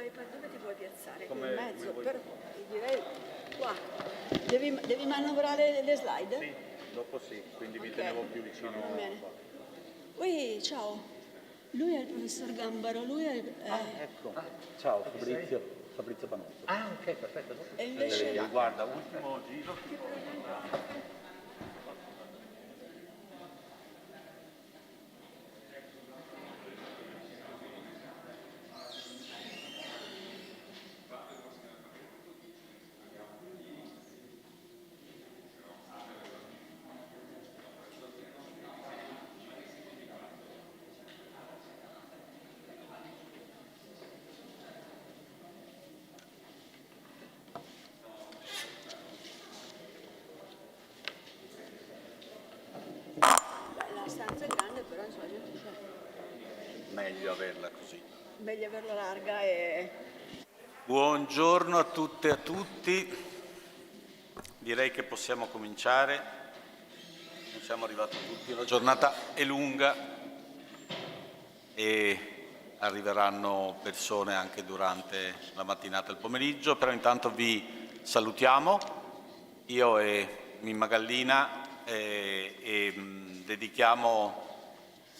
Dove ti vuoi piazzare? In mezzo, però direi qua. Devi manovrare le slide? Sì, dopo sì, quindi mi tenevo più vicino. Ui, ciao. Lui è il professor Gambaro, lui è Ecco. Ciao Fabrizio Panotto. Ok, perfetto. E invece Guarda, ultimo giro. la stanza è grande, però insomma la gente c'è. Meglio averla così. Meglio averla larga e... Buongiorno a tutte e a tutti. Direi che possiamo cominciare. Non siamo arrivati tutti, la giornata è lunga e arriveranno persone anche durante la mattinata e il pomeriggio, però intanto vi salutiamo, io e Mimma Gallina, e dedichiamo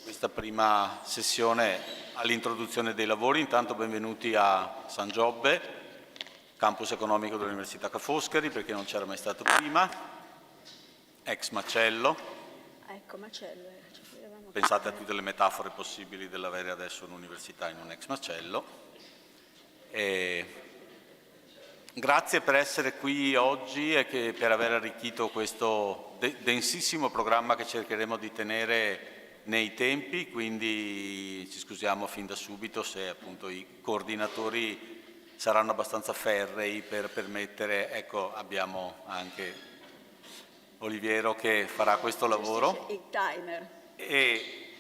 questa prima sessione all'introduzione dei lavori. Intanto benvenuti a San Giobbe, campus economico dell'Università Ca' Foscari, perché non c'era mai stato prima, ex macello. Ecco, macello. Pensate a tutte le metafore possibili dell'avere adesso un'università in un ex macello. Grazie per essere qui oggi e per aver arricchito questo densissimo programma che cercheremo di tenere nei tempi, quindi ci scusiamo fin da subito se appunto i coordinatori saranno abbastanza ferrei per permettere, ecco, abbiamo anche Oliviero che farà questo lavoro. Il timer. E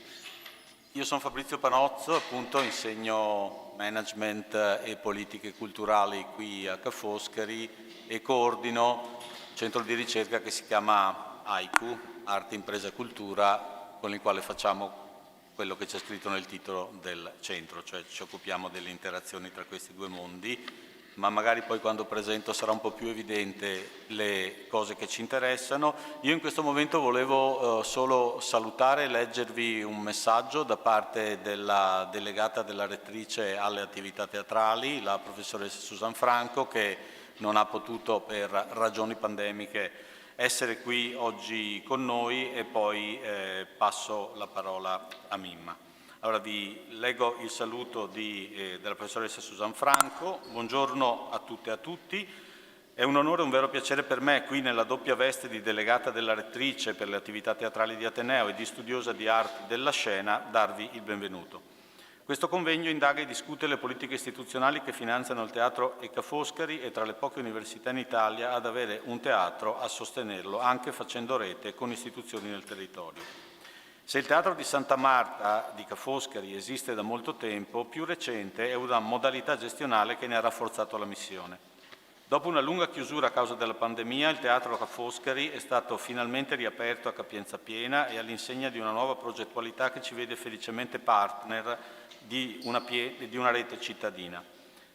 io sono Fabrizio Panozzo, appunto insegno management e politiche culturali qui a Ca' Foscari e coordino un centro di ricerca che si chiama AICU, Arte, Impresa e Cultura, con il quale facciamo quello che c'è scritto nel titolo del centro, cioè ci occupiamo delle interazioni tra questi due mondi, ma magari poi quando presento sarà un po' più evidente le cose che ci interessano. Io in questo momento volevo solo salutare e leggervi un messaggio da parte della delegata della rettrice alle attività teatrali, la professoressa Susan Franco, che non ha potuto per ragioni pandemiche essere qui oggi con noi, e poi passo la parola a Mimma. Allora vi leggo il saluto della professoressa Susan Franco. Buongiorno a tutte e a tutti. È un onore e un vero piacere per me, qui nella doppia veste di delegata della rettrice per le attività teatrali di Ateneo e di studiosa di arti della scena, darvi il benvenuto. Questo convegno indaga e discute le politiche istituzionali che finanziano il teatro e Ca' Foscari è tra le poche università in Italia ad avere un teatro a sostenerlo, anche facendo rete con istituzioni nel territorio. Se il Teatro di Santa Marta di Ca' Foscari esiste da molto tempo, più recente è una modalità gestionale che ne ha rafforzato la missione. Dopo una lunga chiusura a causa della pandemia, il Teatro Ca' Foscari è stato finalmente riaperto a capienza piena e all'insegna di una nuova progettualità che ci vede felicemente partner di una rete cittadina.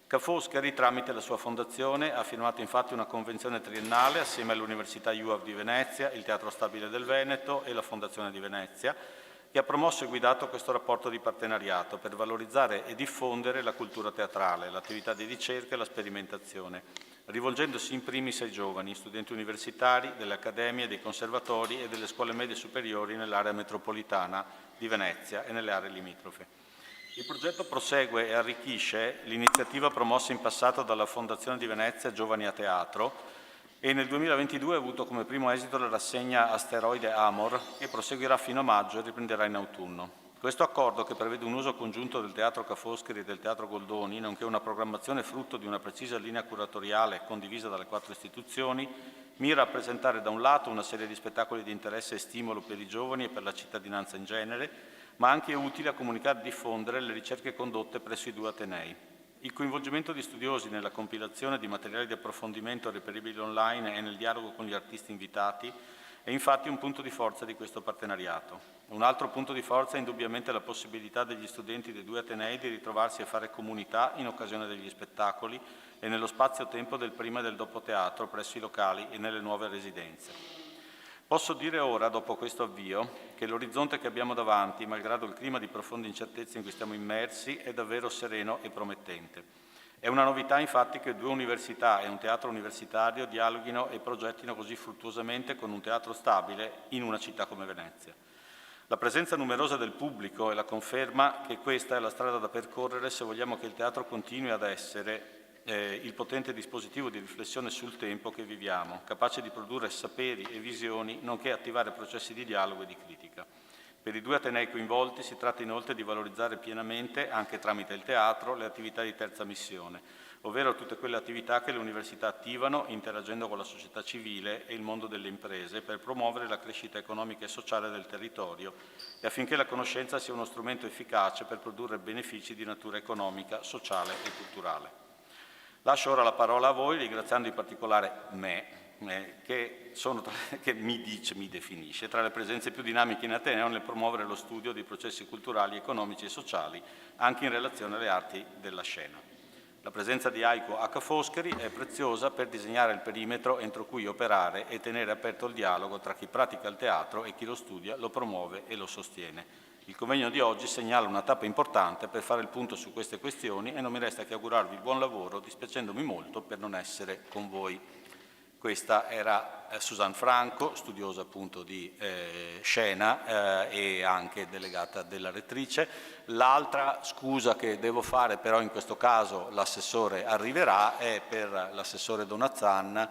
Ca' Foscari, tramite la sua fondazione, ha firmato infatti una convenzione triennale assieme all'Università UAV di Venezia, il Teatro Stabile del Veneto e la Fondazione di Venezia, che ha promosso e guidato questo rapporto di partenariato per valorizzare e diffondere la cultura teatrale, l'attività di ricerca e la sperimentazione, rivolgendosi in primis ai giovani, studenti universitari, delle accademie, dei conservatori e delle scuole medie superiori nell'area metropolitana di Venezia e nelle aree limitrofe. Il progetto prosegue e arricchisce l'iniziativa promossa in passato dalla Fondazione di Venezia Giovani a Teatro e nel 2022 ha avuto come primo esito la rassegna Asteroide Amor, che proseguirà fino a maggio e riprenderà in autunno. Questo accordo, che prevede un uso congiunto del Teatro Ca' Foscari e del Teatro Goldoni, nonché una programmazione frutto di una precisa linea curatoriale condivisa dalle 4 istituzioni, mira a presentare da un lato una serie di spettacoli di interesse e stimolo per i giovani e per la cittadinanza in genere, ma anche utile a comunicare e diffondere le ricerche condotte presso i 2 atenei. Il coinvolgimento di studiosi nella compilazione di materiali di approfondimento reperibili online e nel dialogo con gli artisti invitati è infatti un punto di forza di questo partenariato. Un altro punto di forza è indubbiamente la possibilità degli studenti dei 2 atenei di ritrovarsi a fare comunità in occasione degli spettacoli e nello spazio-tempo del prima e del dopo teatro presso i locali e nelle nuove residenze. Posso dire ora, dopo questo avvio, che l'orizzonte che abbiamo davanti, malgrado il clima di profonda incertezza in cui stiamo immersi, è davvero sereno e promettente. È una novità infatti che 2 università e un teatro universitario dialoghino e progettino così fruttuosamente con un teatro stabile in una città come Venezia. La presenza numerosa del pubblico è la conferma che questa è la strada da percorrere se vogliamo che il teatro continui ad essere il potente dispositivo di riflessione sul tempo che viviamo, capace di produrre saperi e visioni, nonché attivare processi di dialogo e di critica. Per i 2 atenei coinvolti si tratta inoltre di valorizzare pienamente, anche tramite il teatro, le attività di terza missione, ovvero tutte quelle attività che le università attivano interagendo con la società civile e il mondo delle imprese per promuovere la crescita economica e sociale del territorio e affinché la conoscenza sia uno strumento efficace per produrre benefici di natura economica, sociale e culturale. Lascio ora la parola a voi, ringraziando in particolare me, che mi definisce tra le presenze più dinamiche in Ateneo nel promuovere lo studio di processi culturali, economici e sociali, anche in relazione alle arti della scena. La presenza di Aiko a Ca' Foscari è preziosa per disegnare il perimetro entro cui operare e tenere aperto il dialogo tra chi pratica il teatro e chi lo studia, lo promuove e lo sostiene. Il convegno di oggi segnala una tappa importante per fare il punto su queste questioni e non mi resta che augurarvi buon lavoro, dispiacendomi molto per non essere con voi. Questa era Susanne Franco, studiosa appunto di scena e anche delegata della rettrice. L'altra scusa che devo fare, però in questo caso l'assessore arriverà, è per l'assessore Donazzan.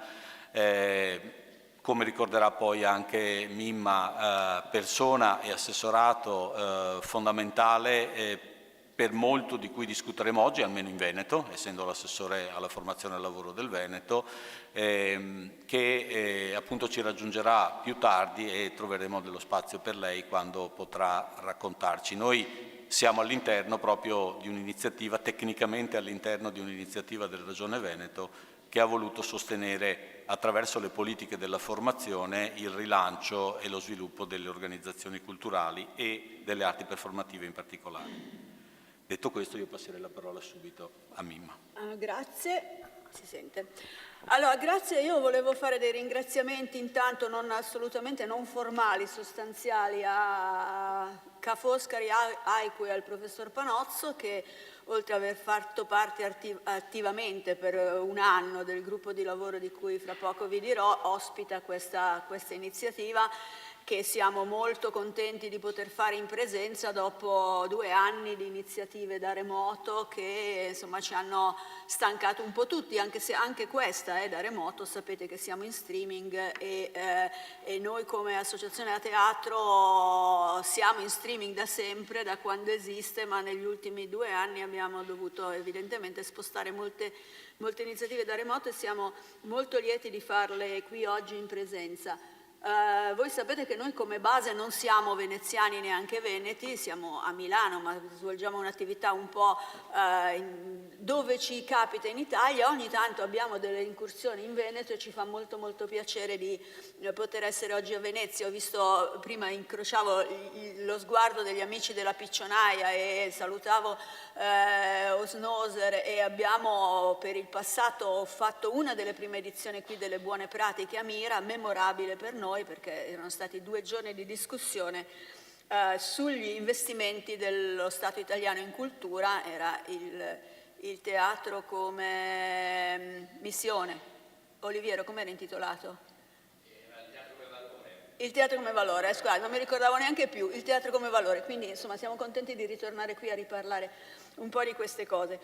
Come ricorderà poi anche Mimma, persona e assessorato fondamentale per molto di cui discuteremo oggi, almeno in Veneto, essendo l'assessore alla formazione e al lavoro del Veneto, che appunto ci raggiungerà più tardi e troveremo dello spazio per lei quando potrà raccontarci. Noi siamo all'interno proprio di un'iniziativa, tecnicamente all'interno di un'iniziativa della Regione Veneto, che ha voluto sostenere attraverso le politiche della formazione il rilancio e lo sviluppo delle organizzazioni culturali e delle arti performative in particolare. Detto questo, io passerei la parola subito a Mimma. Grazie, si sente. Allora, grazie, io volevo fare dei ringraziamenti intanto assolutamente non formali, sostanziali a Ca' Foscari, Aiko e al professor Panozzo, che oltre ad aver fatto parte attivamente per un anno del gruppo di lavoro di cui fra poco vi dirò, ospita questa iniziativa che siamo molto contenti di poter fare in presenza dopo 2 anni di iniziative da remoto che insomma ci hanno stancato un po' tutti, anche se anche questa è da remoto, sapete che siamo in streaming e noi come associazione a teatro siamo in streaming da sempre, da quando esiste, ma negli ultimi 2 anni abbiamo dovuto evidentemente spostare molte iniziative da remoto e siamo molto lieti di farle qui oggi in presenza. Voi sapete che noi come base non siamo veneziani neanche veneti, siamo a Milano, ma svolgiamo un'attività un po' dove ci capita in Italia. Ogni tanto abbiamo delle incursioni in Veneto e ci fa molto molto piacere di poter essere oggi a Venezia. Ho visto, prima incrociavo lo sguardo degli amici della Piccionaia e salutavo Osnoser, e abbiamo per il passato fatto una delle prime edizioni qui delle Buone Pratiche a Mira, memorabile per noi perché erano stati 2 giorni di discussione sugli investimenti dello Stato italiano in cultura. Era il teatro come missione. Oliviero, com'era intitolato? Il teatro come valore, scusate, non mi ricordavo neanche più, il teatro come valore, quindi insomma siamo contenti di ritornare qui a riparlare un po' di queste cose.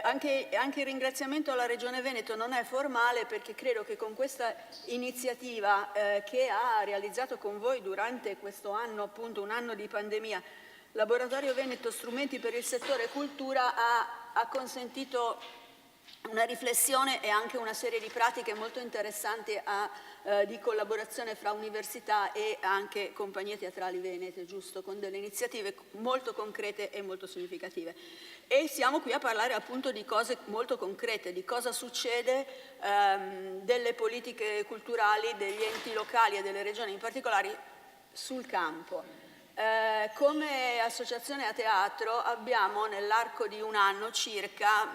Anche il ringraziamento alla Regione Veneto non è formale, perché credo che con questa iniziativa che ha realizzato con voi durante questo anno, appunto un anno di pandemia, Laboratorio Veneto Strumenti per il settore cultura ha consentito una riflessione e anche una serie di pratiche molto interessanti di collaborazione fra università e anche compagnie teatrali venete, giusto? Con delle iniziative molto concrete e molto significative. E siamo qui a parlare appunto di cose molto concrete, di cosa succede delle politiche culturali, degli enti locali e delle regioni in particolare sul campo. Come associazione a teatro abbiamo nell'arco di un anno circa,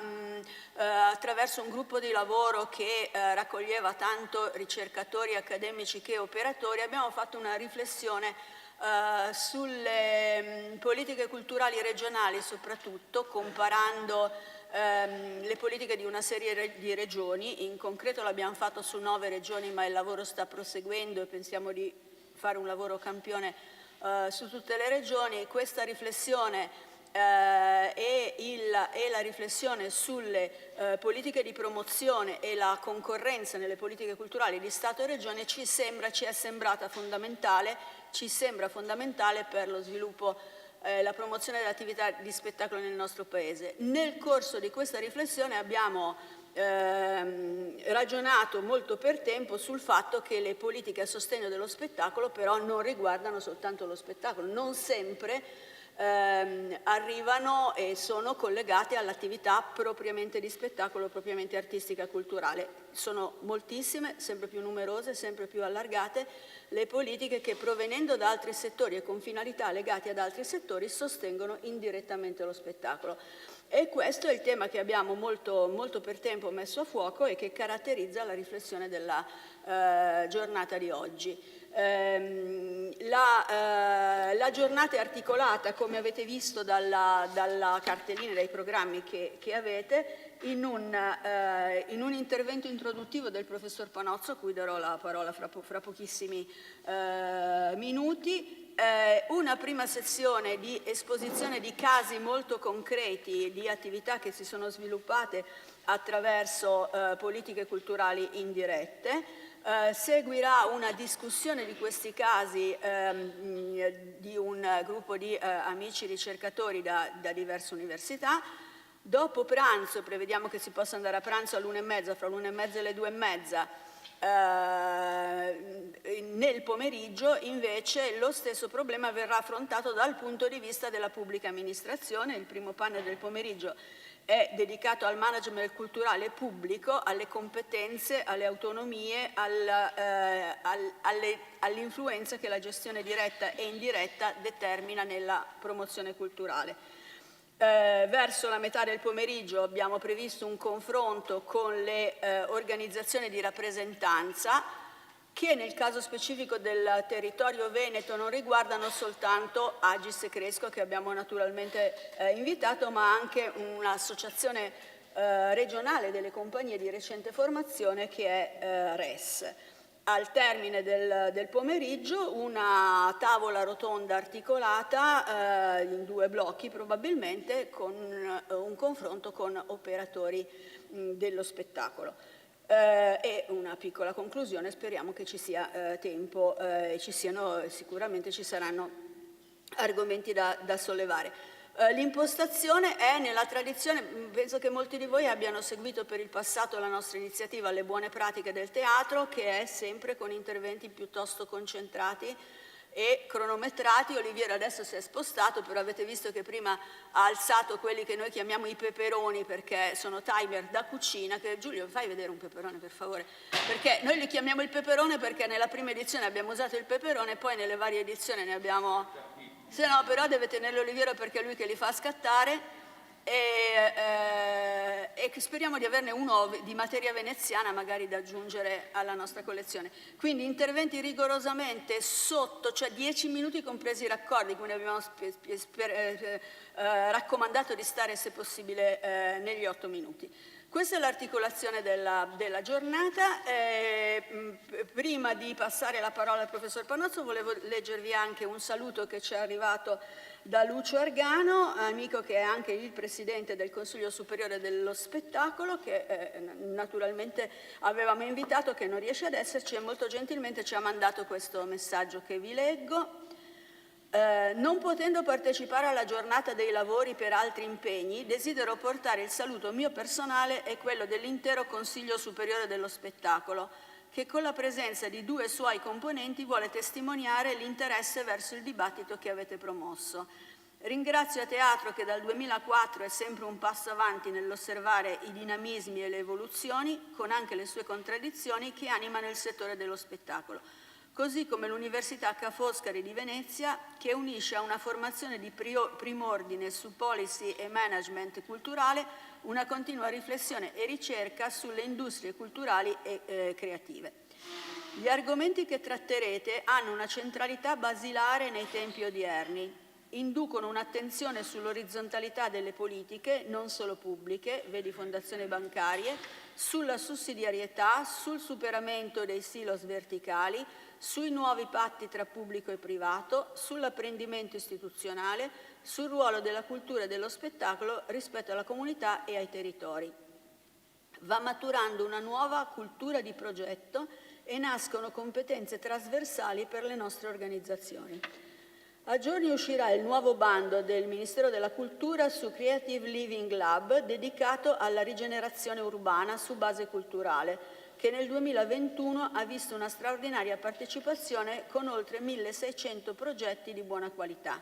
attraverso un gruppo di lavoro che raccoglieva tanto ricercatori accademici che operatori, abbiamo fatto una riflessione sulle politiche culturali regionali, soprattutto comparando le politiche di una serie di regioni. In concreto l'abbiamo fatto su 9 regioni, ma il lavoro sta proseguendo e pensiamo di fare un lavoro campione su tutte le regioni. Questa riflessione e la riflessione sulle politiche di promozione e la concorrenza nelle politiche culturali di Stato e Regione ci è sembrata fondamentale, ci sembra fondamentale per lo sviluppo la promozione dell'attività di spettacolo nel nostro Paese. Nel corso di questa riflessione abbiamo ragionato molto per tempo sul fatto che le politiche a sostegno dello spettacolo però non riguardano soltanto lo spettacolo, non sempre arrivano e sono collegate all'attività propriamente di spettacolo, propriamente artistica e culturale. Sono moltissime, sempre più numerose, sempre più allargate le politiche che, provenendo da altri settori e con finalità legate ad altri settori, sostengono indirettamente lo spettacolo. E questo è il tema che abbiamo molto per tempo messo a fuoco e che caratterizza la riflessione della giornata di oggi. La giornata è articolata, come avete visto dalla cartellina, dai programmi che avete, in un intervento introduttivo del professor Panozzo, a cui darò la parola fra pochissimi minuti, una prima sezione di esposizione di casi molto concreti di attività che si sono sviluppate attraverso politiche culturali indirette. Seguirà una discussione di questi casi di un gruppo di amici ricercatori da diverse università. Dopo pranzo, prevediamo che si possa andare a pranzo all'1:30, fra l'1:30 e le 2:30, nel pomeriggio invece lo stesso problema verrà affrontato dal punto di vista della pubblica amministrazione. Il primo panel del pomeriggio è dedicato al management culturale pubblico, alle competenze, alle autonomie, all'influenza che la gestione diretta e indiretta determina nella promozione culturale. Verso la metà del pomeriggio abbiamo previsto un confronto con le organizzazioni di rappresentanza che nel caso specifico del territorio veneto non riguardano soltanto Agis e Cresco, che abbiamo naturalmente invitato, ma anche un'associazione regionale delle compagnie di recente formazione che è RES. Al termine del pomeriggio una tavola rotonda articolata in 2 blocchi probabilmente, con un confronto con operatori dello spettacolo. E una piccola conclusione, speriamo che ci sia tempo e sicuramente ci saranno argomenti da sollevare. L'impostazione è nella tradizione, penso che molti di voi abbiano seguito per il passato la nostra iniziativa Le buone pratiche del teatro, che è sempre con interventi piuttosto concentrati e cronometrati. Oliviero adesso si è spostato, però avete visto che prima ha alzato quelli che noi chiamiamo i peperoni, perché sono timer da cucina. Giulio, fai vedere un peperone per favore, perché noi li chiamiamo il peperone perché nella prima edizione abbiamo usato il peperone, poi nelle varie edizioni ne abbiamo... Se no, però deve tenerli Oliviero perché è lui che li fa scattare. e che speriamo di averne uno di materia veneziana magari da aggiungere alla nostra collezione. Quindi interventi rigorosamente sotto, cioè 10 minuti compresi i raccordi, quindi abbiamo raccomandato di stare se possibile negli 8 minuti. Questa è l'articolazione della giornata. Prima di passare la parola al professor Panozzo volevo leggervi anche un saluto che ci è arrivato da Lucio Argano, amico che è anche il presidente del Consiglio Superiore dello Spettacolo, che naturalmente avevamo invitato, che non riesce ad esserci, e molto gentilmente ci ha mandato questo messaggio che vi leggo. Non potendo partecipare alla giornata dei lavori per altri impegni, desidero portare il saluto mio personale e quello dell'intero Consiglio Superiore dello Spettacolo, che con la presenza di 2 suoi componenti vuole testimoniare l'interesse verso il dibattito che avete promosso. Ringrazio a Teatro che dal 2004 è sempre un passo avanti nell'osservare i dinamismi e le evoluzioni, con anche le sue contraddizioni, che animano il settore dello spettacolo. Così come l'Università Ca' Foscari di Venezia, che unisce a una formazione di prim'ordine su policy e management culturale una continua riflessione e ricerca sulle industrie culturali e creative. Gli argomenti che tratterete hanno una centralità basilare nei tempi odierni, inducono un'attenzione sull'orizzontalità delle politiche, non solo pubbliche, vedi fondazioni bancarie, sulla sussidiarietà, sul superamento dei silos verticali, sui nuovi patti tra pubblico e privato, sull'apprendimento istituzionale, sul ruolo della cultura e dello spettacolo rispetto alla comunità e ai territori. Va maturando una nuova cultura di progetto e nascono competenze trasversali per le nostre organizzazioni. A giorni uscirà il nuovo bando del Ministero della Cultura su Creative Living Lab dedicato alla rigenerazione urbana su base culturale, che nel 2021 ha visto una straordinaria partecipazione con oltre 1.600 progetti di buona qualità.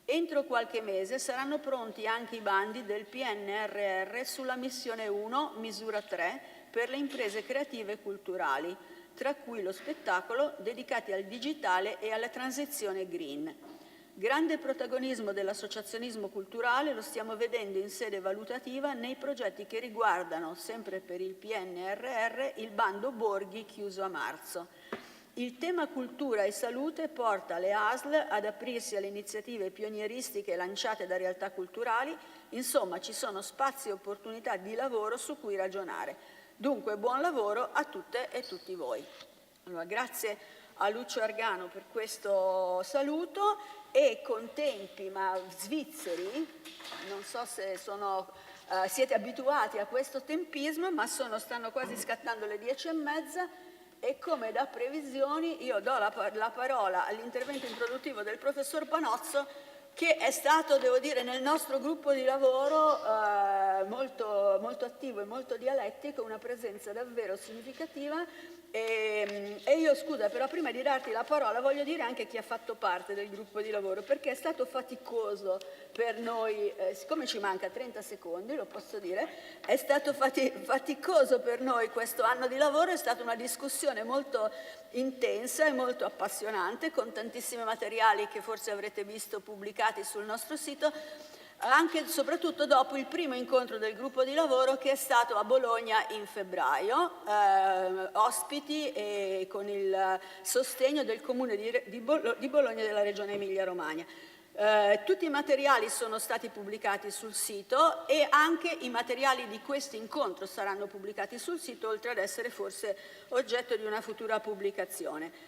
Entro qualche mese saranno pronti anche i bandi del PNRR sulla missione 1, misura 3, per le imprese creative e culturali, tra cui lo spettacolo, dedicati al digitale e alla transizione green. Grande protagonismo dell'associazionismo culturale lo stiamo vedendo in sede valutativa nei progetti che riguardano, sempre per il PNRR, il bando Borghi chiuso a marzo. Il tema cultura e salute porta le ASL ad aprirsi alle iniziative pionieristiche lanciate da realtà culturali, insomma ci sono spazi e opportunità di lavoro su cui ragionare. Dunque buon lavoro a tutte e tutti voi. Allora, grazie a Lucio Argano per questo saluto, e con tempi ma svizzeri, non so se siete abituati a questo tempismo, ma stanno quasi scattando le 10:30, e come da previsioni io do la parola all'intervento introduttivo del professor Panozzo, che è stato, devo dire, nel nostro gruppo di lavoro molto, molto attivo e molto dialettico, una presenza davvero significativa. E io, scusa, però prima di darti la parola voglio dire anche chi ha fatto parte del gruppo di lavoro, perché è stato faticoso per noi, siccome ci manca 30 secondi, lo posso dire, è stato faticoso per noi questo anno di lavoro, è stata una discussione molto intensa e molto appassionante, con tantissimi materiali che forse avrete visto pubblicati sul nostro sito, anche e soprattutto dopo il primo incontro del gruppo di lavoro che è stato a Bologna in febbraio, ospiti e con il sostegno del Comune di Bologna e della Regione Emilia-Romagna. Tutti i materiali sono stati pubblicati sul sito, e anche i materiali di questo incontro saranno pubblicati sul sito, oltre ad essere forse oggetto di una futura pubblicazione.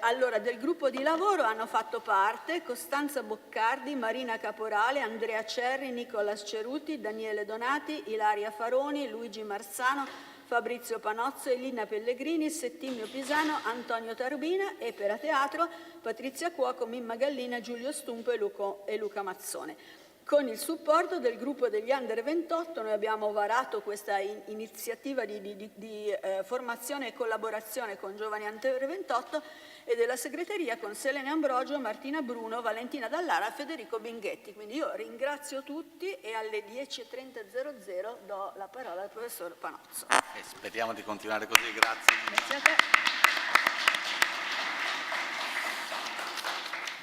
Allora, del gruppo di lavoro hanno fatto parte Costanza Boccardi, Marina Caporale, Andrea Cerri, Nicolas Ceruti, Daniele Donati, Ilaria Faroni, Luigi Marzano, Fabrizio Panozzo, Elina Pellegrini, Settimio Pisano, Antonio Tarbina, e per a teatro Patrizia Cuoco, Mimma Gallina, Giulio Stumpo e Luca Mazzone. Con il supporto del gruppo degli Under 28 noi abbiamo varato questa iniziativa di formazione e collaborazione con giovani Under 28, e della segreteria con Selene Ambrogio, Martina Bruno, Valentina Dallara e Federico Binghetti. Quindi io ringrazio tutti, e alle 10:30 do la parola al professor Panozzo. Speriamo di continuare così, grazie. Grazie a te.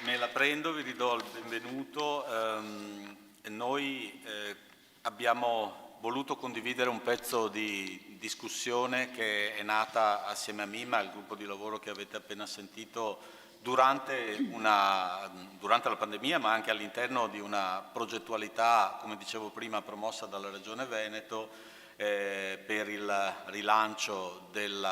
Me la prendo, vi ridò il benvenuto. Noi abbiamo voluto condividere un pezzo di discussione che è nata assieme a Mimma, il gruppo di lavoro che avete appena sentito, durante la pandemia, ma anche all'interno di una progettualità, come dicevo prima, promossa dalla Regione Veneto per il rilancio del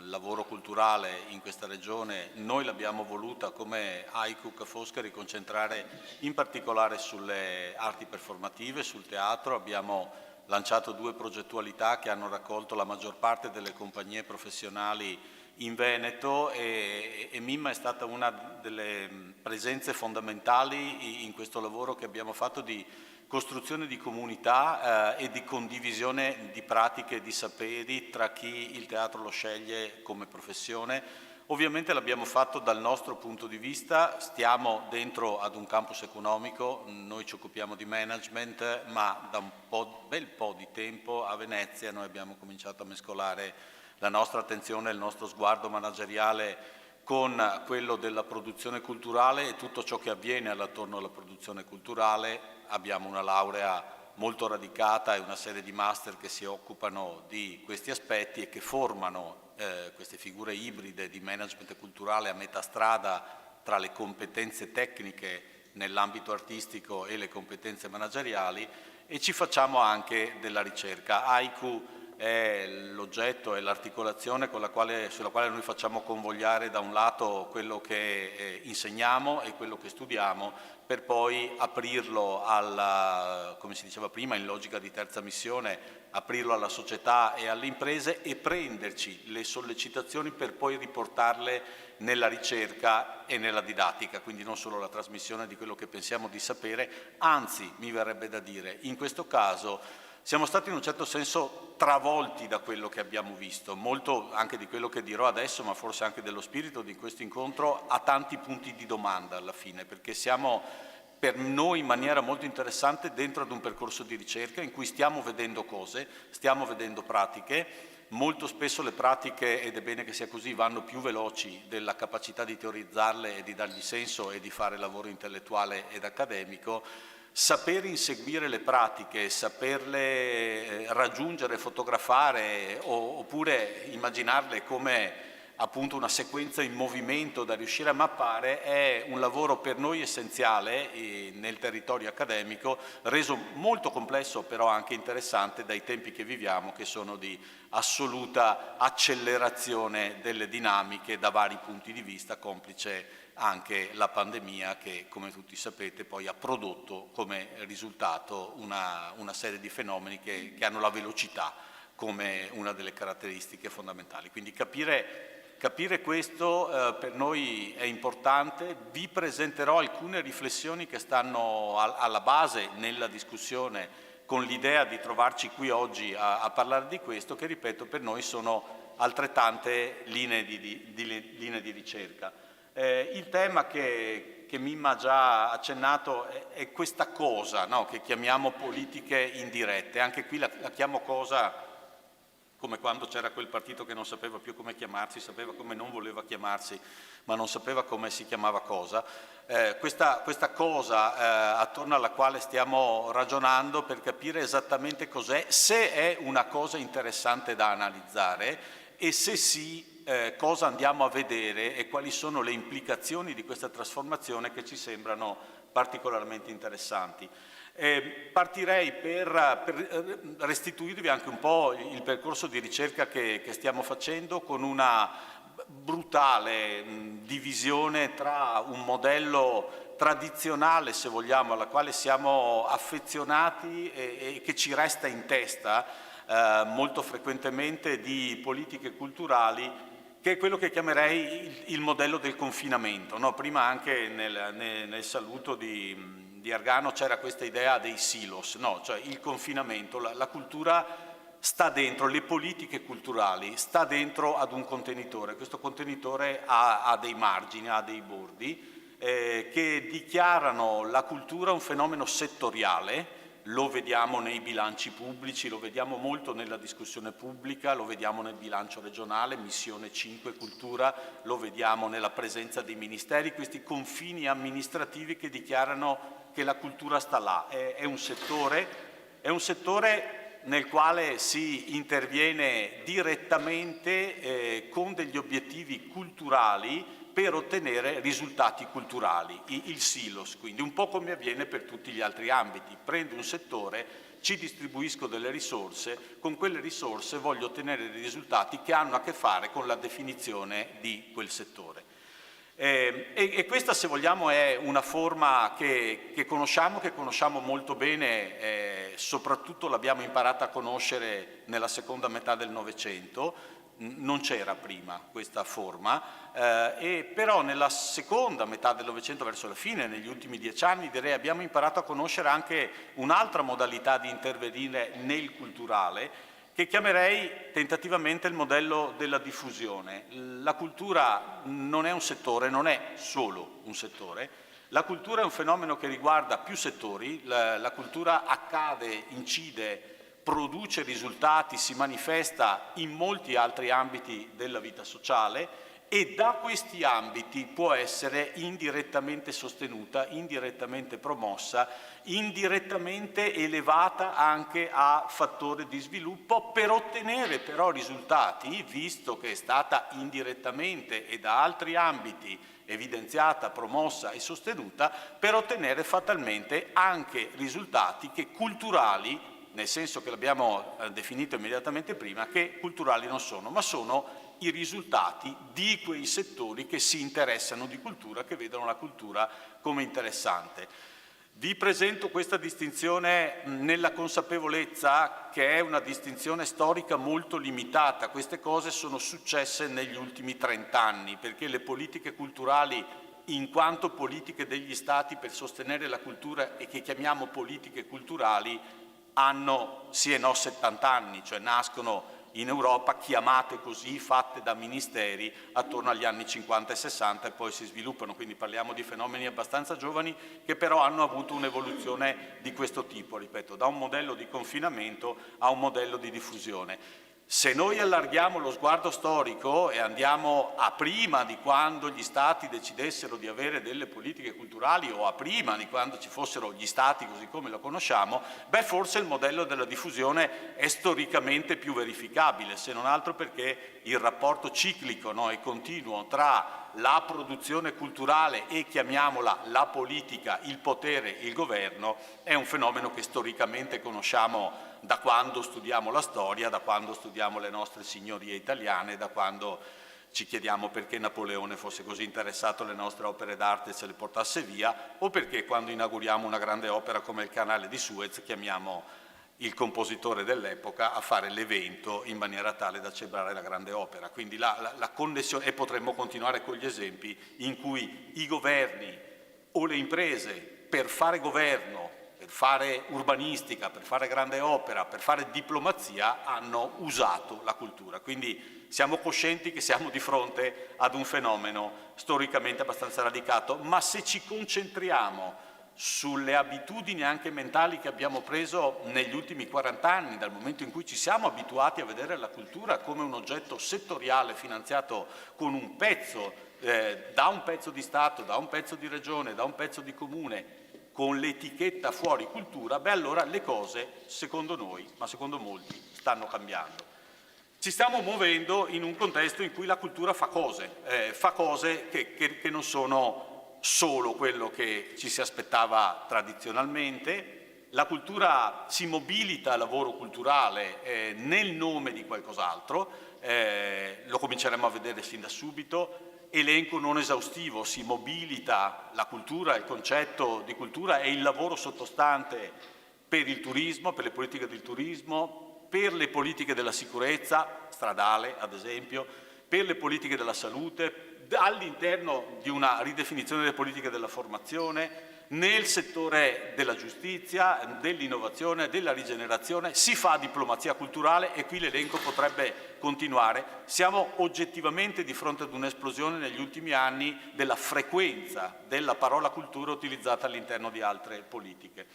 lavoro culturale in questa regione. Noi l'abbiamo voluta come AICU Ca' Foscari concentrare in particolare sulle arti performative, sul teatro. Abbiamo lanciato 2 progettualità che hanno raccolto la maggior parte delle compagnie professionali in Veneto e Mimma è stata una delle presenze fondamentali in questo lavoro che abbiamo fatto di costruzione di comunità e di condivisione di pratiche e di saperi tra chi il teatro lo sceglie come professione. Ovviamente l'abbiamo fatto dal nostro punto di vista, stiamo dentro ad un campus economico, noi ci occupiamo di management, ma da un bel po' di tempo a Venezia noi abbiamo cominciato a mescolare la nostra attenzione, il nostro sguardo manageriale con quello della produzione culturale e tutto ciò che avviene attorno alla produzione culturale. Abbiamo una laurea molto radicata e una serie di master che si occupano di questi aspetti e che formano queste figure ibride di management culturale a metà strada tra le competenze tecniche nell'ambito artistico e le competenze manageriali, e ci facciamo anche della ricerca. AICU è l'oggetto e l'articolazione sulla quale noi facciamo convogliare da un lato quello che insegniamo e quello che studiamo, per poi aprirlo come si diceva prima, in logica di terza missione, aprirlo alla società e alle imprese e prenderci le sollecitazioni per poi riportarle nella ricerca e nella didattica, quindi non solo la trasmissione di quello che pensiamo di sapere, anzi mi verrebbe da dire, in questo caso siamo stati in un certo senso travolti da quello che abbiamo visto, molto anche di quello che dirò adesso, ma forse anche dello spirito di questo incontro, ha tanti punti di domanda alla fine, perché siamo per noi in maniera molto interessante dentro ad un percorso di ricerca in cui stiamo vedendo cose, stiamo vedendo pratiche. Molto spesso le pratiche, ed è bene che sia così, vanno più veloci della capacità di teorizzarle e di dargli senso e di fare lavoro intellettuale ed accademico. Saper inseguire le pratiche, saperle raggiungere, fotografare oppure immaginarle come appunto una sequenza in movimento da riuscire a mappare è un lavoro per noi essenziale nel territorio accademico, reso molto complesso però anche interessante dai tempi che viviamo, che sono di assoluta accelerazione delle dinamiche da vari punti di vista, complice anche la pandemia che, come tutti sapete, poi ha prodotto come risultato una serie di fenomeni che hanno la velocità come una delle caratteristiche fondamentali. Quindi capire questo per noi è importante. Vi presenterò alcune riflessioni che stanno alla base nella discussione, con l'idea di trovarci qui oggi a parlare di questo, che ripeto per noi sono altrettante linee di ricerca. Il tema che Mimma ha già accennato è questa cosa, no, che chiamiamo politiche indirette. Anche qui la chiamo cosa come quando c'era quel partito che non sapeva più come chiamarsi, sapeva come non voleva chiamarsi, ma non sapeva come si chiamava cosa. Questa cosa attorno alla quale stiamo ragionando per capire esattamente cos'è, se è una cosa interessante da analizzare e se sì, cosa andiamo a vedere e quali sono le implicazioni di questa trasformazione che ci sembrano particolarmente interessanti. Partirei per restituirvi anche un po' il percorso di ricerca che stiamo facendo, con una brutale divisione tra un modello tradizionale, se vogliamo, alla quale siamo affezionati e che ci resta in testa molto frequentemente, di politiche culturali, che è quello che chiamerei il modello del confinamento, no? Prima anche nel saluto di Argano c'era questa idea dei silos, no? Cioè il confinamento, la cultura sta dentro, le politiche culturali sta dentro ad un contenitore. Questo contenitore ha dei margini, ha dei bordi che dichiarano la cultura un fenomeno settoriale lo vediamo nei bilanci pubblici, lo vediamo molto nella discussione pubblica, lo vediamo nel bilancio regionale, missione 5 cultura, lo vediamo nella presenza dei ministeri, questi confini amministrativi che dichiarano che la cultura sta là. È un settore nel quale si interviene direttamente con degli obiettivi culturali per ottenere risultati culturali, il silos, quindi un po' come avviene per tutti gli altri ambiti. Prendo un settore, ci distribuisco delle risorse, con quelle risorse voglio ottenere dei risultati che hanno a che fare con la definizione di quel settore. E questa, se vogliamo, è una forma che conosciamo molto bene, soprattutto l'abbiamo imparata a conoscere nella seconda metà del Novecento. Non c'era prima questa forma, però nella seconda metà del Novecento, verso la fine, negli ultimi 10 anni, direi, abbiamo imparato a conoscere anche un'altra modalità di intervenire nel culturale, che chiamerei tentativamente il modello della diffusione. La cultura non è un settore, non è solo un settore. La cultura è un fenomeno che riguarda più settori, la cultura accade, incide, produce risultati, si manifesta in molti altri ambiti della vita sociale e da questi ambiti può essere indirettamente sostenuta, indirettamente promossa, indirettamente elevata anche a fattore di sviluppo per ottenere però risultati, visto che è stata indirettamente e da altri ambiti evidenziata, promossa e sostenuta, per ottenere fatalmente anche risultati che culturali, nel senso che l'abbiamo definito immediatamente prima, che culturali non sono, ma sono i risultati di quei settori che si interessano di cultura, che vedono la cultura come interessante. Vi presento questa distinzione nella consapevolezza che è una distinzione storica molto limitata. Queste cose sono successe negli ultimi 30 anni, perché le politiche culturali, in quanto politiche degli Stati per sostenere la cultura e che chiamiamo politiche culturali, hanno sì e no 70 anni, cioè nascono in Europa chiamate così, fatte da ministeri attorno agli anni 50 e 60 e poi si sviluppano, quindi parliamo di fenomeni abbastanza giovani che però hanno avuto un'evoluzione di questo tipo, ripeto, da un modello di confinamento a un modello di diffusione. Se noi allarghiamo lo sguardo storico e andiamo a prima di quando gli Stati decidessero di avere delle politiche culturali o a prima di quando ci fossero gli Stati così come lo conosciamo, beh, forse il modello della diffusione è storicamente più verificabile, se non altro perché il rapporto ciclico, no, e continuo tra la produzione culturale e, chiamiamola, la politica, il potere, il governo, è un fenomeno che storicamente conosciamo da quando studiamo la storia, da quando studiamo le nostre signorie italiane, da quando ci chiediamo perché Napoleone fosse così interessato alle nostre opere d'arte e se le portasse via, o perché quando inauguriamo una grande opera come il Canale di Suez chiamiamo il compositore dell'epoca a fare l'evento in maniera tale da celebrare la grande opera. Quindi la connessione, e potremmo continuare con gli esempi in cui i governi o le imprese per fare governo, per fare urbanistica, per fare grande opera, per fare diplomazia, hanno usato la cultura. Quindi siamo coscienti che siamo di fronte ad un fenomeno storicamente abbastanza radicato, ma se ci concentriamo sulle abitudini anche mentali che abbiamo preso negli ultimi 40 anni, dal momento in cui ci siamo abituati a vedere la cultura come un oggetto settoriale finanziato con un pezzo, da un pezzo di Stato, da un pezzo di regione, da un pezzo di comune, con l'etichetta fuori cultura, beh allora le cose, secondo noi, ma secondo molti, stanno cambiando. Ci stiamo muovendo in un contesto in cui la cultura fa cose che non sono solo quello che ci si aspettava tradizionalmente. La cultura si mobilita al lavoro culturale nel nome di qualcos'altro, lo cominceremo a vedere sin da subito. Elenco non esaustivo, si mobilita la cultura, il concetto di cultura e il lavoro sottostante per il turismo, per le politiche del turismo, per le politiche della sicurezza stradale, ad esempio, per le politiche della salute, all'interno di una ridefinizione delle politiche della formazione, nel settore della giustizia, dell'innovazione, della rigenerazione, si fa diplomazia culturale e qui l'elenco potrebbe continuare. Siamo oggettivamente di fronte ad un'esplosione negli ultimi anni della frequenza della parola cultura utilizzata all'interno di altre politiche.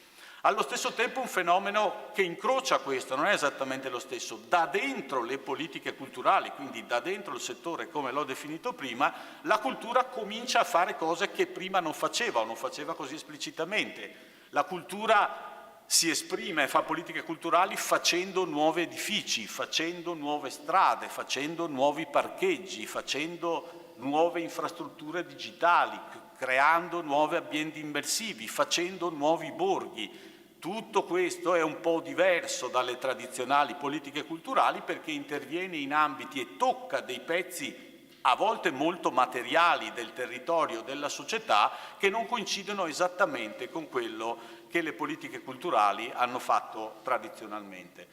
Allo stesso tempo un fenomeno che incrocia questo, non è esattamente lo stesso, da dentro le politiche culturali, quindi da dentro il settore come l'ho definito prima, la cultura comincia a fare cose che prima non faceva o non faceva così esplicitamente. La cultura si esprime, fa politiche culturali facendo nuovi edifici, facendo nuove strade, facendo nuovi parcheggi, facendo nuove infrastrutture digitali, creando nuovi ambienti immersivi, facendo nuovi borghi. Tutto questo è un po' diverso dalle tradizionali politiche culturali perché interviene in ambiti e tocca dei pezzi a volte molto materiali del territorio, della società, che non coincidono esattamente con quello che le politiche culturali hanno fatto tradizionalmente.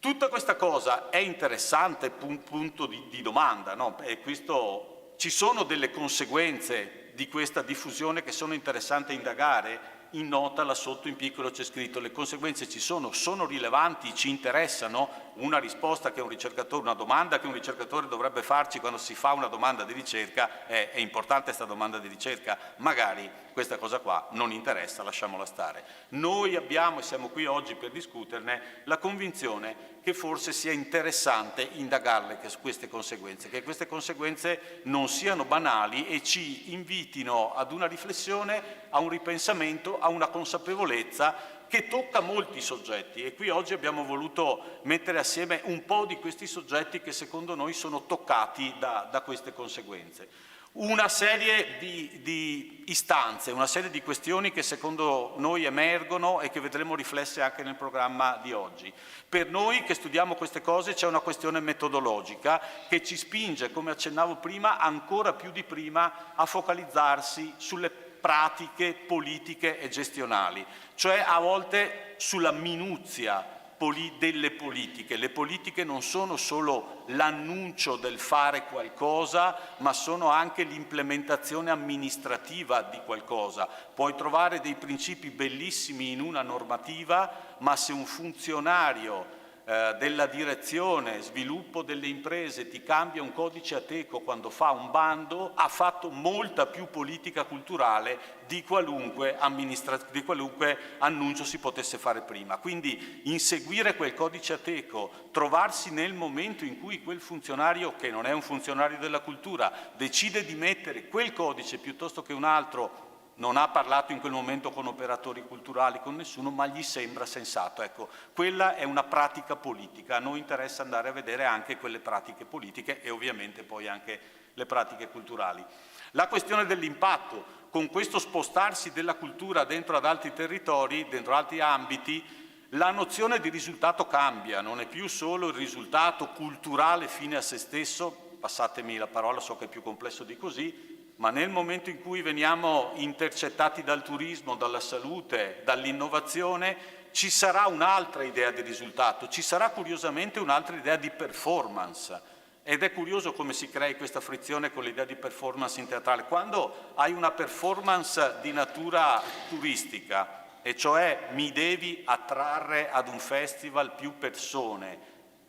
Tutta questa cosa è interessante, punto di domanda, no? E ci sono delle conseguenze di questa diffusione che sono interessanti indagare. In nota là sotto in piccolo c'è scritto: le conseguenze ci sono rilevanti, ci interessano? Una risposta che un ricercatore, una domanda che un ricercatore dovrebbe farci quando si fa una domanda di ricerca è importante questa domanda di ricerca? Magari questa cosa qua non interessa, lasciamola stare. Noi abbiamo, e siamo qui oggi per discuterne, la convinzione che forse sia interessante indagarle queste conseguenze, che queste conseguenze non siano banali e ci invitino ad una riflessione, a un ripensamento, a una consapevolezza che tocca molti soggetti, e qui oggi abbiamo voluto mettere assieme un po' di questi soggetti che secondo noi sono toccati da queste conseguenze. Una serie di istanze, una serie di questioni che secondo noi emergono e che vedremo riflesse anche nel programma di oggi. Per noi che studiamo queste cose c'è una questione metodologica che ci spinge, come accennavo prima, ancora più di prima a focalizzarsi sulle pratiche politiche e gestionali, cioè a volte sulla minuzia delle politiche. Le politiche non sono solo l'annuncio del fare qualcosa, ma sono anche l'implementazione amministrativa di qualcosa. Puoi trovare dei principi bellissimi in una normativa, ma se un funzionario della direzione sviluppo delle imprese ti cambia un codice Ateco quando fa un bando, ha fatto molta più politica culturale di qualunque annuncio si potesse fare prima. Quindi inseguire quel codice Ateco, trovarsi nel momento in cui quel funzionario, che non è un funzionario della cultura, decide di mettere quel codice piuttosto che un altro, non ha parlato in quel momento con operatori culturali, con nessuno, ma gli sembra sensato. Ecco, quella è una pratica politica. A noi interessa andare a vedere anche quelle pratiche politiche e ovviamente poi anche le pratiche culturali. La questione dell'impatto, con questo spostarsi della cultura dentro ad altri territori, dentro altri ambiti, la nozione di risultato cambia, non è più solo il risultato culturale fine a se stesso, passatemi la parola, so che è più complesso di così, ma nel momento in cui veniamo intercettati dal turismo, dalla salute, dall'innovazione, ci sarà un'altra idea di risultato, ci sarà curiosamente un'altra idea di performance. Ed è curioso come si crei questa frizione con l'idea di performance in teatrale. Quando hai una performance di natura turistica, e cioè mi devi attrarre ad un festival più persone,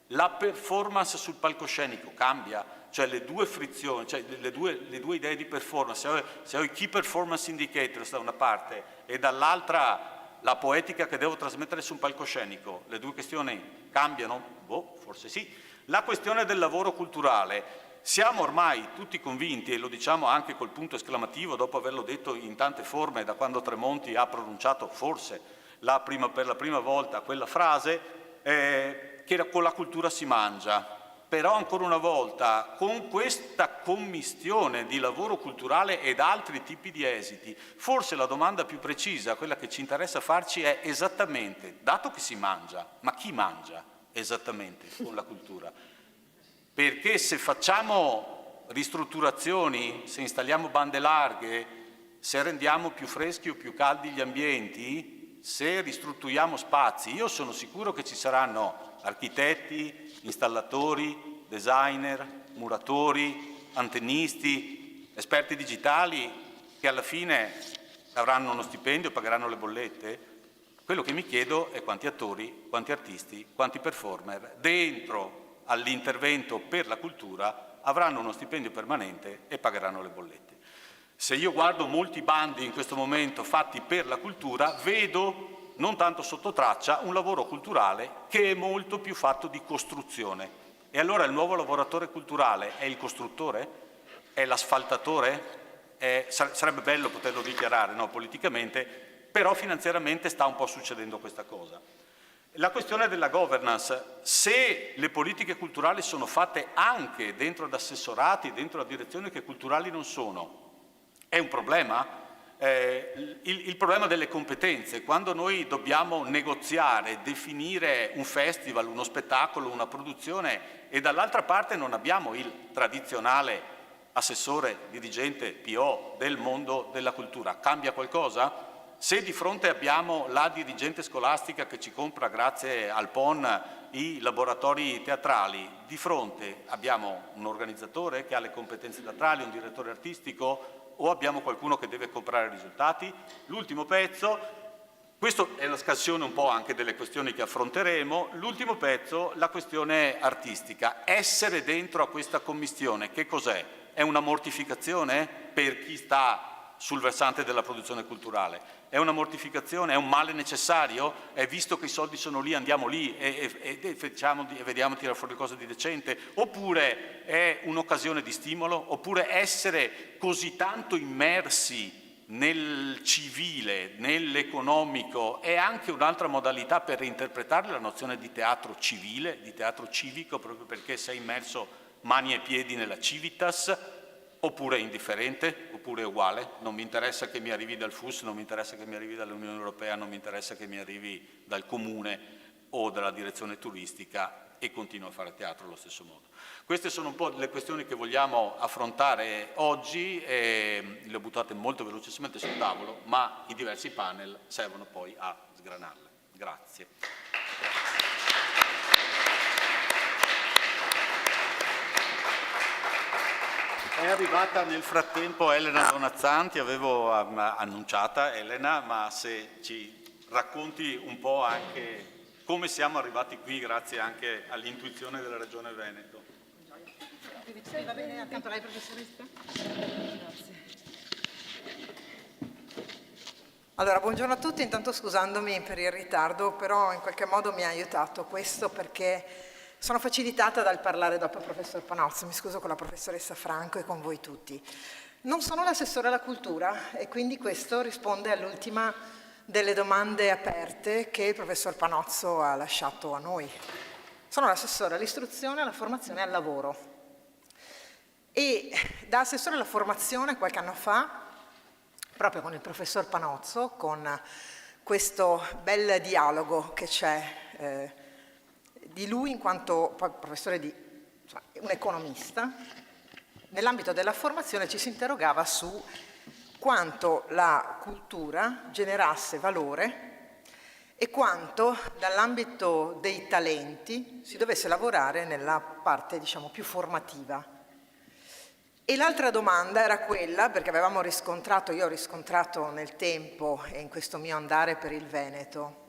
la performance sul palcoscenico cambia. Cioè le due frizioni, cioè le due idee di performance, se ho i key performance indicators da una parte e dall'altra la poetica che devo trasmettere su un palcoscenico, le due questioni cambiano? Boh, forse sì. La questione del lavoro culturale, siamo ormai tutti convinti, e lo diciamo anche col punto esclamativo dopo averlo detto in tante forme da quando Tremonti ha pronunciato forse per la prima volta quella frase, che con la cultura si mangia. Però ancora una volta, con questa commistione di lavoro culturale ed altri tipi di esiti, forse la domanda più precisa, quella che ci interessa farci, è esattamente, dato che si mangia, ma chi mangia esattamente con la cultura? Perché se facciamo ristrutturazioni, se installiamo bande larghe, se rendiamo più freschi o più caldi gli ambienti, se ristrutturiamo spazi, io sono sicuro che ci saranno architetti, installatori, designer, muratori, antennisti, esperti digitali che alla fine avranno uno stipendio, pagheranno le bollette. Quello che mi chiedo è quanti attori, quanti artisti, quanti performer dentro all'intervento per la cultura avranno uno stipendio permanente e pagheranno le bollette. Se io guardo molti bandi in questo momento fatti per la cultura, vedo non tanto sotto traccia, un lavoro culturale che è molto più fatto di costruzione. E allora il nuovo lavoratore culturale è il costruttore? È l'asfaltatore? Sarebbe bello poterlo dichiarare, no, politicamente, però finanziariamente sta un po' succedendo questa cosa. La questione della governance: se le politiche culturali sono fatte anche dentro ad assessorati, dentro a direzioni che culturali non sono, è un problema? Il problema delle competenze, quando noi dobbiamo negoziare, definire un festival, uno spettacolo, una produzione, e dall'altra parte non abbiamo il tradizionale assessore, dirigente, PO del mondo della cultura, cambia qualcosa? Se di fronte abbiamo la dirigente scolastica che ci compra, grazie al PON, i laboratori teatrali, di fronte abbiamo un organizzatore che ha le competenze teatrali, un direttore artistico, o abbiamo qualcuno che deve comprare risultati? L'ultimo pezzo, questo è la scansione un po' anche delle questioni che affronteremo, l'ultimo pezzo, la questione artistica. Essere dentro a questa commistione, che cos'è? È una mortificazione per chi sta sul versante della produzione culturale? È una mortificazione? È un male necessario? È visto che i soldi sono lì, andiamo lì e vediamo di tirare fuori qualcosa di decente? Oppure è un'occasione di stimolo? Oppure essere così tanto immersi nel civile, nell'economico, è anche un'altra modalità per reinterpretare la nozione di teatro civile, di teatro civico, proprio perché sei immerso mani e piedi nella civitas? Oppure è indifferente, oppure è uguale, non mi interessa che mi arrivi dal FUS, non mi interessa che mi arrivi dall'Unione Europea, non mi interessa che mi arrivi dal comune o dalla direzione turistica, e continuo a fare teatro allo stesso modo. Queste sono un po' le questioni che vogliamo affrontare oggi, le ho buttate molto velocemente sul tavolo, ma i diversi panel servono poi a sgranarle. Grazie. È arrivata nel frattempo Elena Donazzanti, avevo annunciata Elena, ma se ci racconti un po' anche come siamo arrivati qui, grazie anche all'intuizione della Regione Veneto. Va bene, accanto a lei, professoressa? Grazie. Allora, buongiorno a tutti, intanto scusandomi per il ritardo, però in qualche modo mi ha aiutato questo perché sono facilitata dal parlare dopo il professor Panozzo, mi scuso con la professoressa Franco e con voi tutti. Non sono l'assessore alla cultura e quindi questo risponde all'ultima delle domande aperte che il professor Panozzo ha lasciato a noi. Sono l'assessore all'istruzione, alla formazione e al lavoro. E da assessore alla formazione qualche anno fa, proprio con il professor Panozzo, con questo bel dialogo che c'è di lui in quanto professore un economista, nell'ambito della formazione ci si interrogava su quanto la cultura generasse valore e quanto dall'ambito dei talenti si dovesse lavorare nella parte, diciamo, più formativa. E l'altra domanda era quella, perché avevamo riscontrato, io ho riscontrato nel tempo e in questo mio andare per il Veneto,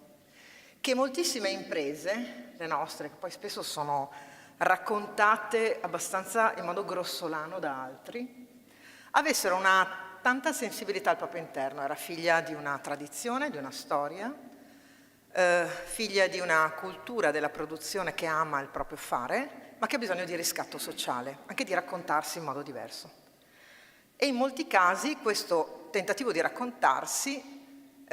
che moltissime imprese, le nostre, che poi spesso sono raccontate abbastanza in modo grossolano da altri, avessero una tanta sensibilità al proprio interno. Era figlia di una tradizione, di una storia, figlia di una cultura della produzione che ama il proprio fare, ma che ha bisogno di riscatto sociale, anche di raccontarsi in modo diverso. E in molti casi questo tentativo di raccontarsi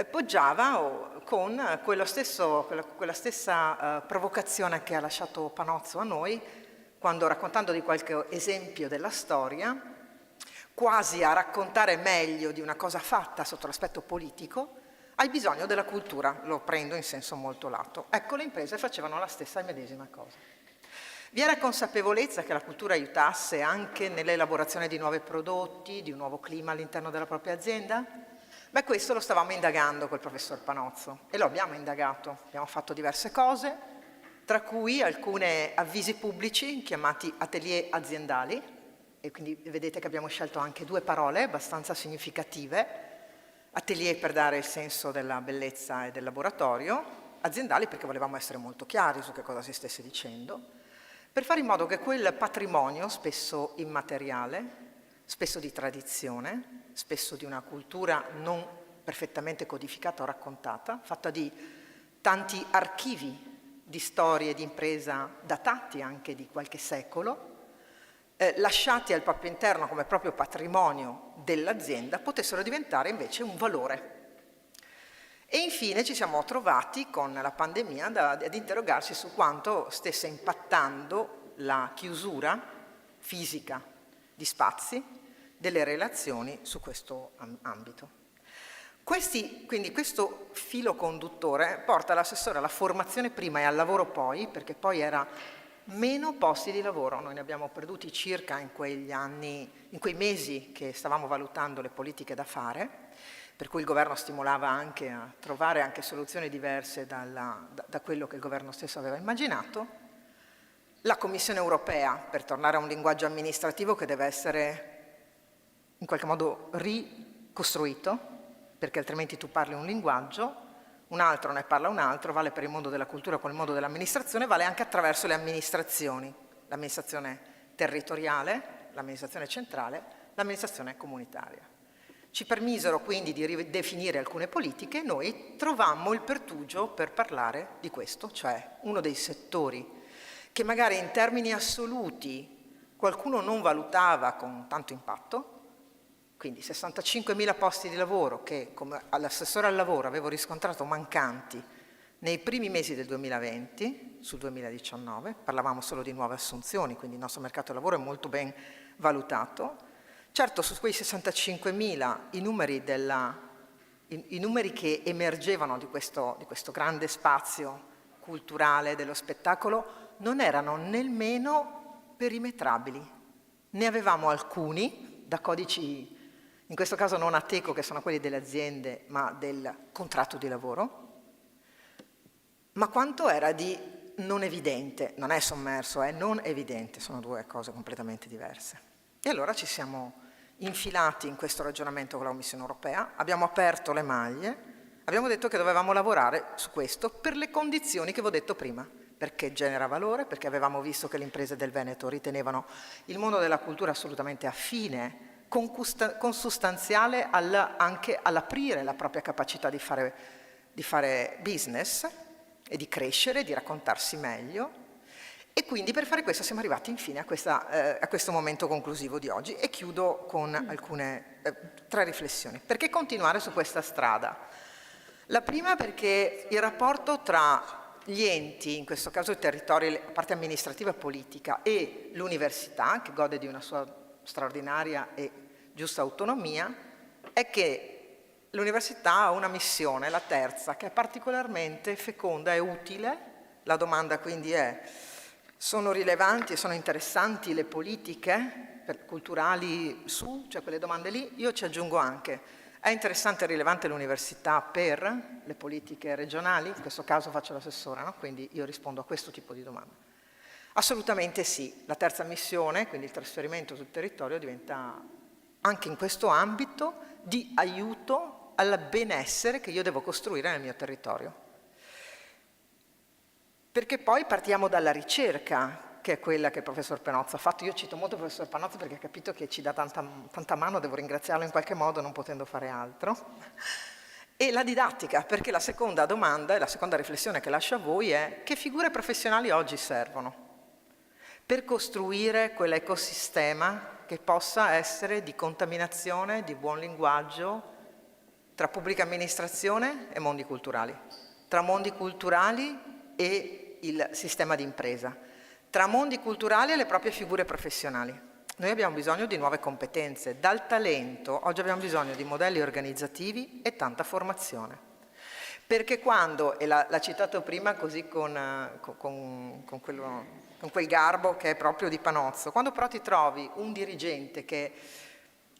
poggiava con quella stessa provocazione che ha lasciato Panozzo a noi, quando, raccontando di qualche esempio della storia, quasi a raccontare meglio di una cosa fatta sotto l'aspetto politico, hai bisogno della cultura, lo prendo in senso molto lato. Ecco, le imprese facevano la stessa e medesima cosa. Vi era consapevolezza che la cultura aiutasse anche nell'elaborazione di nuovi prodotti, di un nuovo clima all'interno della propria azienda? Beh, questo lo stavamo indagando col professor Panozzo e lo abbiamo indagato. Abbiamo fatto diverse cose, tra cui alcuni avvisi pubblici chiamati atelier aziendali, e quindi vedete che abbiamo scelto anche due parole abbastanza significative: atelier per dare il senso della bellezza e del laboratorio, aziendali perché volevamo essere molto chiari su che cosa si stesse dicendo, per fare in modo che quel patrimonio, spesso immateriale, spesso di tradizione, spesso di una cultura non perfettamente codificata o raccontata, fatta di tanti archivi di storie di impresa datati anche di qualche secolo, lasciati al proprio interno come proprio patrimonio dell'azienda, potessero diventare invece un valore. E infine ci siamo trovati con la pandemia ad interrogarci su quanto stesse impattando la chiusura fisica di spazi delle relazioni su questo ambito. Quindi questo filo conduttore porta l'assessore alla formazione prima e al lavoro poi, perché poi era meno posti di lavoro. Noi ne abbiamo perduti circa in quegli anni, in quei mesi che stavamo valutando le politiche da fare, per cui il governo stimolava anche a trovare anche soluzioni diverse da quello che il governo stesso aveva immaginato. La Commissione europea, per tornare a un linguaggio amministrativo che deve essere in qualche modo ricostruito, perché altrimenti tu parli un linguaggio, un altro ne parla un altro, vale per il mondo della cultura come il mondo dell'amministrazione, vale anche attraverso le amministrazioni, l'amministrazione territoriale, l'amministrazione centrale, l'amministrazione comunitaria. Ci permisero quindi di ridefinire alcune politiche e noi trovammo il pertugio per parlare di questo, cioè uno dei settori che magari in termini assoluti qualcuno non valutava con tanto impatto, quindi 65.000 posti di lavoro che come all'assessore al lavoro avevo riscontrato mancanti nei primi mesi del 2020 sul 2019, parlavamo solo di nuove assunzioni, quindi il nostro mercato del lavoro è molto ben valutato. Certo, su quei 65.000 i numeri che emergevano di questo grande spazio culturale dello spettacolo non erano nemmeno perimetrabili. Ne avevamo alcuni da codici, in questo caso non Ateco, che sono quelli delle aziende, ma del contratto di lavoro. Ma quanto era di non evidente, non è sommerso, è non evidente, sono due cose completamente diverse. E allora ci siamo infilati in questo ragionamento con la Commissione europea, abbiamo aperto le maglie, abbiamo detto che dovevamo lavorare su questo per le condizioni che vi ho detto prima, perché genera valore, perché avevamo visto che le imprese del Veneto ritenevano il mondo della cultura assolutamente affine, consustanziale anche all'aprire la propria capacità di fare business e di crescere, di raccontarsi meglio. E quindi per fare questo siamo arrivati infine a questo momento conclusivo di oggi e chiudo con alcune 3 riflessioni. Perché continuare su questa strada? La prima perché il rapporto tra gli enti, in questo caso i territori, la parte amministrativa e politica, e l'università, che gode di una sua straordinaria e giusta autonomia, è che l'università ha una missione, la terza, che è particolarmente feconda e utile. La domanda quindi è: sono rilevanti e sono interessanti le politiche culturali cioè quelle domande lì? Io ci aggiungo anche: è interessante e rilevante l'università per le politiche regionali? In questo caso faccio l'assessore, no? Quindi io rispondo a questo tipo di domanda. Assolutamente sì. La terza missione, quindi il trasferimento sul territorio, diventa anche in questo ambito di aiuto al benessere che io devo costruire nel mio territorio. Perché poi partiamo dalla ricerca, che è quella che il professor Penozzo ha fatto. Io cito molto il professor Penozzo perché ha capito che ci dà tanta mano, devo ringraziarlo in qualche modo, non potendo fare altro. E la didattica, perché la seconda domanda e la seconda riflessione che lascio a voi è: che figure professionali oggi servono per costruire quell'ecosistema che possa essere di contaminazione, di buon linguaggio tra pubblica amministrazione e mondi culturali, tra mondi culturali e il sistema di impresa, tra mondi culturali e le proprie figure professionali. Noi abbiamo bisogno di nuove competenze, dal talento, oggi abbiamo bisogno di modelli organizzativi e tanta formazione. Perché quando, e l'ha citato prima così con quel garbo che è proprio di Panozzo, quando però ti trovi un dirigente che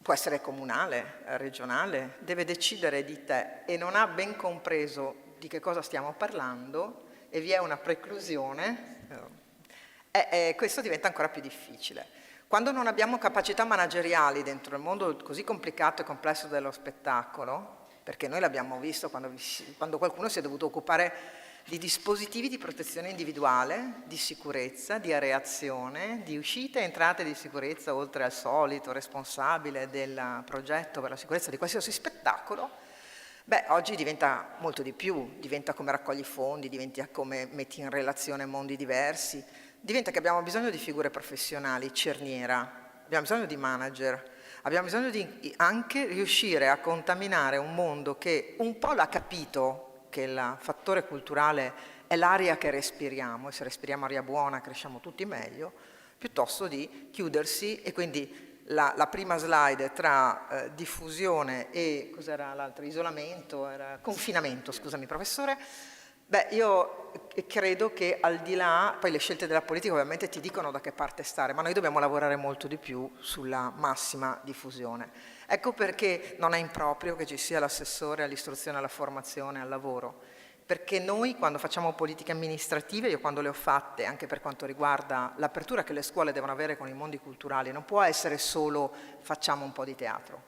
può essere comunale, regionale, deve decidere di te e non ha ben compreso di che cosa stiamo parlando, e vi è una preclusione, questo diventa ancora più difficile. Quando non abbiamo capacità manageriali dentro il mondo così complicato e complesso dello spettacolo, perché noi l'abbiamo visto quando qualcuno si è dovuto occupare di dispositivi di protezione individuale, di sicurezza, di areazione, di uscite e entrate di sicurezza, oltre al solito responsabile del progetto per la sicurezza di qualsiasi spettacolo, Beh, oggi diventa molto di più, diventa come raccogli fondi, diventa come metti in relazione mondi diversi, diventa che abbiamo bisogno di figure professionali, cerniera, abbiamo bisogno di manager, abbiamo bisogno di anche riuscire a contaminare un mondo che un po' l'ha capito che il fattore culturale è l'aria che respiriamo, e se respiriamo aria buona cresciamo tutti meglio, piuttosto di chiudersi. E quindi la prima slide tra diffusione e cos'era l'altro? Isolamento, confinamento, scusami professore. Beh, io credo che al di là, poi le scelte della politica ovviamente ti dicono da che parte stare, ma noi dobbiamo lavorare molto di più sulla massima diffusione. Ecco perché non è improprio che ci sia l'assessore all'istruzione, alla formazione, al lavoro, perché noi quando facciamo politiche amministrative, io quando le ho fatte, anche per quanto riguarda l'apertura che le scuole devono avere con i mondi culturali, non può essere solo facciamo un po' di teatro.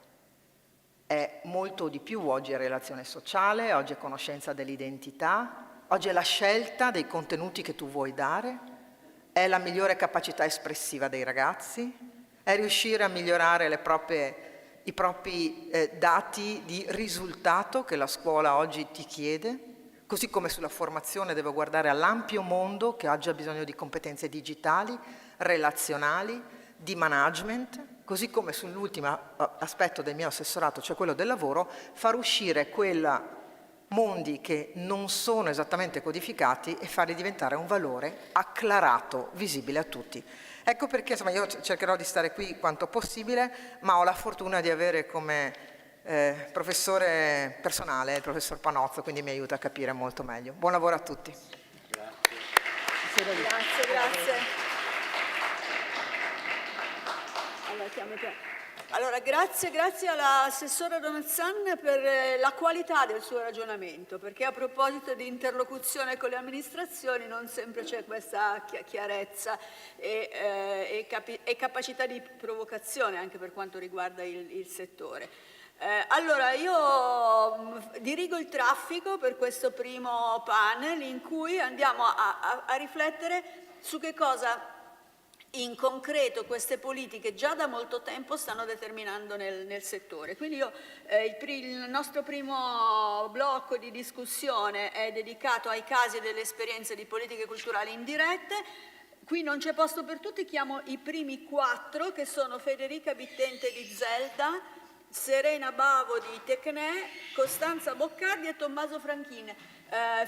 È molto di più, oggi è relazione sociale, oggi è conoscenza dell'identità, oggi è la scelta dei contenuti che tu vuoi dare, è la migliore capacità espressiva dei ragazzi, è riuscire a migliorare i propri dati di risultato che la scuola oggi ti chiede, così come sulla formazione devo guardare all'ampio mondo che oggi ha bisogno di competenze digitali, relazionali, di management, così come sull'ultimo aspetto del mio assessorato, cioè quello del lavoro, far uscire quei mondi che non sono esattamente codificati e farli diventare un valore acclarato, visibile a tutti. Ecco perché insomma, io cercherò di stare qui quanto possibile, ma ho la fortuna di avere come professore personale il professor Panozzo, quindi mi aiuta a capire molto meglio. Buon lavoro a tutti. Grazie. Allora, grazie all'assessora Donazzan per la qualità del suo ragionamento, perché a proposito di interlocuzione con le amministrazioni non sempre c'è questa chiarezza e capacità di provocazione anche per quanto riguarda il settore. Allora, io dirigo il traffico per questo primo panel in cui andiamo a riflettere su che cosa in concreto queste politiche già da molto tempo stanno determinando nel settore. Quindi il nostro primo blocco di discussione è dedicato ai casi delle esperienze di politiche culturali indirette. Qui non c'è posto per tutti, chiamo i primi 4 che sono Federica Bittente di Zelda, Serena Bavo di Tecnè, Costanza Boccardi e Tommaso Franchin.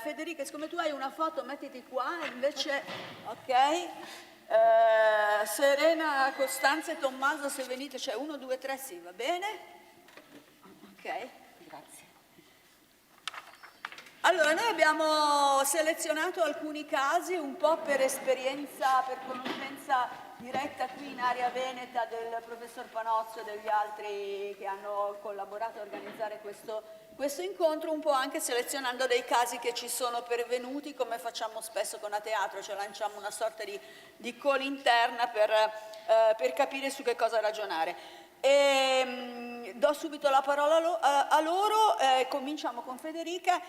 Federica, siccome tu hai una foto mettiti qua, invece, ok? Serena, Costanza e Tommaso, se venite, cioè 1, 2, 3, sì, va bene? Ok, grazie. Allora, noi abbiamo selezionato alcuni casi un po' per esperienza, per conoscenza diretta qui in area veneta del professor Panozzo e degli altri che hanno collaborato a organizzare questo incontro, un po' anche selezionando dei casi che ci sono pervenuti, come facciamo spesso con A Teatro, cioè lanciamo una sorta di call interna per capire su che cosa ragionare. Do subito la parola a loro, cominciamo con Federica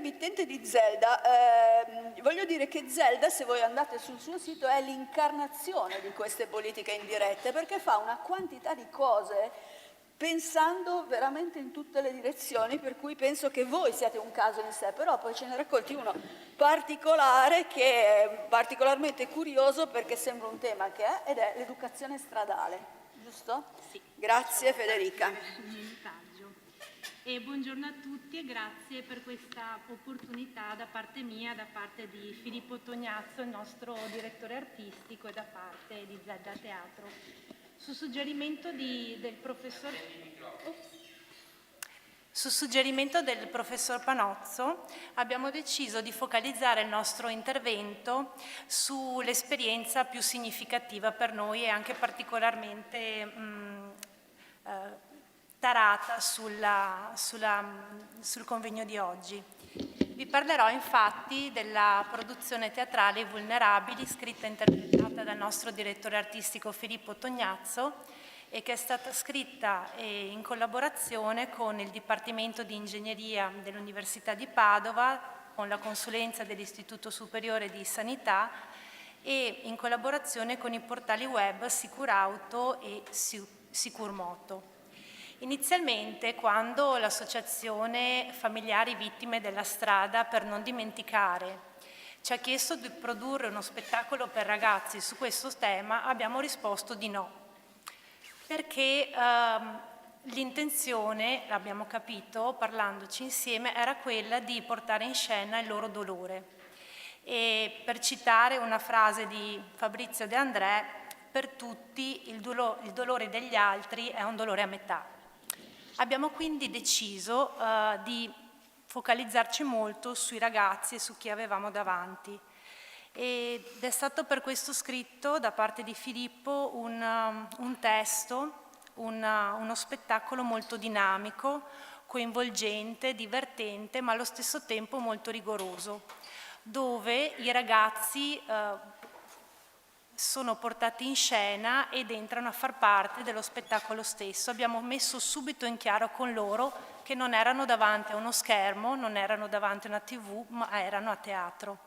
Bittente di Zelda. Voglio dire che Zelda, se voi andate sul suo sito, è l'incarnazione di queste politiche indirette, perché fa una quantità di cose pensando veramente in tutte le direzioni, per cui penso che voi siate un caso in sé, però poi ce ne racconti uno particolare che è particolarmente curioso perché sembra un tema che è, ed è l'educazione stradale. Giusto? Sì. Grazie Federica. E buongiorno a tutti e grazie per questa opportunità da parte mia, da parte di Filippo Tognazzo, il nostro direttore artistico, e da parte di Zelda Teatro. Su suggerimento del professor Panozzo abbiamo deciso di focalizzare il nostro intervento sull'esperienza più significativa per noi e anche particolarmente tarata sul convegno di oggi. Vi parlerò infatti della produzione teatrale I Vulnerabili, scritta e interpretata dal nostro direttore artistico Filippo Tognazzo e che è stata scritta in collaborazione con il Dipartimento di Ingegneria dell'Università di Padova, con la consulenza dell'Istituto Superiore di Sanità e in collaborazione con i portali web Sicurauto e Sicurmoto. Inizialmente, quando l'Associazione Familiari Vittime della Strada per non dimenticare ci ha chiesto di produrre uno spettacolo per ragazzi su questo tema, abbiamo risposto di no, perché l'intenzione, l'abbiamo capito parlandoci insieme, era quella di portare in scena il loro dolore. E per citare una frase di Fabrizio De André, per tutti il dolore degli altri è un dolore a metà. Abbiamo quindi deciso di focalizzarci molto sui ragazzi e su chi avevamo davanti. Ed è stato per questo scritto da parte di Filippo un testo, uno spettacolo molto dinamico, coinvolgente, divertente, ma allo stesso tempo molto rigoroso, dove i ragazzi sono portati in scena ed entrano a far parte dello spettacolo stesso. Abbiamo messo subito in chiaro con loro che non erano davanti a uno schermo, non erano davanti a una TV, ma erano a teatro.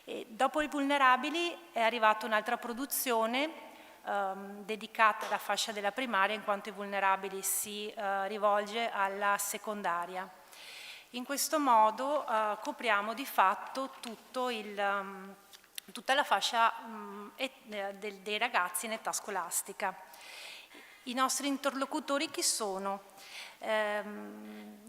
E dopo i Vulnerabili è arrivata un'altra produzione dedicata alla fascia della primaria, in quanto i Vulnerabili si rivolge alla secondaria. In questo modo copriamo di fatto tutta la fascia dei ragazzi in età scolastica. I nostri interlocutori chi sono?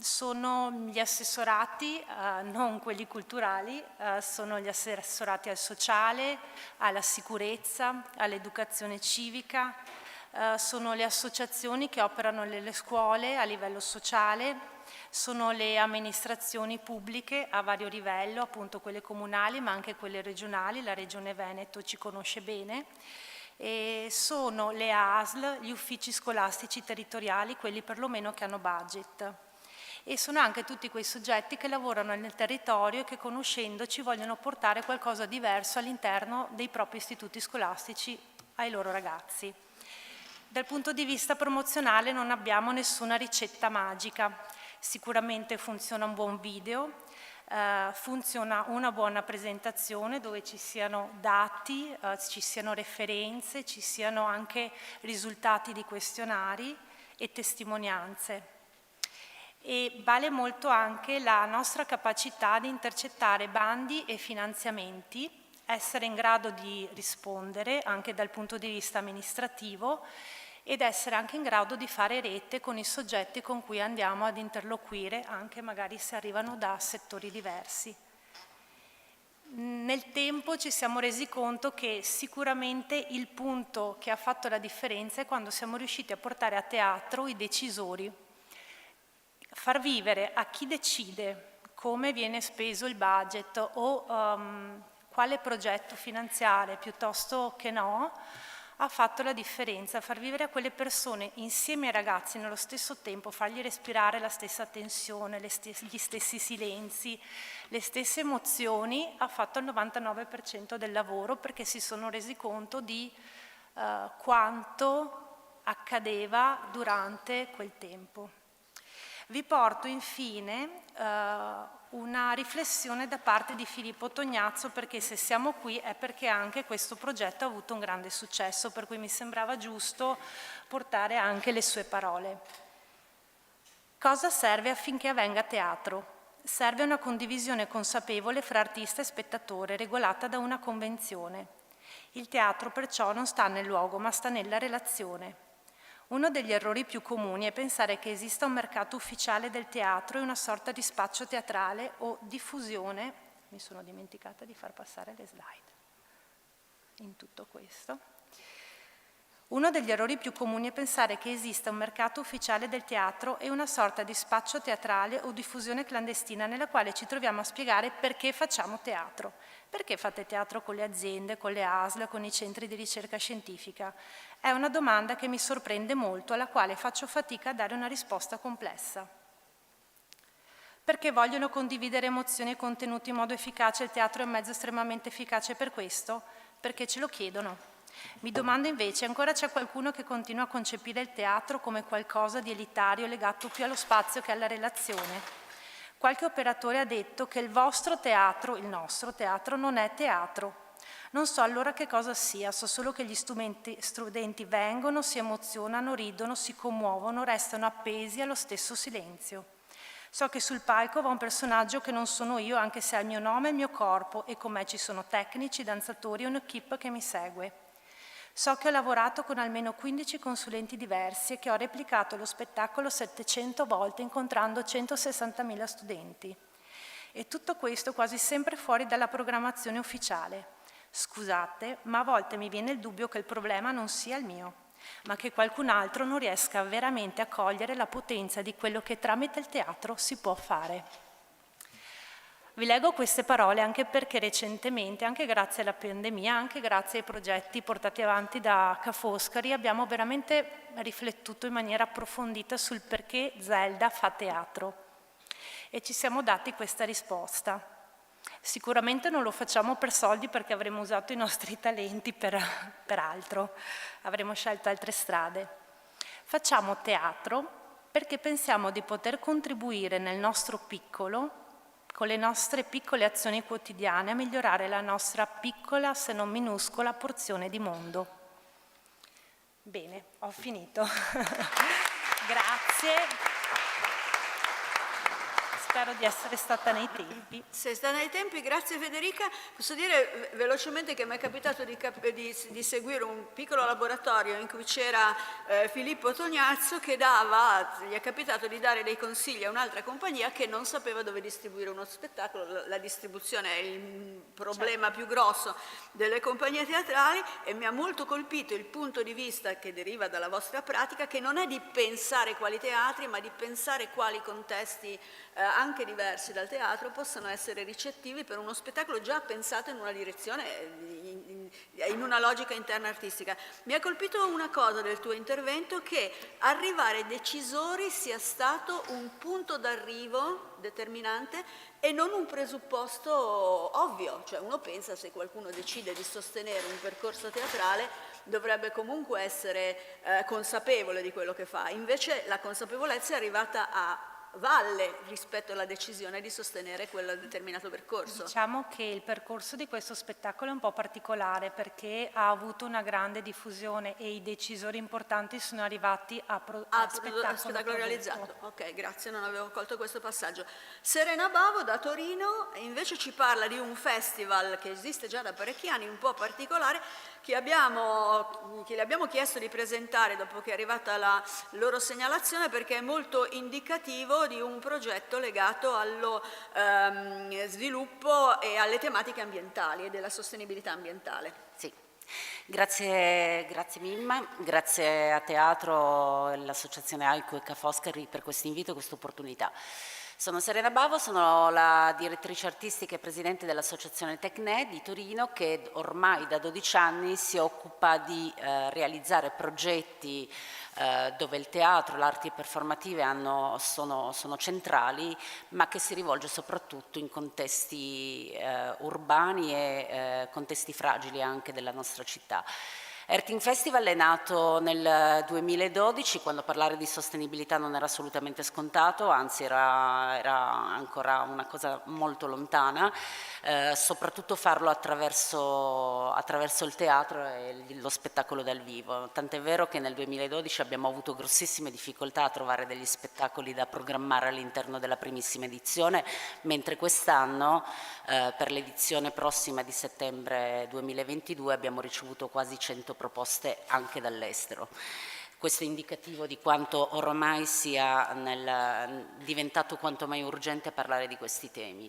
Sono gli assessorati, non quelli culturali, sono gli assessorati al sociale, alla sicurezza, all'educazione civica, sono le associazioni che operano nelle scuole a livello sociale, sono le amministrazioni pubbliche a vario livello, appunto quelle comunali ma anche quelle regionali, la Regione Veneto ci conosce bene, e sono le ASL, gli uffici scolastici territoriali, quelli perlomeno che hanno budget. E sono anche tutti quei soggetti che lavorano nel territorio e che conoscendoci vogliono portare qualcosa di diverso all'interno dei propri istituti scolastici ai loro ragazzi. Dal punto di vista promozionale non abbiamo nessuna ricetta magica. Sicuramente funziona un buon video, funziona una buona presentazione dove ci siano dati, ci siano referenze, ci siano anche risultati di questionari e testimonianze. E vale molto anche la nostra capacità di intercettare bandi e finanziamenti, essere in grado di rispondere anche dal punto di vista amministrativo ed essere anche in grado di fare rete con i soggetti con cui andiamo ad interloquire, anche magari se arrivano da settori diversi. Nel tempo ci siamo resi conto che sicuramente il punto che ha fatto la differenza è quando siamo riusciti a portare a teatro i decisori, far vivere a chi decide come viene speso il budget o quale progetto finanziare piuttosto che no, ha fatto la differenza, far vivere a quelle persone insieme ai ragazzi nello stesso tempo, fargli respirare la stessa tensione, gli stessi silenzi, le stesse emozioni, ha fatto il 99% del lavoro perché si sono resi conto di quanto accadeva durante quel tempo. Vi porto infine una riflessione da parte di Filippo Tognazzo, perché se siamo qui è perché anche questo progetto ha avuto un grande successo, per cui mi sembrava giusto portare anche le sue parole. Cosa serve affinché avvenga teatro? Serve una condivisione consapevole fra artista e spettatore, regolata da una convenzione. Il teatro perciò non sta nel luogo, ma sta nella relazione. Uno degli errori più comuni è pensare che esista un mercato ufficiale del teatro e una sorta di spaccio teatrale o diffusione. Mi sono dimenticata di far passare le slide in tutto questo. Uno degli errori più comuni è pensare che esista un mercato ufficiale del teatro e una sorta di spaccio teatrale o diffusione clandestina nella quale ci troviamo a spiegare perché facciamo teatro. Perché fate teatro con le aziende, con le ASL, con i centri di ricerca scientifica? È una domanda che mi sorprende molto, alla quale faccio fatica a dare una risposta complessa. Perché vogliono condividere emozioni e contenuti in modo efficace, il teatro è un mezzo estremamente efficace per questo? Perché ce lo chiedono. Mi domando invece, ancora c'è qualcuno che continua a concepire il teatro come qualcosa di elitario legato più allo spazio che alla relazione? Qualche operatore ha detto che il vostro teatro, il nostro teatro, non è teatro. Non so allora che cosa sia, so solo che gli studenti vengono, si emozionano, ridono, si commuovono, restano appesi allo stesso silenzio. So che sul palco va un personaggio che non sono io, anche se ha il mio nome e il mio corpo, e con me ci sono tecnici, danzatori e un'equipe che mi segue. So che ho lavorato con almeno 15 consulenti diversi e che ho replicato lo spettacolo 700 volte incontrando 160.000 studenti. E tutto questo quasi sempre fuori dalla programmazione ufficiale. Scusate, ma a volte mi viene il dubbio che il problema non sia il mio, ma che qualcun altro non riesca veramente a cogliere la potenza di quello che tramite il teatro si può fare. Vi leggo queste parole anche perché recentemente, anche grazie alla pandemia, anche grazie ai progetti portati avanti da Ca' Foscari, abbiamo veramente riflettuto in maniera approfondita sul perché Zelda fa teatro e ci siamo dati questa risposta. Sicuramente non lo facciamo per soldi perché avremmo usato i nostri talenti per altro, avremmo scelto altre strade. Facciamo teatro perché pensiamo di poter contribuire nel nostro piccolo, con le nostre piccole azioni quotidiane, a migliorare la nostra piccola, se non minuscola, porzione di mondo. Bene, ho finito. Grazie. Spero di essere stata nei tempi. Sei stata nei tempi, grazie Federica. Posso dire velocemente che mi è capitato di seguire un piccolo laboratorio in cui c'era Filippo Tognazzo che gli è capitato di dare dei consigli a un'altra compagnia che non sapeva dove distribuire uno spettacolo. La distribuzione è il problema più grosso delle compagnie teatrali e mi ha molto colpito il punto di vista che deriva dalla vostra pratica, che non è di pensare quali teatri, ma di pensare quali contesti anche diversi dal teatro possono essere ricettivi per uno spettacolo già pensato in una direzione, in una logica interna artistica. Mi ha colpito una cosa del tuo intervento, che arrivare decisori sia stato un punto d'arrivo determinante e non un presupposto ovvio, cioè uno pensa, se qualcuno decide di sostenere un percorso teatrale dovrebbe comunque essere consapevole di quello che fa, invece la consapevolezza è arrivata a valle rispetto alla decisione di sostenere quel determinato percorso. Diciamo che il percorso di questo spettacolo è un po' particolare perché ha avuto una grande diffusione e i decisori importanti sono arrivati a spettacolo realizzato. Ok, grazie, non avevo colto questo passaggio. Serena Bavo da Torino invece ci parla di un festival che esiste già da parecchi anni, un po' particolare, che le abbiamo chiesto di presentare dopo che è arrivata la loro segnalazione, perché è molto indicativo di un progetto legato allo sviluppo e alle tematiche ambientali e della sostenibilità ambientale. Sì, grazie Mimma, grazie a Teatro, l'associazione AICO e Ca' Foscari per questo invito e questa opportunità. Sono Serena Bavo, sono la direttrice artistica e presidente dell'associazione Tecne di Torino, che ormai da 12 anni si occupa di realizzare progetti dove il teatro, le arti performative sono centrali, ma che si rivolge soprattutto in contesti urbani e contesti fragili anche della nostra città. Earthing Festival è nato nel 2012, quando parlare di sostenibilità non era assolutamente scontato, anzi era ancora una cosa molto lontana, soprattutto farlo attraverso il teatro e lo spettacolo dal vivo. Tant'è vero che nel 2012 abbiamo avuto grossissime difficoltà a trovare degli spettacoli da programmare all'interno della primissima edizione, mentre quest'anno, per l'edizione prossima di settembre 2022, abbiamo ricevuto quasi 100 proposte anche dall'estero. Questo è indicativo di quanto ormai sia diventato quanto mai urgente parlare di questi temi.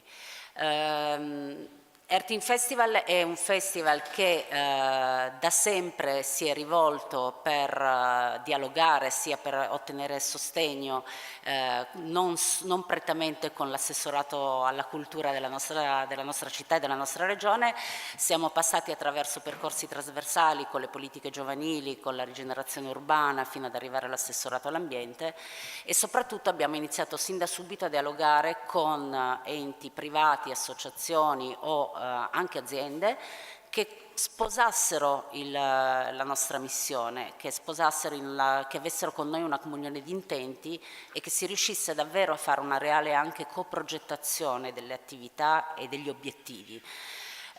Earthing Festival è un festival che da sempre si è rivolto per dialogare, sia per ottenere sostegno, non prettamente con l'assessorato alla cultura della nostra città e della nostra regione. Siamo passati attraverso percorsi trasversali con le politiche giovanili, con la rigenerazione urbana, fino ad arrivare all'assessorato all'ambiente, e soprattutto abbiamo iniziato sin da subito a dialogare con enti privati, associazioni o anche aziende che sposassero la nostra missione, che avessero con noi una comunione di intenti e che si riuscisse davvero a fare una reale anche coprogettazione delle attività e degli obiettivi.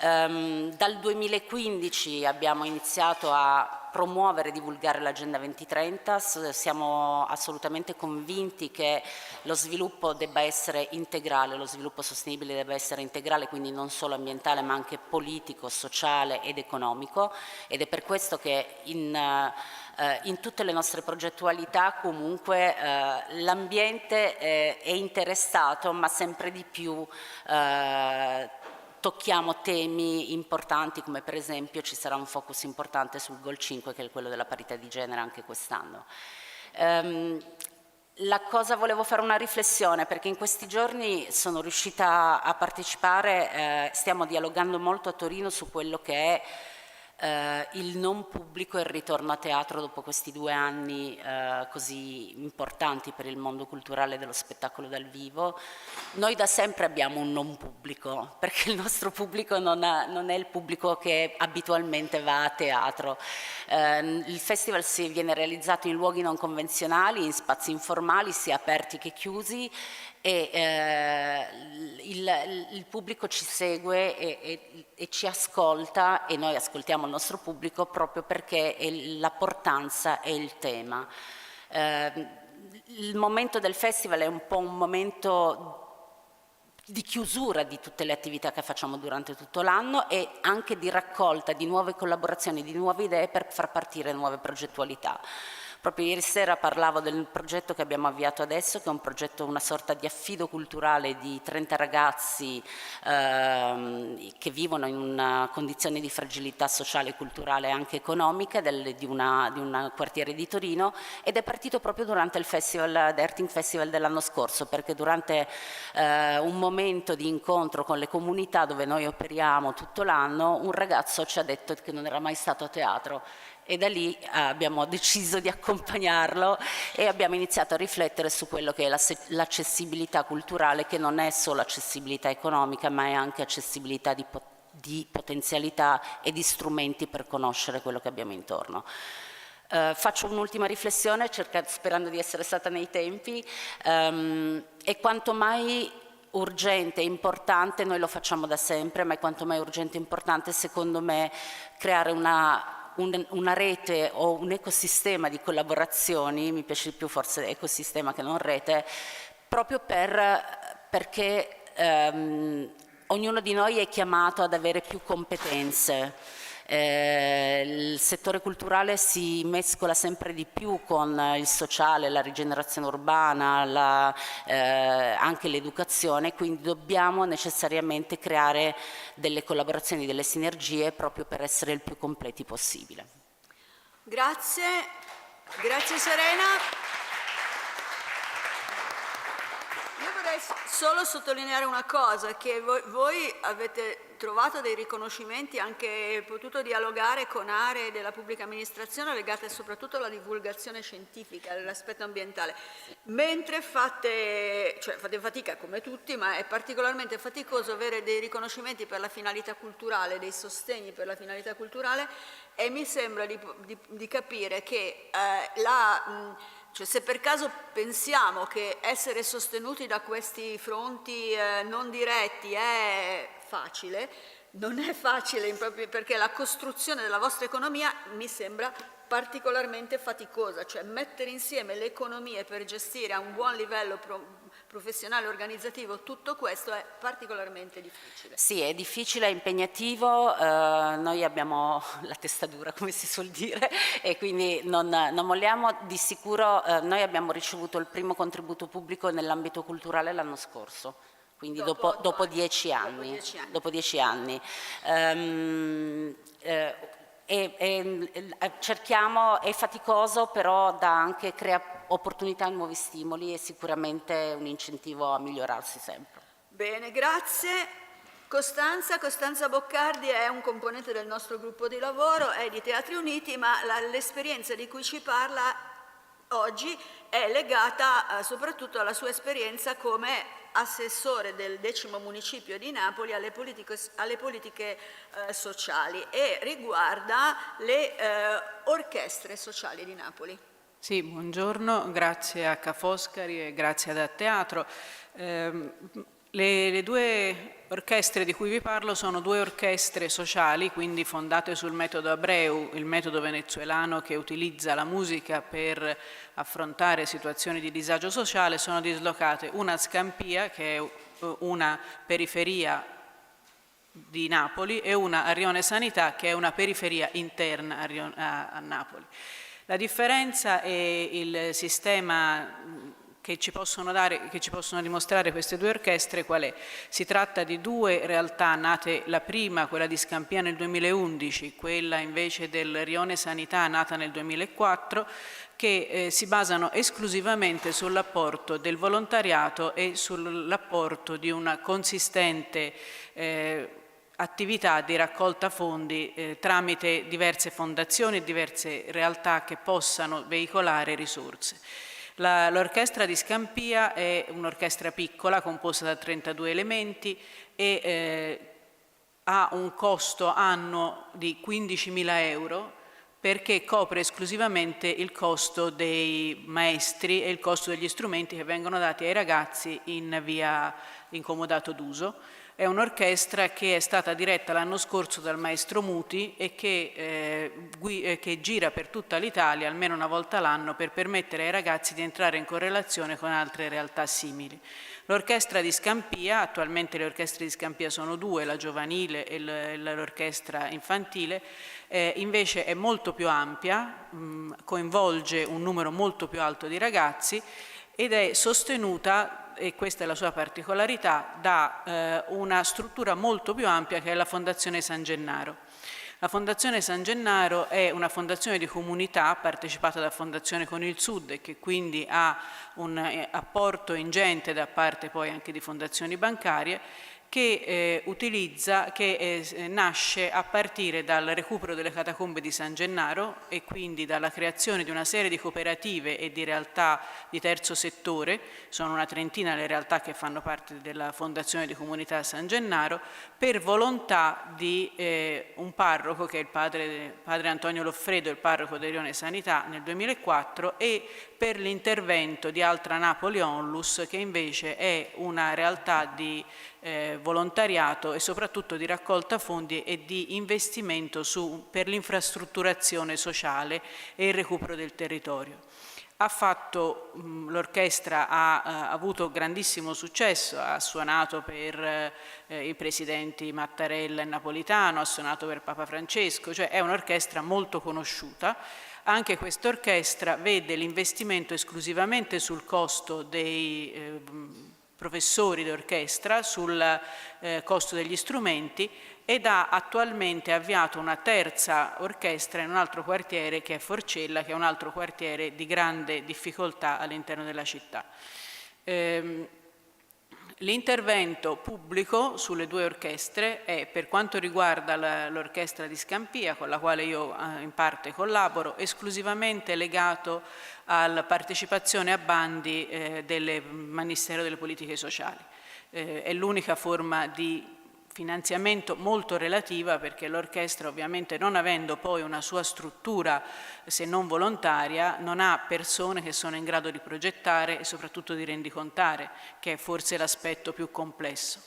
Dal 2015 abbiamo iniziato a promuovere e divulgare l'Agenda 2030, siamo assolutamente convinti che lo sviluppo debba essere integrale, lo sviluppo sostenibile debba essere integrale, quindi non solo ambientale ma anche politico, sociale ed economico, ed è per questo che in tutte le nostre progettualità comunque l'ambiente è interessato, ma sempre di più tocchiamo temi importanti, come per esempio ci sarà un focus importante sul Goal 5 che è quello della parità di genere anche quest'anno. Volevo fare una riflessione perché in questi giorni sono riuscita a partecipare, stiamo dialogando molto a Torino su quello che è il non pubblico e il ritorno a teatro dopo questi 2 anni così importanti per il mondo culturale dello spettacolo dal vivo. Noi da sempre abbiamo un non pubblico, perché il nostro pubblico non è il pubblico che abitualmente va a teatro. Il festival viene realizzato in luoghi non convenzionali, in spazi informali, sia aperti che chiusi, e il pubblico ci segue e ci ascolta, e noi ascoltiamo il nostro pubblico proprio perché la portanza è il tema. Il momento del festival è un po' un momento di chiusura di tutte le attività che facciamo durante tutto l'anno e anche di raccolta di nuove collaborazioni, di nuove idee per far partire nuove progettualità. Proprio ieri sera parlavo del progetto che abbiamo avviato adesso, che è un progetto, una sorta di affido culturale di 30 ragazzi che vivono in una condizione di fragilità sociale, culturale e anche economica di un quartiere di Torino, ed è partito proprio durante il festival, Derting Festival dell'anno scorso, perché durante un momento di incontro con le comunità dove noi operiamo tutto l'anno, un ragazzo ci ha detto che non era mai stato a teatro. E da lì abbiamo deciso di accompagnarlo e abbiamo iniziato a riflettere su quello che è l'accessibilità culturale, che non è solo accessibilità economica, ma è anche accessibilità di potenzialità e di strumenti per conoscere quello che abbiamo intorno. Faccio un'ultima riflessione, sperando di essere stata nei tempi. È quanto mai urgente e importante, noi lo facciamo da sempre, ma è quanto mai urgente e importante, secondo me, creare una rete o un ecosistema di collaborazioni, mi piace di più forse ecosistema che non rete, proprio perché ognuno di noi è chiamato ad avere più competenze. Il settore culturale si mescola sempre di più con il sociale, la rigenerazione urbana, anche l'educazione, quindi dobbiamo necessariamente creare delle collaborazioni, delle sinergie proprio per essere il più completi possibile. Grazie, grazie Serena. Io vorrei solo sottolineare una cosa, che voi avete trovato dei riconoscimenti, anche potuto dialogare con aree della pubblica amministrazione legate soprattutto alla divulgazione scientifica, dell'aspetto ambientale, mentre fate fatica come tutti, ma è particolarmente faticoso avere dei riconoscimenti per la finalità culturale, dei sostegni per la finalità culturale, e mi sembra di capire che cioè, se per caso pensiamo che essere sostenuti da questi fronti non diretti è facile, non è facile perché la costruzione della vostra economia mi sembra particolarmente faticosa, cioè mettere insieme le economie per gestire a un buon livello professionale e organizzativo tutto questo è particolarmente difficile. Sì, è difficile, è impegnativo, noi abbiamo la testa dura, come si suol dire, e quindi non molliamo. Di sicuro noi abbiamo ricevuto il primo contributo pubblico nell'ambito culturale l'anno scorso, quindi dopo 10 anni. Dopo 10 anni. Cerchiamo, è faticoso, però crea opportunità e nuovi stimoli e sicuramente un incentivo a migliorarsi sempre. Bene, grazie. Costanza Boccardi è un componente del nostro gruppo di lavoro, è di Teatri Uniti, ma l'esperienza di cui ci parla oggi è legata soprattutto alla sua esperienza come assessore del 10° municipio di Napoli alle politiche sociali e riguarda le orchestre sociali di Napoli. Sì, buongiorno, grazie a Ca' Foscari e grazie ad Teatro. Le due orchestre di cui vi parlo sono due orchestre sociali, quindi fondate sul metodo Abreu, il metodo venezuelano che utilizza la musica per affrontare situazioni di disagio sociale. Sono dislocate una a Scampia, che è una periferia di Napoli, e una a Rione Sanità, che è una periferia interna a Napoli. La differenza è il sistema che ci possono dimostrare queste due orchestre qual è? Si tratta di due realtà nate, la prima, quella di Scampia, nel 2011, quella invece del Rione Sanità, nata nel 2004, che si basano esclusivamente sull'apporto del volontariato e sull'apporto di una consistente attività di raccolta fondi tramite diverse fondazioni e diverse realtà che possano veicolare risorse. L'orchestra di Scampia è un'orchestra piccola composta da 32 elementi e ha un costo annuo di 15.000 euro perché copre esclusivamente il costo dei maestri e il costo degli strumenti che vengono dati ai ragazzi in via incomodato d'uso. È un'orchestra che è stata diretta l'anno scorso dal maestro Muti e che gira per tutta l'Italia almeno una volta l'anno per permettere ai ragazzi di entrare in correlazione con altre realtà simili. L'orchestra di Scampia, attualmente le orchestre di Scampia sono due, la giovanile e l'orchestra infantile, invece è molto più ampia, coinvolge un numero molto più alto di ragazzi ed è sostenuta, e questa è la sua particolarità, da una struttura molto più ampia che è la Fondazione San Gennaro. La Fondazione San Gennaro è una fondazione di comunità partecipata da Fondazione con il Sud e che quindi ha un apporto ingente da parte poi anche di fondazioni bancarie che nasce a partire dal recupero delle catacombe di San Gennaro e quindi dalla creazione di una serie di cooperative e di realtà di terzo settore, sono una trentina le realtà che fanno parte della Fondazione di Comunità San Gennaro, per volontà di un parroco che è il padre Antonio Loffredo, il parroco di Rione Sanità nel 2004, e per l'intervento di Altra Napoli Onlus, che invece è una realtà di volontariato e soprattutto di raccolta fondi e di investimento per l'infrastrutturazione sociale e il recupero del territorio. L'orchestra ha avuto grandissimo successo, ha suonato per i presidenti Mattarella e Napolitano, ha suonato per Papa Francesco, cioè è un'orchestra molto conosciuta. Anche questa orchestra vede l'investimento esclusivamente sul costo dei professori d'orchestra, sul costo degli strumenti, ed ha attualmente avviato una terza orchestra in un altro quartiere che è Forcella, che è un altro quartiere di grande difficoltà all'interno della città. L'intervento pubblico sulle due orchestre è, per quanto riguarda l'orchestra di Scampia, con la quale io in parte collaboro, esclusivamente legato alla partecipazione a bandi del Ministero delle Politiche Sociali. È l'unica forma di finanziamento molto relativa, perché l'orchestra, ovviamente non avendo poi una sua struttura se non volontaria, non ha persone che sono in grado di progettare e soprattutto di rendicontare, che è forse l'aspetto più complesso.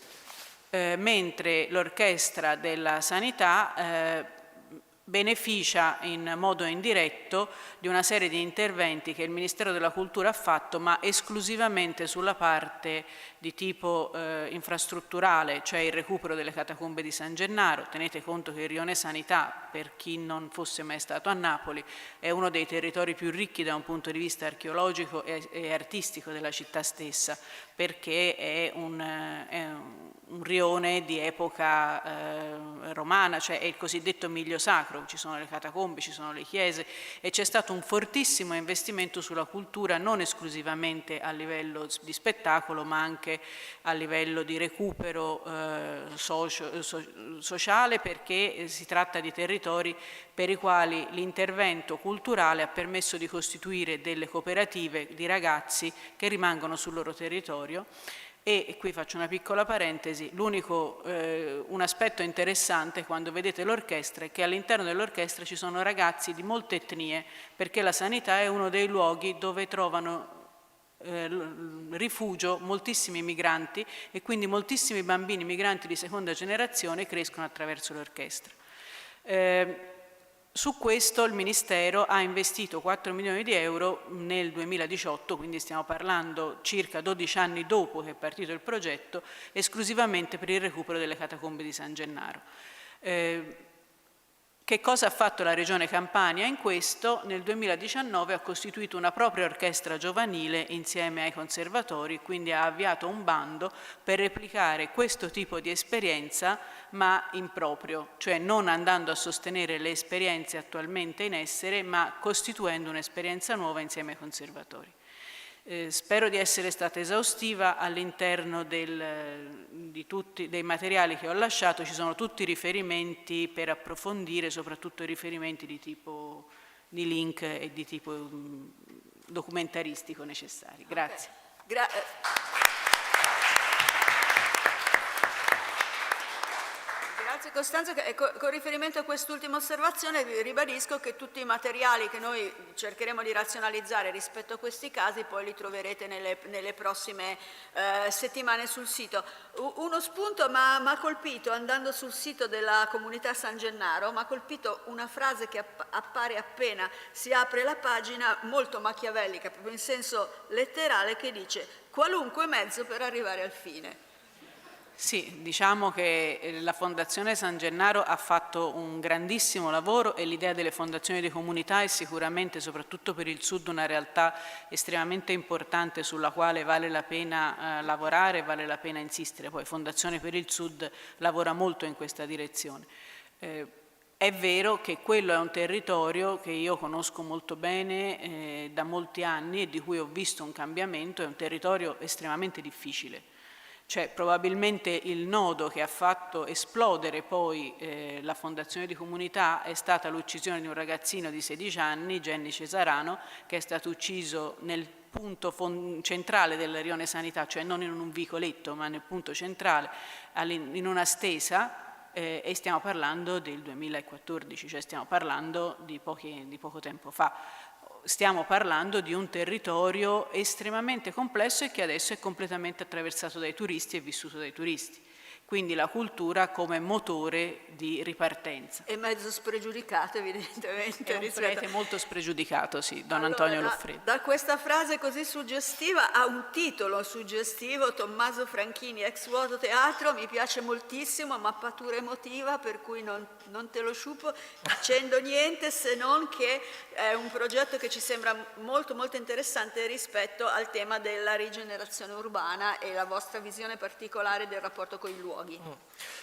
Mentre l'orchestra della sanità beneficia in modo indiretto di una serie di interventi che il Ministero della Cultura ha fatto, ma esclusivamente sulla parte di tipo infrastrutturale, cioè il recupero delle catacombe di San Gennaro. Tenete conto che il Rione Sanità, per chi non fosse mai stato a Napoli, è uno dei territori più ricchi da un punto di vista archeologico e artistico della città stessa, perché è un rione di epoca romana, cioè è il cosiddetto miglio sacro, ci sono le catacombe, ci sono le chiese, e c'è stato un fortissimo investimento sulla cultura, non esclusivamente a livello di spettacolo, ma anche a livello di recupero sociale, perché si tratta di territori per i quali l'intervento culturale ha permesso di costituire delle cooperative di ragazzi che rimangono sul loro territorio. E qui faccio una piccola parentesi, un aspetto interessante quando vedete l'orchestra è che all'interno dell'orchestra ci sono ragazzi di molte etnie, perché la sanità è uno dei luoghi dove trovano rifugio moltissimi migranti e quindi moltissimi bambini migranti di seconda generazione crescono attraverso l'orchestra. Su questo il Ministero ha investito 4 milioni di euro nel 2018, quindi stiamo parlando circa 12 anni dopo che è partito il progetto, esclusivamente per il recupero delle catacombe di San Gennaro. Che cosa ha fatto la Regione Campania in questo? Nel 2019 ha costituito una propria orchestra giovanile insieme ai conservatori, quindi ha avviato un bando per replicare questo tipo di esperienza ma in proprio, cioè non andando a sostenere le esperienze attualmente in essere, ma costituendo un'esperienza nuova insieme ai conservatori. Spero di essere stata esaustiva. All'interno di tutti dei materiali che ho lasciato ci sono tutti i riferimenti per approfondire, soprattutto i riferimenti di tipo di link e di tipo documentaristico necessari. Grazie. Grazie Costanza. Con riferimento a quest'ultima osservazione ribadisco che tutti i materiali che noi cercheremo di razionalizzare rispetto a questi casi poi li troverete nelle prossime settimane sul sito. Uno spunto mi ha colpito, andando sul sito della comunità San Gennaro, mi ha colpito una frase che appare appena si apre la pagina, molto machiavellica, proprio in senso letterale, che dice: qualunque mezzo per arrivare al fine. Sì, diciamo che la Fondazione San Gennaro ha fatto un grandissimo lavoro e l'idea delle fondazioni di comunità è sicuramente, soprattutto per il Sud, una realtà estremamente importante sulla quale vale la pena lavorare, vale la pena insistere. Poi Fondazione per il Sud lavora molto in questa direzione. È vero che quello è un territorio che io conosco molto bene da molti anni e di cui ho visto un cambiamento, è un territorio estremamente difficile. Cioè probabilmente il nodo che ha fatto esplodere poi la fondazione di comunità è stata l'uccisione di un ragazzino di 16 anni, Genny Cesarano, che è stato ucciso nel punto centrale del rione Sanità, cioè non in un vicoletto ma nel punto centrale, in una stesa, e stiamo parlando del 2014, cioè stiamo parlando di poco tempo fa. Stiamo parlando di un territorio estremamente complesso e che adesso è completamente attraversato dai turisti e vissuto dai turisti. Quindi la cultura come motore di ripartenza. E mezzo spregiudicato, evidentemente. È un prete molto spregiudicato, sì, Don Allora, Antonio Loffredo. Da questa frase così suggestiva ha un titolo suggestivo: Tommaso Franchini, ex Vuoto Teatro. Mi piace moltissimo, mappatura emotiva, per cui non te lo sciupo dicendo niente, se non che è un progetto che ci sembra molto molto interessante rispetto al tema della rigenerazione urbana e la vostra visione particolare del rapporto con i luoghi.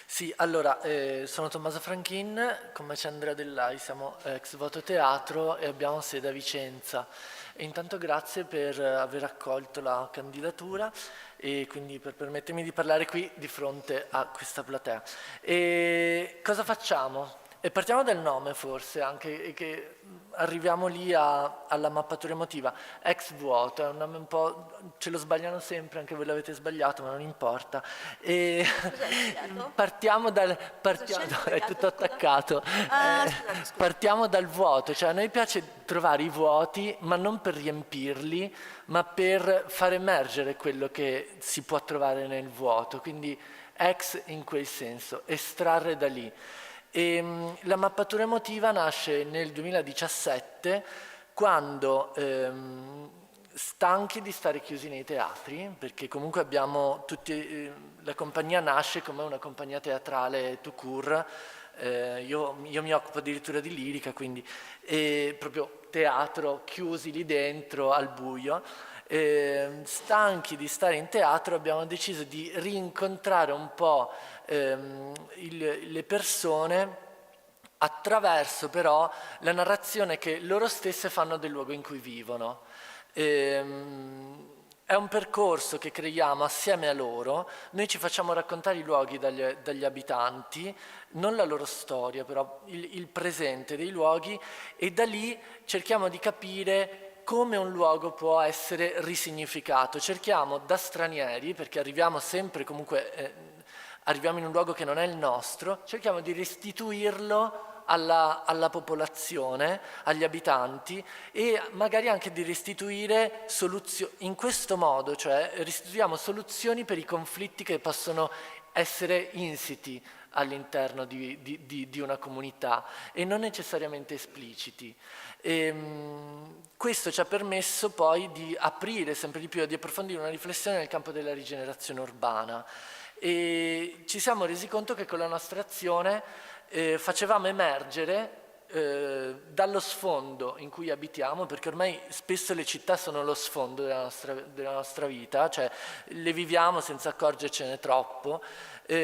Sì, allora, sono Tommaso Franchin, con me c'è Andrea Dellai, siamo ex Vuoto Teatro e abbiamo sede a Vicenza. E intanto grazie per aver accolto la candidatura e quindi per permettermi di parlare qui di fronte a questa platea. E cosa facciamo? E partiamo dal nome forse, anche che arriviamo lì alla mappatura emotiva. Ex Vuoto è un nome un po', ce lo sbagliano sempre, anche voi l'avete sbagliato, ma non importa. E partiamo dal, no, è tutto attaccato. Partiamo dal vuoto, cioè a noi piace trovare i vuoti, ma non per riempirli, ma per far emergere quello che si può trovare nel vuoto, quindi ex in quel senso, estrarre da lì. E la mappatura emotiva nasce nel 2017 quando, stanchi di stare chiusi nei teatri, perché comunque abbiamo tutti, la compagnia nasce come una compagnia teatrale tout court, io mi occupo addirittura di lirica, quindi proprio teatro, chiusi lì dentro al buio. Stanchi di stare in teatro abbiamo deciso di rincontrare un po' le persone attraverso però la narrazione che loro stesse fanno del luogo in cui vivono. È un percorso che creiamo assieme a loro, noi ci facciamo raccontare i luoghi dagli abitanti, non la loro storia, però il presente dei luoghi, e da lì cerchiamo di capire come un luogo può essere risignificato. Cerchiamo da stranieri, perché arriviamo sempre comunque, arriviamo in un luogo che non è il nostro, cerchiamo di restituirlo alla popolazione, agli abitanti, e magari anche di restituire soluzioni in questo modo, cioè restituiamo soluzioni per i conflitti che possono essere insiti all'interno di una comunità e non necessariamente espliciti. Questo ci ha permesso poi di aprire sempre di più e di approfondire una riflessione nel campo della rigenerazione urbana, e ci siamo resi conto che con la nostra azione facevamo emergere dallo sfondo in cui abitiamo, perché ormai spesso le città sono lo sfondo della nostra vita, cioè le viviamo senza accorgercene troppo,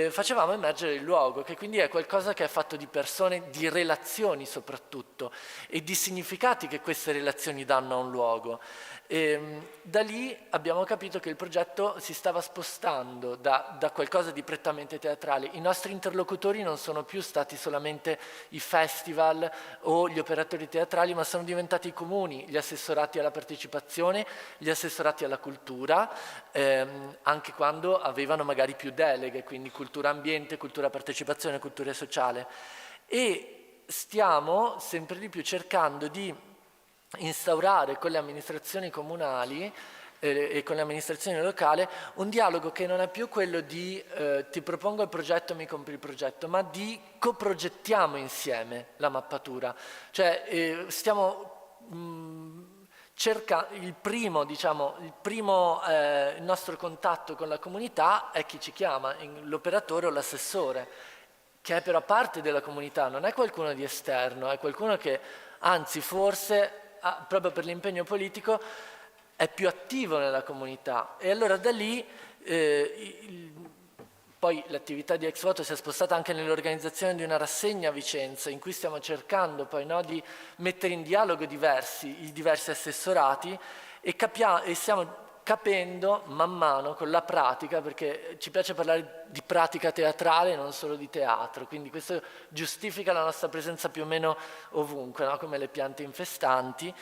facevamo emergere il luogo, che quindi è qualcosa che è fatto di persone, di relazioni soprattutto, e di significati che queste relazioni danno a un luogo. Da lì abbiamo capito che il progetto si stava spostando da qualcosa di prettamente teatrale. I nostri interlocutori non sono più stati solamente i festival o gli operatori teatrali, ma sono diventati i comuni, gli assessorati alla partecipazione, gli assessorati alla cultura, anche quando avevano magari più deleghe, quindi cultura ambiente, cultura partecipazione, cultura sociale. E stiamo sempre di più cercando di instaurare con le amministrazioni comunali e con le amministrazioni locali un dialogo che non è più quello di ti propongo il progetto, mi compri il progetto, ma di coprogettiamo insieme la mappatura. Cioè stiamo cercando il nostro contatto con la comunità è chi ci chiama, l'operatore o l'assessore, che è però parte della comunità, non è qualcuno di esterno, è qualcuno che anzi forse proprio per l'impegno politico è più attivo nella comunità. E allora da lì poi l'attività di Ex Voto si è spostata anche nell'organizzazione di una rassegna a Vicenza, in cui stiamo cercando poi di mettere in dialogo i diversi assessorati, e stiamo capendo man mano con la pratica, perché ci piace parlare di pratica teatrale, non solo di teatro, quindi questo giustifica la nostra presenza più o meno ovunque, no? Come le piante infestanti.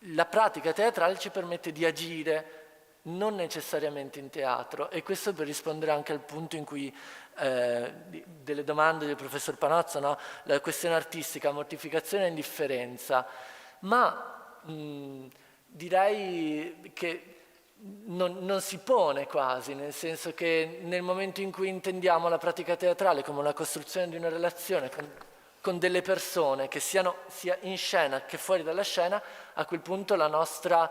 La pratica teatrale ci permette di agire non necessariamente in teatro, e questo per rispondere anche al punto in cui delle domande del professor Panozzo, no? La questione artistica, mortificazione e indifferenza, ma direi che non si pone quasi, nel senso che nel momento in cui intendiamo la pratica teatrale come una costruzione di una relazione con delle persone che sia in scena che fuori dalla scena, a quel punto la nostra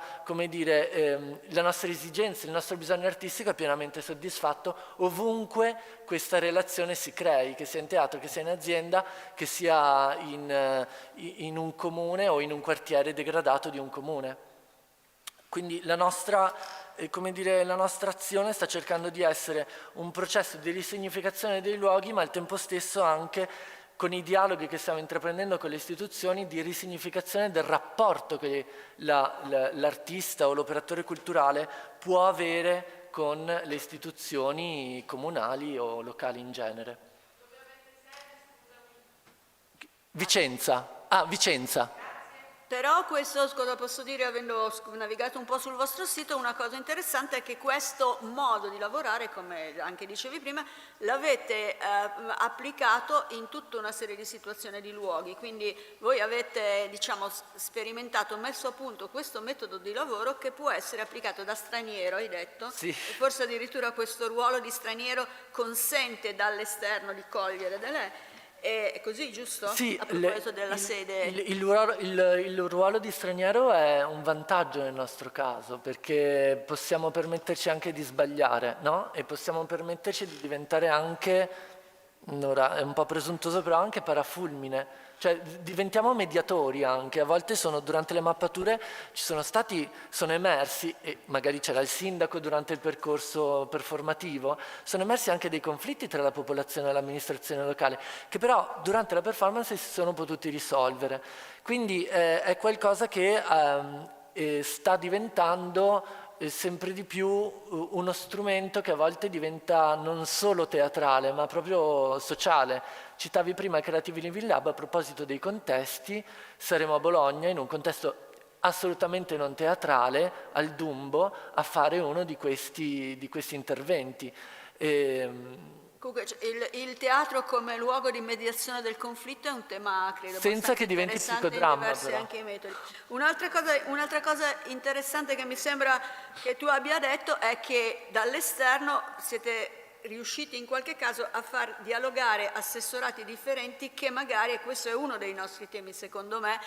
esigenza, il nostro bisogno artistico è pienamente soddisfatto ovunque questa relazione si crei, che sia in teatro, che sia in azienda, che sia in un comune o in un quartiere degradato di un comune. Quindi la nostra azione sta cercando di essere un processo di risignificazione dei luoghi, ma al tempo stesso anche, con i dialoghi che stiamo intraprendendo con le istituzioni, di risignificazione del rapporto che l'artista o l'operatore culturale può avere con le istituzioni comunali o locali in genere. Vicenza. Però questo, cosa posso dire, avendo navigato un po' sul vostro sito, una cosa interessante è che questo modo di lavorare, come anche dicevi prima, l'avete applicato in tutta una serie di situazioni di luoghi, quindi voi avete sperimentato, messo a punto questo metodo di lavoro che può essere applicato da straniero, hai detto? Sì. E forse addirittura questo ruolo di straniero consente dall'esterno di cogliere delle... È così, giusto? Sì, a proposito della sede. Il ruolo di straniero è un vantaggio nel nostro caso, perché possiamo permetterci anche di sbagliare, no? E possiamo permetterci di diventare anche, ora è un po' presuntuoso, però anche parafulmine. Cioè diventiamo mediatori anche, a volte durante le mappature sono emersi, e magari c'era il sindaco durante il percorso performativo, sono emersi anche dei conflitti tra la popolazione e l'amministrazione locale, che però durante la performance si sono potuti risolvere. Quindi è qualcosa che sta diventando sempre di più uno strumento che a volte diventa non solo teatrale, ma proprio sociale. Citavi prima il Creative Living Lab, a proposito dei contesti, saremo a Bologna in un contesto assolutamente non teatrale, al Dumbo, a fare uno di questi interventi. Comunque, il teatro come luogo di mediazione del conflitto è un tema, credo, senza che diventi interessante in psicodramma, diversi però. anche i metodi. Un'altra cosa interessante che mi sembra che tu abbia detto è che dall'esterno siete riusciti in qualche caso a far dialogare assessorati differenti che magari, e questo è uno dei nostri temi secondo me,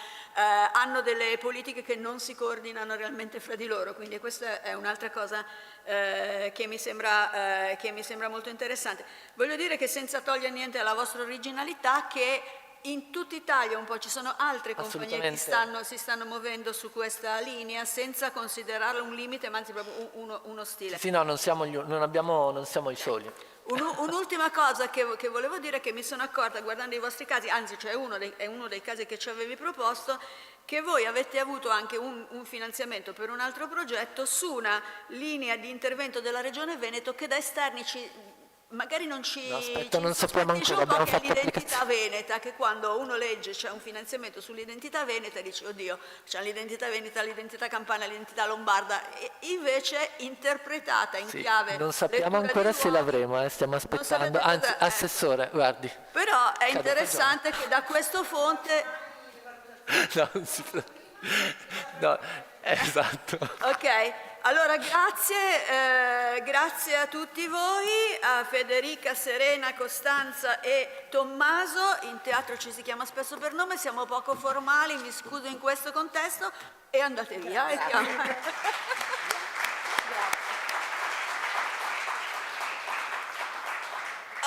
hanno delle politiche che non si coordinano realmente fra di loro, quindi questa è un'altra cosa che mi sembra molto interessante. Voglio dire che senza togliere niente alla vostra originalità, che in tutta Italia un po' ci sono altre compagnie che si stanno muovendo su questa linea senza considerarlo un limite, ma anzi proprio uno stile. Sì, no, non siamo i soli. Un'ultima cosa che volevo dire, che mi sono accorta guardando i vostri casi, anzi è uno dei casi che ci avevi proposto, che voi avete avuto anche un finanziamento per un altro progetto su una linea di intervento della Regione Veneto che da esterni magari non ci... No, aspetta, non sappiamo ancora, abbiamo fatto l'identità veneta, che quando uno legge c'è un finanziamento sull'identità veneta dice oddio, c'è l'identità veneta, l'identità campana, l'identità lombarda, e invece interpretata in chiave... Non sappiamo ancora se l'avremo, stiamo aspettando, anzi, Assessore, guardi. Però è interessante che da questo fonte... No, esatto. Ok. Allora grazie a tutti voi, a Federica, Serena, Costanza e Tommaso. In teatro ci si chiama spesso per nome, siamo poco formali, mi scuso in questo contesto e andate via.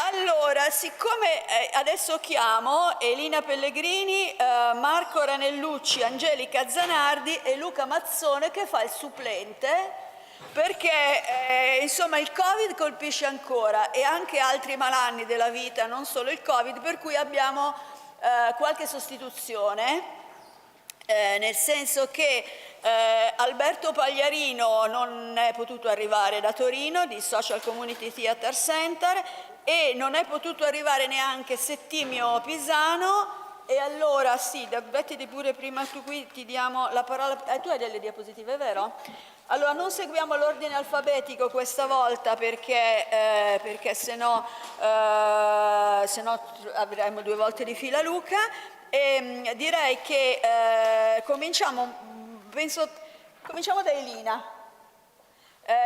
Allora, siccome adesso chiamo Elina Pellegrini, Marco Ranellucci, Angelica Zanardi e Luca Mazzone che fa il supplente, perché insomma il Covid colpisce ancora e anche altri malanni della vita, non solo il Covid, per cui abbiamo qualche sostituzione. Nel senso che Alberto Pagliarino non è potuto arrivare da Torino, di Social Community Theatre Center, e non è potuto arrivare neanche Settimio Pisano, e allora sì, mettiti pure prima tu qui, ti diamo la parola. Tu hai delle diapositive, vero? Allora non seguiamo l'ordine alfabetico questa volta perché se no avremo 2 volte di fila Luca. E direi che cominciamo da Elina.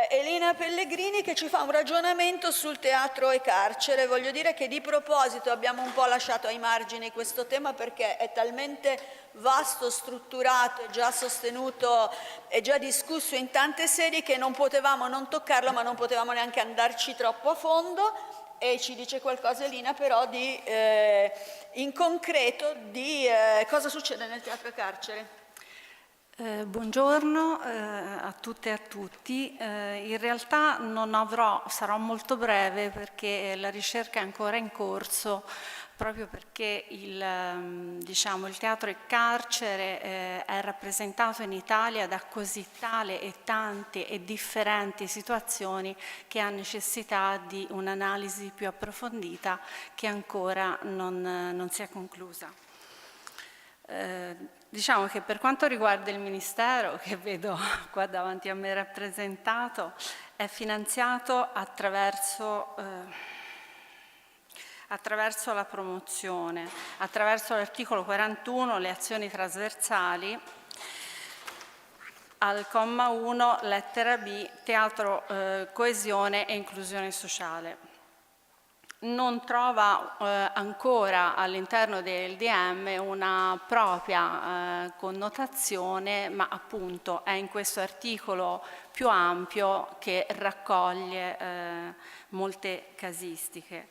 Elina Pellegrini che ci fa un ragionamento sul teatro e carcere. Voglio dire che di proposito abbiamo un po' lasciato ai margini questo tema perché è talmente vasto, strutturato, è già sostenuto, è già discusso in tante sedi che non potevamo non toccarlo, ma non potevamo neanche andarci troppo a fondo. E ci dice qualcosa Elina però in concreto di cosa succede nel teatro e carcere. Buongiorno a tutte e a tutti. In realtà sarò molto breve perché la ricerca è ancora in corso, proprio perché il teatro e carcere è rappresentato in Italia da così tale e tante e differenti situazioni che ha necessità di un'analisi più approfondita che ancora non si è conclusa. Diciamo che per quanto riguarda il Ministero, che vedo qua davanti a me rappresentato, è finanziato attraverso la promozione, attraverso l'articolo 41, le azioni trasversali, al comma 1, lettera B, teatro, coesione e inclusione sociale. Non trova ancora all'interno del DM una propria connotazione, ma appunto è in questo articolo più ampio che raccoglie molte casistiche.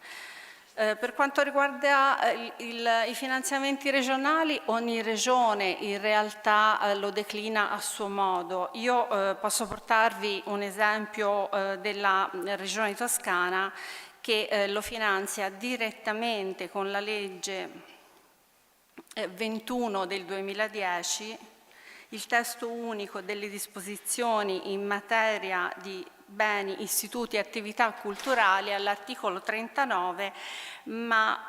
Per quanto riguarda i finanziamenti regionali, ogni regione in realtà lo declina a suo modo. Io posso portarvi un esempio della regione Toscana che lo finanzia direttamente con la legge 21 del 2010, il testo unico delle disposizioni in materia di beni, istituti e attività culturali all'articolo 39, ma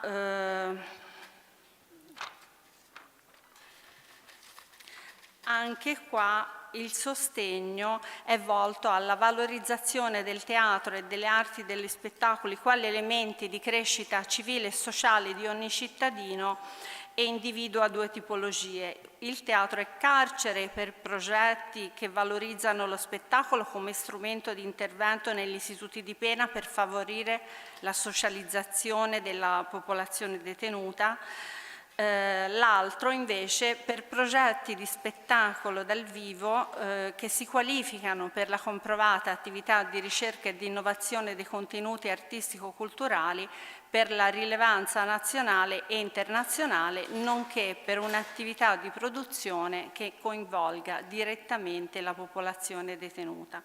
anche qua il sostegno è volto alla valorizzazione del teatro e delle arti e degli spettacoli quali elementi di crescita civile e sociale di ogni cittadino e individua due tipologie. Il teatro è carcere per progetti che valorizzano lo spettacolo come strumento di intervento negli istituti di pena per favorire la socializzazione della popolazione detenuta. L'altro invece per progetti di spettacolo dal vivo che si qualificano per la comprovata attività di ricerca e di innovazione dei contenuti artistico-culturali per la rilevanza nazionale e internazionale, nonché per un'attività di produzione che coinvolga direttamente la popolazione detenuta.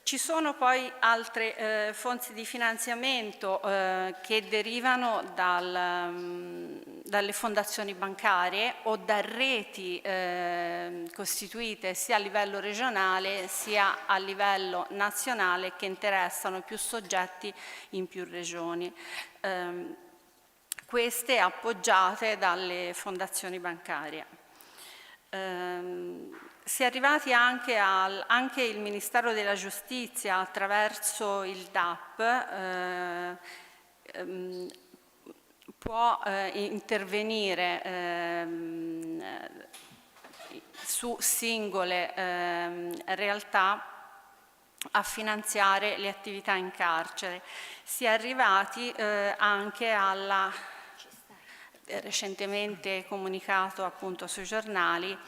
Ci sono poi altre fonti di finanziamento che derivano dalle fondazioni bancarie o da reti costituite sia a livello regionale sia a livello nazionale che interessano più soggetti in più regioni. Queste appoggiate dalle fondazioni bancarie. Si è arrivati anche il Ministero della Giustizia attraverso il DAP può intervenire su singole realtà a finanziare le attività in carcere. Si è arrivati anche alla recentemente comunicato appunto sui giornali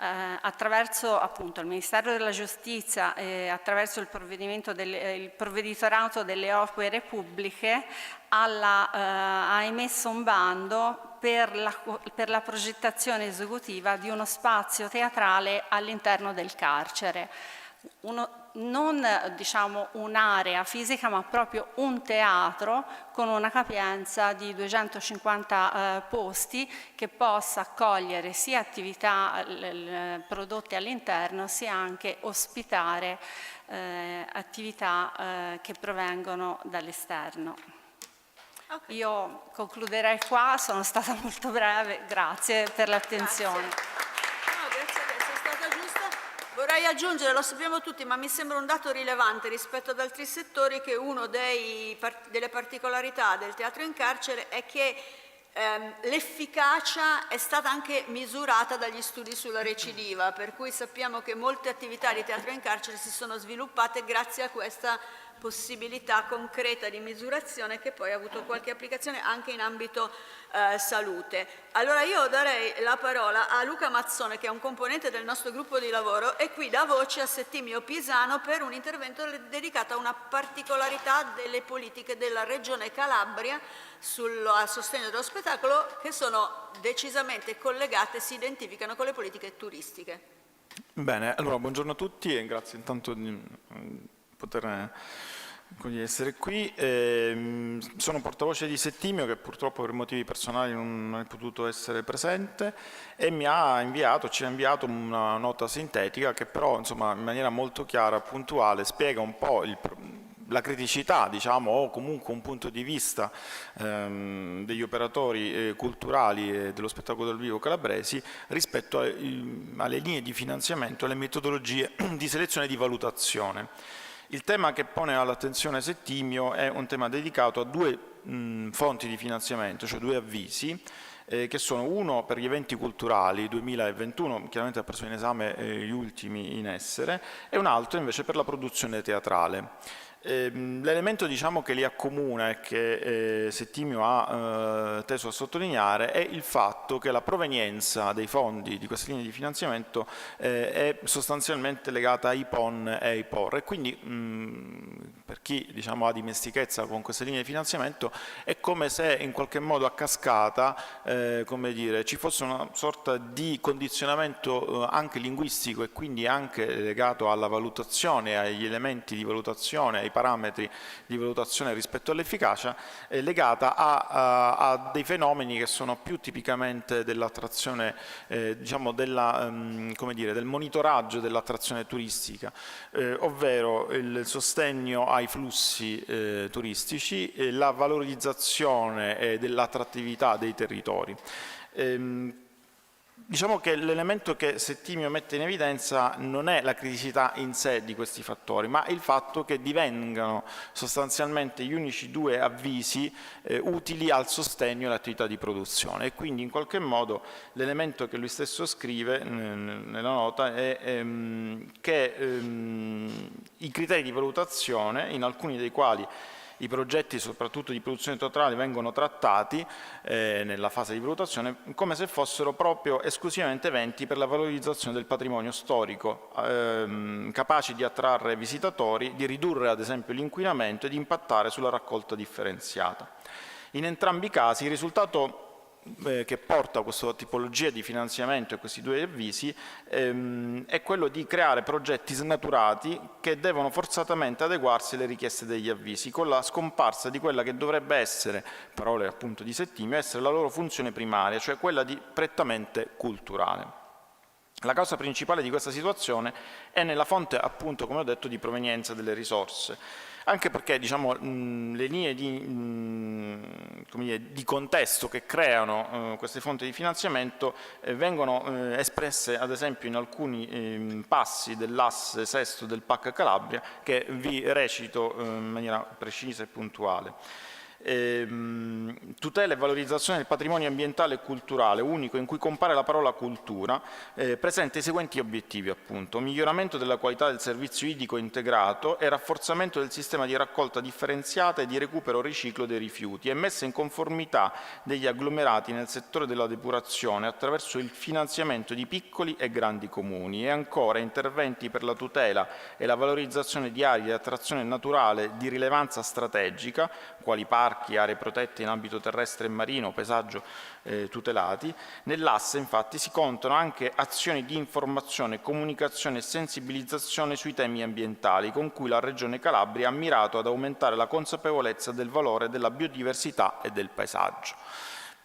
attraverso appunto il Ministero della Giustizia attraverso il provveditorato delle opere pubbliche ha emesso un bando per la progettazione esecutiva di uno spazio teatrale all'interno del carcere. Non diciamo un'area fisica, ma proprio un teatro con una capienza di 250 posti che possa accogliere sia attività prodotte all'interno sia anche ospitare attività che provengono dall'esterno. Okay. Io concluderei qua, sono stata molto breve, grazie per l'attenzione. Vorrei aggiungere, lo sappiamo tutti, ma mi sembra un dato rilevante rispetto ad altri settori, che una delle particolarità del teatro in carcere è che l'efficacia è stata anche misurata dagli studi sulla recidiva, per cui sappiamo che molte attività di teatro in carcere si sono sviluppate grazie a questa possibilità concreta di misurazione che poi ha avuto qualche applicazione anche in ambito salute. Allora io darei la parola a Luca Mazzone, che è un componente del nostro gruppo di lavoro e qui dà voce a Settimio Pisano per un intervento dedicato a una particolarità delle politiche della Regione Calabria sul sostegno dello spettacolo, che sono decisamente collegate, si identificano con le politiche turistiche. Bene, allora buongiorno a tutti e grazie intanto di poter essere qui. Sono portavoce di Settimio, che purtroppo per motivi personali non è potuto essere presente, e ci ha inviato una nota sintetica che però insomma in maniera molto chiara e puntuale spiega un po' la criticità, diciamo, o comunque un punto di vista degli operatori culturali e dello spettacolo dal vivo calabresi rispetto alle linee di finanziamento e alle metodologie di selezione e di valutazione. Il tema che pone all'attenzione Settimio è un tema dedicato a due fonti di finanziamento, cioè due avvisi, che sono uno per gli eventi culturali 2021, chiaramente ha preso in esame gli ultimi in essere, e un altro invece per la produzione teatrale. L'elemento diciamo che li accomuna e che Settimio ha teso a sottolineare è il fatto che la provenienza dei fondi di queste linee di finanziamento è sostanzialmente legata ai PON e ai POR, e quindi per chi diciamo ha dimestichezza con queste linee di finanziamento è come se in qualche modo a cascata come dire, ci fosse una sorta di condizionamento anche linguistico e quindi anche legato alla valutazione, agli elementi di valutazione, ai parametri di valutazione rispetto all'efficacia, legata a dei fenomeni che sono più tipicamente dell'attrazione, diciamo del monitoraggio dell'attrazione turistica, ovvero il sostegno ai flussi turistici e la valorizzazione dell'attrattività dei territori. Diciamo che l'elemento che Settimio mette in evidenza non è la criticità in sé di questi fattori, ma il fatto che divengano sostanzialmente gli unici due avvisi utili al sostegno all'attività di produzione, e quindi in qualche modo l'elemento che lui stesso scrive nella nota è che i criteri di valutazione, in alcuni dei quali i progetti soprattutto di produzione teatrale vengono trattati nella fase di valutazione come se fossero proprio esclusivamente eventi per la valorizzazione del patrimonio storico, capaci di attrarre visitatori, di ridurre ad esempio l'inquinamento e di impattare sulla raccolta differenziata. In entrambi i casi il risultato che porta a questa tipologia di finanziamento e questi due avvisi è quello di creare progetti snaturati che devono forzatamente adeguarsi alle richieste degli avvisi, con la scomparsa di quella che dovrebbe essere, parole appunto di Settimio, essere la loro funzione primaria, cioè quella di prettamente culturale. La causa principale di questa situazione è nella fonte, appunto, come ho detto, di provenienza delle risorse. Anche perché, diciamo, le linee di contesto che creano queste fonti di finanziamento vengono espresse ad esempio in alcuni passi dell'asse sesto del PAC Calabria, che vi recito in maniera precisa e puntuale. Tutela e valorizzazione del patrimonio ambientale e culturale, unico in cui compare la parola cultura, presenta i seguenti obiettivi, appunto: miglioramento della qualità del servizio idrico integrato e rafforzamento del sistema di raccolta differenziata e di recupero riciclo dei rifiuti, e messa in conformità degli agglomerati nel settore della depurazione attraverso il finanziamento di piccoli e grandi comuni, e ancora interventi per la tutela e la valorizzazione di aree di attrazione naturale di rilevanza strategica, quali parchi, aree protette in ambito terrestre e marino, paesaggio tutelati. Nell'asse infatti si contano anche azioni di informazione, comunicazione e sensibilizzazione sui temi ambientali, con cui la Regione Calabria ha mirato ad aumentare la consapevolezza del valore della biodiversità e del paesaggio.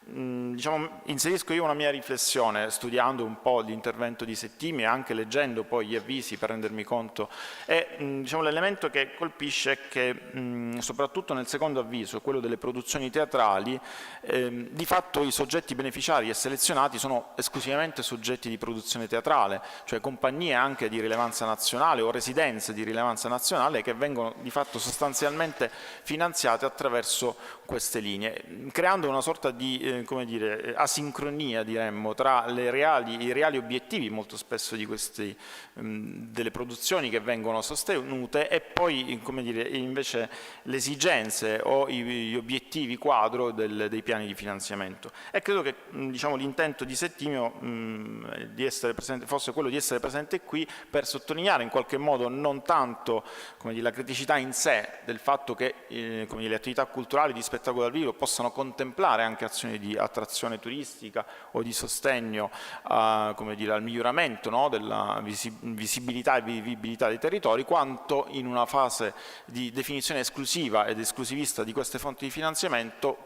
Diciamo, inserisco io una mia riflessione studiando un po' l'intervento di Settimio e anche leggendo poi gli avvisi per rendermi conto, e diciamo, l'elemento che colpisce è che soprattutto nel secondo avviso, quello delle produzioni teatrali, di fatto i soggetti beneficiari e selezionati sono esclusivamente soggetti di produzione teatrale, cioè compagnie anche di rilevanza nazionale o residenze di rilevanza nazionale che vengono di fatto sostanzialmente finanziate attraverso queste linee, creando una sorta di come dire, asincronia, diremmo, tra i reali obiettivi molto spesso di questi, delle produzioni che vengono sostenute, e poi, come dire, invece le esigenze o gli obiettivi quadro dei piani di finanziamento. E credo che diciamo, l'intento di Settimio di essere presente, fosse quello di essere presente qui per sottolineare in qualche modo non tanto, come dire, la criticità in sé del fatto che come dire, le attività culturali di spettacolo dal vivo possano contemplare anche azioni di attrazione turistica o di sostegno come dire, al miglioramento, no, della visibilità e vivibilità dei territori, quanto in una fase di definizione esclusiva ed esclusivista di queste fonti di finanziamento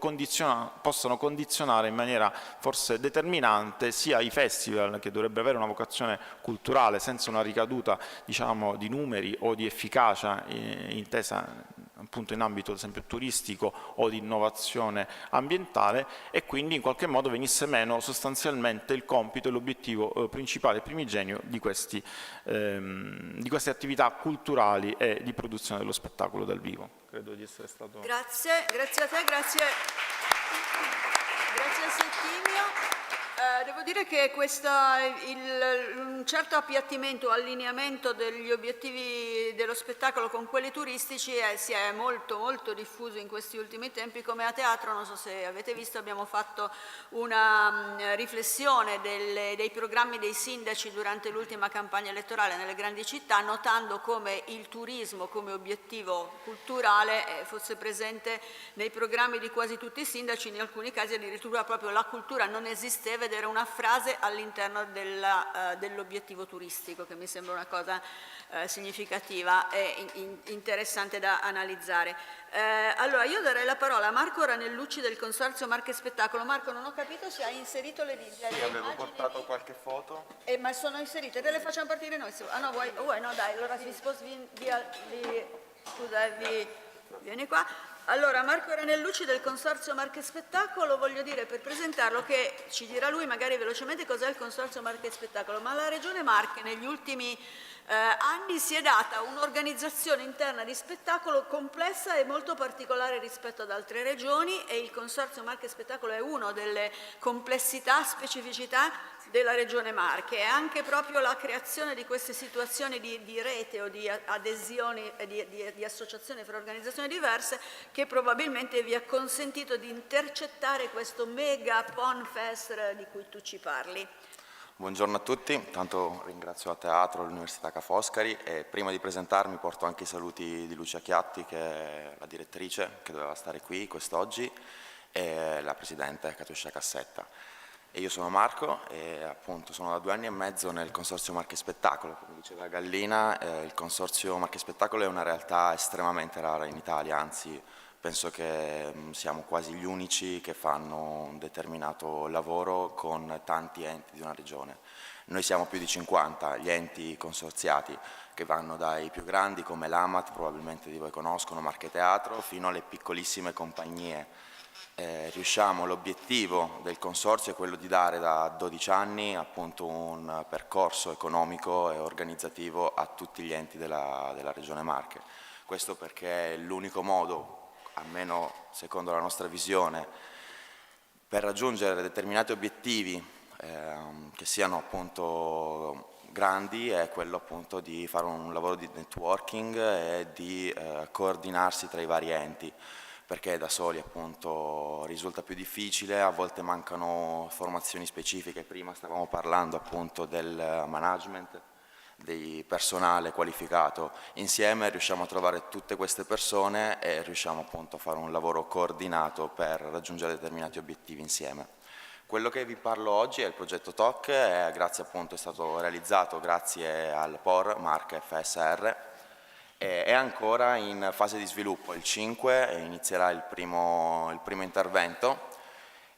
possono condizionare in maniera forse determinante sia i festival, che dovrebbero avere una vocazione culturale senza una ricaduta, diciamo, di numeri o di efficacia intesa appunto in ambito ad esempio turistico o di innovazione ambientale, e quindi in qualche modo venisse meno sostanzialmente il compito e l'obiettivo principale e primigenio di queste attività culturali e di produzione dello spettacolo dal vivo. Credo di essere stato... Grazie a te, grazie a Settimio. Devo dire che un certo appiattimento, allineamento degli obiettivi dello spettacolo con quelli turistici si è molto, molto diffuso in questi ultimi tempi. Come a teatro, non so se avete visto, abbiamo fatto una riflessione dei programmi dei sindaci durante l'ultima campagna elettorale nelle grandi città, notando come il turismo come obiettivo culturale fosse presente nei programmi di quasi tutti i sindaci, in alcuni casi addirittura proprio la cultura non esisteva ed era una frase all'interno dell'obiettivo turistico, che mi sembra una cosa significativa e interessante da analizzare. Allora, io darei la parola a Marco Ranellucci del Consorzio Marche Spettacolo. Marco, non ho capito se hai inserito le Sì, avevo portato qualche foto. Ma sono inserite, te le facciamo partire noi? Ah no, vuoi? No, dai, allora ti sposti via, scusa, vieni qua. Allora, Marco Ranellucci del Consorzio Marche Spettacolo, voglio dire per presentarlo che ci dirà lui magari velocemente cos'è il Consorzio Marche Spettacolo, ma la Regione Marche negli ultimi anni si è data un'organizzazione interna di spettacolo complessa e molto particolare rispetto ad altre regioni, e il Consorzio Marche Spettacolo è una delle complessità, specificità della Regione Marche, e anche proprio la creazione di queste situazioni di rete o di adesioni, di associazioni fra organizzazioni diverse, che probabilmente vi ha consentito di intercettare questo mega Pon Fest di cui tu ci parli. Buongiorno a tutti, intanto ringrazio a Teatro l'Università Ca' Foscari e prima di presentarmi porto anche i saluti di Lucia Chiatti, che è la direttrice che doveva stare qui quest'oggi, e la presidente Catuccia Cassetta. E io sono Marco e appunto sono da 2 anni e mezzo nel Consorzio Marche Spettacolo. Come diceva Gallina, il Consorzio Marche Spettacolo è una realtà estremamente rara in Italia, anzi penso che siamo quasi gli unici che fanno un determinato lavoro con tanti enti di una regione. Noi siamo più di 50 gli enti consorziati, che vanno dai più grandi come l'AMAT, probabilmente di voi conoscono, Marche Teatro, fino alle piccolissime compagnie. L'obiettivo del consorzio è quello di dare da 12 anni appunto un percorso economico e organizzativo a tutti gli enti della Regione Marche. Questo perché è l'unico modo, almeno secondo la nostra visione, per raggiungere determinati obiettivi che siano appunto grandi, è quello appunto di fare un lavoro di networking e di coordinarsi tra i vari enti, perché da soli appunto risulta più difficile, a volte mancano formazioni specifiche. Prima stavamo parlando appunto del management, di personale qualificato. Insieme riusciamo a trovare tutte queste persone e riusciamo appunto a fare un lavoro coordinato per raggiungere determinati obiettivi insieme. Quello che vi parlo oggi è il progetto TOC, è stato realizzato grazie al POR Marche FSR, è ancora in fase di sviluppo. Il 5 inizierà il primo intervento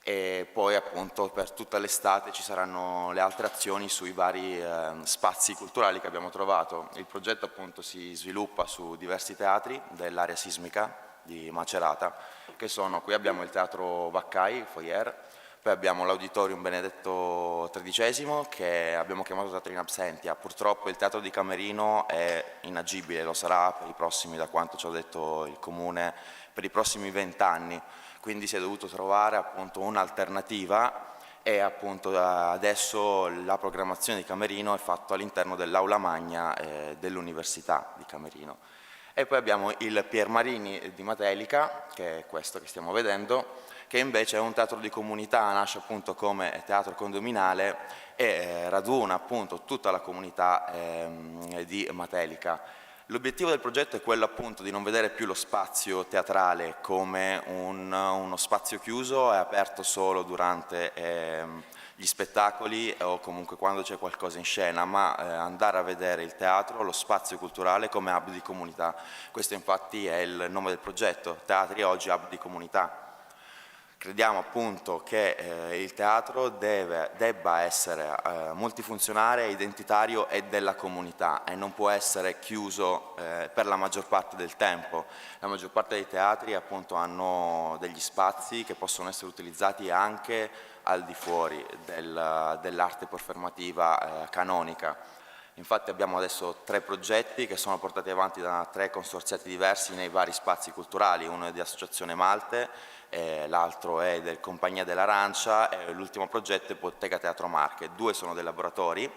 e poi appunto per tutta l'estate ci saranno le altre azioni sui vari spazi culturali che abbiamo trovato. Il progetto appunto si sviluppa su diversi teatri dell'area sismica di Macerata, che sono, qui abbiamo il Teatro Vaccai, Foyer, poi abbiamo l'Auditorium Benedetto XIII, che abbiamo chiamato Teatro in Absentia. Purtroppo il Teatro di Camerino è inagibile, lo sarà per i prossimi, da quanto ci ha detto il Comune, per i prossimi 20 anni. Quindi si è dovuto trovare appunto un'alternativa e appunto adesso la programmazione di Camerino è fatta all'interno dell'aula magna dell'Università di Camerino. E poi abbiamo il Pier Marini di Matelica, che è questo che stiamo vedendo, che invece è un teatro di comunità, nasce appunto come teatro condominale e raduna appunto tutta la comunità di Matelica. L'obiettivo del progetto è quello appunto di non vedere più lo spazio teatrale come uno spazio chiuso e aperto solo durante gli spettacoli o comunque quando c'è qualcosa in scena, ma andare a vedere il teatro, lo spazio culturale come hub di comunità. Questo infatti è il nome del progetto, Teatri Oggi Hub di Comunità. Crediamo appunto che il teatro debba essere multifunzionale, identitario e della comunità e non può essere chiuso per la maggior parte del tempo. La maggior parte dei teatri appunto hanno degli spazi che possono essere utilizzati anche al di fuori dell'arte performativa canonica. Infatti abbiamo adesso 3 progetti che sono portati avanti da 3 consorziati diversi nei vari spazi culturali, uno è di Associazione Malte, l'altro è del Compagnia dell'Arancia e l'ultimo progetto è Bottega Teatro Marche. 2 sono dei laboratori,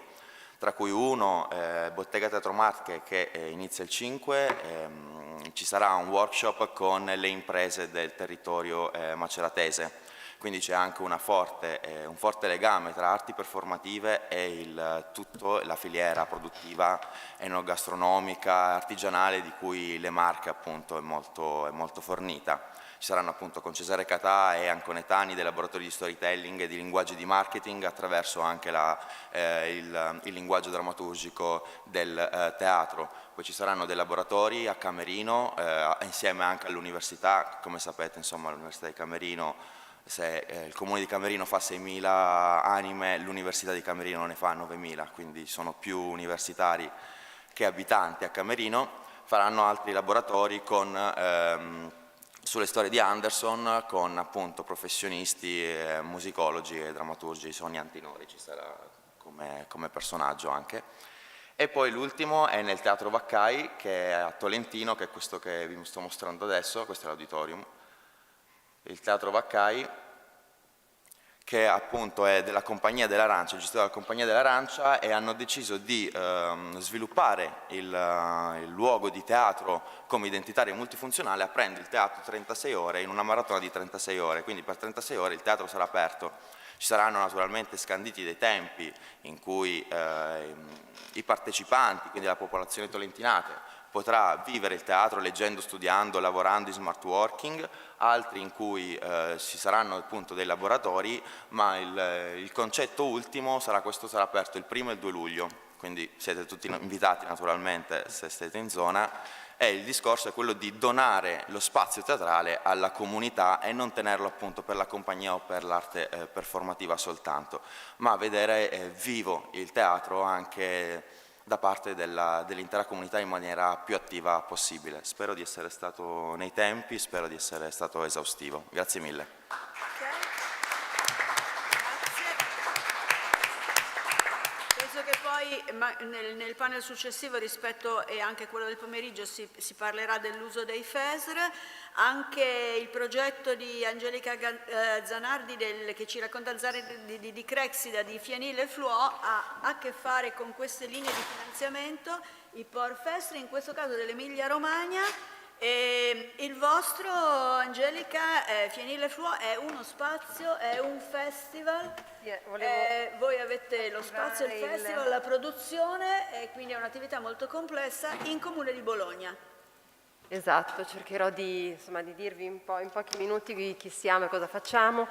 tra cui uno Bottega Teatro Marche che inizia il 5, ci sarà un workshop con le imprese del territorio maceratese. Quindi c'è anche un forte legame tra arti performative e tutta la filiera produttiva enogastronomica, artigianale di cui le Marche appunto è molto fornita. Ci saranno appunto con Cesare Catà e Anconetani dei laboratori di storytelling e di linguaggi di marketing attraverso anche il linguaggio drammaturgico del teatro. Poi ci saranno dei laboratori a Camerino insieme anche all'università. Come sapete insomma l'Università di Camerino, se il Comune di Camerino fa 6.000 anime, l'Università di Camerino ne fa 9.000, quindi sono più universitari che abitanti a Camerino. Faranno altri laboratori sulle storie di Anderson con appunto professionisti, musicologi e drammaturgi. Sonia Antinori ci sarà come personaggio anche. E poi l'ultimo è nel Teatro Vaccai, che è a Tolentino, che è questo che vi sto mostrando adesso, questo è l'auditorium. Il Teatro Vaccai, che appunto è della Compagnia dell'Arancia, gestito dalla Compagnia dell'Arancia, e hanno deciso di sviluppare il luogo di teatro come identitario e multifunzionale, aprendo il teatro 36 ore in una maratona di 36 ore, quindi per 36 ore il teatro sarà aperto. Ci saranno naturalmente scanditi dei tempi in cui i partecipanti, quindi la popolazione tolentinata, potrà vivere il teatro leggendo, studiando, lavorando in smart working, altri in cui ci saranno appunto dei laboratori, ma il concetto ultimo sarà questo, sarà aperto il 1° e il 2 luglio, quindi siete tutti invitati naturalmente se siete in zona, e il discorso è quello di donare lo spazio teatrale alla comunità e non tenerlo appunto per la compagnia o per l'arte performativa soltanto, ma vedere vivo il teatro anche da parte dell'intera comunità in maniera più attiva possibile. Spero di essere stato nei tempi, spero di essere stato esaustivo. Grazie mille. Penso che poi nel panel successivo rispetto e anche quello del pomeriggio si parlerà dell'uso dei FESR. Anche il progetto di Angelica Zanardi che ci racconta di Crexida, di Fienile e Fluo, ha a che fare con queste linee di finanziamento, i POR FESR, in questo caso dell'Emilia Romagna. E il vostro, Angelica, Fienile Fluo, è uno spazio, è un festival. Voi avete lo spazio, il festival, la produzione, e quindi è un'attività molto complessa in Comune di Bologna. Esatto, cercherò di dirvi un po' in pochi minuti chi siamo e cosa facciamo.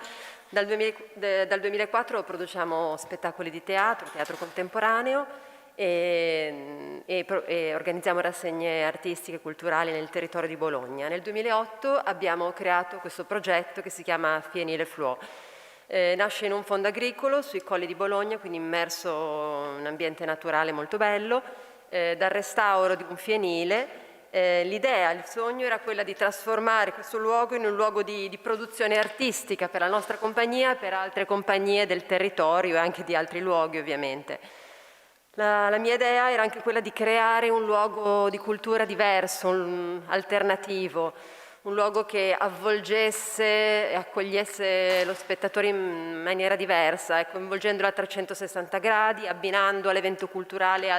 Dal 2004 produciamo spettacoli di teatro contemporaneo e organizziamo rassegne artistiche e culturali nel territorio di Bologna. Nel 2008 abbiamo creato questo progetto che si chiama Fienile Fluo. Nasce in un fondo agricolo sui colli di Bologna, quindi immerso in un ambiente naturale molto bello, dal restauro di un fienile. L'idea, il sogno era quella di trasformare questo luogo in un luogo di produzione artistica per la nostra compagnia e per altre compagnie del territorio e anche di altri luoghi ovviamente. La mia idea era anche quella di creare un luogo di cultura diverso, alternativo, un luogo che avvolgesse e accogliesse lo spettatore in maniera diversa, coinvolgendolo a 360 gradi, abbinando all'evento culturale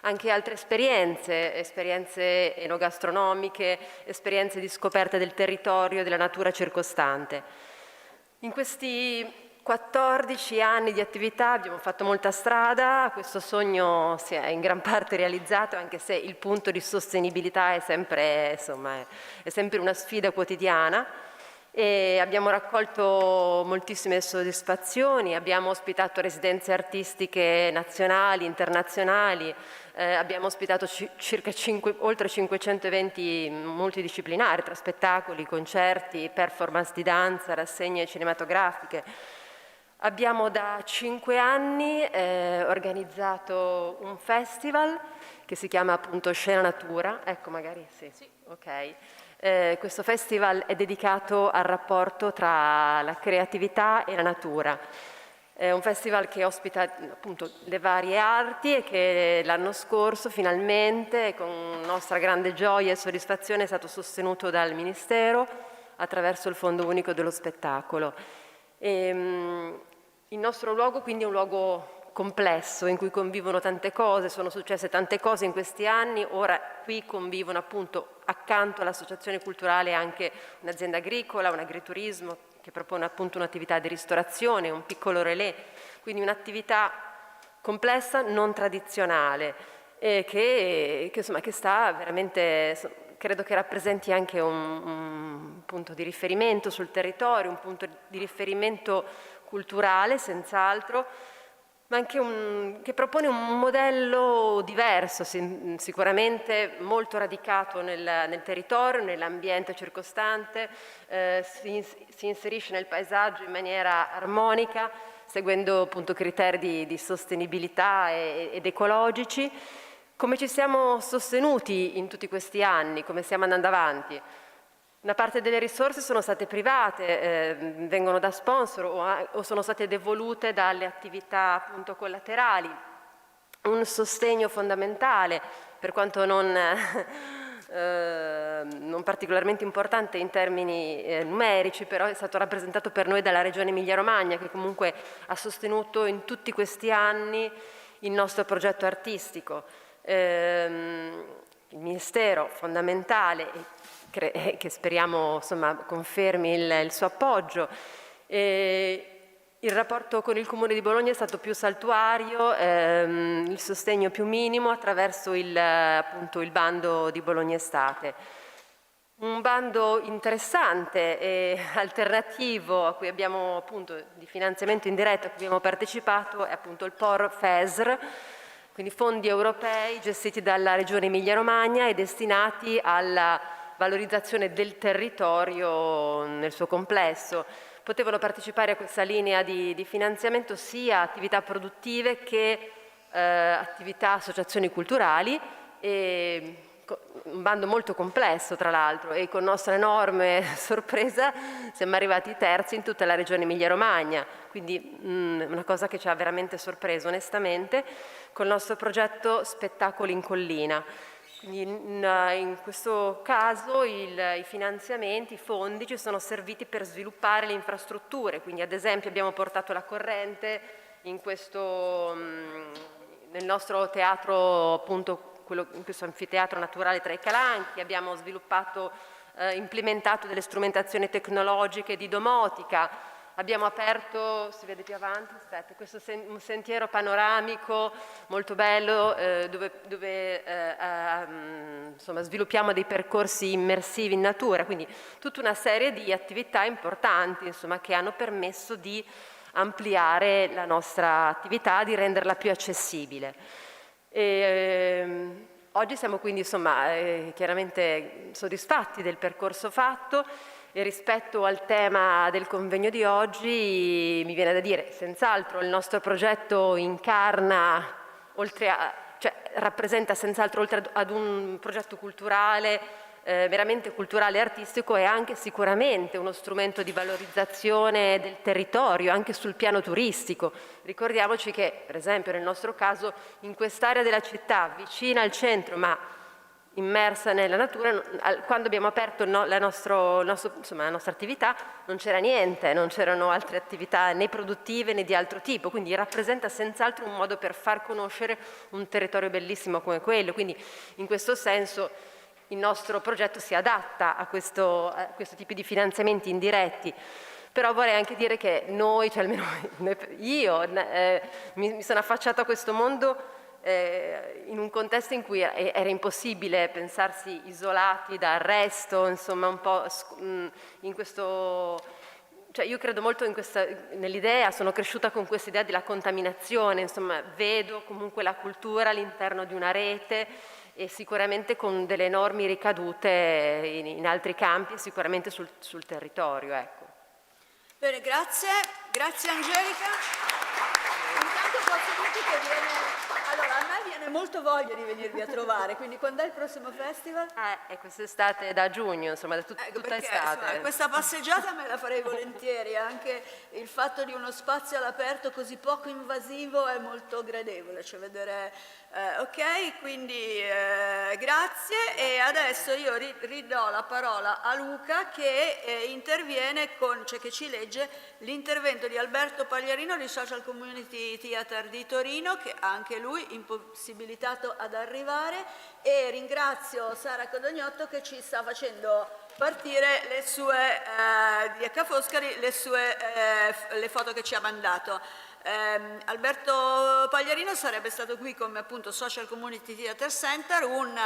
anche altre esperienze enogastronomiche, esperienze di scoperta del territorio e della natura circostante. In questi 14 anni di attività abbiamo fatto molta strada, questo sogno si è in gran parte realizzato, anche se il punto di sostenibilità è sempre una sfida quotidiana. E abbiamo raccolto moltissime soddisfazioni, abbiamo ospitato residenze artistiche nazionali, internazionali, abbiamo ospitato oltre 500 eventi multidisciplinari tra spettacoli, concerti, performance di danza, rassegne cinematografiche. Abbiamo da 5 anni organizzato un festival che si chiama appunto Scena Natura. Ecco, magari sì. Ok. Questo festival è dedicato al rapporto tra la creatività e la natura. È un festival che ospita appunto le varie arti e che l'anno scorso finalmente, con nostra grande gioia e soddisfazione, è stato sostenuto dal Ministero attraverso il Fondo Unico dello Spettacolo. Il nostro luogo quindi è un luogo complesso in cui convivono tante cose, sono successe tante cose in questi anni, ora qui convivono appunto accanto all'associazione culturale anche un'azienda agricola, un agriturismo che propone appunto un'attività di ristorazione, un piccolo relè, quindi un'attività complessa, non tradizionale, che sta veramente, credo che rappresenti anche un punto di riferimento sul territorio, un punto di riferimento culturale senz'altro, ma anche che propone un modello diverso, sicuramente molto radicato nel territorio, nell'ambiente circostante, si inserisce nel paesaggio in maniera armonica, seguendo appunto criteri di sostenibilità ed ecologici. Come ci siamo sostenuti in tutti questi anni, come stiamo andando avanti? Una parte delle risorse sono state private, vengono da sponsor o sono state devolute dalle attività appunto collaterali. Un sostegno fondamentale, per quanto non particolarmente importante in termini numerici, però è stato rappresentato per noi dalla Regione Emilia-Romagna, che comunque ha sostenuto in tutti questi anni il nostro progetto artistico. Il Ministero fondamentale, che speriamo insomma, confermi il suo appoggio. Il rapporto con il Comune di Bologna è stato più saltuario, il sostegno più minimo attraverso appunto, il bando di Bologna Estate. Un bando interessante e alternativo a cui abbiamo appunto di finanziamento indiretto a cui abbiamo partecipato è appunto il POR FESR, quindi fondi europei gestiti dalla Regione Emilia-Romagna e destinati alla valorizzazione del territorio nel suo complesso. Potevano partecipare a questa linea di finanziamento sia attività produttive che attività associazioni culturali, e un bando molto complesso tra l'altro, e con nostra enorme sorpresa siamo arrivati terzi in tutta la regione Emilia-Romagna, quindi una cosa che ci ha veramente sorpreso onestamente, col nostro progetto Spettacoli in Collina. Quindi in questo caso i finanziamenti, i fondi ci sono serviti per sviluppare le infrastrutture, quindi ad esempio abbiamo portato la corrente nel nostro teatro, appunto in questo anfiteatro naturale tra i Calanchi, abbiamo sviluppato, implementato delle strumentazioni tecnologiche di domotica, abbiamo aperto, si vede più avanti, aspetta, questo un sentiero panoramico molto bello dove insomma, sviluppiamo dei percorsi immersivi in natura, quindi tutta una serie di attività importanti insomma, che hanno permesso di ampliare la nostra attività, di renderla più accessibile. Oggi siamo quindi insomma, chiaramente soddisfatti del percorso fatto. E rispetto al tema del convegno di oggi mi viene da dire, senz'altro il nostro progetto incarna, rappresenta senz'altro oltre ad un progetto culturale, veramente culturale e artistico, è anche sicuramente uno strumento di valorizzazione del territorio, anche sul piano turistico. Ricordiamoci che, per esempio, nel nostro caso, in quest'area della città, vicina al centro, ma immersa nella natura, quando abbiamo aperto la nostra attività non c'era niente, non c'erano altre attività né produttive né di altro tipo, quindi rappresenta senz'altro un modo per far conoscere un territorio bellissimo come quello, quindi in questo senso il nostro progetto si adatta a questo tipo di finanziamenti indiretti. Però vorrei anche dire che noi, cioè almeno io, mi sono affacciata a questo mondo in un contesto in cui era impossibile pensarsi isolati dal resto, insomma un po' in questo... Cioè io credo molto nell'idea, sono cresciuta con questa idea della contaminazione, insomma vedo comunque la cultura all'interno di una rete e sicuramente con delle enormi ricadute in altri campi e sicuramente sul territorio, ecco. Bene, grazie Angelica. Intanto posso dirti che allora, a me viene molto voglia di venirvi a trovare, quindi quando è il prossimo festival? Quest'estate da giugno, insomma, tutta estate. Insomma, questa passeggiata me la farei volentieri, anche il fatto di uno spazio all'aperto così poco invasivo è molto gradevole, cioè vedere... ok, quindi grazie, e adesso io ridò la parola a Luca che interviene cioè che ci legge l'intervento di Alberto Pagliarino di Social Community Theatre di Torino, che anche lui impossibilitato ad arrivare, e ringrazio Sara Codognotto che ci sta facendo partire le sue di H. Foscari, le foto che ci ha mandato. Alberto Pagliarino sarebbe stato qui come appunto Social Community Theatre Center, un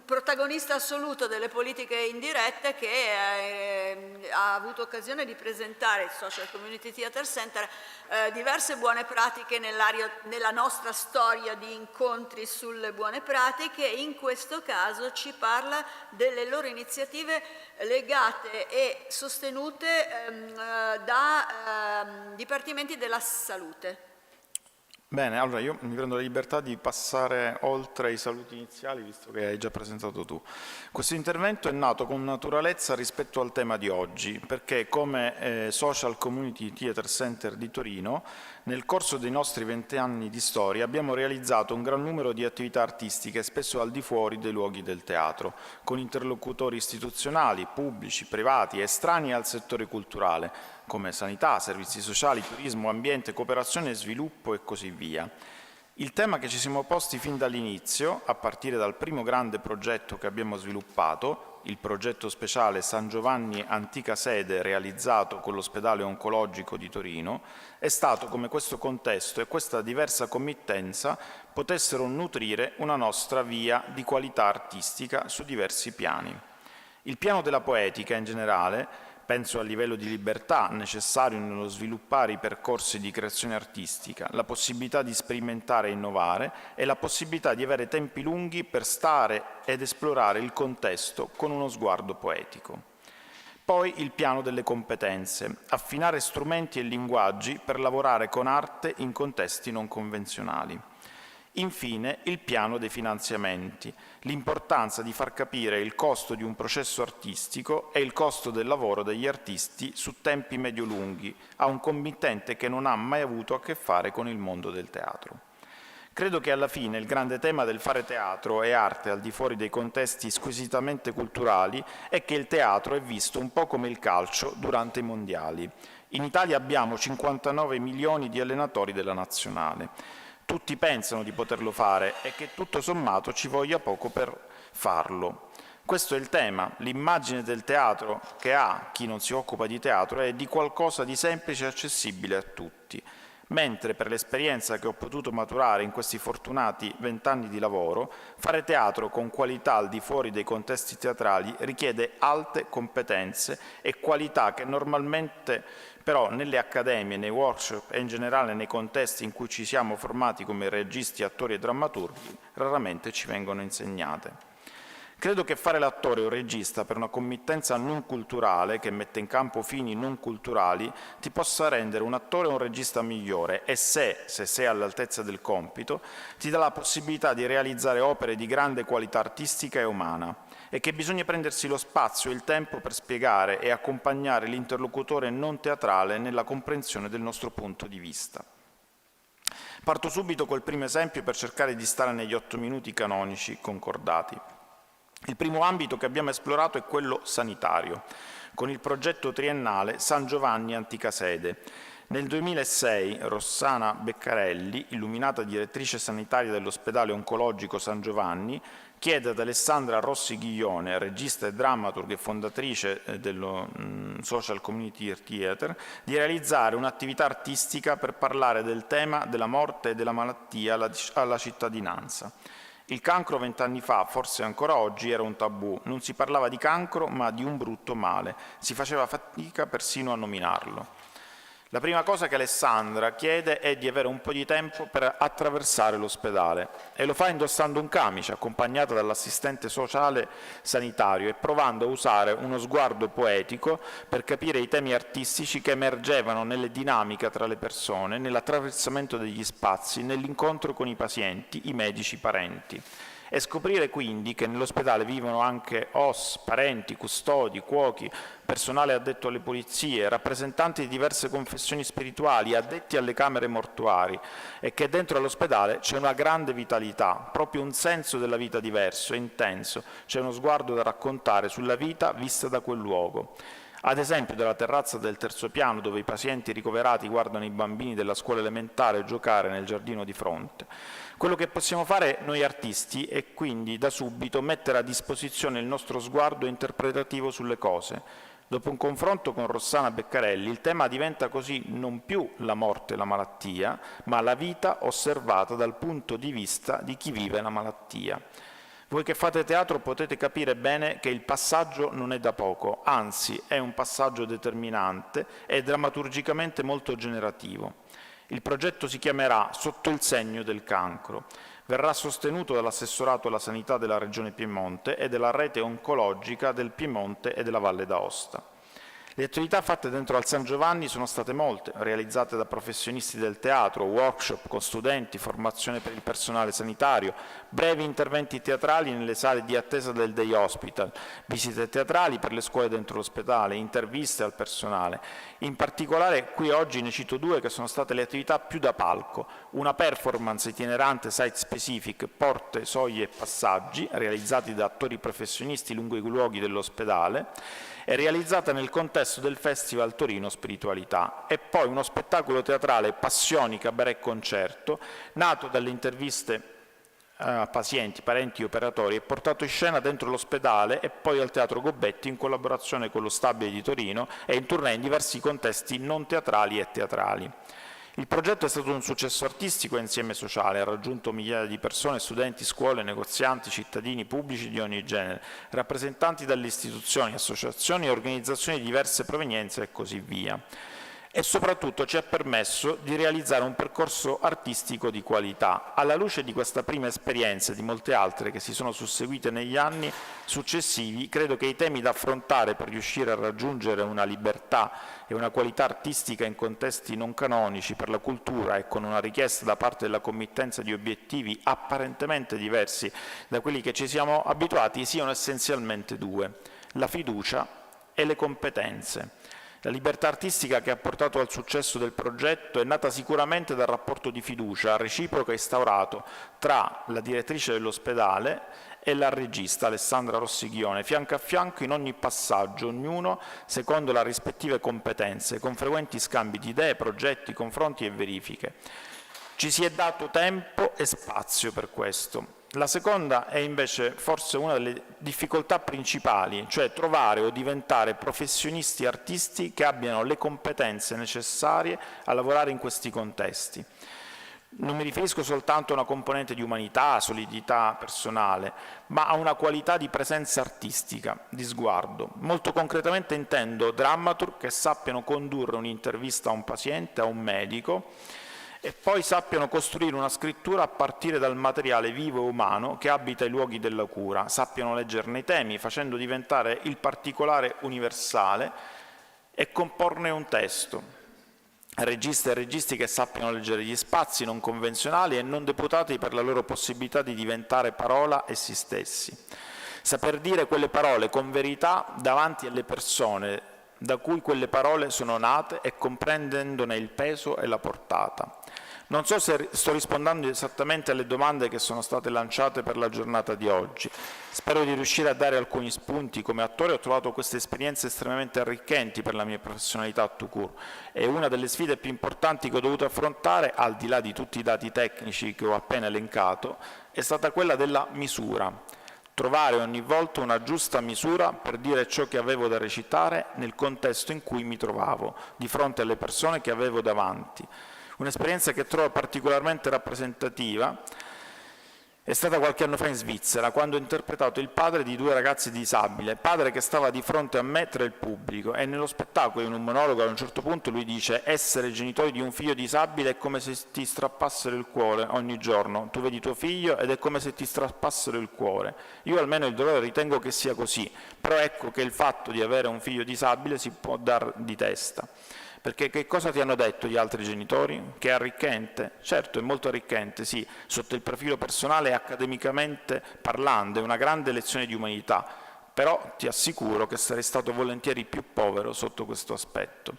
protagonista assoluto delle politiche indirette che ha avuto occasione di presentare il Social Community Theatre Center diverse buone pratiche nella nostra storia di incontri sulle buone pratiche. In questo caso ci parla delle loro iniziative legate e sostenute da dipartimenti della salute. Bene, allora io mi prendo la libertà di passare oltre i saluti iniziali, visto che hai già presentato tu. Questo intervento è nato con naturalezza rispetto al tema di oggi, perché come Social Community Theatre Center di Torino, nel corso dei nostri 20 anni di storia abbiamo realizzato un gran numero di attività artistiche, spesso al di fuori dei luoghi del teatro, con interlocutori istituzionali, pubblici, privati, estranei al settore culturale, come sanità, servizi sociali, turismo, ambiente, cooperazione e sviluppo e così via. Il tema che ci siamo posti fin dall'inizio, a partire dal primo grande progetto che abbiamo sviluppato, il progetto speciale San Giovanni Antica Sede realizzato con l'ospedale oncologico di Torino, è stato come questo contesto e questa diversa committenza potessero nutrire una nostra via di qualità artistica su diversi piani. Il piano della poetica in generale, penso al livello di libertà necessario nello sviluppare i percorsi di creazione artistica, la possibilità di sperimentare e innovare e la possibilità di avere tempi lunghi per stare ed esplorare il contesto con uno sguardo poetico. Poi il piano delle competenze, affinare strumenti e linguaggi per lavorare con arte in contesti non convenzionali. Infine, il piano dei finanziamenti, l'importanza di far capire il costo di un processo artistico e il costo del lavoro degli artisti su tempi medio-lunghi a un committente che non ha mai avuto a che fare con il mondo del teatro. Credo che alla fine il grande tema del fare teatro e arte al di fuori dei contesti squisitamente culturali è che il teatro è visto un po' come il calcio durante i mondiali. In Italia abbiamo 59 milioni di allenatori della nazionale. Tutti pensano di poterlo fare e che tutto sommato ci voglia poco per farlo. Questo è il tema, l'immagine del teatro che ha chi non si occupa di teatro è di qualcosa di semplice e accessibile a tutti, mentre per l'esperienza che ho potuto maturare in questi fortunati 20 anni di lavoro, fare teatro con qualità al di fuori dei contesti teatrali richiede alte competenze e qualità che normalmente però nelle accademie, nei workshop e in generale nei contesti in cui ci siamo formati come registi, attori e drammaturghi, raramente ci vengono insegnate. Credo che fare l'attore o il regista per una committenza non culturale, che mette in campo fini non culturali, ti possa rendere un attore o un regista migliore e se sei all'altezza del compito, ti dà la possibilità di realizzare opere di grande qualità artistica e umana, e che bisogna prendersi lo spazio e il tempo per spiegare e accompagnare l'interlocutore non teatrale nella comprensione del nostro punto di vista. Parto subito col primo esempio per cercare di stare negli 8 minuti canonici concordati. Il primo ambito che abbiamo esplorato è quello sanitario, con il progetto triennale San Giovanni Antica Sede. Nel 2006 Rossana Beccarelli, illuminata direttrice sanitaria dell'ospedale oncologico San Giovanni, chiede ad Alessandra Rossi Ghiglione, regista e drammaturga e fondatrice dello Social Community Theatre, di realizzare un'attività artistica per parlare del tema della morte e della malattia alla cittadinanza. Il cancro 20 anni fa, forse ancora oggi, era un tabù. Non si parlava di cancro, ma di un brutto male. Si faceva fatica persino a nominarlo. La prima cosa che Alessandra chiede è di avere un po' di tempo per attraversare l'ospedale e lo fa indossando un camice accompagnata dall'assistente sociale sanitario e provando a usare uno sguardo poetico per capire i temi artistici che emergevano nelle dinamiche tra le persone, nell'attraversamento degli spazi, nell'incontro con i pazienti, i medici, i parenti. E scoprire quindi che nell'ospedale vivono anche OSS, parenti, custodi, cuochi, personale addetto alle pulizie, rappresentanti di diverse confessioni spirituali, addetti alle camere mortuari e che dentro all'ospedale c'è una grande vitalità, proprio un senso della vita diverso e intenso, c'è uno sguardo da raccontare sulla vita vista da quel luogo. Ad esempio dalla terrazza del terzo piano dove i pazienti ricoverati guardano i bambini della scuola elementare giocare nel giardino di fronte. Quello che possiamo fare noi artisti è quindi da subito mettere a disposizione il nostro sguardo interpretativo sulle cose. Dopo un confronto con Rossana Beccarelli, il tema diventa così non più la morte e la malattia, ma la vita osservata dal punto di vista di chi vive la malattia. Voi che fate teatro potete capire bene che il passaggio non è da poco, anzi è un passaggio determinante e drammaturgicamente molto generativo. Il progetto si chiamerà Sotto il segno del cancro. Verrà sostenuto dall'assessorato alla sanità della Regione Piemonte e della rete oncologica del Piemonte e della Valle d'Aosta. Le attività fatte dentro al San Giovanni sono state molte, realizzate da professionisti del teatro, workshop con studenti, formazione per il personale sanitario, brevi interventi teatrali nelle sale di attesa del day hospital, visite teatrali per le scuole dentro l'ospedale, interviste al personale. In particolare qui oggi ne cito due che sono state le attività più da palco: una performance itinerante site specific, porte, soglie e passaggi, realizzati da attori professionisti lungo i luoghi dell'ospedale, è realizzata nel contesto del Festival Torino Spiritualità, e poi uno spettacolo teatrale Passioni, Cabaret e Concerto, nato dalle interviste a pazienti, parenti e operatori, e portato in scena dentro l'ospedale e poi al Teatro Gobetti in collaborazione con lo Stabile di Torino e in tournée in diversi contesti non teatrali e teatrali. Il progetto è stato un successo artistico e insieme sociale, ha raggiunto migliaia di persone, studenti, scuole, negozianti, cittadini pubblici di ogni genere, rappresentanti dalle istituzioni, associazioni e organizzazioni di diverse provenienze e così via. E soprattutto ci ha permesso di realizzare un percorso artistico di qualità. Alla luce di questa prima esperienza e di molte altre che si sono susseguite negli anni successivi, credo che i temi da affrontare per riuscire a raggiungere una libertà e una qualità artistica in contesti non canonici per la cultura e con una richiesta da parte della committenza di obiettivi apparentemente diversi da quelli che ci siamo abituati siano essenzialmente due: la fiducia e le competenze. La libertà artistica che ha portato al successo del progetto è nata sicuramente dal rapporto di fiducia reciproco instaurato tra la direttrice dell'ospedale e la regista Alessandra Rossighione, fianco a fianco in ogni passaggio, ognuno secondo le rispettive competenze, con frequenti scambi di idee, progetti, confronti e verifiche. Ci si è dato tempo e spazio per questo. La seconda è invece forse una delle difficoltà principali, cioè trovare o diventare professionisti artisti che abbiano le competenze necessarie a lavorare in questi contesti. Non mi riferisco soltanto a una componente di umanità, solidità personale, ma a una qualità di presenza artistica, di sguardo. Molto concretamente intendo drammaturg che sappiano condurre un'intervista a un paziente, a un medico, e poi sappiano costruire una scrittura a partire dal materiale vivo e umano che abita i luoghi della cura, sappiano leggerne i temi, facendo diventare il particolare universale e comporne un testo. Registe e registi che sappiano leggere gli spazi non convenzionali e non deputati per la loro possibilità di diventare parola e si stessi. Saper dire quelle parole con verità davanti alle persone da cui quelle parole sono nate e comprendendone il peso e la portata. Non so se sto rispondendo esattamente alle domande che sono state lanciate per la giornata di oggi. Spero di riuscire a dare alcuni spunti. Come attore ho trovato queste esperienze estremamente arricchenti per la mia professionalità tout court, e una delle sfide più importanti che ho dovuto affrontare, al di là di tutti i dati tecnici che ho appena elencato, è stata quella della misura. Trovare ogni volta una giusta misura per dire ciò che avevo da recitare nel contesto in cui mi trovavo, di fronte alle persone che avevo davanti. Un'esperienza che trovo particolarmente rappresentativa è stata qualche anno fa in Svizzera, quando ho interpretato il padre di due ragazzi disabili, padre che stava di fronte a me tra il pubblico, e nello spettacolo, in un monologo, a un certo punto lui dice: essere genitori di un figlio disabile è come se ti strappassero il cuore ogni giorno, tu vedi tuo figlio ed è come se ti strappassero il cuore. Io almeno il dolore ritengo che sia così, però ecco che il fatto di avere un figlio disabile si può dar di testa. Perché che cosa ti hanno detto gli altri genitori? Che è arricchente? Certo, è molto arricchente, sì, sotto il profilo personale e accademicamente parlando, è una grande lezione di umanità, però ti assicuro che sarei stato volentieri più povero sotto questo aspetto.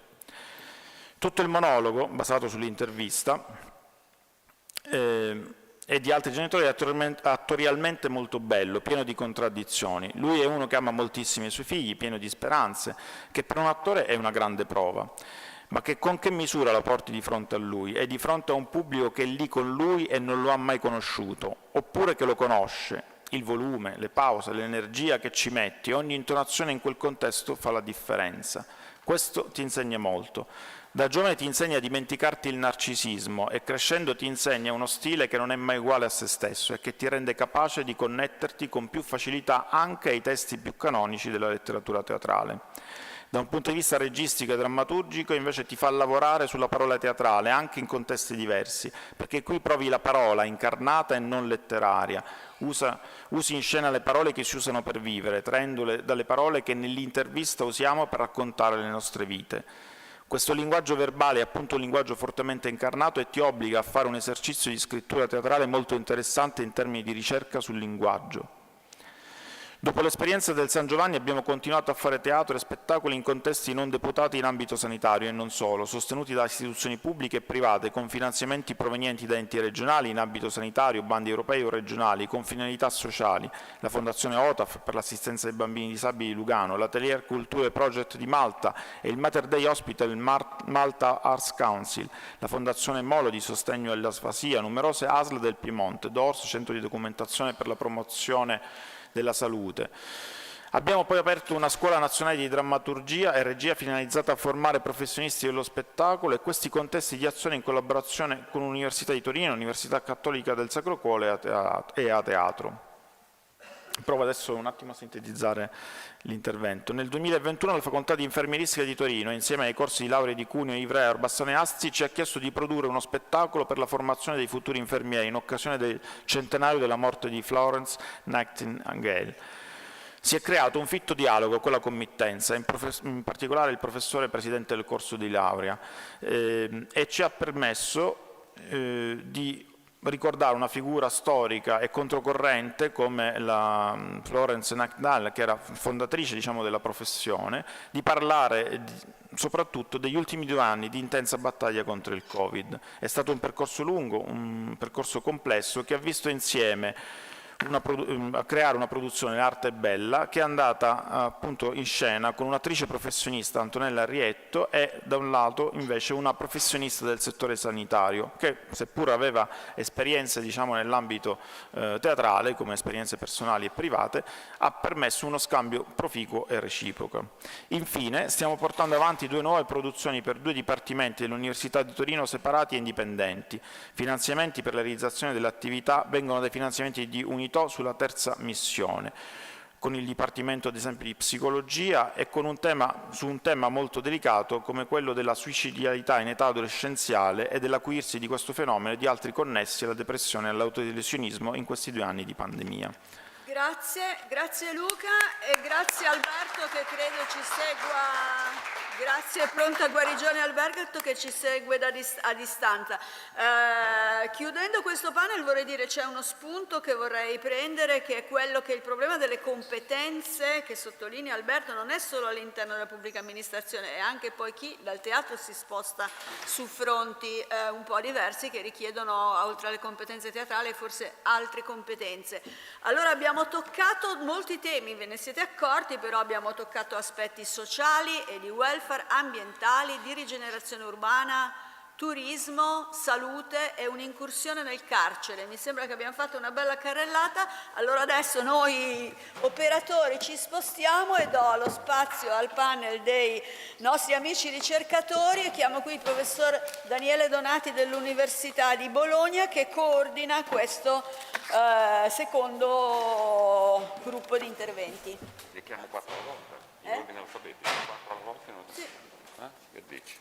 Tutto il monologo, basato sull'intervista, e di altri genitori è attorialmente molto bello, pieno di contraddizioni. Lui è uno che ama moltissimo i suoi figli, pieno di speranze, che per un attore è una grande prova. Ma che con che misura la porti di fronte a lui? È di fronte a un pubblico che è lì con lui e non lo ha mai conosciuto, oppure che lo conosce. Il volume, le pause, l'energia che ci metti, ogni intonazione in quel contesto fa la differenza. Questo ti insegna molto. Da giovane ti insegna a dimenticarti il narcisismo e crescendo ti insegna uno stile che non è mai uguale a se stesso e che ti rende capace di connetterti con più facilità anche ai testi più canonici della letteratura teatrale. Da un punto di vista registico e drammaturgico invece ti fa lavorare sulla parola teatrale, anche in contesti diversi, perché qui provi la parola incarnata e non letteraria, usi in scena le parole che si usano per vivere, traendole dalle parole che nell'intervista usiamo per raccontare le nostre vite. Questo linguaggio verbale è appunto un linguaggio fortemente incarnato e ti obbliga a fare un esercizio di scrittura teatrale molto interessante in termini di ricerca sul linguaggio. Dopo l'esperienza del San Giovanni abbiamo continuato a fare teatro e spettacoli in contesti non deputati in ambito sanitario e non solo, sostenuti da istituzioni pubbliche e private con finanziamenti provenienti da enti regionali in ambito sanitario, bandi europei o regionali, con finalità sociali, la Fondazione OTAF per l'assistenza ai bambini disabili di Lugano, l'Atelier Culture Project di Malta e il Mater Dei Hospital Malta Arts Council, la Fondazione Molo di sostegno all'asfasia, numerose ASL del Piemonte, DORS, Centro di Documentazione per la Promozione della Salute. Abbiamo poi aperto una scuola nazionale di drammaturgia e regia finalizzata a formare professionisti dello spettacolo e questi contesti di azione in collaborazione con l'Università di Torino, l'Università Cattolica del Sacro Cuore e a teatro. Provo adesso un attimo a sintetizzare l'intervento. Nel 2021 la Facoltà di Infermieristica di Torino, insieme ai corsi di laurea di Cuneo, Ivrea, Orbassano e Asti, ci ha chiesto di produrre uno spettacolo per la formazione dei futuri infermieri in occasione del centenario della morte di Florence Nightingale. Si è creato un fitto dialogo con la committenza, in particolare il professore presidente del corso di laurea, e ci ha permesso di ricordare una figura storica e controcorrente come la Florence Nightingale, che era fondatrice, diciamo, della professione, di parlare soprattutto degli ultimi 2 anni di intensa battaglia contro il Covid. È stato un percorso lungo, un percorso complesso che ha visto insieme a creare una produzione Arte Bella che è andata appunto in scena con un'attrice professionista, Antonella Rietto, e da un lato invece una professionista del settore sanitario che, seppur aveva esperienze, diciamo, nell'ambito teatrale, come esperienze personali e private, ha permesso uno scambio proficuo e reciproco. Infine stiamo portando avanti 2 nuove produzioni per 2 dipartimenti dell'Università di Torino separati e indipendenti. Finanziamenti per la realizzazione dell'attività vengono dai finanziamenti di Unitò sulla terza missione, con il Dipartimento ad esempio di Psicologia e con su un tema molto delicato come quello della suicidarietà in età adolescenziale e dell'acuirsi di questo fenomeno e di altri connessi alla depressione e all'autolesionismo in questi 2 anni di pandemia. Grazie Luca e grazie Alberto che credo ci segua. Grazie, pronta guarigione Alberto che ci segue a distanza. Chiudendo questo panel vorrei dire c'è uno spunto che vorrei prendere, che è quello che il problema delle competenze, che sottolinea Alberto, non è solo all'interno della pubblica amministrazione, è anche poi chi dal teatro si sposta su fronti un po' diversi che richiedono, oltre alle competenze teatrali, forse altre competenze. Allora abbiamo toccato molti temi, ve ne siete accorti, però abbiamo toccato aspetti sociali e di welfare, ambientali, di rigenerazione urbana, turismo, salute e un'incursione nel carcere. Mi sembra che abbiamo fatto una bella carrellata. Allora adesso noi operatori ci spostiamo e do lo spazio al panel dei nostri amici ricercatori e chiamo qui il professor Daniele Donati dell'Università di Bologna che coordina questo secondo gruppo di interventi. Li chiamo 4 volte, in ordine alfabetico, 4 volte? Non... Sì. Che dici?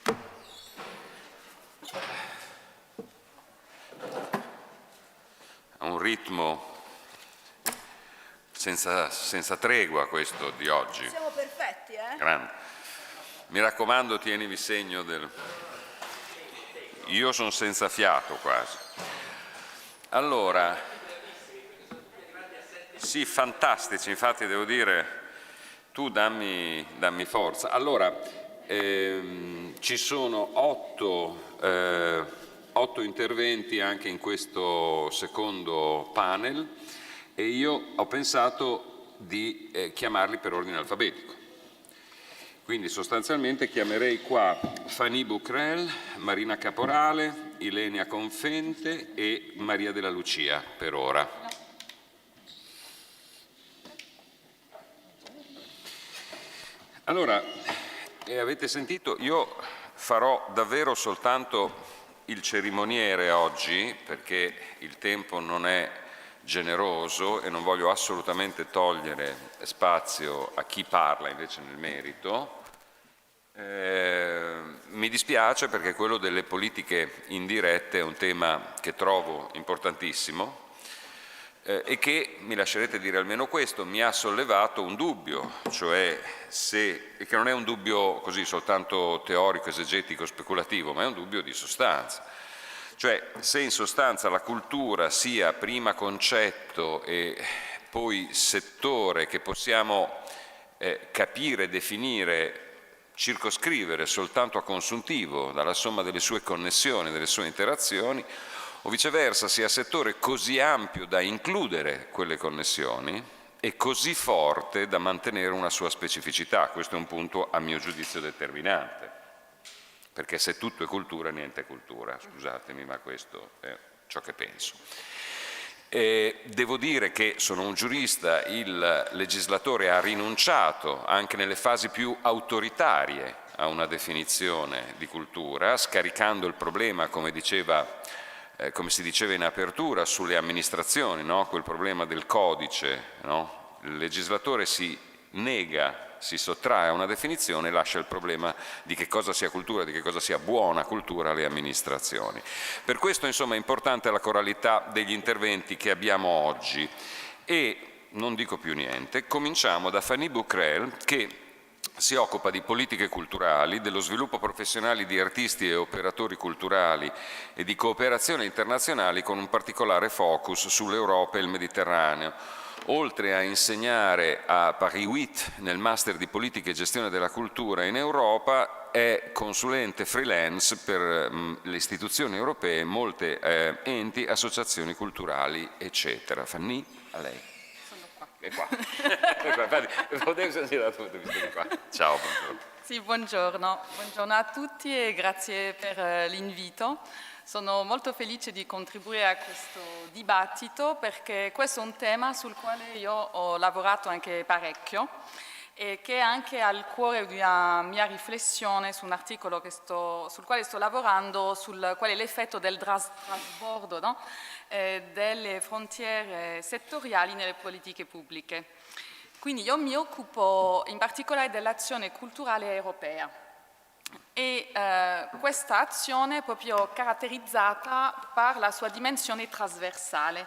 Ha un ritmo senza tregua questo di oggi. Siamo perfetti, Grande. Mi raccomando, tienimi segno del... Io sono senza fiato quasi. Allora, sì, fantastici, infatti devo dire, tu dammi forza. Allora, ci sono 8 interventi anche in questo secondo panel e io ho pensato di chiamarli per ordine alfabetico. Quindi sostanzialmente chiamerei qua Fanny Bucrel, Marina Caporale, Ilenia Confente e Maria della Lucia per ora. Allora, avete sentito, io farò davvero soltanto il cerimoniere oggi perché il tempo non è generoso e non voglio assolutamente togliere spazio a chi parla invece nel merito, Mi dispiace perché quello delle politiche indirette è un tema che trovo importantissimo e che, mi lascerete dire almeno questo, mi ha sollevato un dubbio, cioè e che non è un dubbio così soltanto teorico, esegetico, speculativo, ma è un dubbio di sostanza. Cioè se in sostanza la cultura sia prima concetto e poi settore che possiamo capire, definire, circoscrivere soltanto a consuntivo dalla somma delle sue connessioni, delle sue interazioni, o viceversa sia settore così ampio da includere quelle connessioni e così forte da mantenere una sua specificità. Questo è un punto a mio giudizio determinante, perché se tutto è cultura niente è cultura, scusatemi, ma questo è ciò che penso. Devo dire che sono un giurista, il legislatore ha rinunciato anche nelle fasi più autoritarie a una definizione di cultura, scaricando il problema, come si diceva in apertura, sulle amministrazioni, no? Quel problema del codice, no? Il legislatore si nega, si sottrae a una definizione e lascia il problema di che cosa sia cultura, di che cosa sia buona cultura alle amministrazioni. Per questo insomma è importante la coralità degli interventi che abbiamo oggi e non dico più niente, cominciamo da Fanny Bouquerel che si occupa di politiche culturali, dello sviluppo professionale di artisti e operatori culturali e di cooperazione internazionale con un particolare focus sull'Europa e il Mediterraneo. Oltre a insegnare a Paris 8 nel Master di Politica e Gestione della Cultura in Europa, è consulente freelance per le istituzioni europee, molte enti, associazioni culturali, eccetera. Fanny, a lei. Sono qua. È qua. Potevo sentire dal punto di vista di qua. Ciao, buongiorno. Sì, buongiorno. Buongiorno a tutti e grazie per l'invito. Sono molto felice di contribuire a questo dibattito perché questo è un tema sul quale io ho lavorato anche parecchio e che è anche al cuore di una mia riflessione su un articolo sul quale sto lavorando, sul quale è l'effetto del trasbordo, no? Delle frontiere settoriali nelle politiche pubbliche. Quindi io mi occupo in particolare dell'azione culturale europea. E questa azione è proprio caratterizzata per la sua dimensione trasversale,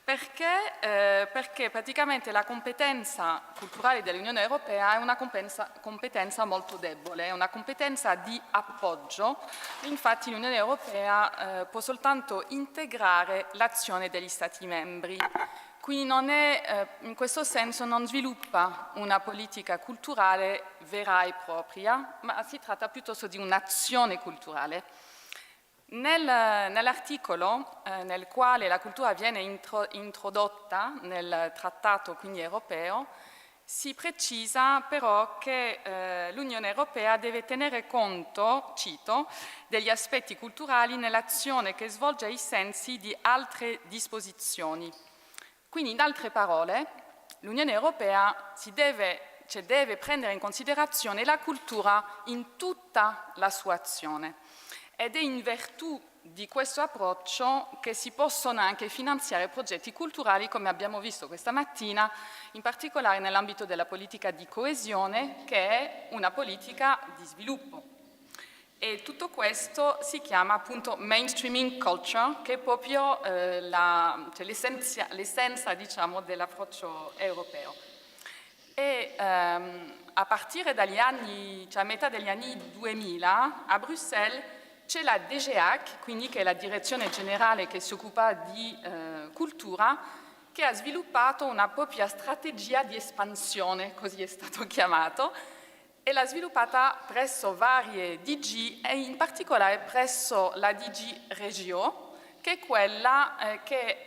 perché praticamente la competenza culturale dell'Unione Europea è una competenza molto debole, è una competenza di appoggio, infatti l'Unione Europea può soltanto integrare l'azione degli Stati membri. Quindi in questo senso non sviluppa una politica culturale vera e propria, ma si tratta piuttosto di un'azione culturale. Nell'articolo nel quale la cultura viene introdotta nel trattato quindi europeo, si precisa però che l'Unione Europea deve tenere conto, cito, degli aspetti culturali nell'azione che svolge ai sensi di altre disposizioni. Quindi, in altre parole, l'Unione Europea deve prendere in considerazione la cultura in tutta la sua azione ed è in virtù di questo approccio che si possono anche finanziare progetti culturali, come abbiamo visto questa mattina, in particolare nell'ambito della politica di coesione, che è una politica di sviluppo. E tutto questo si chiama appunto mainstreaming culture, che è proprio l'essenza diciamo, dell'approccio europeo. E a partire dagli anni, cioè a metà degli anni 2000, a Bruxelles c'è la DGAC, quindi che è la direzione generale che si occupa di cultura, che ha sviluppato una propria strategia di espansione, così è stato chiamato, e l'ha sviluppata presso varie DG e in particolare presso la DG Regio, che è quella che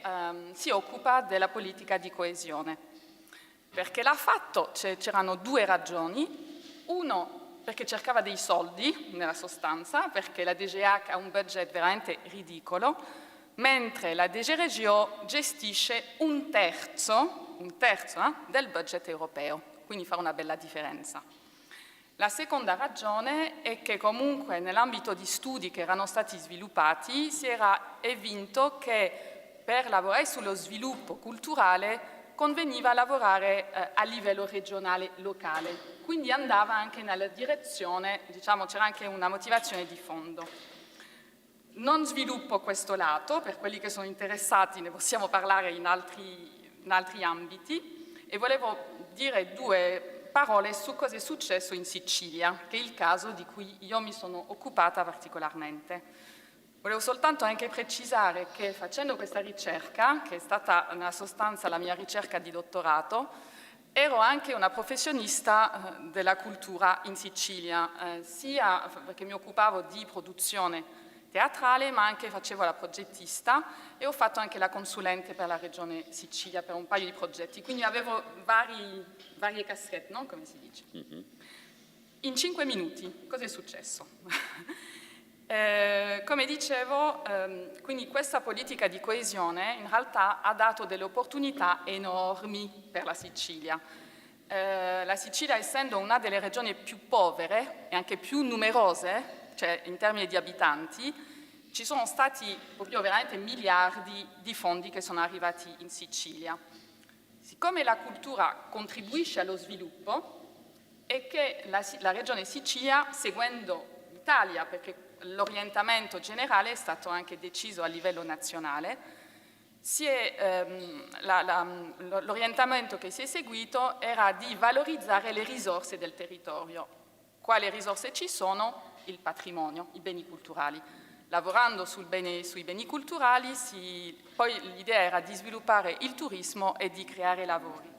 si occupa della politica di coesione. Perché l'ha fatto? C'erano due ragioni. Uno, perché cercava dei soldi, nella sostanza, perché la DGAC ha un budget veramente ridicolo, mentre la DG Regio gestisce un terzo del budget europeo, quindi fa una bella differenza. La seconda ragione è che comunque nell'ambito di studi che erano stati sviluppati si era evinto che per lavorare sullo sviluppo culturale conveniva lavorare a livello regionale, locale. Quindi andava anche nella direzione, diciamo, c'era anche una motivazione di fondo. Non sviluppo questo lato, per quelli che sono interessati ne possiamo parlare in altri ambiti, e volevo dire 2 parole su cosa è successo in Sicilia, che è il caso di cui io mi sono occupata particolarmente. Volevo soltanto anche precisare che facendo questa ricerca, che è stata nella sostanza la mia ricerca di dottorato, ero anche una professionista della cultura in Sicilia, sia perché mi occupavo di produzione teatrale, ma anche facevo la progettista e ho fatto anche la consulente per la regione Sicilia per un paio di progetti, quindi avevo varie casquette, no? Come si dice. In 5 minuti, cosa è successo? Come dicevo, quindi questa politica di coesione in realtà ha dato delle opportunità enormi per la Sicilia. La Sicilia, essendo una delle regioni più povere e anche più numerose, cioè in termini di abitanti, ci sono stati proprio veramente miliardi di fondi che sono arrivati in Sicilia. Siccome la cultura contribuisce allo sviluppo e che la regione Sicilia, seguendo l'Italia, perché l'orientamento generale è stato anche deciso a livello nazionale, l'orientamento che si è seguito era di valorizzare le risorse del territorio. Quali risorse ci sono? Il patrimonio, i beni culturali. Lavorando sui beni culturali, poi l'idea era di sviluppare il turismo e di creare lavori.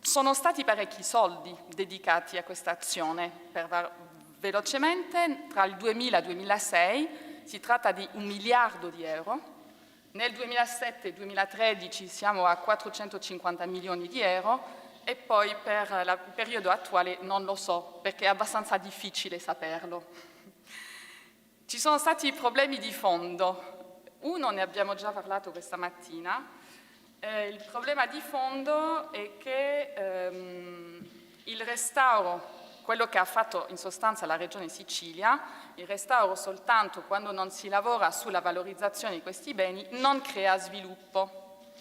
Sono stati parecchi soldi dedicati a questa azione. Velocemente, tra il 2000 e il 2006 si tratta di 1 miliardo di euro. Nel 2007-2013 siamo a 450 milioni di euro e poi per il periodo attuale non lo so, perché è abbastanza difficile saperlo. Ci sono stati problemi di fondo. Uno, ne abbiamo già parlato questa mattina. Il problema di fondo è che il restauro, quello che ha fatto in sostanza la Regione Sicilia, il restauro soltanto quando non si lavora sulla valorizzazione di questi beni, non crea sviluppo.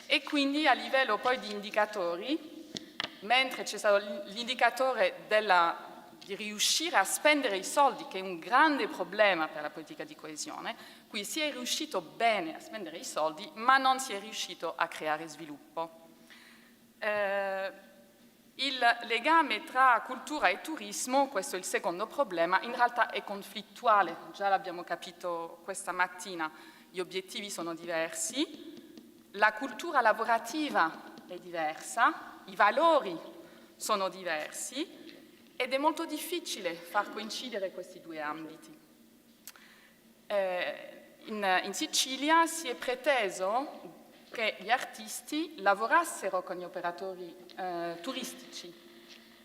E quindi a livello poi di indicatori, mentre c'è stato l'indicatore di riuscire a spendere i soldi, che è un grande problema per la politica di coesione, qui si è riuscito bene a spendere i soldi, ma non si è riuscito a creare sviluppo. Il legame tra cultura e turismo, questo è il secondo problema, in realtà è conflittuale, già l'abbiamo capito questa mattina, gli obiettivi sono diversi, la cultura lavorativa è diversa, i valori sono diversi, ed è molto difficile far coincidere questi 2 ambiti. In Sicilia si è preteso che gli artisti lavorassero con gli operatori turistici.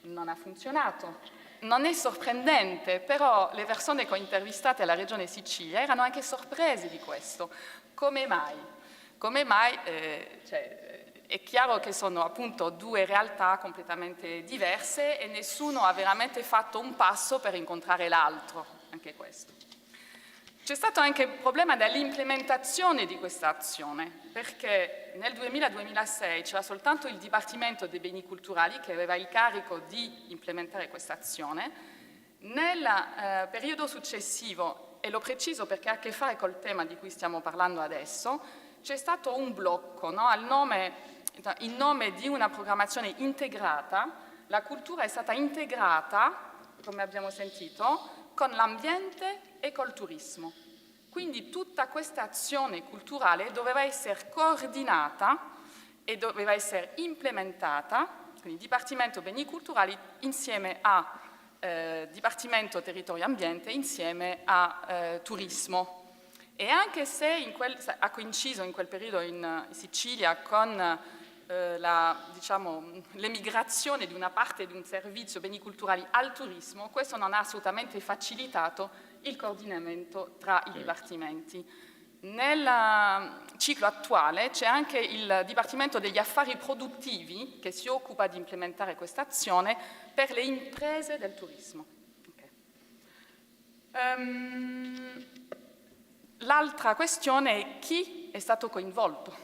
Non ha funzionato. Non è sorprendente, però le persone che ho intervistate alla Regione Sicilia erano anche sorprese di questo. Come mai? Come mai? È chiaro che sono appunto 2 realtà completamente diverse e nessuno ha veramente fatto un passo per incontrare l'altro, anche questo. C'è stato anche il problema dell'implementazione di questa azione, perché nel 2000-2006 c'era soltanto il Dipartimento dei Beni Culturali che aveva il carico di implementare questa azione. Nel periodo successivo, e lo preciso perché ha a che fare col tema di cui stiamo parlando adesso, c'è stato un blocco, no? In nome di una programmazione integrata, la cultura è stata integrata, come abbiamo sentito, con l'ambiente e col turismo. Quindi tutta questa azione culturale doveva essere coordinata e doveva essere implementata, quindi Dipartimento Beni Culturali insieme a Dipartimento Territorio e Ambiente insieme a Turismo. E anche se ha coinciso in quel periodo in Sicilia con l'emigrazione di una parte di un servizio beni culturali al turismo, questo non ha assolutamente facilitato il coordinamento tra i dipartimenti. Nel ciclo attuale c'è anche il Dipartimento degli Affari Produttivi che si occupa di implementare questa azione per le imprese del turismo. Okay. L'altra questione è chi è stato coinvolto.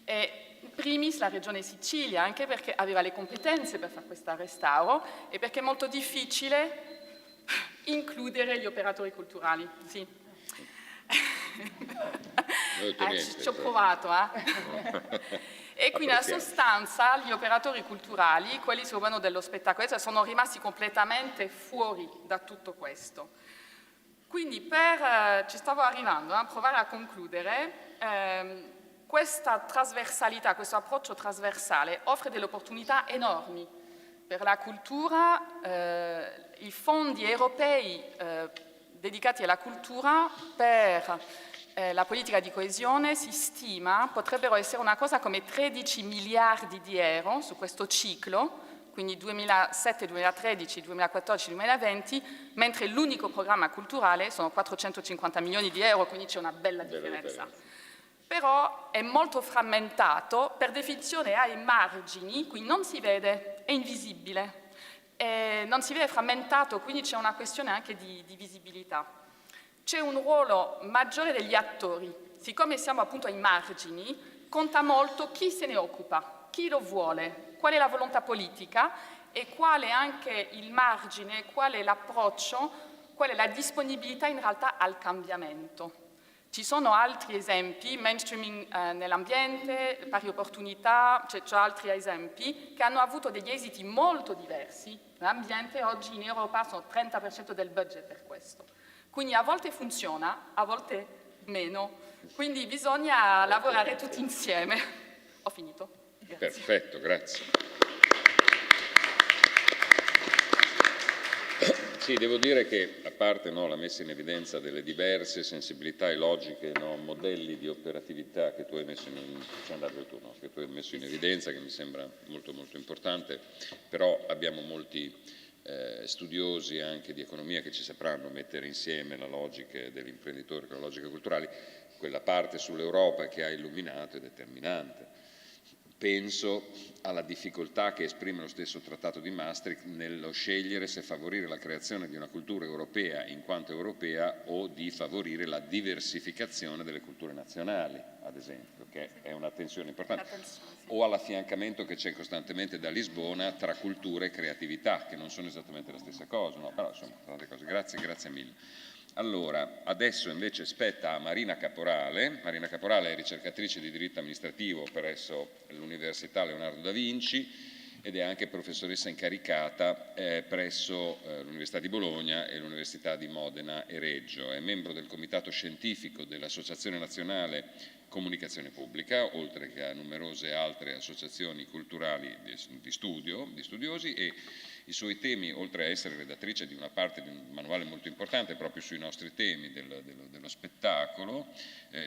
E in primis la Regione Sicilia, anche perché aveva le competenze per fare questo restauro e perché è molto difficile includere gli operatori culturali. Sì. Ci ho provato. E quindi nella sostanza gli operatori culturali, quelli si occupano dello spettacolo, sono rimasti completamente fuori da tutto questo. Quindi ci stavo arrivando a provare a concludere, questa trasversalità, questo approccio trasversale offre delle opportunità enormi per la cultura. I fondi europei dedicati alla cultura per la politica di coesione si stima potrebbero essere una cosa come 13 miliardi di euro su questo ciclo, quindi 2007, 2013, 2014, 2020, mentre l'unico programma culturale sono 450 milioni di euro, quindi c'è una bella differenza. Però è molto frammentato, per definizione ha i margini, quindi non si vede, è invisibile. Non si vede frammentato, quindi c'è una questione anche di visibilità. C'è un ruolo maggiore degli attori. Siccome siamo appunto ai margini, conta molto chi se ne occupa, chi lo vuole, qual è la volontà politica e qual è anche il margine, qual è l'approccio, qual è la disponibilità in realtà al cambiamento. Ci sono altri esempi, mainstreaming nell'ambiente, pari opportunità, c'è altri esempi che hanno avuto degli esiti molto diversi. L'ambiente oggi in Europa sono 30% del budget per questo. Quindi a volte funziona, a volte meno. Quindi bisogna lavorare tutti insieme. Ho finito. Grazie. Perfetto, grazie. Sì, devo dire che, a parte la messa in evidenza delle diverse sensibilità e logiche, modelli di operatività che tu hai messo in evidenza, che mi sembra molto molto importante, però abbiamo molti studiosi anche di economia che ci sapranno mettere insieme la logica dell'imprenditore con la logica culturale. Quella parte sull'Europa che ha illuminato è determinante. Penso alla difficoltà che esprime lo stesso Trattato di Maastricht nello scegliere se favorire la creazione di una cultura europea in quanto europea o di favorire la diversificazione delle culture nazionali, ad esempio, che è una tensione importante, o all'affiancamento che c'è costantemente da Lisbona tra cultura e creatività, che non sono esattamente la stessa cosa, però insomma, tante cose. Grazie mille. Allora, adesso invece spetta a Marina Caporale. Marina Caporale è ricercatrice di diritto amministrativo presso l'Università Leonardo da Vinci ed è anche professoressa incaricata presso l'Università di Bologna e l'Università di Modena e Reggio. È membro del comitato scientifico dell'Associazione Nazionale Comunicazione Pubblica, oltre che a numerose altre associazioni culturali di studiosi, e i suoi temi, oltre a essere redattrice di una parte di un manuale molto importante proprio sui nostri temi dello spettacolo,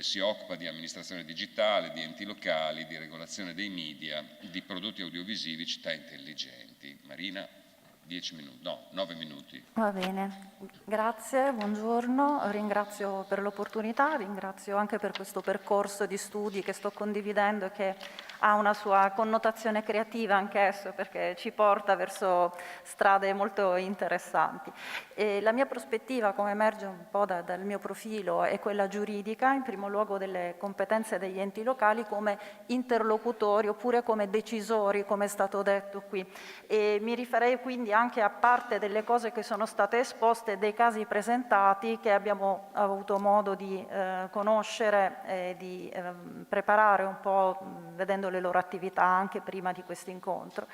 si occupa di amministrazione digitale, di enti locali, di regolazione dei media, di prodotti audiovisivi, città intelligenti. Marina, 9 minuti. Va bene, grazie, buongiorno, ringrazio per l'opportunità, ringrazio anche per questo percorso di studi che sto condividendo e che ha una sua connotazione creativa anch'esso, perché ci porta verso strade molto interessanti. E la mia prospettiva, come emerge un po' dal mio profilo, è quella giuridica, in primo luogo delle competenze degli enti locali come interlocutori oppure come decisori, come è stato detto qui. E mi riferirei quindi anche a parte delle cose che sono state esposte, dei casi presentati che abbiamo avuto modo di conoscere e di preparare un po' vedendo le loro attività anche prima di questo incontro.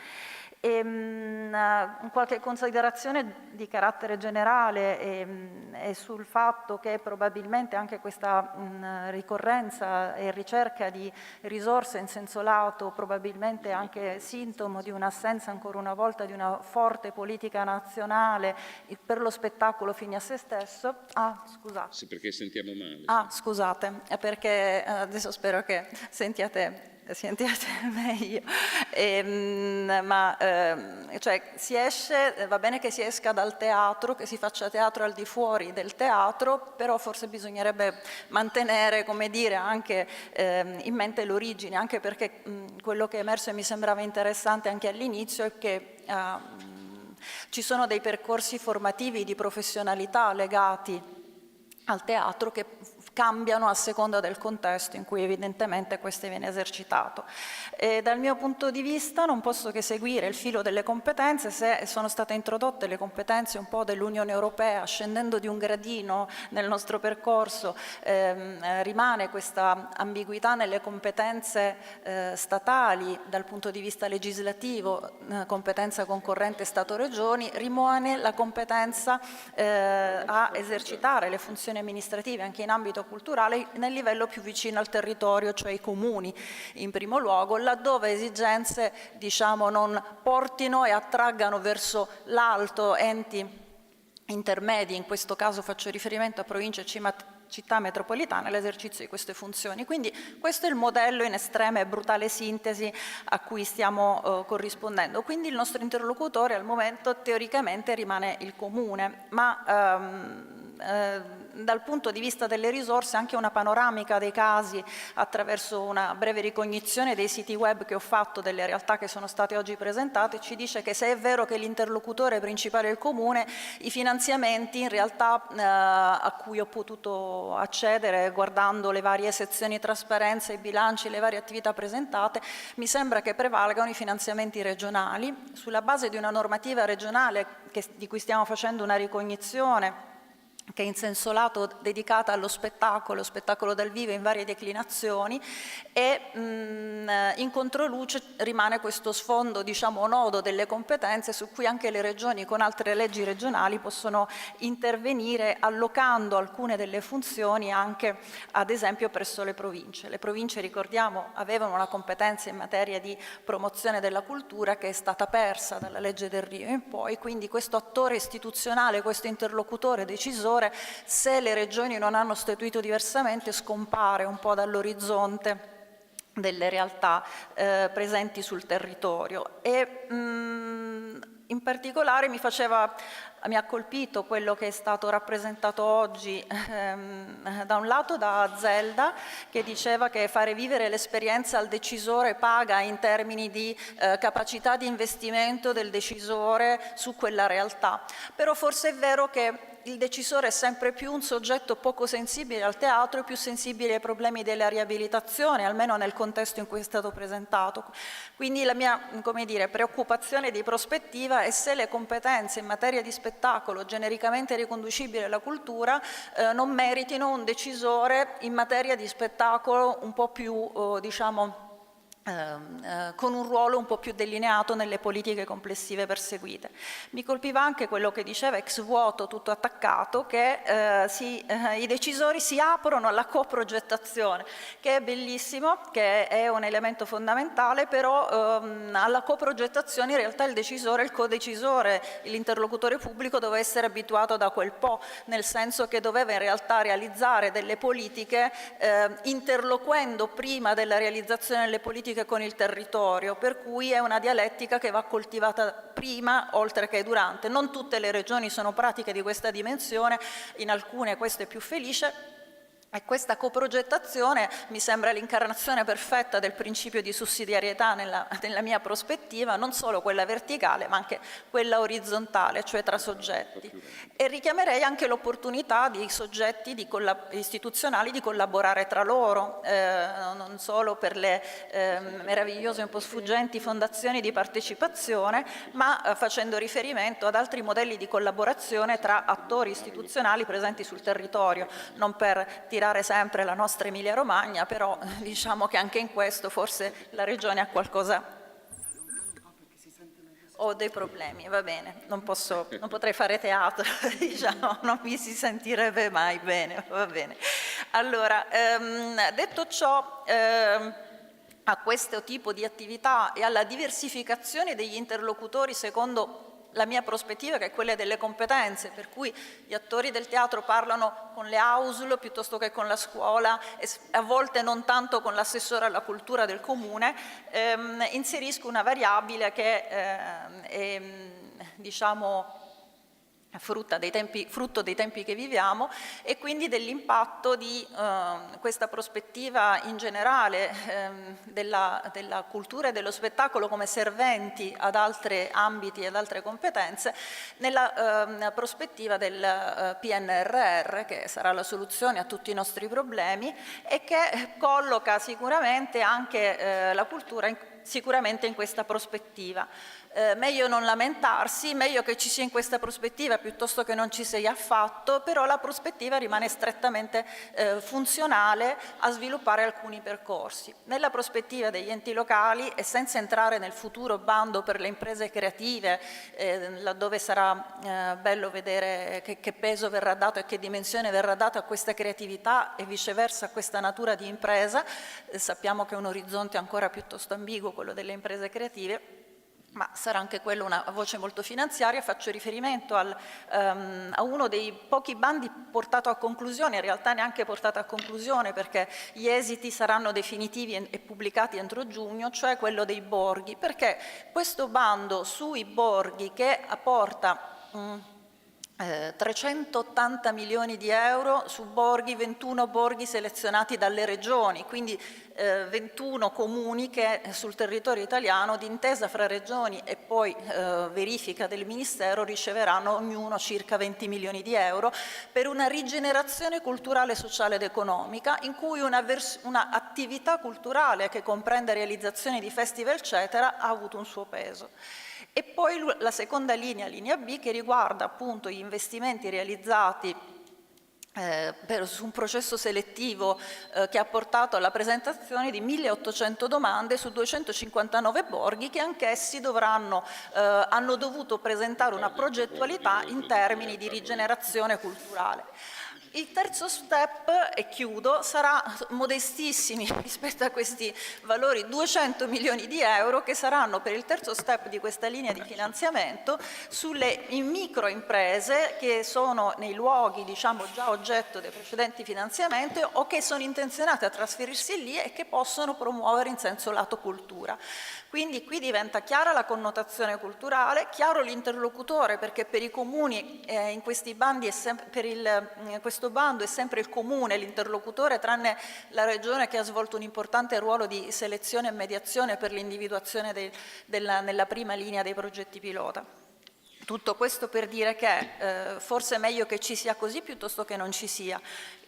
Qualche considerazione di carattere generale è sul fatto che probabilmente anche questa ricorrenza e ricerca di risorse in senso lato probabilmente anche sintomo di un'assenza ancora una volta di una forte politica nazionale per lo spettacolo fine a se stesso. Scusate. Sì, perché sentiamo male. Scusate, perché adesso spero che sentiate meglio, cioè si esce, va bene che si esca dal teatro, che si faccia teatro al di fuori del teatro, però forse bisognerebbe mantenere, come dire, anche in mente l'origine, anche perché quello che è emerso e mi sembrava interessante anche all'inizio è che ci sono dei percorsi formativi di professionalità legati al teatro che cambiano a seconda del contesto in cui evidentemente questo viene esercitato. E dal mio punto di vista non posso che seguire il filo delle competenze. Se sono state introdotte le competenze un po' dell'Unione Europea, scendendo di un gradino nel nostro percorso, rimane questa ambiguità nelle competenze statali dal punto di vista legislativo, competenza concorrente Stato-Regioni, rimane la competenza a esercitare le funzioni amministrative anche in ambito culturale nel livello più vicino al territorio, cioè i comuni in primo luogo, laddove esigenze non portino e attraggano verso l'alto enti intermedi, in questo caso faccio riferimento a province e città metropolitane, all'esercizio di queste funzioni. Quindi questo è il modello in estrema e brutale sintesi a cui stiamo corrispondendo. Quindi il nostro interlocutore al momento teoricamente rimane il comune, ma dal punto di vista delle risorse anche una panoramica dei casi attraverso una breve ricognizione dei siti web che ho fatto delle realtà che sono state oggi presentate ci dice che se è vero che l'interlocutore principale è il comune, i finanziamenti in realtà a cui ho potuto accedere guardando le varie sezioni trasparenza, i bilanci, le varie attività presentate, mi sembra che prevalgano i finanziamenti regionali sulla base di una normativa regionale di cui stiamo facendo una ricognizione che è in senso lato dedicata allo spettacolo dal vivo in varie declinazioni, e in controluce rimane questo sfondo, nodo delle competenze su cui anche le regioni con altre leggi regionali possono intervenire allocando alcune delle funzioni anche ad esempio presso le province. Le province, ricordiamo, avevano una competenza in materia di promozione della cultura che è stata persa dalla legge del Rio in poi, quindi questo attore istituzionale, questo interlocutore decisore, se le regioni non hanno statuito diversamente, scompare un po' dall'orizzonte delle realtà presenti sul territorio. E in particolare mi ha colpito quello che è stato rappresentato oggi da un lato da Zelda, che diceva che fare vivere l'esperienza al decisore paga in termini di capacità di investimento del decisore su quella realtà. Però forse è vero che il decisore è sempre più un soggetto poco sensibile al teatro e più sensibile ai problemi della riabilitazione, almeno nel contesto in cui è stato presentato. Quindi la mia, preoccupazione di prospettiva è se le competenze in materia di spettacolo genericamente riconducibili alla cultura non meritino un decisore in materia di spettacolo un po' più, con un ruolo un po' più delineato nelle politiche complessive perseguite. Mi colpiva anche quello che diceva ex voto, tutto attaccato, che i decisori si aprono alla coprogettazione, che è bellissimo, che è un elemento fondamentale, però alla coprogettazione in realtà il decisore, il codecisore, l'interlocutore pubblico doveva essere abituato da quel po', nel senso che doveva in realtà realizzare delle politiche interloquendo prima della realizzazione delle politiche con il territorio, per cui è una dialettica che va coltivata prima oltre che durante. Non tutte le regioni sono pratiche di questa dimensione, in alcune questo è più felice. E questa coprogettazione mi sembra l'incarnazione perfetta del principio di sussidiarietà nella mia prospettiva, non solo quella verticale ma anche quella orizzontale, cioè tra soggetti. E richiamerei anche l'opportunità di soggetti istituzionali di collaborare tra loro, non solo per le meravigliose e un po' sfuggenti fondazioni di partecipazione, ma facendo riferimento ad altri modelli di collaborazione tra attori istituzionali presenti sul territorio, non per tirare sempre la nostra Emilia Romagna, però diciamo che anche in questo forse la Regione ha qualcosa, ho dei problemi, va bene, non potrei fare teatro, non mi si sentirebbe mai bene, va bene. Allora, detto ciò, a questo tipo di attività e alla diversificazione degli interlocutori secondo la mia prospettiva, che è quella delle competenze, per cui gli attori del teatro parlano con le AUSL piuttosto che con la scuola e a volte non tanto con l'assessore alla cultura del comune, inserisco una variabile che è frutto dei tempi che viviamo, e quindi dell'impatto di questa prospettiva in generale della cultura e dello spettacolo come serventi ad altri ambiti e ad altre competenze nella prospettiva del PNRR, che sarà la soluzione a tutti i nostri problemi e che colloca sicuramente anche la cultura sicuramente in questa prospettiva. Meglio non lamentarsi, meglio che ci sia in questa prospettiva piuttosto che non ci sia affatto, però la prospettiva rimane strettamente funzionale a sviluppare alcuni percorsi. Nella prospettiva degli enti locali, e senza entrare nel futuro bando per le imprese creative, laddove sarà bello vedere che peso verrà dato e che dimensione verrà data a questa creatività e viceversa a questa natura di impresa, sappiamo che è un orizzonte ancora piuttosto ambiguo quello delle imprese creative, ma sarà anche quello una voce molto finanziaria. Faccio riferimento a uno dei pochi bandi portato a conclusione, in realtà neanche portato a conclusione perché gli esiti saranno definitivi e pubblicati entro giugno, cioè quello dei borghi, perché questo bando sui borghi che apporta 380 milioni di euro su borghi, 21 borghi selezionati dalle regioni, quindi 21 comuni che sul territorio italiano, d'intesa fra regioni e poi verifica del Ministero, riceveranno ognuno circa 20 milioni di euro per una rigenerazione culturale, sociale ed economica, in cui una attività culturale che comprende realizzazione di festival eccetera ha avuto un suo peso. E poi la seconda linea B, che riguarda appunto gli investimenti realizzati su un processo selettivo che ha portato alla presentazione di 1.800 domande su 259 borghi che anch'essi hanno dovuto presentare una progettualità in termini di rigenerazione culturale. Il terzo step, e chiudo, sarà modestissimi rispetto a questi valori, 200 milioni di euro che saranno per il terzo step di questa linea di finanziamento sulle microimprese che sono nei luoghi diciamo già oggetto dei precedenti finanziamenti o che sono intenzionate a trasferirsi lì e che possono promuovere in senso lato cultura. Quindi qui diventa chiara la connotazione culturale, chiaro l'interlocutore, perché per i comuni in questi bandi questo bando è sempre il comune l'interlocutore, tranne la Regione che ha svolto un importante ruolo di selezione e mediazione per l'individuazione nella prima linea dei progetti pilota. Tutto questo per dire che forse è meglio che ci sia così piuttosto che non ci sia.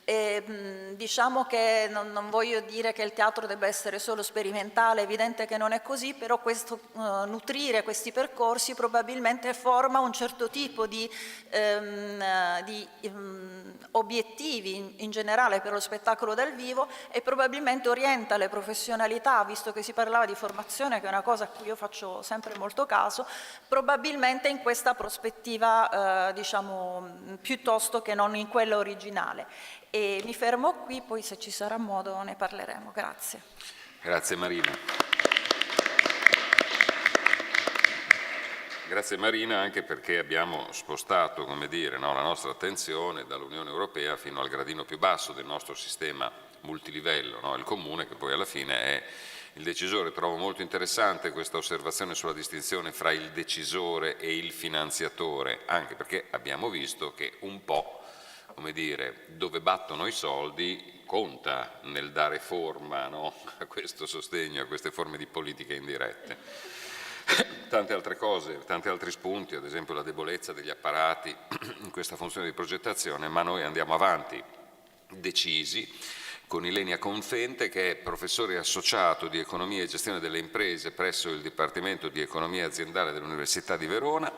E, diciamo che non voglio dire che il teatro debba essere solo sperimentale, è evidente che non è così, però nutrire questi percorsi probabilmente forma un certo tipo di obiettivi in generale per lo spettacolo dal vivo e probabilmente orienta le professionalità, visto che si parlava di formazione, che è una cosa a cui io faccio sempre molto caso, probabilmente in questa prospettiva diciamo piuttosto che non in quella originale. E mi fermo qui, poi se ci sarà modo ne parleremo. Grazie. Grazie Marina. Grazie Marina anche perché abbiamo spostato, come dire, la nostra attenzione dall'Unione Europea fino al gradino più basso del nostro sistema multilivello, il comune che poi alla fine è il decisore. Trovo molto interessante questa osservazione sulla distinzione fra il decisore e il finanziatore, anche perché abbiamo visto che un po', come dire, dove battono i soldi conta nel dare forma a questo sostegno, a queste forme di politiche indirette. Tante altre cose, tanti altri spunti, ad esempio la debolezza degli apparati in questa funzione di progettazione, ma noi andiamo avanti decisi con Ilenia Confente, che è professore associato di Economia e Gestione delle Imprese presso il Dipartimento di Economia Aziendale dell'Università di Verona.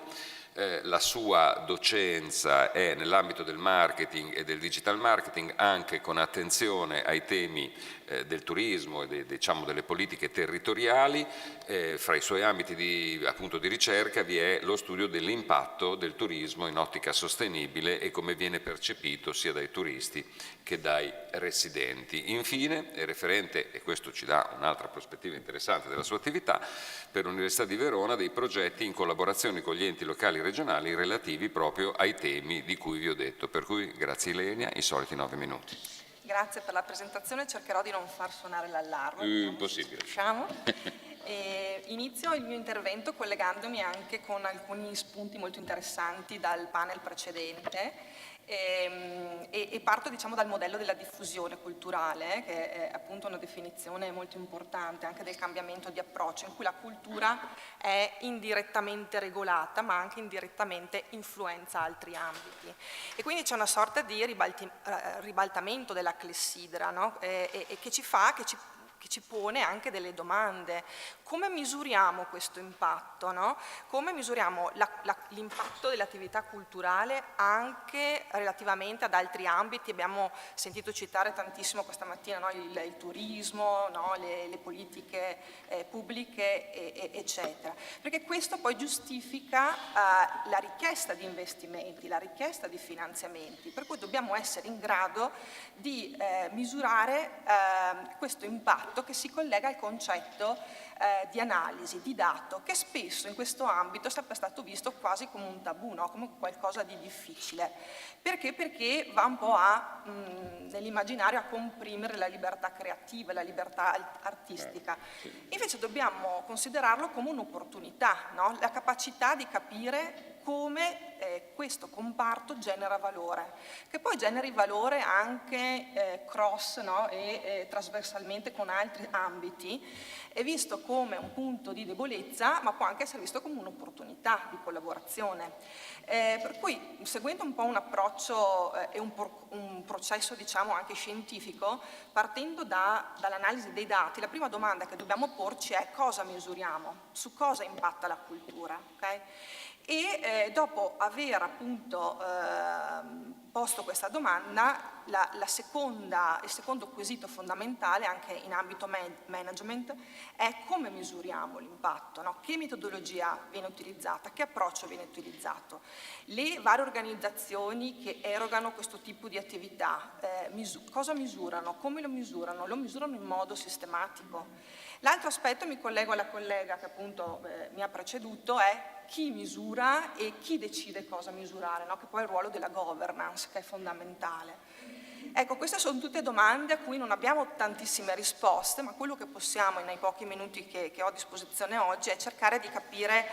La sua docenza è nell'ambito del marketing e del digital marketing, anche con attenzione ai temi del turismo e diciamo delle politiche territoriali. Fra i suoi ambiti di ricerca vi è lo studio dell'impatto del turismo in ottica sostenibile e come viene percepito sia dai turisti che dai residenti. Infine è referente, e questo ci dà un'altra prospettiva interessante della sua attività, per l'Università di Verona dei progetti in collaborazione con gli enti locali e regionali relativi proprio ai temi di cui vi ho detto. Per cui grazie Ilenia, i soliti 9 minuti. Grazie per la presentazione, cercherò di non far suonare l'allarme. Impossibile. Inizio il mio intervento collegandomi anche con alcuni spunti molto interessanti dal panel precedente e parto diciamo dal modello della diffusione culturale, che è appunto una definizione molto importante anche del cambiamento di approccio, in cui la cultura è indirettamente regolata ma anche indirettamente influenza altri ambiti, e quindi c'è una sorta di ribaltamento della clessidra, no? Che ci pone anche delle domande. Come misuriamo questo impatto? No? Come misuriamo l'impatto dell'attività culturale anche relativamente ad altri ambiti? Abbiamo sentito citare tantissimo questa mattina, no? il turismo, no? le politiche pubbliche, eccetera. Perché questo poi giustifica la richiesta di investimenti, la richiesta di finanziamenti, per cui dobbiamo essere in grado di misurare questo impatto che si collega al concetto di analisi, di dato, che spesso in questo ambito è sempre stato visto quasi come un tabù, no? Come qualcosa di difficile. Perché? Perché va un po' nell'immaginario a comprimere la libertà creativa, la libertà artistica. Invece dobbiamo considerarlo come un'opportunità, no? La capacità di capire come questo comparto genera valore, che poi generi valore anche cross, no? e trasversalmente con altri ambiti, è visto come un punto di debolezza, ma può anche essere visto come un'opportunità di collaborazione. Per cui, seguendo un po' un approccio e un processo diciamo anche scientifico, partendo dall'analisi dei dati, la prima domanda che dobbiamo porci è: cosa misuriamo? Su cosa impatta la cultura? Okay? E dopo aver appunto posto questa domanda, il secondo quesito fondamentale anche in ambito management è come misuriamo l'impatto, no? Che metodologia viene utilizzata, che approccio viene utilizzato. Le varie organizzazioni che erogano questo tipo di attività cosa misurano, come lo misurano in modo sistematico. L'altro aspetto, mi collego alla collega che appunto mi ha preceduto, è chi misura e chi decide cosa misurare, no? Che poi è il ruolo della governance, che è fondamentale. Ecco, queste sono tutte domande a cui non abbiamo tantissime risposte, ma quello che possiamo nei pochi minuti che ho a disposizione oggi è cercare di capire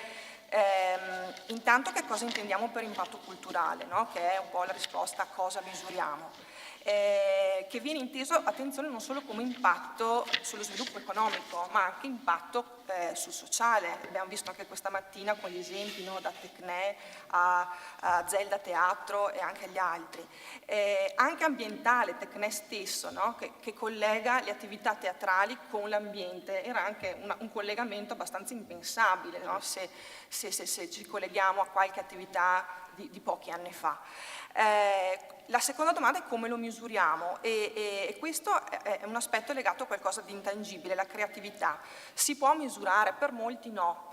intanto che cosa intendiamo per impatto culturale, no? Che è un po' la risposta a cosa misuriamo. Che viene inteso, attenzione, non solo come impatto sullo sviluppo economico, ma anche impatto sul sociale. Abbiamo visto anche questa mattina con gli esempi, no, da Tecne a Zelda Teatro e anche agli altri. Anche ambientale, Tecne stesso, no, che collega le attività teatrali con l'ambiente. Era anche un collegamento abbastanza impensabile, no, se ci colleghiamo a qualche attività di pochi anni fa. La seconda domanda è come lo misuriamo e questo è un aspetto legato a qualcosa di intangibile, la creatività. Si può misurare, per molti no.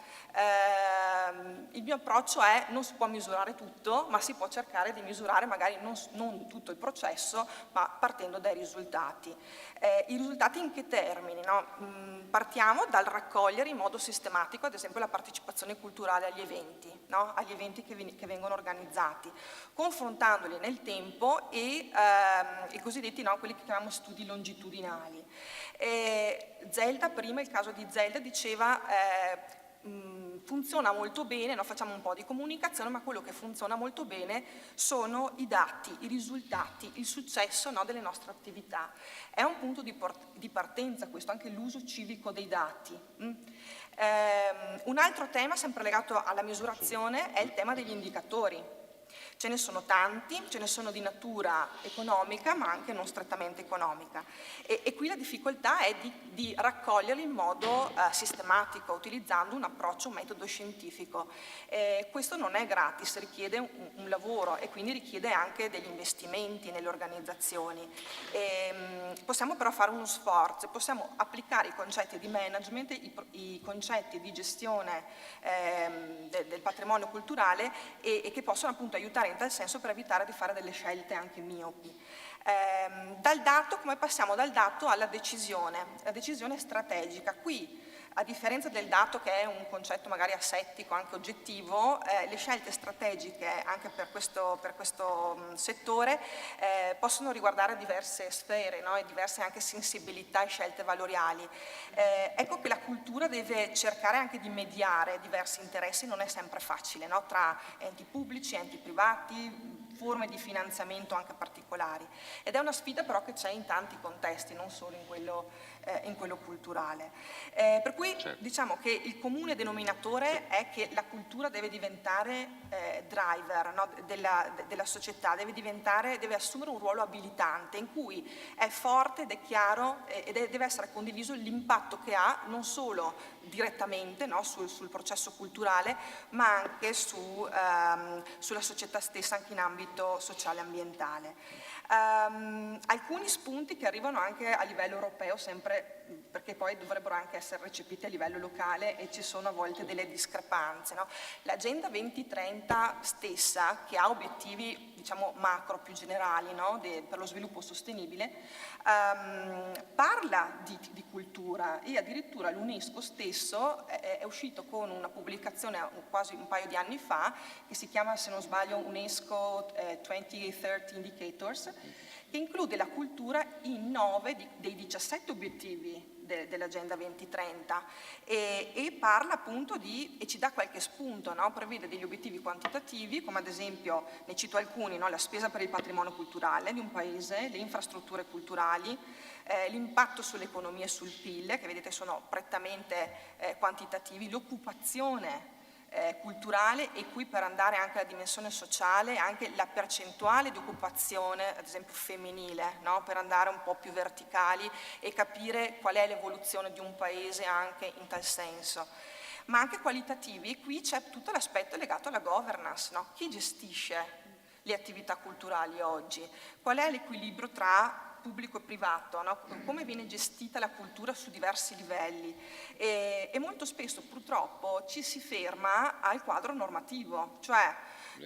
Il mio approccio è: non si può misurare tutto, ma si può cercare di misurare magari non tutto il processo, ma partendo dai risultati. I risultati in che termini? No? Partiamo dal raccogliere in modo sistematico, ad esempio, la partecipazione culturale agli eventi, no? Agli eventi che vengono organizzati, confrontandoli nel tempo e i cosiddetti, no, quelli che chiamiamo studi longitudinali. Zelda, prima il caso di Zelda, diceva funziona molto bene, no? Facciamo un po' di comunicazione, ma quello che funziona molto bene sono i dati, i risultati, il successo, no, delle nostre attività. È un punto di partenza questo, anche l'uso civico dei dati. Un altro tema sempre legato alla misurazione è il tema degli indicatori. Ce ne sono tanti, ce ne sono di natura economica ma anche non strettamente economica e qui la difficoltà è di raccoglierli in modo sistematico, utilizzando un approccio, un metodo scientifico. Questo non è gratis, richiede un lavoro e quindi richiede anche degli investimenti nelle organizzazioni. Possiamo però fare uno sforzo, possiamo applicare i concetti di management, i concetti di gestione del patrimonio culturale e che possono appunto aiutare in tal senso per evitare di fare delle scelte anche miopi. Dal dato, come passiamo dal dato alla decisione? La decisione strategica. Qui a differenza del dato che è un concetto magari asettico, anche oggettivo, le scelte strategiche anche per questo settore possono riguardare diverse sfere, no? E diverse anche sensibilità e scelte valoriali. Ecco che la cultura deve cercare anche di mediare diversi interessi, non è sempre facile, no? Tra enti pubblici, enti privati, forme di finanziamento anche particolari. Ed è una sfida però che c'è in tanti contesti, non solo in quello culturale. Per cui diciamo che il comune denominatore è che la cultura deve diventare driver, no? della società, deve assumere un ruolo abilitante in cui è forte ed è chiaro ed deve essere condiviso l'impatto che ha non solo direttamente, no? sul processo culturale, ma anche sulla società stessa, anche in ambito sociale e ambientale. Alcuni spunti che arrivano anche a livello europeo, sempre perché poi dovrebbero anche essere recepiti a livello locale e ci sono a volte delle discrepanze, no? L'Agenda 2030 stessa, che ha obiettivi diciamo macro più generali, no? Per lo sviluppo sostenibile, parla di cultura e addirittura l'UNESCO stesso è uscito con una pubblicazione quasi un paio di anni fa che si chiama, se non sbaglio, UNESCO 2030 Indicators, che include la cultura in 9 dei 17 obiettivi dell'Agenda 2030 e parla appunto e ci dà qualche spunto, no? Prevede degli obiettivi quantitativi, come ad esempio, ne cito alcuni, no? La spesa per il patrimonio culturale di un paese, le infrastrutture culturali, l'impatto sull'economia e sul PIL, che vedete sono prettamente quantitativi, l'occupazione culturale, e qui per andare anche alla dimensione sociale anche la percentuale di occupazione ad esempio femminile, no? Per andare un po' più verticali e capire qual è l'evoluzione di un paese anche in tal senso. Ma anche qualitativi, qui c'è tutto l'aspetto legato alla governance, no? Chi gestisce le attività culturali oggi? Qual è l'equilibrio tra pubblico e privato, no? Come viene gestita la cultura su diversi livelli e molto spesso purtroppo ci si ferma al quadro normativo, cioè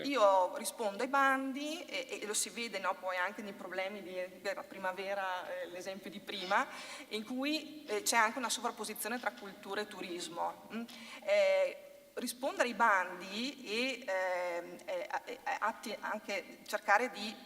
io rispondo ai bandi e lo si vede, no? Poi anche nei problemi della primavera, l'esempio di prima, in cui c'è anche una sovrapposizione tra cultura e turismo. Rispondere ai bandi e anche cercare di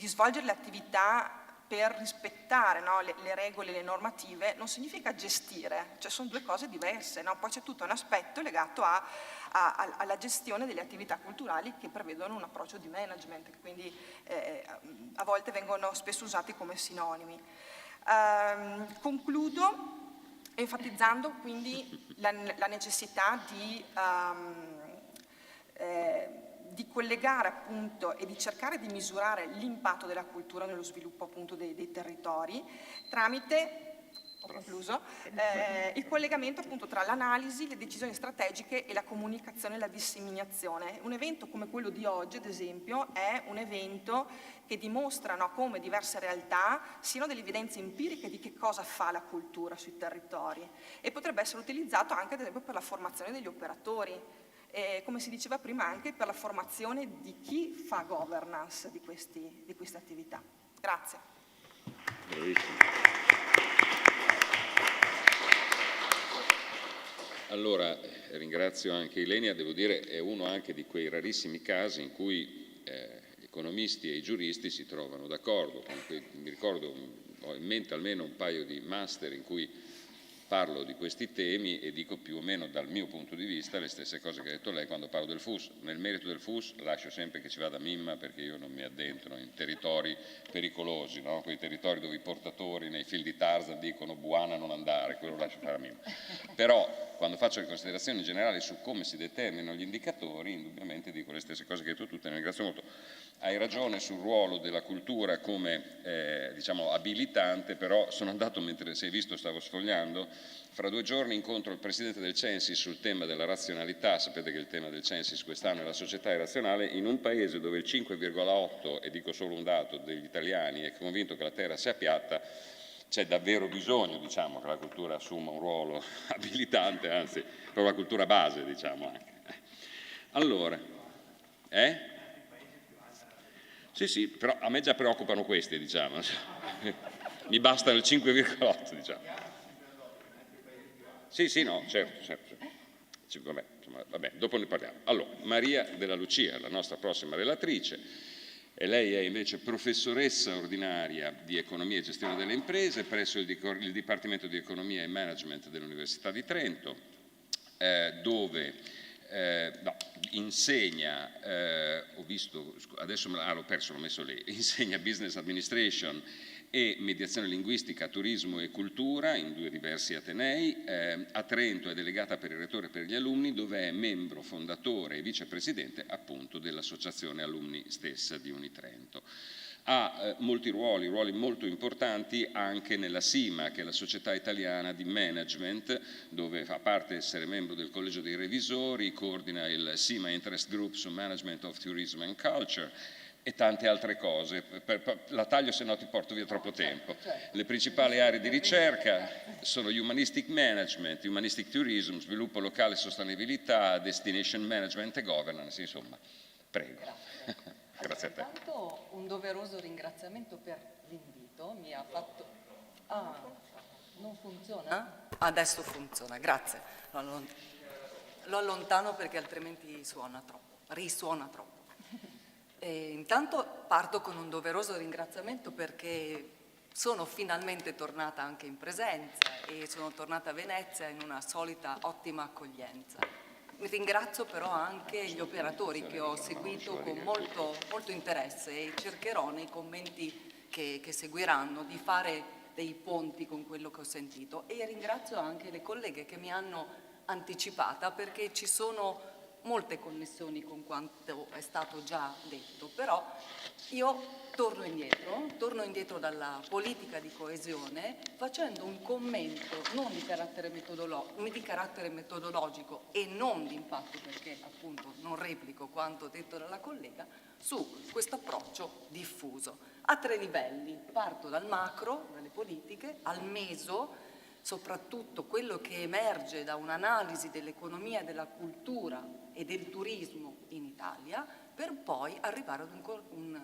svolgere le attività per rispettare, no, le regole, le normative, non significa gestire, cioè sono due cose diverse, no? Poi c'è tutto un aspetto legato alla gestione delle attività culturali che prevedono un approccio di management, quindi a volte vengono spesso usati come sinonimi. Concludo enfatizzando quindi la necessità di collegare appunto e di cercare di misurare l'impatto della cultura nello sviluppo appunto dei territori tramite il collegamento appunto tra l'analisi, le decisioni strategiche e la comunicazione e la disseminazione. Un evento come quello di oggi, ad esempio, è un evento che dimostra, no, come diverse realtà siano delle evidenze empiriche di che cosa fa la cultura sui territori e potrebbe essere utilizzato anche ad esempio per la formazione degli operatori. Come si diceva prima, anche per la formazione di chi fa governance di queste attività. Grazie. Bravissimo. Allora, ringrazio anche Ilenia, devo dire è uno anche di quei rarissimi casi in cui gli economisti e i giuristi si trovano d'accordo. Mi ricordo, ho in mente almeno un paio di master in cui parlo di questi temi e dico più o meno dal mio punto di vista le stesse cose che ha detto lei quando parlo del FUS. Nel merito del FUS lascio sempre che ci vada Mimma perché io non mi addentro in territori pericolosi, no? Quei territori dove i portatori nei film di Tarzan dicono buona non andare, quello lascio fare a Mimma. Però quando faccio le considerazioni generali su come si determinano gli indicatori, indubbiamente dico le stesse cose che hai detto tu, te ne ringrazio molto. Hai ragione sul ruolo della cultura come diciamo abilitante, però sono andato, mentre sei visto stavo sfogliando, fra 2 giorni incontro il presidente del Censis sul tema della razionalità. Sapete che il tema del Censis quest'anno è la società irrazionale, in un paese dove il 5,8, e dico solo un dato, degli italiani è convinto che la terra sia piatta. C'è davvero bisogno, diciamo, che la cultura assuma un ruolo abilitante, anzi, proprio la cultura base, diciamo anche. Allora, Sì, però a me già preoccupano questi, diciamo. Mi basta il 5,8, diciamo. Sì, no, certo. Vabbè, dopo ne parliamo. Allora, Maria Della Lucia, la nostra prossima relatrice, e lei è invece professoressa ordinaria di Economia e Gestione delle Imprese presso il Dipartimento di Economia e Management dell'Università di Trento, dove insegna, ho visto, adesso l'ho perso, l'ho messo lì, insegna Business Administration e mediazione linguistica, turismo e cultura in 2 diversi atenei. A Trento è delegata per il rettore e per gli alunni, dove è membro fondatore e vicepresidente appunto dell'associazione alunni stessa di Unitrento. Ha molti ruoli molto importanti anche nella SIMA, che è la Società Italiana di Management, dove fa parte essere membro del Collegio dei Revisori, coordina il SIMA Interest Group su Management of Tourism and Culture, e tante altre cose. La taglio, se no ti porto via troppo tempo. Le principali aree di ricerca sono Humanistic Management, Humanistic Tourism, Sviluppo locale e sostenibilità, Destination Management e Governance, insomma. Prego. Grazie a te. Intanto un doveroso ringraziamento per l'invito, mi ha fatto... non funziona? Adesso funziona, grazie. Lo allontano perché altrimenti risuona troppo. E intanto parto con un doveroso ringraziamento perché sono finalmente tornata anche in presenza e sono tornata a Venezia in una solita ottima accoglienza. Ringrazio però anche gli operatori che ho seguito con molto interesse e cercherò nei commenti che seguiranno di fare dei ponti con quello che ho sentito, e ringrazio anche le colleghe che mi hanno anticipata perché ci sono molte connessioni con quanto è stato già detto, però io torno indietro dalla politica di coesione facendo un commento non di carattere metodologico e non di impatto, perché appunto non replico quanto detto dalla collega, su questo approccio diffuso a 3 livelli. Parto dal macro, dalle politiche, al meso, soprattutto quello che emerge da un'analisi dell'economia, della cultura e del turismo in Italia, per poi arrivare ad un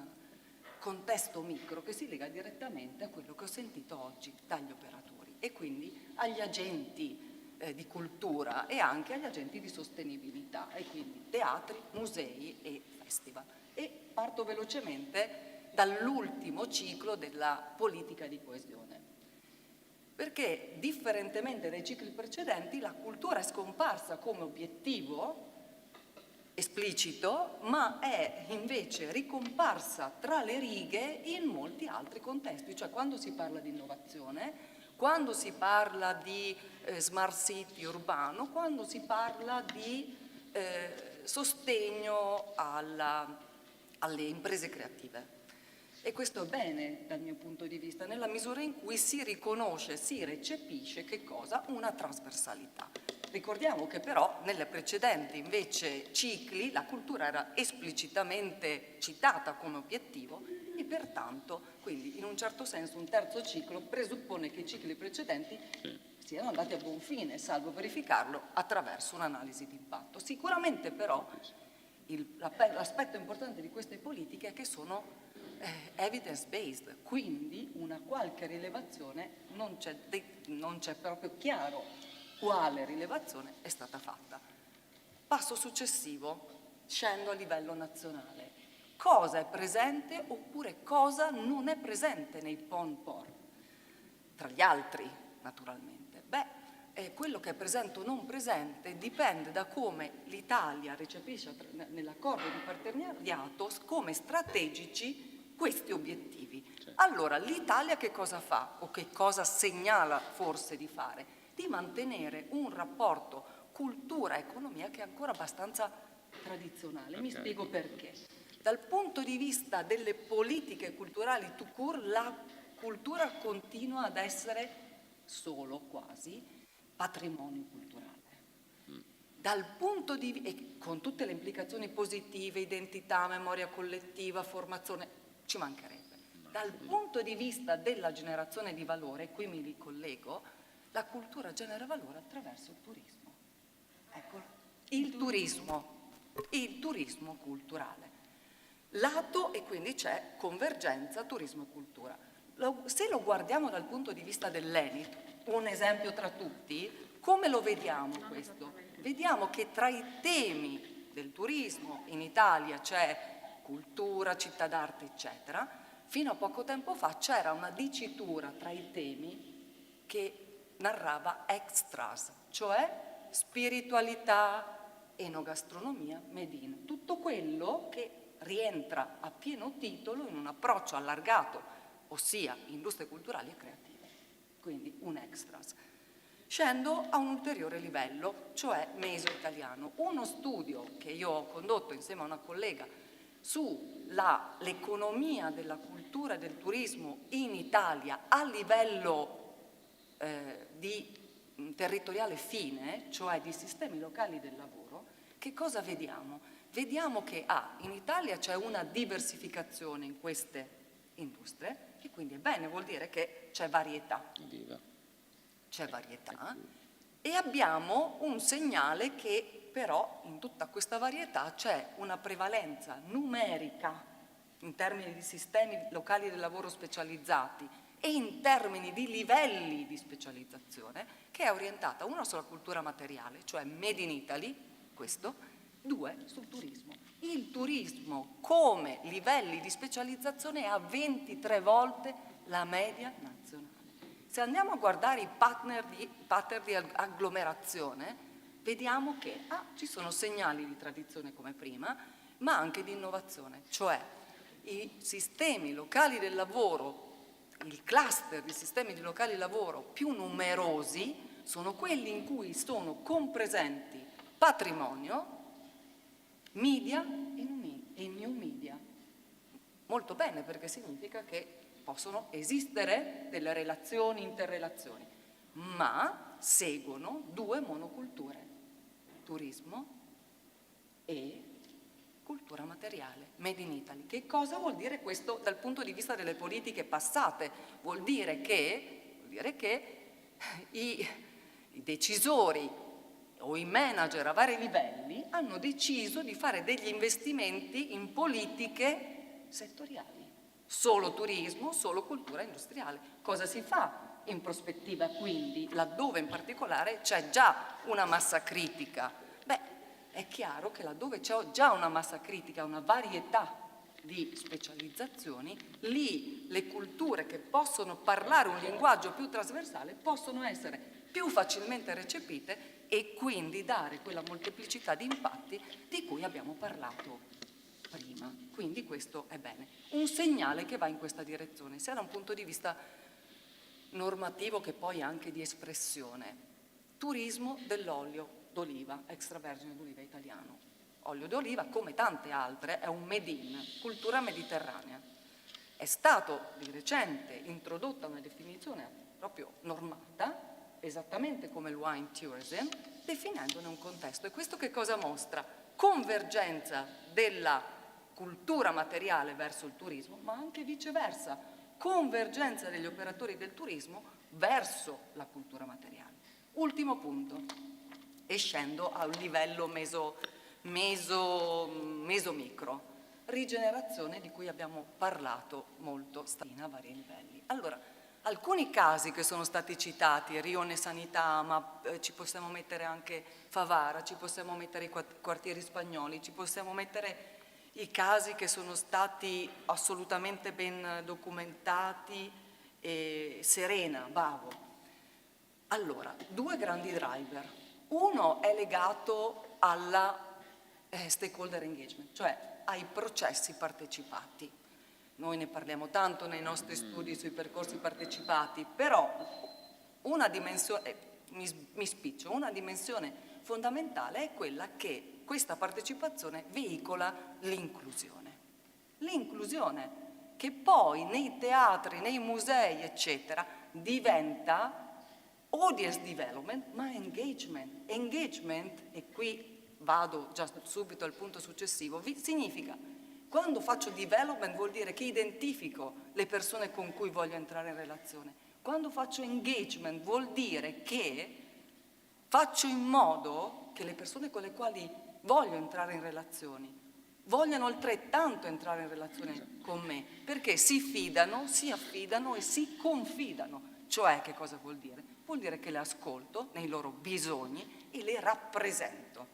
contesto micro che si lega direttamente a quello che ho sentito oggi dagli operatori e quindi agli agenti di cultura e anche agli agenti di sostenibilità, e quindi teatri, musei e festival. E parto velocemente dall'ultimo ciclo della politica di coesione, perché differentemente dai cicli precedenti la cultura è scomparsa come obiettivo esplicito, ma è invece ricomparsa tra le righe in molti altri contesti, cioè quando si parla di innovazione, quando si parla di smart city urbano, quando si parla di sostegno alle imprese creative. E questo è bene dal mio punto di vista, nella misura in cui si riconosce, si recepisce che cosa? Una trasversalità. Ricordiamo che però nelle precedenti invece cicli la cultura era esplicitamente citata come obiettivo e pertanto, quindi in un certo senso un terzo ciclo presuppone che i cicli precedenti siano andati a buon fine, salvo verificarlo attraverso un'analisi di impatto. Sicuramente però l'aspetto importante di queste politiche è che sono evidence based, quindi una qualche rilevazione non c'è proprio chiaro quale rilevazione è stata fatta. Passo successivo, scendo a livello nazionale. Cosa è presente oppure cosa non è presente nei PON-POR? Tra gli altri, naturalmente. Quello che è presente o non presente dipende da come l'Italia recepisce nell'accordo di partenariato come strategici questi obiettivi. Allora, l'Italia che cosa fa o che cosa segnala forse di fare? Di mantenere un rapporto cultura-economia che è ancora abbastanza tradizionale. Mi spiego perché. Dal punto di vista delle politiche culturali tout court, la cultura continua ad essere solo quasi patrimonio culturale. Dal punto di vista, con tutte le implicazioni positive, identità, memoria collettiva, formazione, ci mancherebbe. Dal punto di vista della generazione di valore, qui mi ricollego, la cultura genera valore attraverso il turismo. Eccolo, il turismo culturale. Lato, e quindi c'è convergenza turismo e cultura. Se lo guardiamo dal punto di vista dell'ENIT, un esempio tra tutti, come lo vediamo questo? Vediamo che tra i temi del turismo in Italia c'è cultura, città d'arte, eccetera. Fino a poco tempo fa c'era una dicitura tra i temi che narrava extras, cioè spiritualità, enogastronomia, medina. Tutto quello che rientra a pieno titolo in un approccio allargato, ossia industrie culturali e creative. Quindi un extras. Scendo a un ulteriore livello, cioè meso-italiano. Uno studio che io ho condotto insieme a una collega sull'economia della cultura e del turismo in Italia a livello territoriale fine, cioè di sistemi locali del lavoro, che cosa vediamo? Vediamo che in Italia c'è una diversificazione in queste industrie e quindi è bene, vuol dire che c'è varietà. C'è varietà e abbiamo un segnale che però in tutta questa varietà c'è una prevalenza numerica in termini di sistemi locali del lavoro specializzati e in termini di livelli di specializzazione che è orientata uno sulla cultura materiale, cioè Made in Italy, questo, 2 sul turismo. Il turismo come livelli di specializzazione ha 23 volte la media nazionale. Se andiamo a guardare i pattern di agglomerazione, vediamo che ci sono segnali di tradizione come prima, ma anche di innovazione, cioè i sistemi locali del lavoro, il cluster di sistemi di locali di lavoro più numerosi sono quelli in cui sono compresenti patrimonio, media e new media. Molto bene, perché significa che possono esistere delle relazioni, interrelazioni, ma seguono 2 monoculture, turismo e cultura materiale, Made in Italy. Che cosa vuol dire questo dal punto di vista delle politiche passate? Vuol dire che i decisori o i manager a vari livelli hanno deciso di fare degli investimenti in politiche settoriali. Solo turismo, solo cultura industriale. Cosa si fa in prospettiva quindi, laddove in particolare c'è già una massa critica? Beh, è chiaro che laddove c'è già una massa critica, una varietà di specializzazioni, lì le culture che possono parlare un linguaggio più trasversale possono essere più facilmente recepite e quindi dare quella molteplicità di impatti di cui abbiamo parlato prima. Quindi questo è bene. Un segnale che va in questa direzione, sia da un punto di vista normativo che poi anche di espressione. Turismo dell'olio d'oliva, extravergine d'oliva italiano. Olio d'oliva, come tante altre, è un made in, cultura mediterranea. È stato di recente introdotta una definizione proprio normata, esattamente come il wine tourism, definendone un contesto. E questo che cosa mostra? Convergenza della cultura materiale verso il turismo, ma anche viceversa, convergenza degli operatori del turismo verso la cultura materiale. Ultimo punto, e scendo a un livello meso-micro, rigenerazione di cui abbiamo parlato molto stamattina a vari livelli. Allora, alcuni casi che sono stati citati, Rione Sanità, ma ci possiamo mettere anche Favara, ci possiamo mettere i quartieri spagnoli, ci possiamo mettere i casi che sono stati assolutamente ben documentati, Serena, Bavo. Allora, 2 grandi driver. Uno è legato alla stakeholder engagement, cioè ai processi partecipati. Noi ne parliamo tanto nei nostri studi sui percorsi partecipati, però una dimensione, mi spiccio, una dimensione fondamentale è quella che questa partecipazione veicola l'inclusione. L'inclusione che poi nei teatri, nei musei, eccetera, diventa audience development, ma engagement. Engagement, e qui vado già subito al punto successivo, significa, quando faccio development vuol dire che identifico le persone con cui voglio entrare in relazione. Quando faccio engagement vuol dire che faccio in modo che le persone con le quali voglio entrare in relazioni vogliano altrettanto entrare in relazione con me, perché si fidano, si affidano e si confidano. Cioè, che cosa vuol dire? vuol dire che le ascolto nei loro bisogni e le rappresento.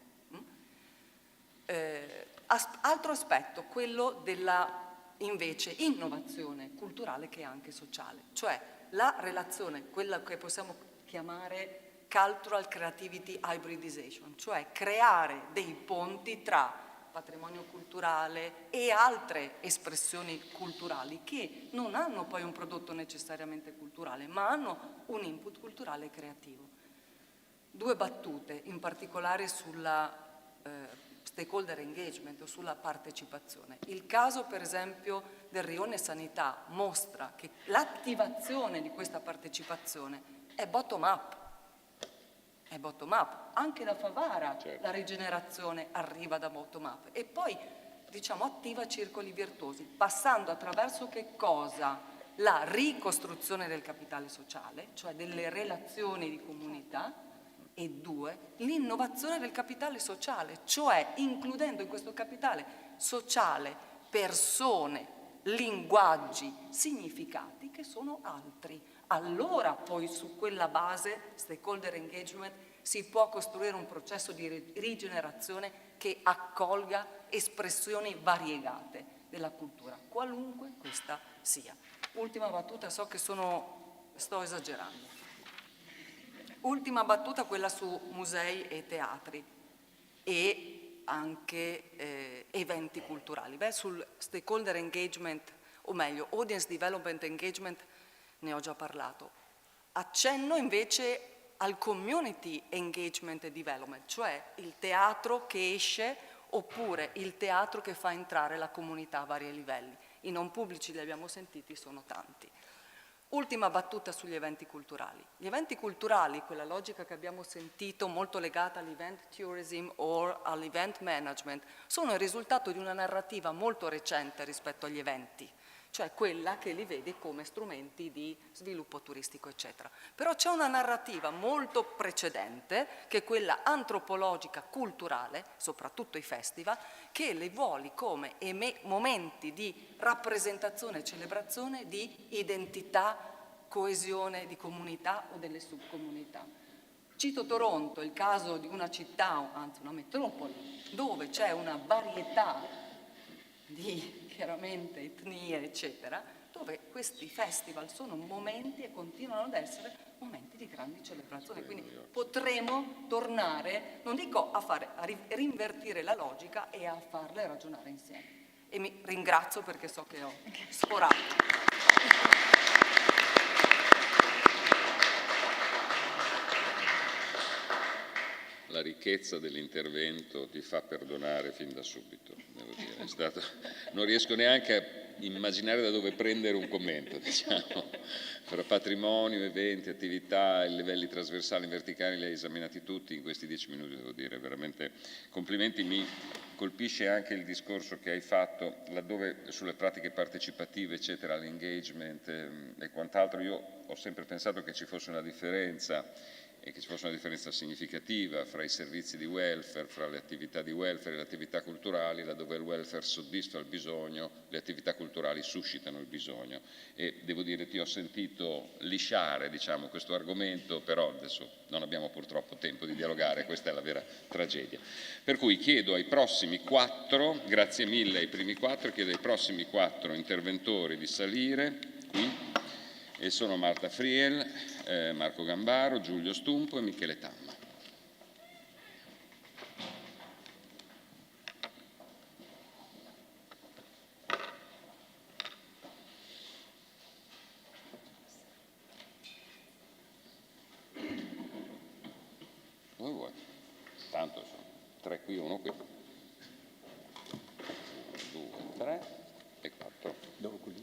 Altro aspetto, quello della invece innovazione culturale che è anche sociale, cioè la relazione, quella che possiamo chiamare cultural creativity hybridization, cioè creare dei ponti tra patrimonio culturale e altre espressioni culturali che non hanno poi un prodotto necessariamente culturale, ma hanno un input culturale e creativo. 2 battute, in particolare sulla stakeholder engagement o sulla partecipazione. Il caso, per esempio, del Rione Sanità mostra che l'attivazione di questa partecipazione è bottom-up. È bottom-up. Anche da Favara la rigenerazione arriva da bottom-up. E poi, diciamo, attiva circoli virtuosi, passando attraverso che cosa? La ricostruzione del capitale sociale, cioè delle relazioni di comunità, e 2, l'innovazione del capitale sociale, cioè includendo in questo capitale sociale persone, linguaggi, significati che sono altri. Allora poi su quella base, stakeholder engagement, si può costruire un processo di rigenerazione che accolga espressioni variegate della cultura, qualunque questa sia. Ultima battuta, so che sto esagerando. Ultima battuta, quella su musei e teatri e anche eventi culturali. Sul stakeholder engagement, o meglio, audience development engagement, ne ho già parlato. Accenno invece al community engagement e development, cioè il teatro che esce oppure il teatro che fa entrare la comunità a vari livelli. I non pubblici, li abbiamo sentiti, sono tanti. Ultima battuta sugli eventi culturali. Gli eventi culturali, quella logica che abbiamo sentito molto legata all'event tourism o all'event management, sono il risultato di una narrativa molto recente rispetto agli eventi, cioè quella che li vede come strumenti di sviluppo turistico, eccetera. Però c'è una narrativa molto precedente, che è quella antropologica, culturale, soprattutto i festival, che le vuole come momenti di rappresentazione e celebrazione di identità, coesione di comunità o delle subcomunità. Cito Toronto, il caso di una città, anzi una metropoli, dove c'è una varietà di chiaramente etnie, eccetera, dove questi festival sono momenti e continuano ad essere momenti di grandi celebrazioni. Quindi potremo tornare, non dico a rinvertire la logica e a farle ragionare insieme. E mi ringrazio perché so che ho sforato. La ricchezza dell'intervento ti fa perdonare fin da subito, devo dire. Non riesco neanche a immaginare da dove prendere un commento, diciamo. Fra patrimonio, eventi, attività, i livelli trasversali e verticali li hai esaminati tutti in questi 10 minuti, devo dire, veramente complimenti. Mi colpisce anche il discorso che hai fatto laddove sulle pratiche partecipative, eccetera, l'engagement e quant'altro. Io ho sempre pensato che ci fosse una differenza e che ci fosse una differenza significativa fra i servizi di welfare, fra le attività di welfare e le attività culturali, laddove il welfare soddisfa il bisogno, le attività culturali suscitano il bisogno. E devo dire, ti ho sentito lisciare, diciamo, questo argomento, però adesso non abbiamo purtroppo tempo di dialogare, questa è la vera tragedia. Per cui chiedo ai prossimi 4, grazie mille ai primi 4, chiedo ai prossimi 4 interventori di salire qui, e sono Marta Friel, Marco Gambaro, Giulio Stumpo e Michele Tamma. Dove vuoi? Tanto sono 3 qui, 1 qui. 1, 2, 3 e 4. Dove qui?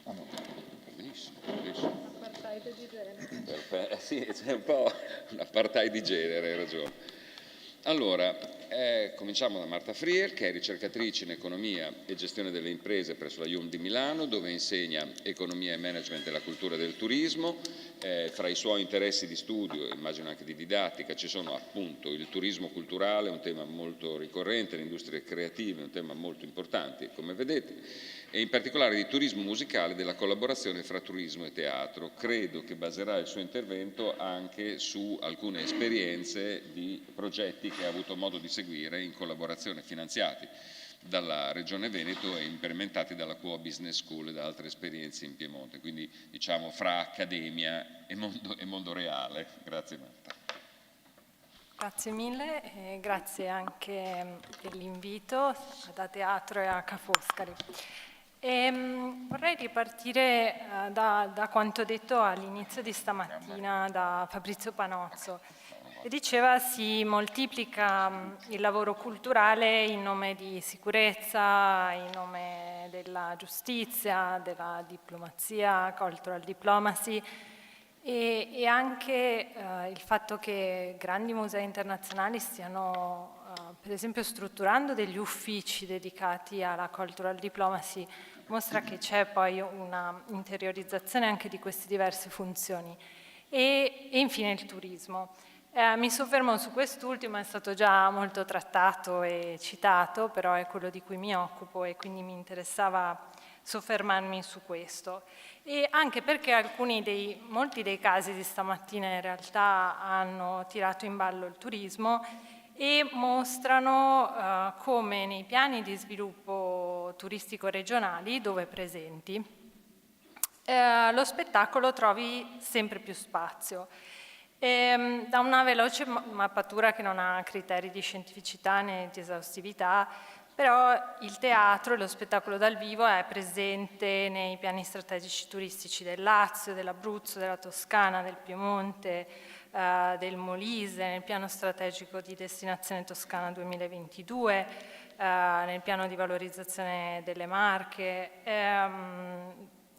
Ah no. Benissimo, benissimo. Apartheid di genere. Sì, c'è un po' un apartheid di genere, hai ragione. Allora, Cominciamo da Marta Friel, che è ricercatrice in economia e gestione delle imprese presso la IUM di Milano, dove insegna economia e management della cultura e del turismo. Fra i suoi interessi di studio, immagino anche di didattica, ci sono appunto il turismo culturale, un tema molto ricorrente, le industrie creative, un tema molto importante, come vedete, e in particolare di turismo musicale, della collaborazione fra turismo e teatro. Credo che baserà il suo intervento anche su alcune esperienze di progetti che ha avuto modo di seguire in collaborazione, finanziati dalla Regione Veneto e implementati dalla Quo Business School e da altre esperienze in Piemonte, quindi diciamo fra accademia e mondo reale. Grazie Marta. Grazie mille e grazie anche dell'invito da Teatro e a Ca' Foscari. Vorrei ripartire da quanto detto all'inizio di stamattina da Fabrizio Panozzo. Diceva si moltiplica il lavoro culturale in nome di sicurezza, in nome della giustizia, della diplomazia, cultural diplomacy e anche il fatto che grandi musei internazionali stiano per esempio strutturando degli uffici dedicati alla cultural diplomacy mostra che c'è poi una interiorizzazione anche di queste diverse funzioni. E infine il turismo. Mi soffermo su quest'ultimo, è stato già molto trattato e citato, però è quello di cui mi occupo e quindi mi interessava soffermarmi su questo. E anche perché molti dei casi di stamattina in realtà hanno tirato in ballo il turismo e mostrano come nei piani di sviluppo turistico regionali, dove presenti, lo spettacolo trovi sempre più spazio. Da una veloce mappatura che non ha criteri di scientificità né di esaustività, però il teatro e lo spettacolo dal vivo è presente nei piani strategici turistici del Lazio, dell'Abruzzo, della Toscana, del Piemonte, del Molise, nel piano strategico di destinazione Toscana 2022, nel piano di valorizzazione delle Marche,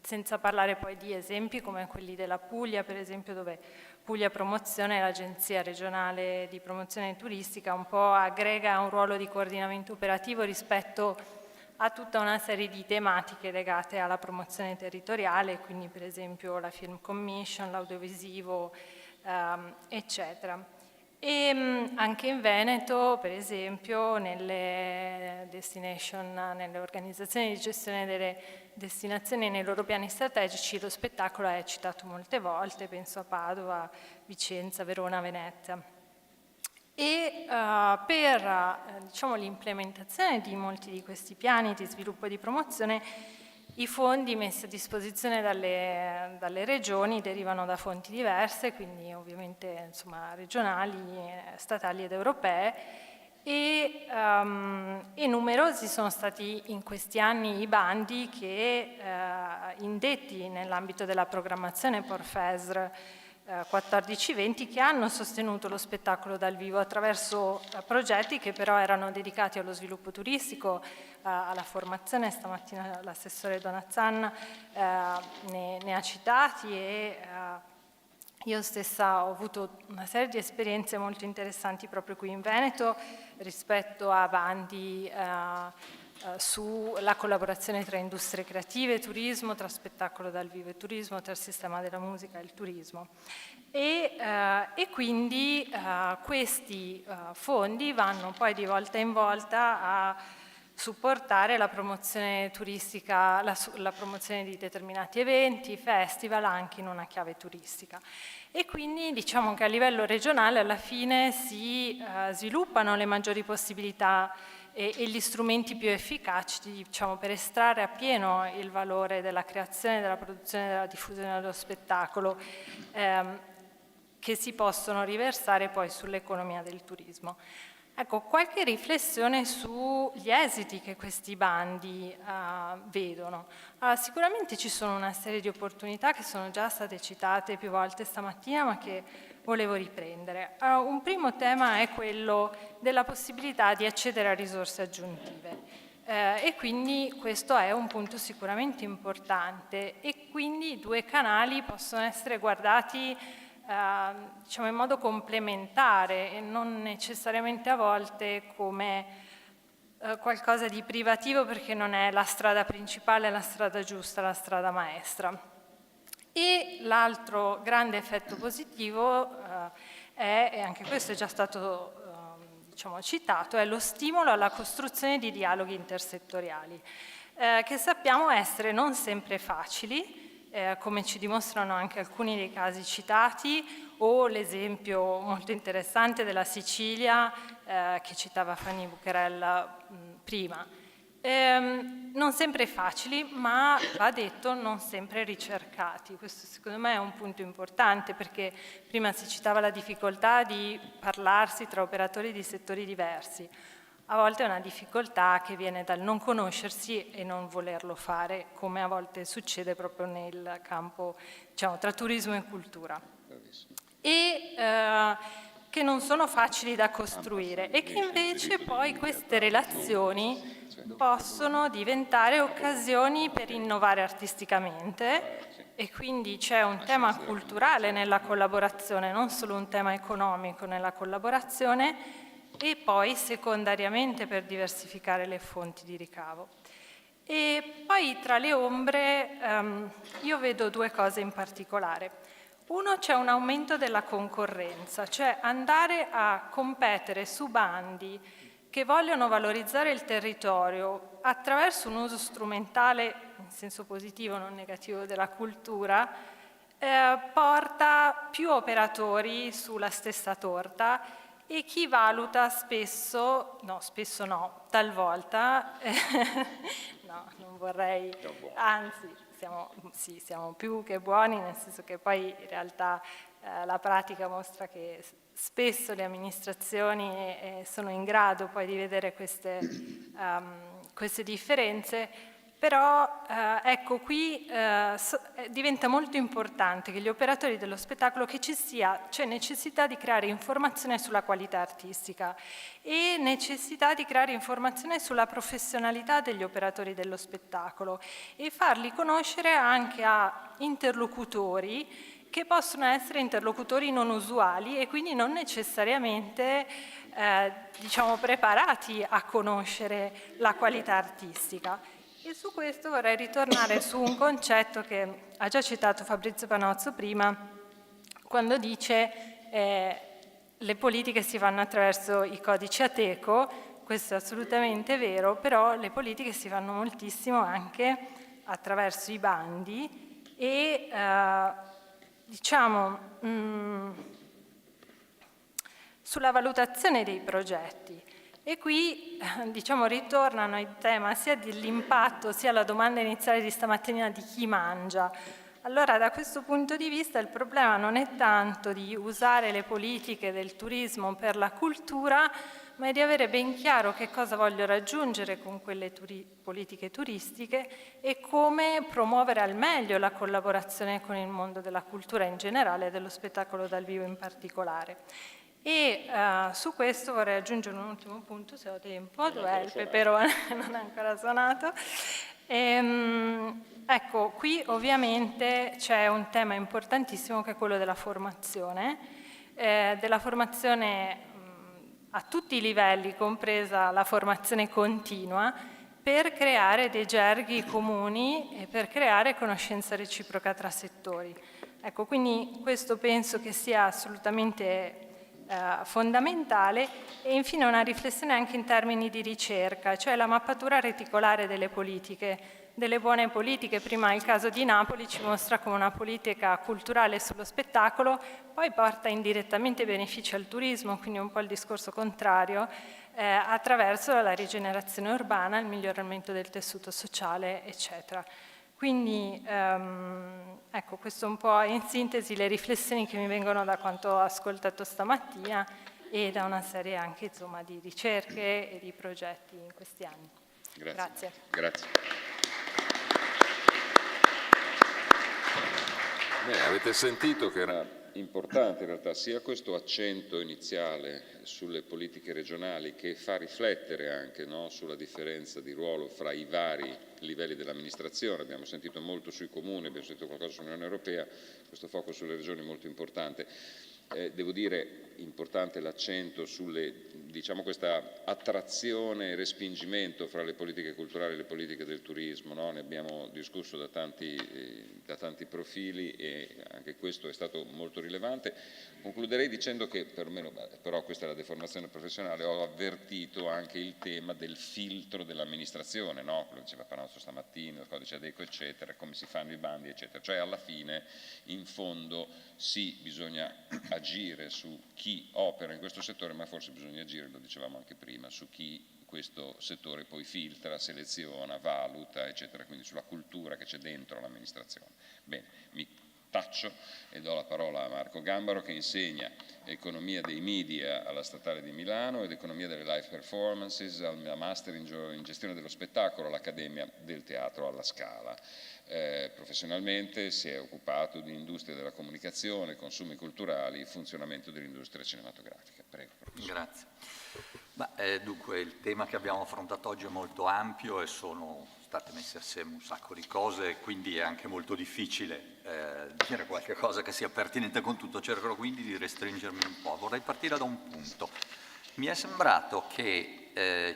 senza parlare poi di esempi come quelli della Puglia, per esempio, dove Puglia Promozione, l'agenzia regionale di promozione turistica, un po' aggrega un ruolo di coordinamento operativo rispetto a tutta una serie di tematiche legate alla promozione territoriale, quindi per esempio la Film Commission, l'audiovisivo, eccetera. E anche in Veneto, per esempio, nelle organizzazioni di gestione delle destinazioni nei loro piani strategici, lo spettacolo è citato molte volte, penso a Padova, Vicenza, Verona, Venezia. E per l'implementazione di molti di questi piani di sviluppo e di promozione, i fondi messi a disposizione dalle regioni derivano da fonti diverse, quindi ovviamente regionali, statali ed europee, e numerosi sono stati in questi anni i bandi che indetti nell'ambito della programmazione Porfesr 14-20 che hanno sostenuto lo spettacolo dal vivo attraverso progetti che però erano dedicati allo sviluppo turistico, alla formazione. Stamattina l'assessore Donazzan ne ha citati e io stessa ho avuto una serie di esperienze molto interessanti proprio qui in Veneto rispetto a bandi sulla collaborazione tra industrie creative e turismo, tra spettacolo dal vivo e turismo, tra il sistema della musica e il turismo. E quindi questi fondi vanno poi di volta in volta a supportare la promozione turistica, la promozione di determinati eventi, festival, anche in una chiave turistica. E quindi diciamo che a livello regionale alla fine si sviluppano le maggiori possibilità e gli strumenti più efficaci per estrarre appieno il valore della creazione, della produzione e della diffusione dello spettacolo che si possono riversare poi sull'economia del turismo. Ecco, qualche riflessione sugli esiti che questi bandi vedono. Sicuramente ci sono una serie di opportunità che sono già state citate più volte stamattina, ma che volevo riprendere. Un primo tema è quello della possibilità di accedere a risorse aggiuntive e quindi questo è un punto sicuramente importante e quindi due canali possono essere guardati diciamo in modo complementare e non necessariamente a volte come qualcosa di privativo, perché non è la strada principale, la strada giusta, la strada maestra. E l'altro grande effetto positivo è, e anche questo è già stato diciamo, citato, è lo stimolo alla costruzione di dialoghi intersettoriali, che sappiamo essere non sempre facili, come ci dimostrano anche alcuni dei casi citati, o l'esempio molto interessante della Sicilia che citava Fanny Bucherella prima. Non sempre facili, ma va detto non sempre ricercati. Questo secondo me è un punto importante, perché prima si citava la difficoltà di parlarsi tra operatori di settori diversi. A volte è una difficoltà che viene dal non conoscersi e non volerlo fare, come a volte succede proprio nel campo, diciamo, tra turismo e cultura. E che non sono facili da costruire e che invece poi queste relazioni possono diventare occasioni per innovare artisticamente, e quindi c'è un tema culturale nella collaborazione, non solo un tema economico nella collaborazione, e poi secondariamente per diversificare le fonti di ricavo. E poi tra le ombre io vedo due cose in particolare. Uno, c'è un aumento della concorrenza, cioè andare a competere su bandi che vogliono valorizzare il territorio attraverso un uso strumentale, in senso positivo, non negativo, della cultura, porta più operatori sulla stessa torta, e chi valuta spesso no, talvolta, no, non vorrei, anzi, siamo più che buoni, nel senso che poi in realtà la pratica mostra che spesso le amministrazioni sono in grado poi di vedere queste differenze, però ecco qui diventa molto importante che gli operatori dello spettacolo, che c'è necessità di creare informazione sulla qualità artistica e necessità di creare informazione sulla professionalità degli operatori dello spettacolo e farli conoscere anche a interlocutori che possono essere interlocutori non usuali e quindi non necessariamente diciamo, preparati a conoscere la qualità artistica. E su questo vorrei ritornare su un concetto che ha già citato Fabrizio Panozzo prima, quando dice le politiche si fanno attraverso i codici Ateco. Questo è assolutamente vero, però le politiche si fanno moltissimo anche attraverso i bandi e diciamo sulla valutazione dei progetti. E qui diciamo, ritornano il tema sia dell'impatto sia la domanda iniziale di stamattina di chi mangia. Allora da questo punto di vista il problema non è tanto di usare le politiche del turismo per la cultura, ma è di avere ben chiaro che cosa voglio raggiungere con quelle politiche turistiche e come promuovere al meglio la collaborazione con il mondo della cultura in generale e dello spettacolo dal vivo in particolare. E su questo vorrei aggiungere un ultimo punto, se ho tempo, dov'è il peperone? Non è ancora suonato. Ecco, qui ovviamente c'è un tema importantissimo che è quello della formazione a tutti i livelli, compresa la formazione continua, per creare dei gerghi comuni e per creare conoscenza reciproca tra settori. Ecco, quindi questo penso che sia assolutamente fondamentale. E infine una riflessione anche in termini di ricerca, cioè la mappatura reticolare delle politiche, delle buone politiche. Prima il caso di Napoli ci mostra come una politica culturale sullo spettacolo poi porta indirettamente benefici al turismo, quindi un po' il discorso contrario, attraverso la rigenerazione urbana, il miglioramento del tessuto sociale, eccetera. Quindi ecco, questo un po' in sintesi le riflessioni che mi vengono da quanto ho ascoltato stamattina e da una serie anche insomma, di ricerche e di progetti in questi anni. Grazie. Grazie. Bene, avete sentito che era importante in realtà sia questo accento iniziale sulle politiche regionali, che fa riflettere anche, no, sulla differenza di ruolo fra i vari livelli dell'amministrazione. Abbiamo sentito molto sui comuni, abbiamo sentito qualcosa sull'Unione Europea, questo focus sulle regioni è molto importante. Devo dire importante l'accento sulle, diciamo, questa attrazione e respingimento fra le politiche culturali e le politiche del turismo, no? Ne abbiamo discusso da tanti profili e anche questo è stato molto rilevante. Concluderei dicendo che, perlomeno, però questa è la deformazione professionale, ho avvertito anche il tema del filtro dell'amministrazione, no? Quello diceva Panozzo stamattina, il codice Adeco eccetera, come si fanno i bandi eccetera, cioè alla fine in fondo sì, bisogna agire su chi opera in questo settore, ma forse bisogna agire, lo dicevamo anche prima, su chi questo settore poi filtra, seleziona, valuta, eccetera, quindi sulla cultura che c'è dentro l'amministrazione. Bene, mi taccio e do la parola a Marco Gambaro, che insegna economia dei media alla Statale di Milano ed economia delle live performances alla Master in gestione dello spettacolo all'Accademia del Teatro alla Scala. Professionalmente si è occupato di industria della comunicazione, consumi culturali, funzionamento dell'industria cinematografica. Prego, professore. Grazie. Dunque il tema che abbiamo affrontato oggi è molto ampio e sono state messe assieme un sacco di cose, quindi è anche molto difficile dire qualche cosa che sia pertinente con tutto, cercherò quindi di restringermi un po'. Vorrei partire da un punto. Mi è sembrato che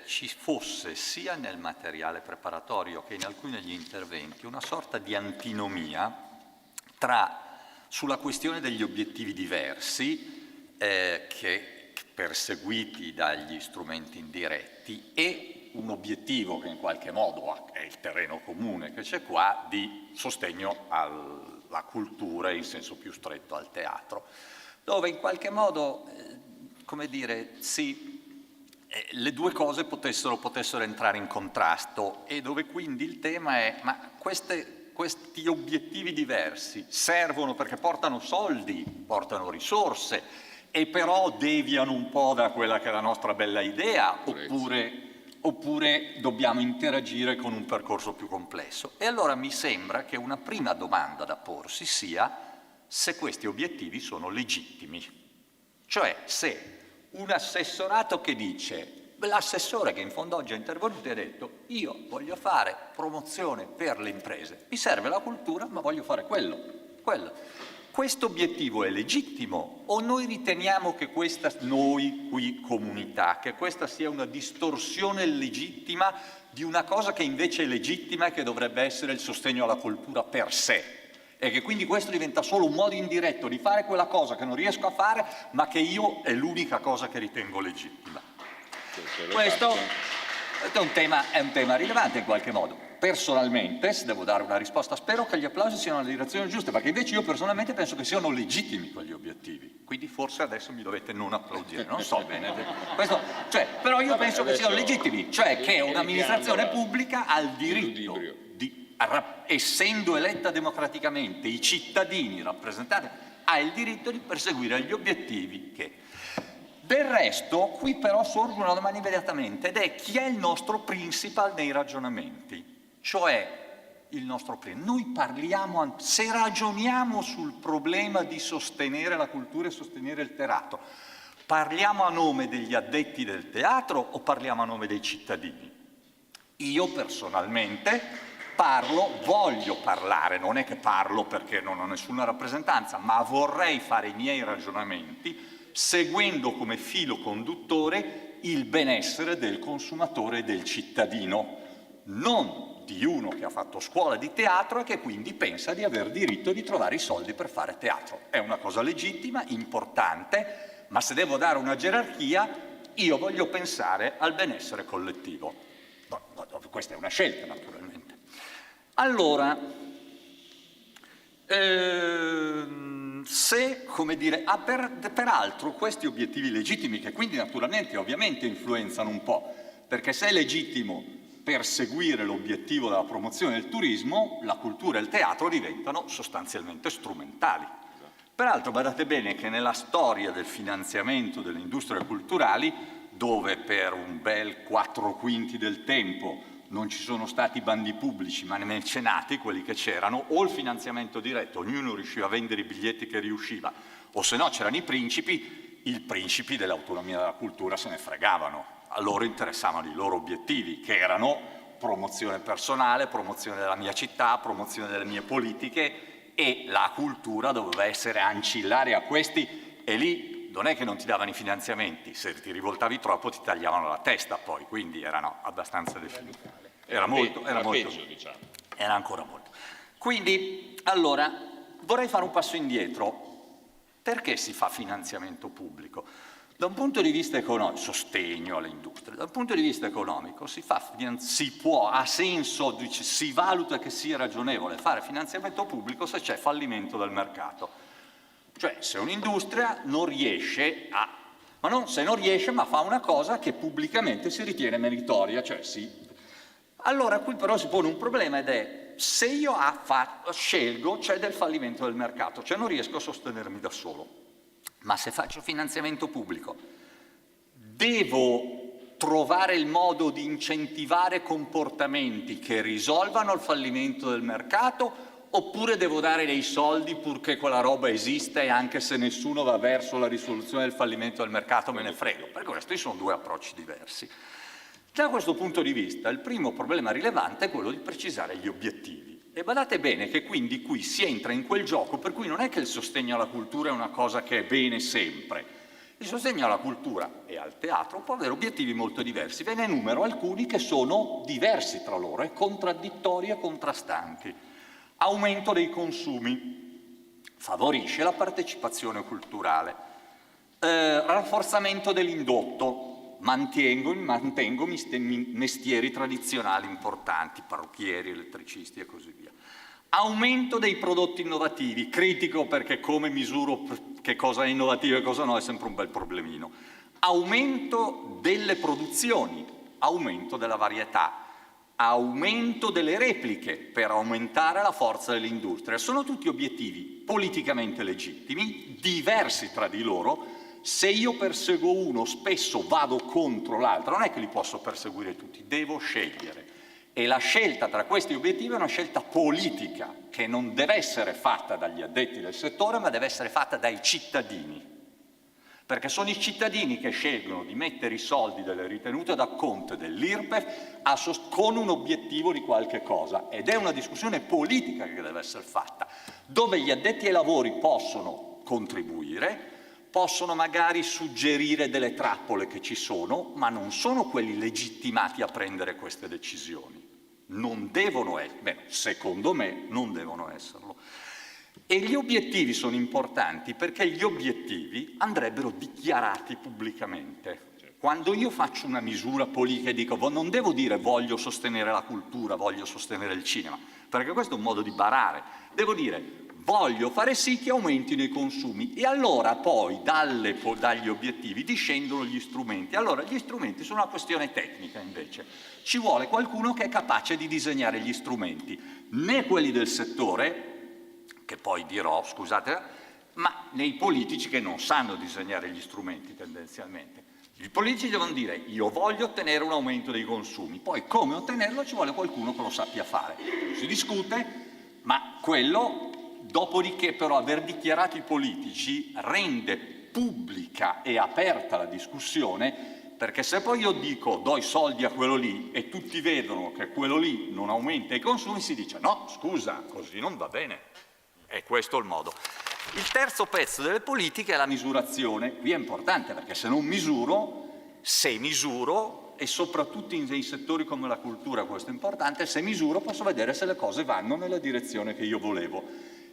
ci fosse sia nel materiale preparatorio che in alcuni degli interventi una sorta di antinomia sulla questione degli obiettivi diversi che perseguiti dagli strumenti indiretti e un obiettivo che in qualche modo è il terreno comune che c'è qua di sostegno alla cultura in senso più stretto al teatro, dove in qualche modo, come dire, le due cose potessero entrare in contrasto e dove quindi il tema è: ma questi obiettivi diversi servono perché portano soldi, portano risorse e però deviano un po' da quella che è la nostra bella idea, oppure dobbiamo interagire con un percorso più complesso? E allora mi sembra che una prima domanda da porsi sia se questi obiettivi sono legittimi, cioè se un assessorato che dice, l'assessore che in fondo oggi è intervenuto e ha detto: io voglio fare promozione per le imprese, mi serve la cultura ma voglio fare quello. Questo obiettivo è legittimo o noi riteniamo che noi qui comunità, che questa sia una distorsione legittima di una cosa che invece è legittima e che dovrebbe essere il sostegno alla cultura per sé, e che quindi questo diventa solo un modo indiretto di fare quella cosa che non riesco a fare ma che io è l'unica cosa che ritengo legittima? Questo è un tema rilevante in qualche modo. Personalmente, se devo dare una risposta, spero che gli applausi siano nella direzione giusta, perché invece io personalmente penso che siano legittimi quegli obiettivi, quindi forse adesso mi dovete non applaudire, non so bene. Però io penso che siano legittimi, cioè che un'amministrazione pubblica ha il diritto essendo eletta democraticamente, i cittadini rappresentati, ha il diritto di perseguire gli obiettivi che... Del resto, qui però sorge una domanda immediatamente, ed è: chi è il nostro principal nei ragionamenti? Cioè, il nostro principal. Noi parliamo, se ragioniamo sul problema di sostenere la cultura e sostenere il teatro, parliamo a nome degli addetti del teatro o parliamo a nome dei cittadini? Io personalmente voglio parlare, non è che parlo perché non ho nessuna rappresentanza, ma vorrei fare i miei ragionamenti seguendo come filo conduttore il benessere del consumatore e del cittadino, non di uno che ha fatto scuola di teatro e che quindi pensa di aver diritto di trovare i soldi per fare teatro. È una cosa legittima, importante, ma se devo dare una gerarchia, io voglio pensare al benessere collettivo. Questa è una scelta, naturalmente. Allora, peraltro questi obiettivi legittimi, che quindi naturalmente ovviamente influenzano un po', perché se è legittimo perseguire l'obiettivo della promozione del turismo, la cultura e il teatro diventano sostanzialmente strumentali. Peraltro badate bene che nella storia del finanziamento delle industrie culturali, dove per un bel 4/5 del tempo non ci sono stati bandi pubblici ma mecenati, quelli che c'erano, o il finanziamento diretto, ognuno riusciva a vendere i biglietti che riusciva, o se no c'erano i principi dell'autonomia della cultura se ne fregavano, a loro interessavano i loro obiettivi, che erano promozione personale, promozione della mia città, promozione delle mie politiche, e la cultura doveva essere ancillare a questi, e lì non è che non ti davano i finanziamenti, se ti rivoltavi troppo ti tagliavano la testa poi, quindi erano abbastanza definiti. Era ancora molto. Quindi, allora, vorrei fare un passo indietro. Perché si fa finanziamento pubblico? Da un punto di vista economico, sostegno alle industrie, da un punto di vista economico ha senso, si valuta che sia ragionevole fare finanziamento pubblico se c'è fallimento del mercato. Cioè se un'industria non riesce ma fa una cosa che pubblicamente si ritiene meritoria, cioè allora qui però si pone un problema, ed è: se io scelgo, c'è del fallimento del mercato, cioè non riesco a sostenermi da solo, ma se faccio finanziamento pubblico devo trovare il modo di incentivare comportamenti che risolvano il fallimento del mercato, oppure devo dare dei soldi purché quella roba esista e anche se nessuno va verso la risoluzione del fallimento del mercato me ne frego? Per questi sono due approcci diversi. Da questo punto di vista il primo problema rilevante è quello di precisare gli obiettivi. E badate bene che quindi qui si entra in quel gioco per cui non è che il sostegno alla cultura è una cosa che è bene sempre. Il sostegno alla cultura e al teatro può avere obiettivi molto diversi. Ve ne enumero alcuni che sono diversi tra loro, contraddittori e contrastanti. Aumento dei consumi, favorisce la partecipazione culturale. Rafforzamento dell'indotto, mantengo mestieri tradizionali importanti, parrucchieri, elettricisti e così via. Aumento dei prodotti innovativi, critico perché come misuro che cosa è innovativo e cosa no è sempre un bel problemino. Aumento delle produzioni, aumento della varietà, aumento delle repliche per aumentare la forza dell'industria. Sono tutti obiettivi politicamente legittimi, diversi tra di loro. Se io perseguo uno, spesso vado contro l'altro, non è che li posso perseguire tutti, devo scegliere. E la scelta tra questi obiettivi è una scelta politica, che non deve essere fatta dagli addetti del settore, ma deve essere fatta dai cittadini. Perché sono i cittadini che scelgono di mettere i soldi delle ritenute d'acconto e dell'IRPEF con un obiettivo di qualche cosa. Ed è una discussione politica che deve essere fatta, dove gli addetti ai lavori possono contribuire, possono magari suggerire delle trappole che ci sono, ma non sono quelli legittimati a prendere queste decisioni. Non devono essere, secondo me, non devono esserlo. E gli obiettivi sono importanti perché gli obiettivi andrebbero dichiarati pubblicamente. Quando io faccio una misura politica e dico non devo dire voglio sostenere la cultura, voglio sostenere il cinema, perché questo è un modo di barare. Devo dire voglio fare sì che aumentino i consumi, e allora poi dagli obiettivi discendono gli strumenti. Allora gli strumenti sono una questione tecnica invece. Ci vuole qualcuno che è capace di disegnare gli strumenti, né quelli del settore, che poi dirò, scusate, ma nei politici che non sanno disegnare gli strumenti tendenzialmente. I politici devono dire io voglio ottenere un aumento dei consumi, poi come ottenerlo ci vuole qualcuno che lo sappia fare. Si discute, ma quello, dopodiché però aver dichiarato i politici rende pubblica e aperta la discussione, perché se poi io dico do i soldi a quello lì e tutti vedono che quello lì non aumenta i consumi, si dice no, scusa, così non va bene. È questo il modo. Il terzo pezzo delle politiche è la misurazione. Qui è importante perché se non misuro, e soprattutto in settori come la cultura questo è importante, se misuro posso vedere se le cose vanno nella direzione che io volevo.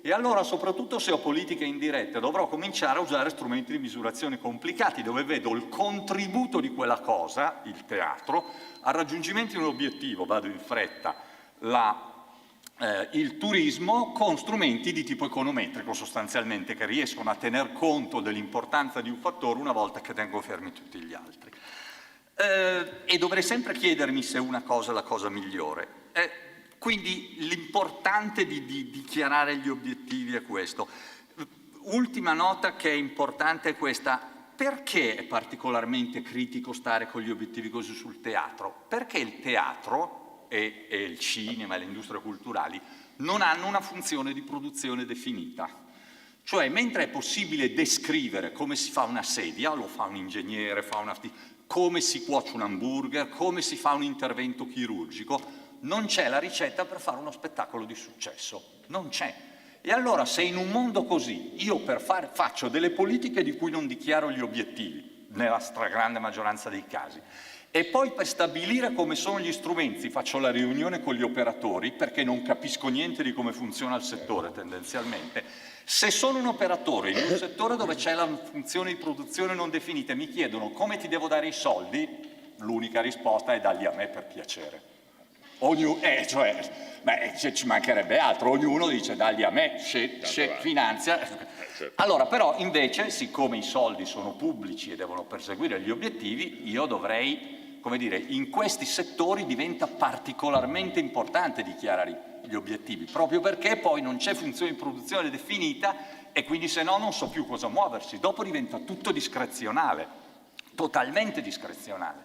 E allora, soprattutto se ho politiche indirette, dovrò cominciare a usare strumenti di misurazione complicati, dove vedo il contributo di quella cosa, il teatro, al raggiungimento di un obiettivo, vado in fretta, il turismo con strumenti di tipo econometrico sostanzialmente, che riescono a tener conto dell'importanza di un fattore una volta che tengo fermi tutti gli altri. E dovrei sempre chiedermi se una cosa è la cosa migliore. Quindi l'importante di dichiarare gli obiettivi è questo. Ultima nota che è importante è questa. Perché è particolarmente critico stare con gli obiettivi così sul teatro? Perché il teatro e il cinema e le industrie culturali non hanno una funzione di produzione definita. Cioè, mentre è possibile descrivere come si fa una sedia, lo fa un ingegnere, come si cuoce un hamburger, come si fa un intervento chirurgico, non c'è la ricetta per fare uno spettacolo di successo. Non c'è. E allora, se in un mondo così io faccio delle politiche di cui non dichiaro gli obiettivi, nella stragrande maggioranza dei casi, e poi per stabilire come sono gli strumenti faccio la riunione con gli operatori, perché non capisco niente di come funziona il settore tendenzialmente. Se sono un operatore in un settore dove c'è la funzione di produzione non definita e mi chiedono come ti devo dare i soldi, l'unica risposta è dagli a me per piacere. Ci mancherebbe altro, ognuno dice dagli a me, finanzia. Allora però invece, siccome i soldi sono pubblici e devono perseguire gli obiettivi, io dovrei, come dire, in questi settori diventa particolarmente importante dichiarare gli obiettivi, proprio perché poi non c'è funzione di produzione definita e quindi se no non so più cosa muoversi, dopo diventa tutto discrezionale, totalmente discrezionale,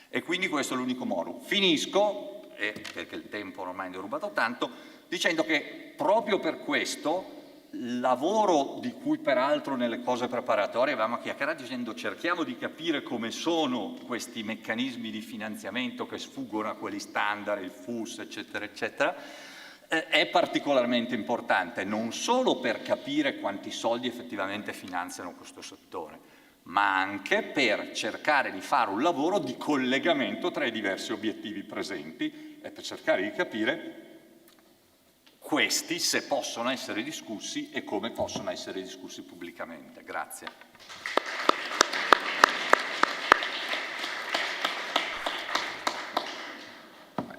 e quindi questo è l'unico modo. Finisco, perché il tempo ormai ne ho rubato tanto, dicendo che proprio per questo lavoro, di cui peraltro nelle cose preparatorie avevamo chiacchierato dicendo cerchiamo di capire come sono questi meccanismi di finanziamento che sfuggono a quelli standard, il FUS, eccetera, eccetera, è particolarmente importante non solo per capire quanti soldi effettivamente finanziano questo settore, ma anche per cercare di fare un lavoro di collegamento tra i diversi obiettivi presenti e per cercare di capire questi se possono essere discussi e come possono essere discussi pubblicamente. Grazie.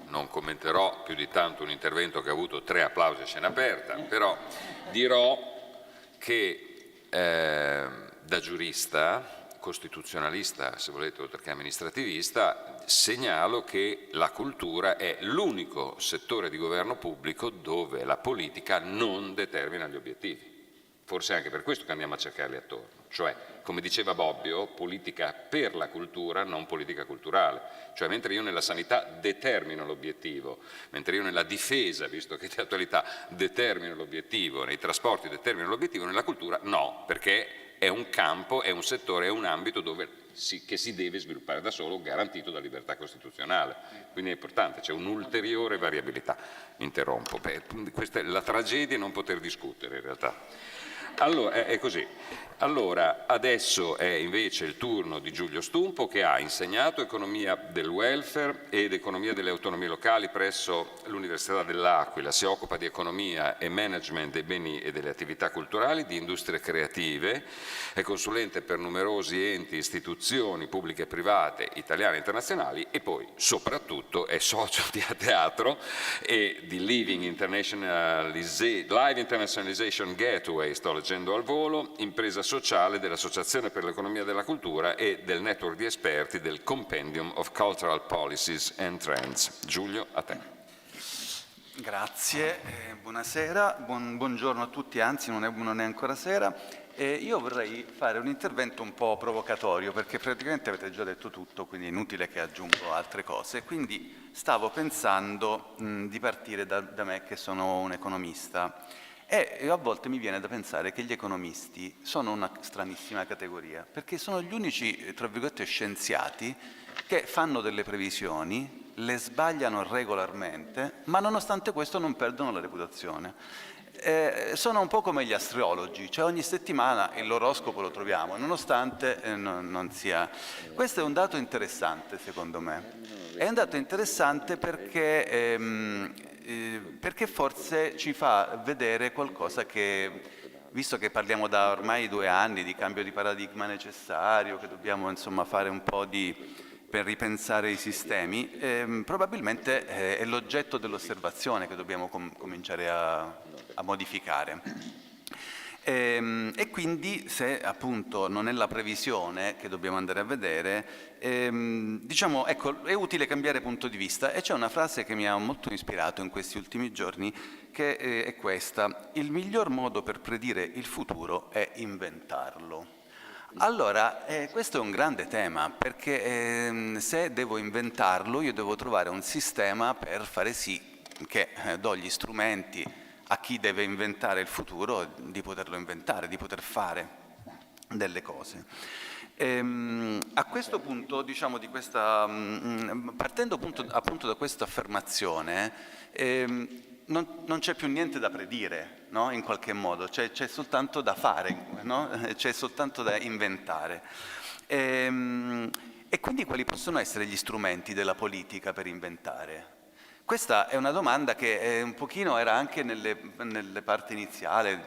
Non commenterò più di tanto un intervento che ha avuto 3 applausi a scena aperta, però dirò che da giurista, costituzionalista, se volete, oltre che amministrativista, segnalo che la cultura è l'unico settore di governo pubblico dove la politica non determina gli obiettivi. Forse è anche per questo che andiamo a cercarli attorno. Cioè, come diceva Bobbio, politica per la cultura, non politica culturale. Cioè, mentre io nella sanità determino l'obiettivo, mentre io nella difesa, visto che di attualità, determino l'obiettivo, nei trasporti determino l'obiettivo, nella cultura no, perché è un campo, è un settore, è un ambito che si deve sviluppare da solo, garantito da libertà costituzionale. Quindi è importante, c'è un'ulteriore variabilità. Interrompo. Questa è la tragedia di non poter discutere in realtà. Allora, è così. Allora, adesso è invece il turno di Giulio Stumpo, che ha insegnato economia del welfare ed economia delle autonomie locali presso l'Università dell'Aquila. Si occupa di economia e management dei beni e delle attività culturali, di industrie creative, è consulente per numerosi enti e istituzioni pubbliche e private, italiane e internazionali, e poi soprattutto è socio di A Teatro e di Live Internationalization Gateway, sto leggendo al volo, impresa sociale dell'Associazione per l'Economia della Cultura e del network di esperti del Compendium of Cultural Policies and Trends. Giulio, a te. Grazie, buonasera, buongiorno a tutti, anzi non è ancora sera. Io vorrei fare un intervento un po' provocatorio, perché praticamente avete già detto tutto, quindi è inutile che aggiungo altre cose. Quindi stavo pensando di partire da me, che sono un economista. E a volte mi viene da pensare che gli economisti sono una stranissima categoria, perché sono gli unici, tra virgolette, scienziati che fanno delle previsioni, le sbagliano regolarmente, ma nonostante questo non perdono la reputazione. Sono un po' come gli astrologi, cioè ogni settimana l'oroscopo lo troviamo, nonostante non sia... Questo è un dato interessante, secondo me. È un dato interessante perché forse ci fa vedere qualcosa che, visto che parliamo da ormai 2 anni di cambio di paradigma necessario, che dobbiamo insomma fare un po' per ripensare i sistemi, probabilmente è l'oggetto dell'osservazione che dobbiamo cominciare a modificare. E quindi se appunto non è la previsione che dobbiamo andare a vedere, diciamo, ecco, è utile cambiare punto di vista, e c'è una frase che mi ha molto ispirato in questi ultimi giorni, che è questa: il miglior modo per predire il futuro è inventarlo. Allora, questo è un grande tema, perché se devo inventarlo io devo trovare un sistema per fare sì che do gli strumenti a chi deve inventare il futuro di poterlo inventare, di poter fare delle cose. A questo punto, diciamo, partendo appunto da questa affermazione, non c'è più niente da predire, no? In qualche modo, c'è soltanto da fare, no? C'è soltanto da inventare. E quindi quali possono essere gli strumenti della politica per inventare? Questa è una domanda che un pochino era anche nelle parti iniziali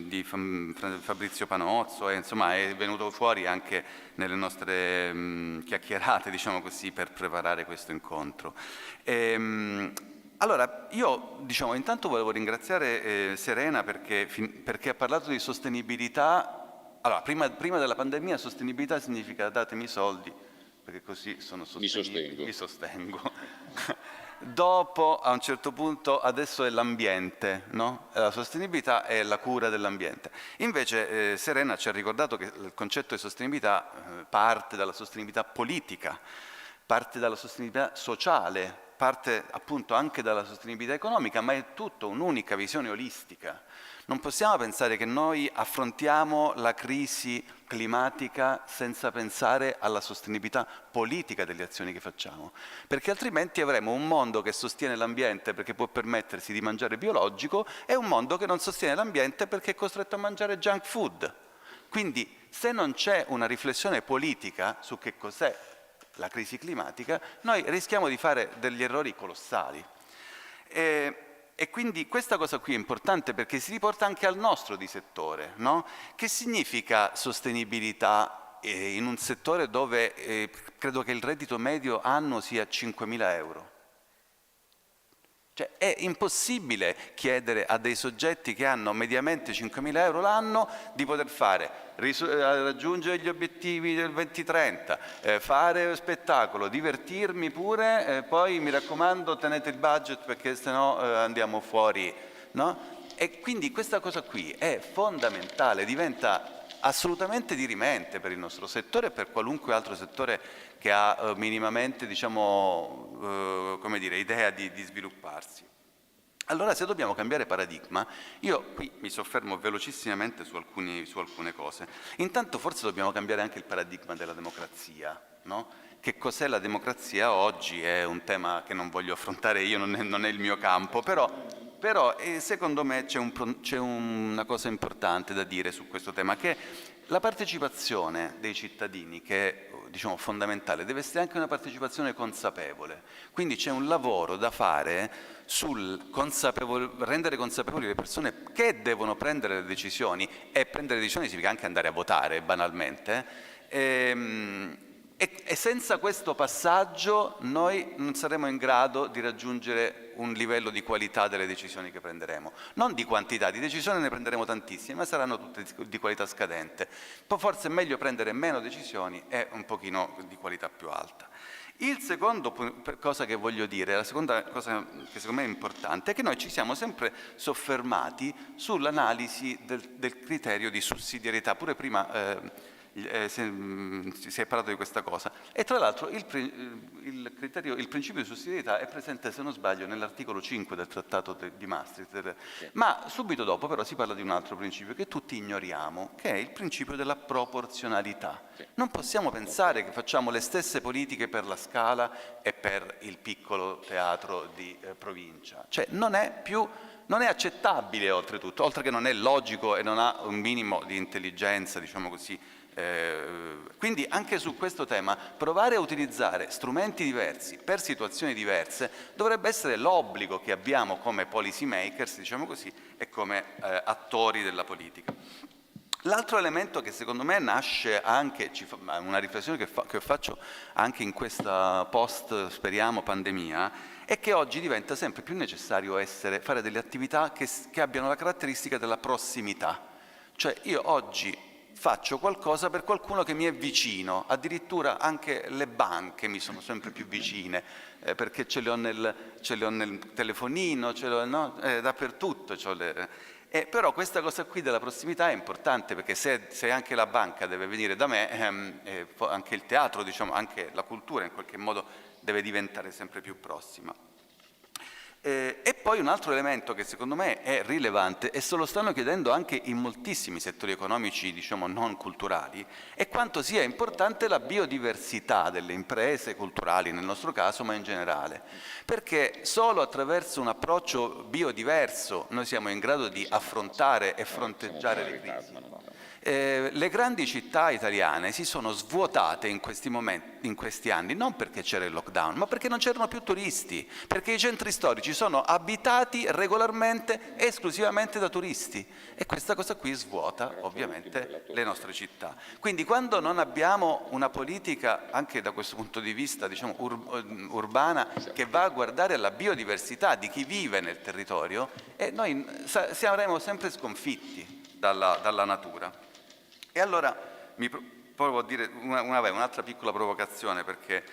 di Fabrizio Panozzo, e insomma è venuto fuori anche nelle nostre chiacchierate, diciamo così, per preparare questo incontro. Allora, io intanto volevo ringraziare Serena perché ha parlato di sostenibilità. Allora, prima della pandemia sostenibilità significa datemi i soldi, perché così sono sostenibile. Mi sostengo. Dopo, a un certo punto, adesso è l'ambiente, no? La sostenibilità è la cura dell'ambiente. Invece Serena ci ha ricordato che il concetto di sostenibilità parte dalla sostenibilità politica, parte dalla sostenibilità sociale, parte appunto anche dalla sostenibilità economica, ma è tutto un'unica visione olistica. Non possiamo pensare che noi affrontiamo la crisi climatica senza pensare alla sostenibilità politica delle azioni che facciamo, perché altrimenti avremo un mondo che sostiene l'ambiente perché può permettersi di mangiare biologico e un mondo che non sostiene l'ambiente perché è costretto a mangiare junk food. Quindi se non c'è una riflessione politica su che cos'è la crisi climatica, noi rischiamo di fare degli errori colossali. E quindi questa cosa qui è importante perché si riporta anche al nostro di settore, no? Che significa sostenibilità in un settore dove credo che il reddito medio annuo sia 5.000 euro? Cioè è impossibile chiedere a dei soggetti che hanno mediamente 5.000 euro l'anno di poter raggiungere gli obiettivi del 2030, fare spettacolo, divertirmi pure, poi mi raccomando tenete il budget perché sennò andiamo fuori, no? E quindi questa cosa qui è fondamentale, diventa assolutamente dirimente per il nostro settore e per qualunque altro settore che ha minimamente, come dire, idea di svilupparsi. Allora, se dobbiamo cambiare paradigma, io qui mi soffermo velocissimamente su alcune cose. Intanto forse dobbiamo cambiare anche il paradigma della democrazia, no? Che cos'è la democrazia oggi è un tema che non voglio affrontare io, non è il mio campo, però secondo me c'è una cosa importante da dire su questo tema, che la partecipazione dei cittadini, che è fondamentale, deve essere anche una partecipazione consapevole. Quindi c'è un lavoro da fare sul rendere consapevoli le persone che devono prendere le decisioni, e prendere decisioni significa anche andare a votare, banalmente, e senza questo passaggio noi non saremo in grado di raggiungere un livello di qualità delle decisioni che prenderemo. Non di quantità, di decisioni ne prenderemo tantissime, ma saranno tutte di qualità scadente. Poi forse è meglio prendere meno decisioni e un pochino di qualità più alta. Il secondo cosa che voglio dire, la seconda cosa che secondo me è importante, è che noi ci siamo sempre soffermati sull'analisi del criterio di sussidiarietà. Pure prima si è parlato di questa cosa, e tra l'altro il principio di sussidiarietà è presente, se non sbaglio, nell'articolo 5 del Trattato di Maastricht, ma subito dopo però si parla di un altro principio che tutti ignoriamo, che è il principio della proporzionalità. Non possiamo pensare che facciamo le stesse politiche per la Scala e per il piccolo teatro di provincia, cioè non è accettabile, oltretutto, oltre che non è logico e non ha un minimo di intelligenza, diciamo così. Quindi anche su questo tema provare a utilizzare strumenti diversi per situazioni diverse dovrebbe essere l'obbligo che abbiamo come policy makers, diciamo così, e come attori della politica. L'altro elemento che secondo me nasce anche, una riflessione che faccio anche in questa speriamo, pandemia, è che oggi diventa sempre più necessario fare delle attività che abbiano la caratteristica della prossimità. Cioè io oggi faccio qualcosa per qualcuno che mi è vicino, addirittura anche le banche mi sono sempre più vicine, perché ce le ho nel telefonino, dappertutto. Però questa cosa qui della prossimità è importante, perché se anche la banca deve venire da me, anche il teatro, anche la cultura in qualche modo deve diventare sempre più prossima. E poi un altro elemento che secondo me è rilevante, e se lo stanno chiedendo anche in moltissimi settori economici, diciamo non culturali, è quanto sia importante la biodiversità delle imprese culturali, nel nostro caso, ma in generale. Perché solo attraverso un approccio biodiverso noi siamo in grado di affrontare e fronteggiare le crisi. Le grandi città italiane si sono svuotate in questi anni, non perché c'era il lockdown, ma perché non c'erano più turisti, perché i centri storici sono abitati regolarmente esclusivamente da turisti, e questa cosa qui svuota ovviamente le nostre città. Quindi quando non abbiamo una politica, anche da questo punto di vista, diciamo, urbana, che va a guardare alla biodiversità di chi vive nel territorio, noi saremo sempre sconfitti dalla natura. E allora provo a dire un'altra piccola provocazione, perché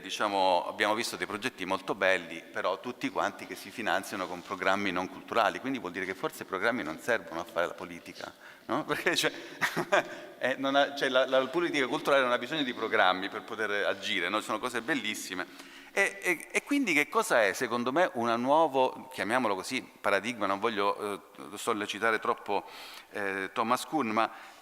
diciamo, abbiamo visto dei progetti molto belli, però tutti quanti che si finanziano con programmi non culturali, quindi vuol dire che forse i programmi non servono a fare la politica, no? Perché la politica culturale non ha bisogno di programmi per poter agire, no? Sono cose bellissime. E quindi che cosa è, secondo me, un nuovo, chiamiamolo così, paradigma? Non voglio sollecitare troppo Thomas Kuhn, ma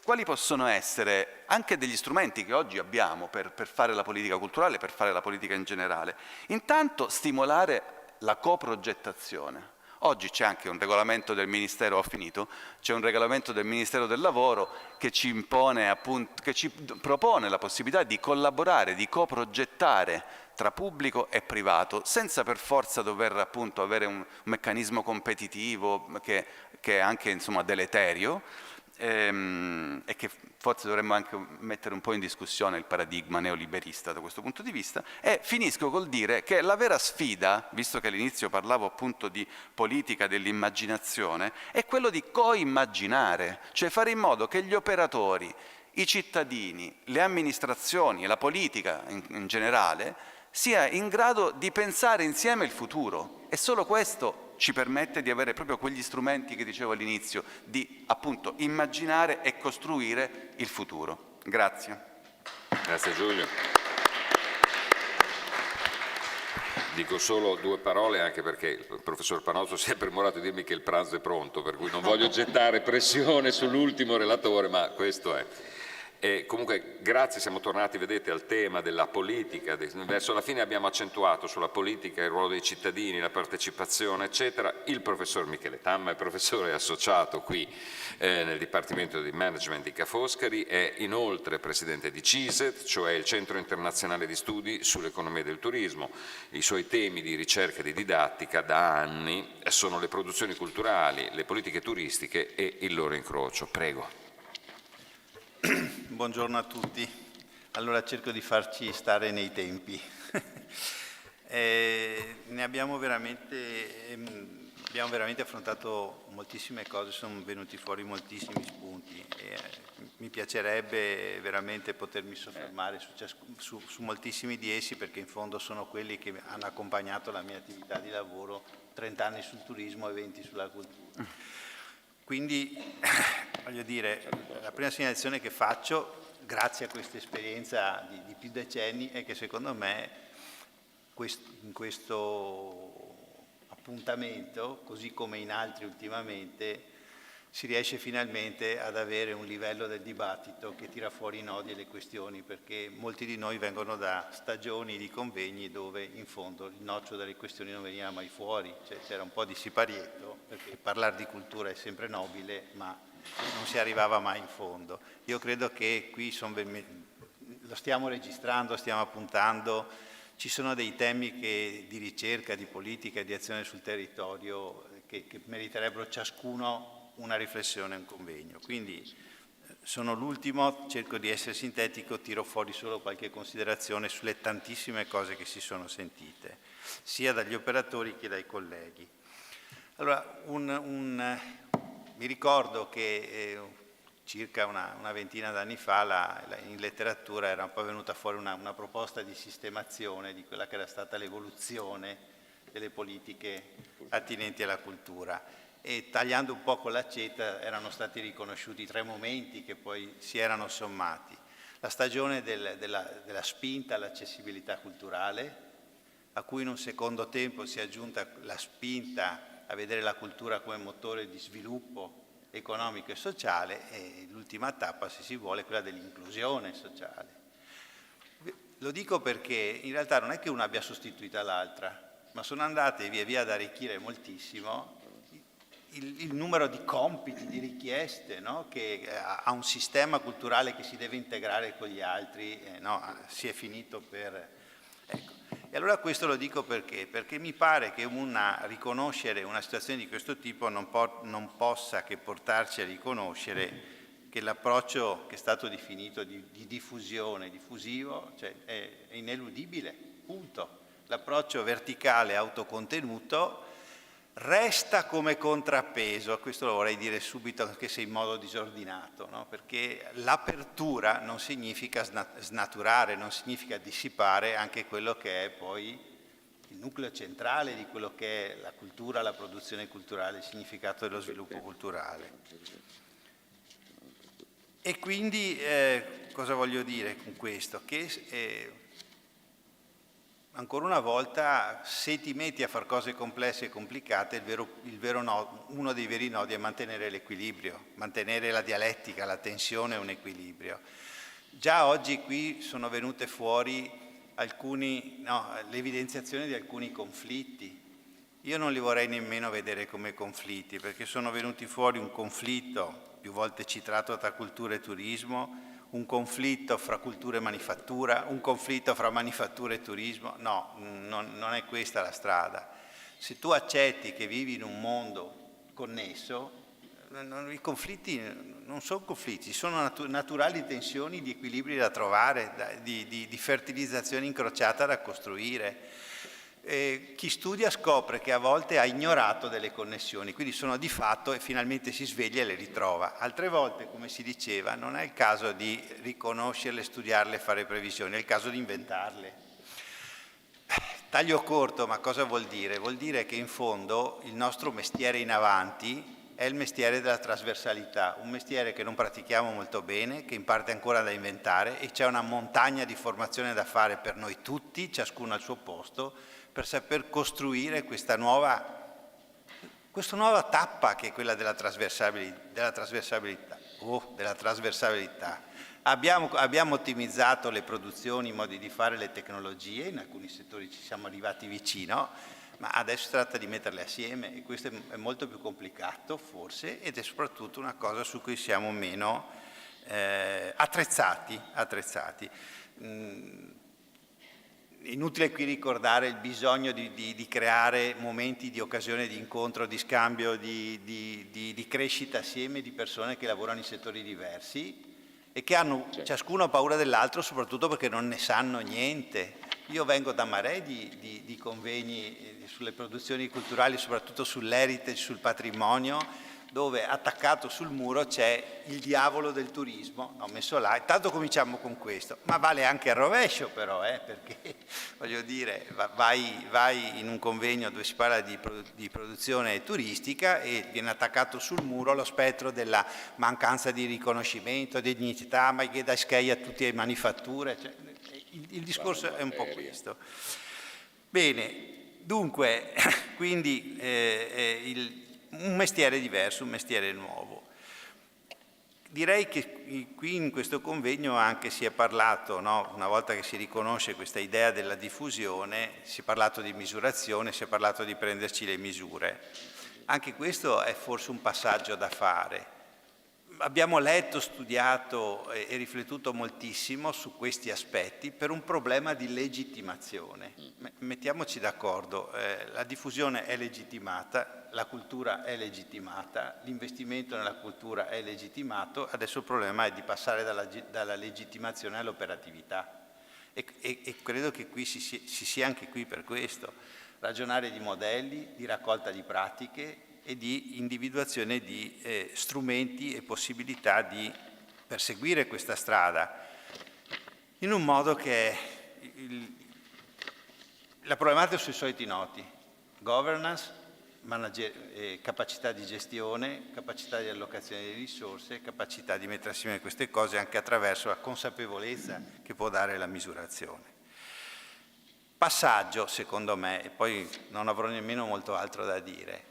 quali possono essere anche degli strumenti che oggi abbiamo per fare la politica culturale, per fare la politica in generale? Intanto stimolare la coprogettazione. Oggi c'è anche un regolamento del Ministero, c'è un regolamento del Ministero del Lavoro che ci impone, appunto, che ci propone la possibilità di collaborare, di coprogettare tra pubblico e privato, senza per forza dover appunto avere un meccanismo competitivo che è anche, insomma, deleterio, e che forse dovremmo anche mettere un po' in discussione il paradigma neoliberista da questo punto di vista. E finisco col dire che la vera sfida, visto che all'inizio parlavo appunto di politica dell'immaginazione, è quello di coimmaginare, cioè fare in modo che gli operatori, i cittadini, le amministrazioni e la politica in generale sia in grado di pensare insieme il futuro, e solo questo ci permette di avere proprio quegli strumenti che dicevo all'inizio, di appunto immaginare e costruire il futuro. Grazie. Grazie Giulio. Dico solo due parole, anche perché il professor Panozzo si è premorato di dirmi che il pranzo è pronto, per cui non voglio gettare pressione sull'ultimo relatore, ma questo è. E comunque grazie, siamo tornati, vedete, al tema della politica, verso la fine abbiamo accentuato sulla politica, il ruolo dei cittadini, la partecipazione eccetera. Il professor Michele Tamma è professore associato qui nel Dipartimento di Management di Ca' Foscari, è inoltre presidente di CISET, cioè il Centro Internazionale di Studi sull'Economia del Turismo. I suoi temi di ricerca e di didattica da anni sono le produzioni culturali, le politiche turistiche e il loro incrocio. Prego. Buongiorno a tutti. Allora cerco di farci stare nei tempi. Abbiamo veramente affrontato moltissime cose, sono venuti fuori moltissimi spunti e mi piacerebbe veramente potermi soffermare su moltissimi di essi, perché in fondo sono quelli che hanno accompagnato la mia attività di lavoro, 30 anni sul turismo e 20 sulla cultura. Quindi, voglio dire, la prima segnalazione che faccio, grazie a questa esperienza di più decenni, è che secondo me in questo appuntamento, così come in altri ultimamente, si riesce finalmente ad avere un livello del dibattito che tira fuori i nodi e le questioni, perché molti di noi vengono da stagioni di convegni dove in fondo il nocciolo delle questioni non veniva mai fuori, cioè c'era un po' di siparietto, perché parlare di cultura è sempre nobile, ma non si arrivava mai in fondo. Io credo che qui lo stiamo registrando, stiamo appuntando, ci sono dei temi di ricerca, di politica e di azione sul territorio che meriterebbero ciascuno una riflessione e un convegno. Quindi sono l'ultimo, cerco di essere sintetico, tiro fuori solo qualche considerazione sulle tantissime cose che si sono sentite, sia dagli operatori che dai colleghi. Allora, mi ricordo che circa una ventina d'anni fa in letteratura era un po' venuta fuori una proposta di sistemazione di quella che era stata l'evoluzione delle politiche attinenti alla cultura. E tagliando un po' con l'accetta erano stati riconosciuti 3 momenti che poi si erano sommati. La stagione della spinta all'accessibilità culturale, a cui in un secondo tempo si è aggiunta la spinta a vedere la cultura come motore di sviluppo economico e sociale, e l'ultima tappa, se si vuole, è quella dell'inclusione sociale. Lo dico perché in realtà non è che una abbia sostituito l'altra, ma sono andate via via ad arricchire moltissimo il numero di compiti, di richieste, no? Che ha un sistema culturale che si deve integrare con gli altri, no? Si è finito per... Ecco. E allora questo lo dico perché mi pare che riconoscere una situazione di questo tipo non possa che portarci a riconoscere che l'approccio che è stato definito di diffusione, diffusivo, cioè è ineludibile, punto. L'approccio verticale autocontenuto resta come contrappeso, questo lo vorrei dire subito anche se in modo disordinato, no? Perché l'apertura non significa snaturare, non significa dissipare anche quello che è poi il nucleo centrale di quello che è la cultura, la produzione culturale, il significato dello sviluppo culturale. E quindi cosa voglio dire con questo? Che ancora una volta, se ti metti a fare cose complesse e complicate, uno dei veri nodi è mantenere l'equilibrio, mantenere la dialettica, la tensione e un equilibrio. Già oggi qui sono venute fuori l'evidenziazione di alcuni conflitti. Io non li vorrei nemmeno vedere come conflitti, perché sono venuti fuori un conflitto, più volte citato, tra cultura e turismo, un conflitto fra cultura e manifattura, un conflitto fra manifattura e turismo. No, non è questa la strada. Se tu accetti che vivi in un mondo connesso, i conflitti non sono conflitti, sono naturali tensioni di equilibri da trovare, di fertilizzazione incrociata da costruire. Chi studia scopre che a volte ha ignorato delle connessioni, quindi sono di fatto e finalmente si sveglia e le ritrova. Altre volte, come si diceva, non è il caso di riconoscerle, studiarle, fare previsioni, è il caso di inventarle. Taglio corto, ma cosa vuol dire? Vuol dire che in fondo il nostro mestiere in avanti è il mestiere della trasversalità, un mestiere che non pratichiamo molto bene, che in parte è ancora da inventare, e c'è una montagna di formazione da fare per noi tutti, ciascuno al suo posto, per saper costruire questa nuova tappa che è quella della trasversabilità. Abbiamo ottimizzato le produzioni, i modi di fare, le tecnologie, in alcuni settori ci siamo arrivati vicino, ma adesso si tratta di metterle assieme e questo è molto più complicato forse, ed è soprattutto una cosa su cui siamo meno attrezzati. Inutile qui ricordare il bisogno di creare momenti di occasione di incontro, di scambio, di crescita assieme di persone che lavorano in settori diversi e che hanno ciascuno paura dell'altro, soprattutto perché non ne sanno niente. Io vengo da mare di convegni sulle produzioni culturali, soprattutto sull'heritage, sul patrimonio, dove attaccato sul muro c'è il diavolo del turismo, ho messo là, intanto cominciamo con questo, ma vale anche al rovescio però, perché voglio dire, vai in un convegno dove si parla di produzione turistica e viene attaccato sul muro lo spettro della mancanza di riconoscimento, di dignità, ma che dà schei a tutte le manifatture, cioè, il discorso è un po' questo. Bene, dunque, quindi un mestiere diverso, un mestiere nuovo. Direi che qui in questo convegno anche si è parlato, no? Una volta che si riconosce questa idea della diffusione, si è parlato di misurazione, si è parlato di prenderci le misure. Anche questo è forse un passaggio da fare. Abbiamo letto, studiato e riflettuto moltissimo su questi aspetti per un problema di legittimazione. Mettiamoci d'accordo, la diffusione è legittimata, la cultura è legittimata, l'investimento nella cultura è legittimato, adesso il problema è di passare dalla legittimazione all'operatività. E credo che qui si sia anche qui per questo, ragionare di modelli, di raccolta di pratiche, e di individuazione di strumenti e possibilità di perseguire questa strada in un modo che la problematica sui soliti noti: governance, capacità di gestione, capacità di allocazione di risorse, capacità di mettere assieme queste cose anche attraverso la consapevolezza che può dare la misurazione. Passaggio, secondo me, e poi non avrò nemmeno molto altro da dire.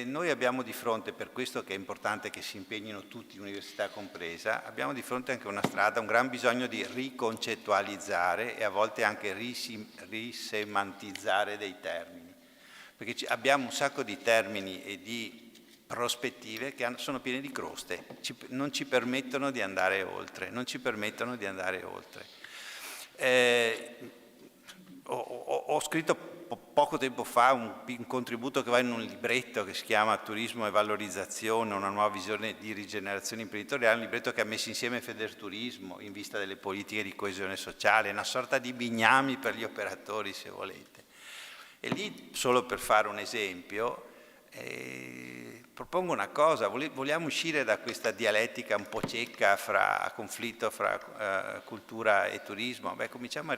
Noi abbiamo di fronte, per questo che è importante che si impegnino tutti, università compresa, abbiamo di fronte anche una strada, un gran bisogno di riconcettualizzare e a volte anche risemantizzare dei termini, perché abbiamo un sacco di termini e di prospettive che sono piene di croste, non ci permettono di andare oltre, Ho scritto poco tempo fa un contributo che va in un libretto che si chiama Turismo e valorizzazione, una nuova visione di rigenerazione imprenditoriale, un libretto che ha messo insieme Federturismo in vista delle politiche di coesione sociale, una sorta di bignami per gli operatori, se volete. E lì, solo per fare un esempio, propongo una cosa: vogliamo uscire da questa dialettica un po' cieca a conflitto fra cultura e turismo? Beh, cominciamo a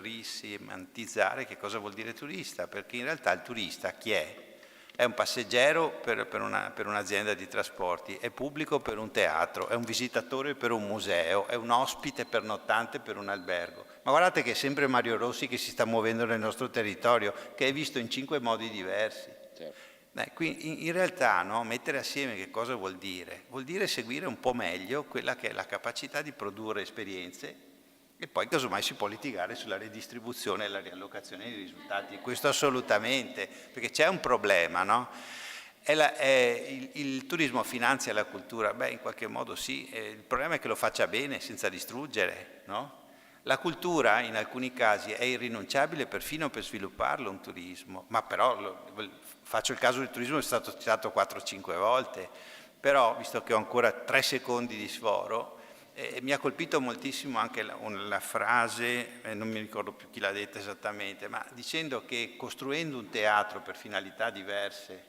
risemantizzare che cosa vuol dire turista, perché in realtà il turista chi è? È un passeggero per un'azienda di trasporti, è pubblico per un teatro, è un visitatore per un museo, è un ospite pernottante per un albergo. Ma guardate che è sempre Mario Rossi che si sta muovendo nel nostro territorio, che è visto in 5 modi diversi. Certo. Qui in realtà, no, mettere assieme che cosa vuol dire? Vuol dire seguire un po' meglio quella che è la capacità di produrre esperienze e poi casomai si può litigare sulla redistribuzione e la riallocazione dei risultati. Questo assolutamente, perché c'è un problema, no? Il turismo finanzia la cultura? Beh, in qualche modo sì, il problema è che lo faccia bene, senza distruggere, no? La cultura in alcuni casi è irrinunciabile perfino per svilupparlo un turismo, ma però faccio il caso del turismo, è stato citato 4-5 volte, però visto che ho ancora 3 secondi di sforo, mi ha colpito moltissimo anche la frase, non mi ricordo più chi l'ha detta esattamente, ma dicendo che costruendo un teatro per finalità diverse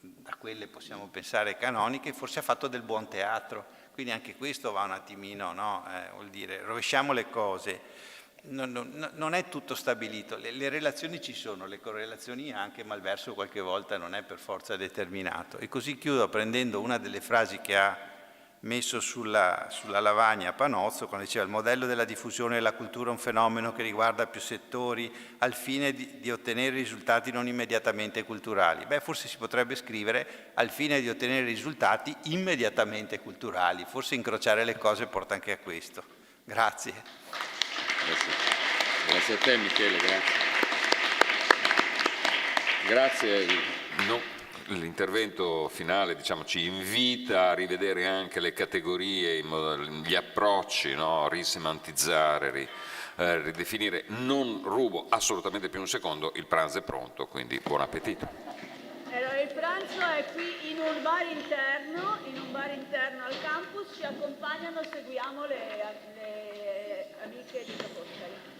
da quelle possiamo pensare canoniche, forse ha fatto del buon teatro. Quindi anche questo va un attimino, no? Vuol dire, rovesciamo le cose, non è tutto stabilito, le relazioni ci sono, le correlazioni anche, ma il verso qualche volta non è per forza determinato. E così chiudo prendendo una delle frasi che ha messo sulla lavagna Panozzo, quando diceva: il modello della diffusione della cultura è un fenomeno che riguarda più settori al fine di ottenere risultati non immediatamente culturali. Beh, forse si potrebbe scrivere al fine di ottenere risultati immediatamente culturali, forse incrociare le cose porta anche a questo. Grazie. Grazie a te Michele, grazie. No. L'intervento finale, diciamo, ci invita a rivedere anche le categorie, gli approcci, no? Risemantizzare, ridefinire. Non rubo assolutamente più un secondo, il pranzo è pronto, quindi buon appetito. Allora, il pranzo è qui in un bar interno al campus, ci accompagnano, seguiamo le amiche di Ca' Foscari.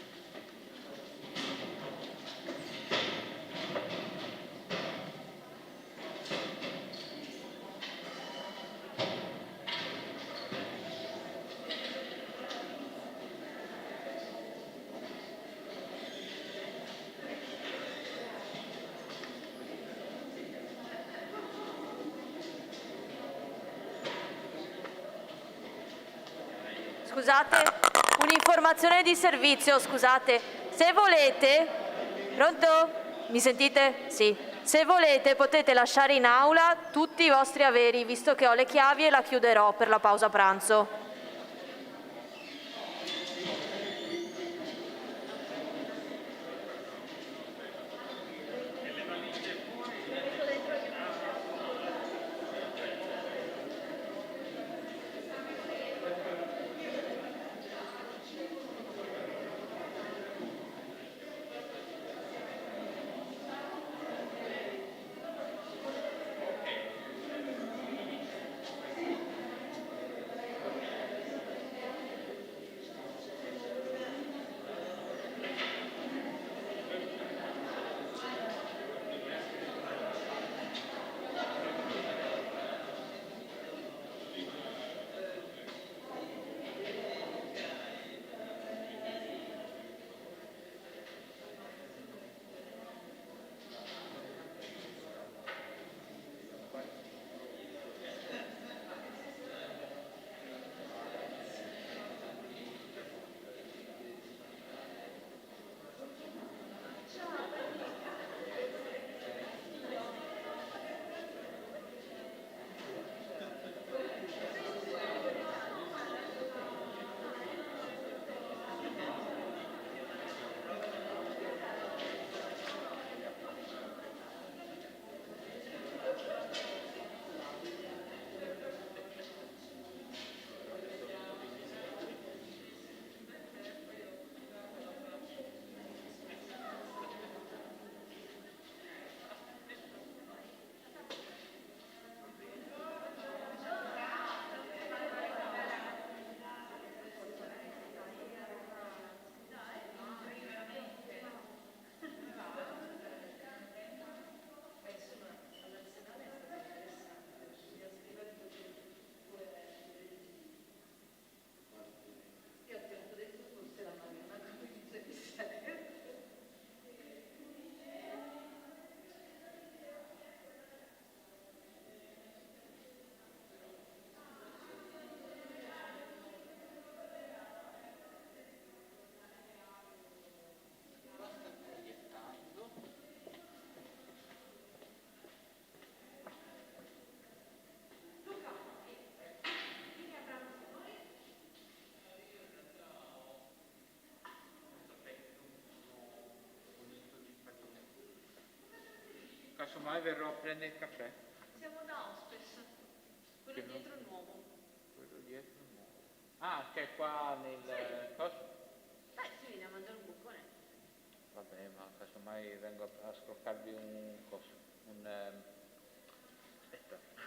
Scusate, un'informazione di servizio, scusate. Se volete, pronto? Mi sentite? Sì. Se volete potete lasciare in aula tutti i vostri averi, visto che ho le chiavi e la chiuderò per la pausa pranzo. Casomai verrò a prendere il caffè. Siamo da Ospes, quello dietro è nuovo. Quello dietro è nuovo. Ah, che è qua nel... Sì. Cosa? Si viene a mangiare un boccone. Vabbè, ma casomai vengo a scroccarvi un coso. Aspetta.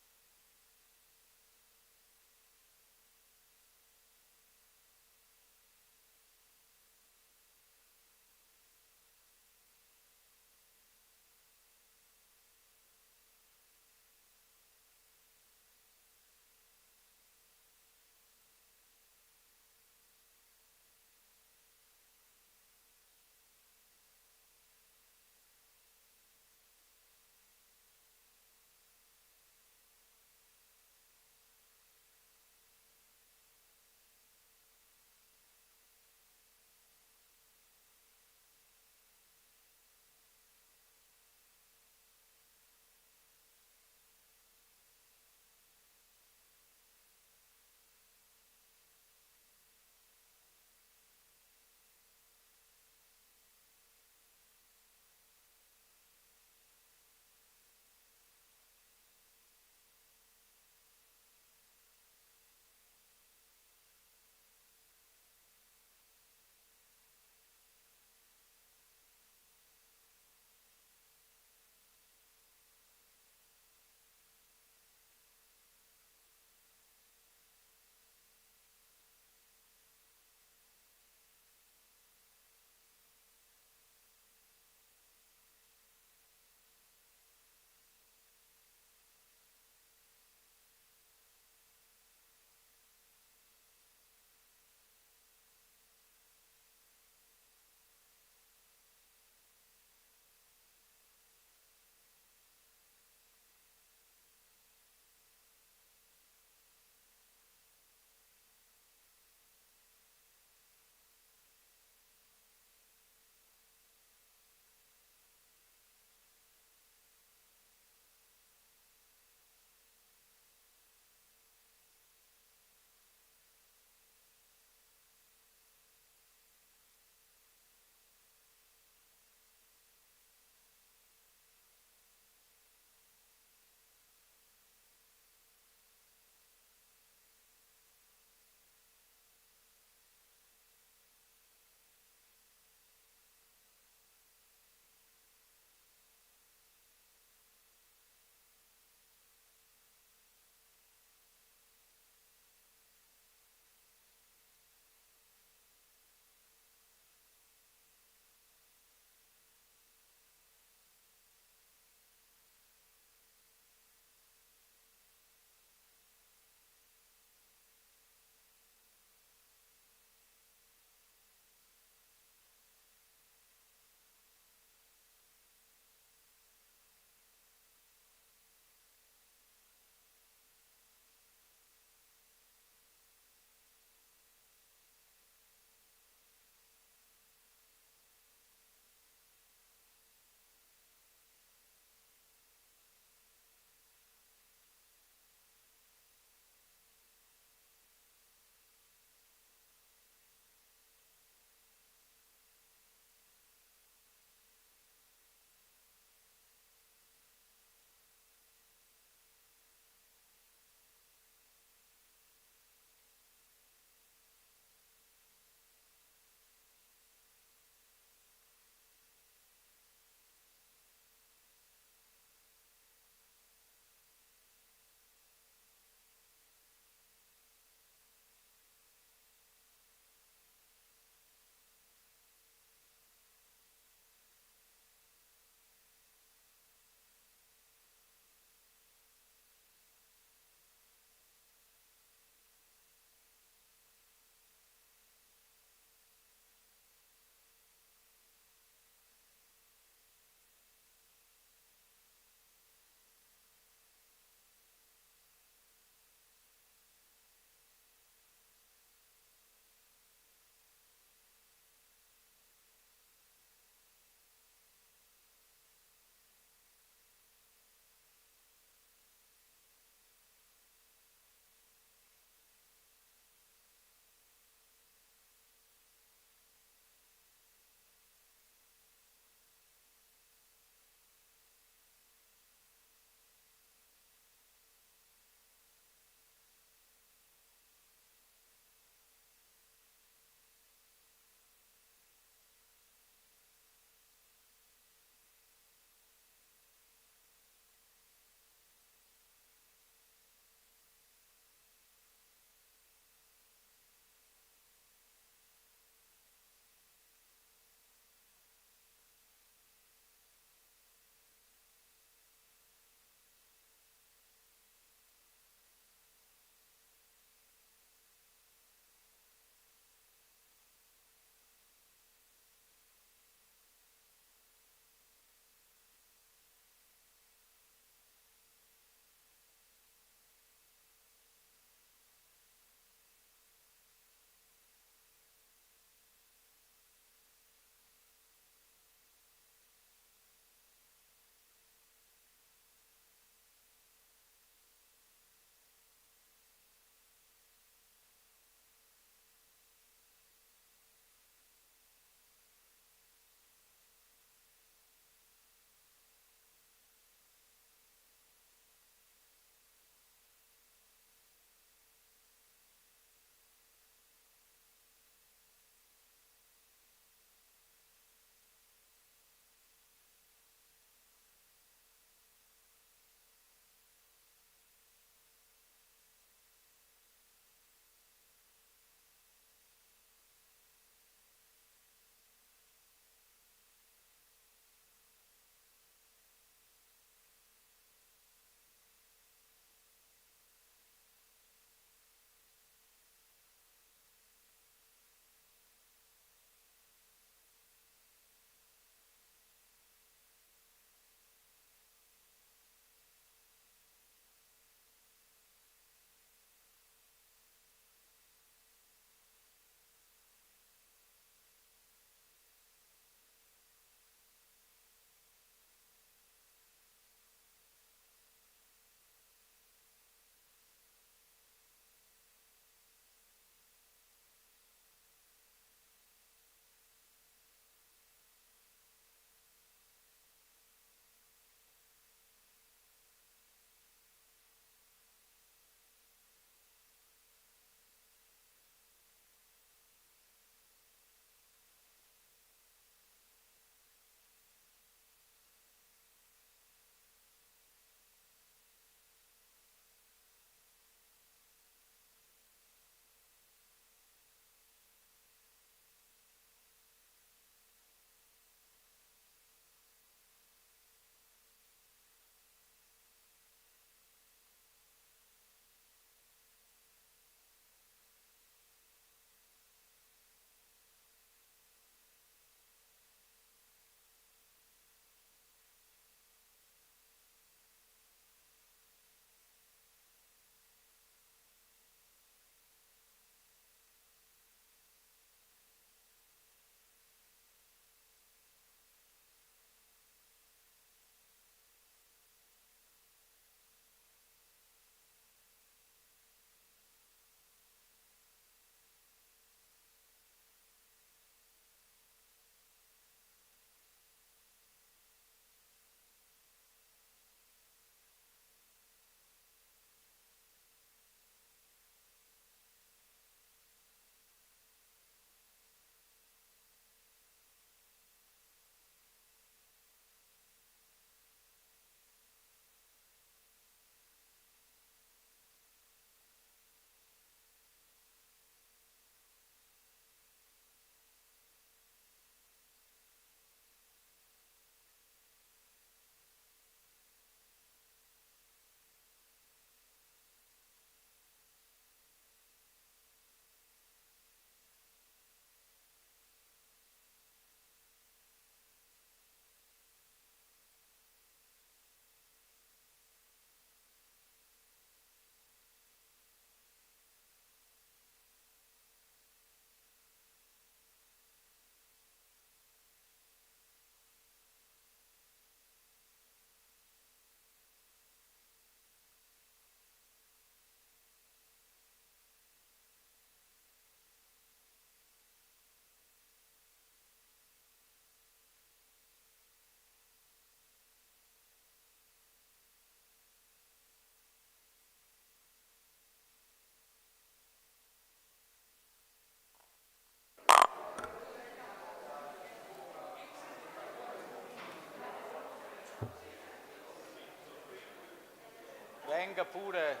venga pure,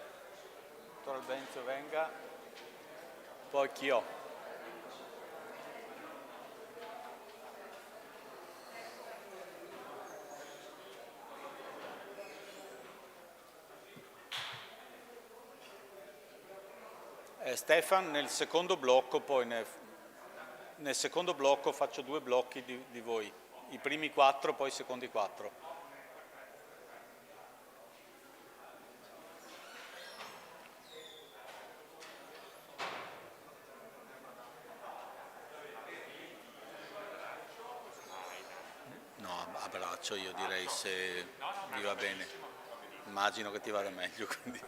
dottor Albenzio venga, poi Chio. Stefan nel secondo blocco, poi nel secondo blocco faccio 2 blocchi di voi, i primi 4, poi i secondi 4. No, abbraccio io direi, se vi va bene. Immagino che ti vada meglio, quindi.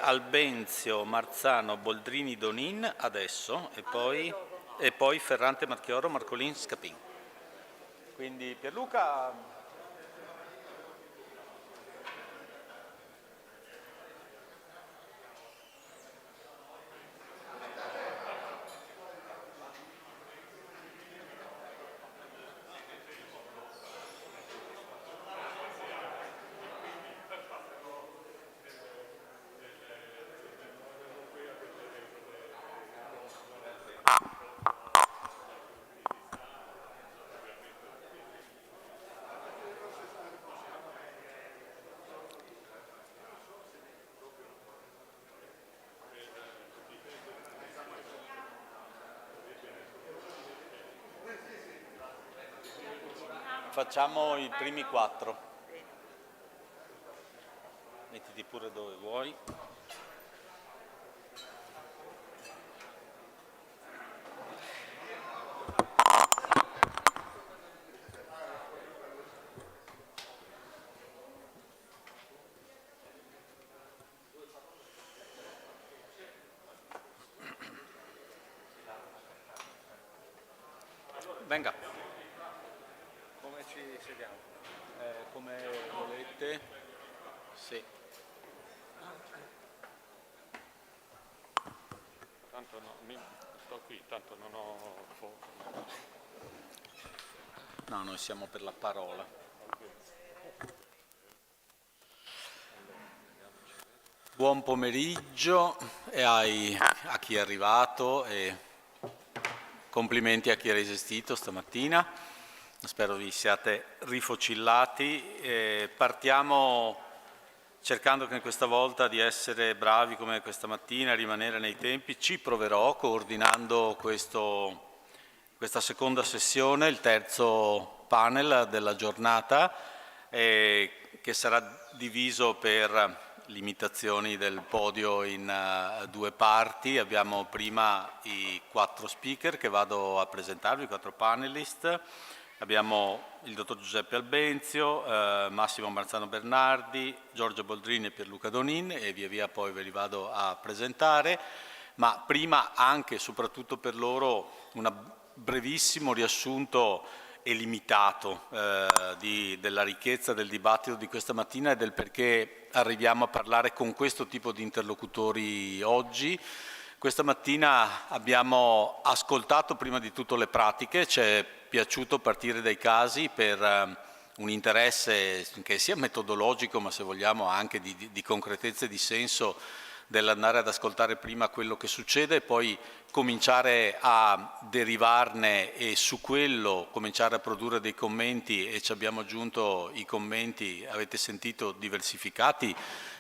Albenzio, Marzano, Boldrini, Donin adesso e poi Ferrante, Marchioro, Marcolin, Scapin. Quindi Pierluca. Facciamo i primi 4. Mettiti pure dove vuoi. Venga. Come ci sediamo? Come volete. Sì. Tanto sto qui, tanto non ho fuoco. No, noi siamo per la parola. Buon pomeriggio a chi è arrivato e complimenti a chi ha resistito stamattina. Spero vi siate rifocillati. Partiamo cercando che questa volta di essere bravi come questa mattina, rimanere nei tempi. Ci proverò coordinando questa seconda sessione, il terzo panel della giornata, che sarà diviso per limitazioni del podio in 2 parti. Abbiamo prima i 4 speaker che vado a presentarvi, i 4 panelist. Abbiamo il dottor Giuseppe Albenzio, Massimo Marzano Bernardi, Giorgio Boldrini e Pierluca Donin, e via via poi ve li vado a presentare, ma prima anche e soprattutto per loro un brevissimo riassunto e limitato della ricchezza del dibattito di questa mattina e del perché arriviamo a parlare con questo tipo di interlocutori oggi. Questa mattina abbiamo ascoltato prima di tutto le pratiche, ci è piaciuto partire dai casi per un interesse che sia metodologico, ma se vogliamo anche di concretezza e di senso dell'andare ad ascoltare prima quello che succede e poi cominciare a derivarne e su quello cominciare a produrre dei commenti, e ci abbiamo aggiunto i commenti, avete sentito, diversificati,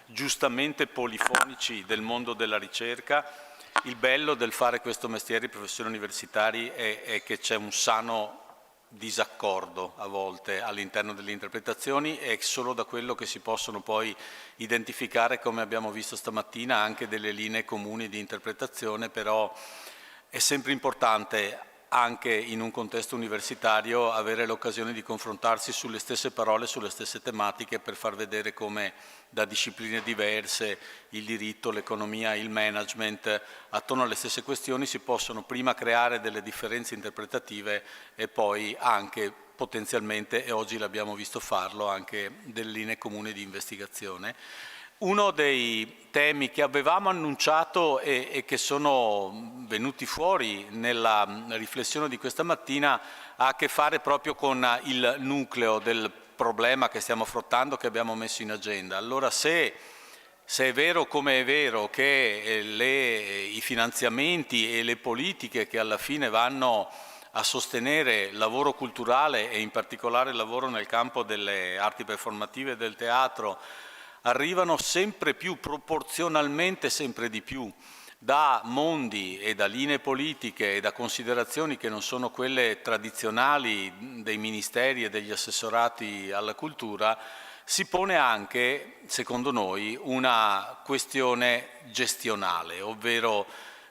giustamente polifonici del mondo della ricerca. Il bello del fare questo mestiere di professori universitari è che c'è un sano disaccordo a volte all'interno delle interpretazioni, e solo da quello che si possono poi identificare, come abbiamo visto stamattina, anche delle linee comuni di interpretazione. Però è sempre importante, anche in un contesto universitario, avere l'occasione di confrontarsi sulle stesse parole, sulle stesse tematiche, per far vedere come da discipline diverse, il diritto, l'economia, il management, attorno alle stesse questioni si possono prima creare delle differenze interpretative e poi anche potenzialmente, e oggi l'abbiamo visto farlo, anche delle linee comuni di investigazione. Uno dei temi che avevamo annunciato e che sono venuti fuori nella riflessione di questa mattina ha a che fare proprio con il nucleo del problema che stiamo affrontando, che abbiamo messo in agenda. Allora, se è vero come è vero che i finanziamenti e le politiche che alla fine vanno a sostenere il lavoro culturale e in particolare il lavoro nel campo delle arti performative e del teatro arrivano sempre più, proporzionalmente sempre di più, da mondi e da linee politiche e da considerazioni che non sono quelle tradizionali dei ministeri e degli assessorati alla cultura, si pone anche, secondo noi, una questione gestionale, ovvero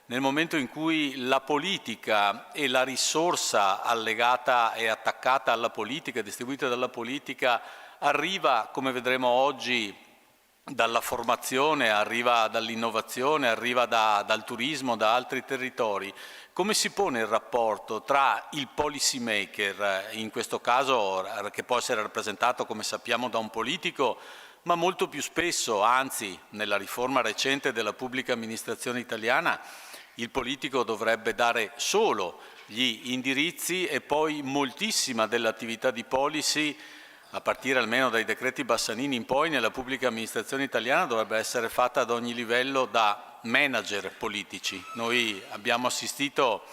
nel momento in cui la politica e la risorsa allegata e attaccata alla politica, distribuita dalla politica, arriva, come vedremo oggi, dalla formazione, arriva dall'innovazione, arriva dal turismo, da altri territori. Come si pone il rapporto tra il policy maker, in questo caso che può essere rappresentato, come sappiamo, da un politico, ma molto più spesso, anzi nella riforma recente della pubblica amministrazione italiana, il politico dovrebbe dare solo gli indirizzi e poi moltissima dell'attività di policy, a partire almeno dai decreti Bassanini in poi, nella pubblica amministrazione italiana dovrebbe essere fatta ad ogni livello da manager politici. Noi abbiamo assistito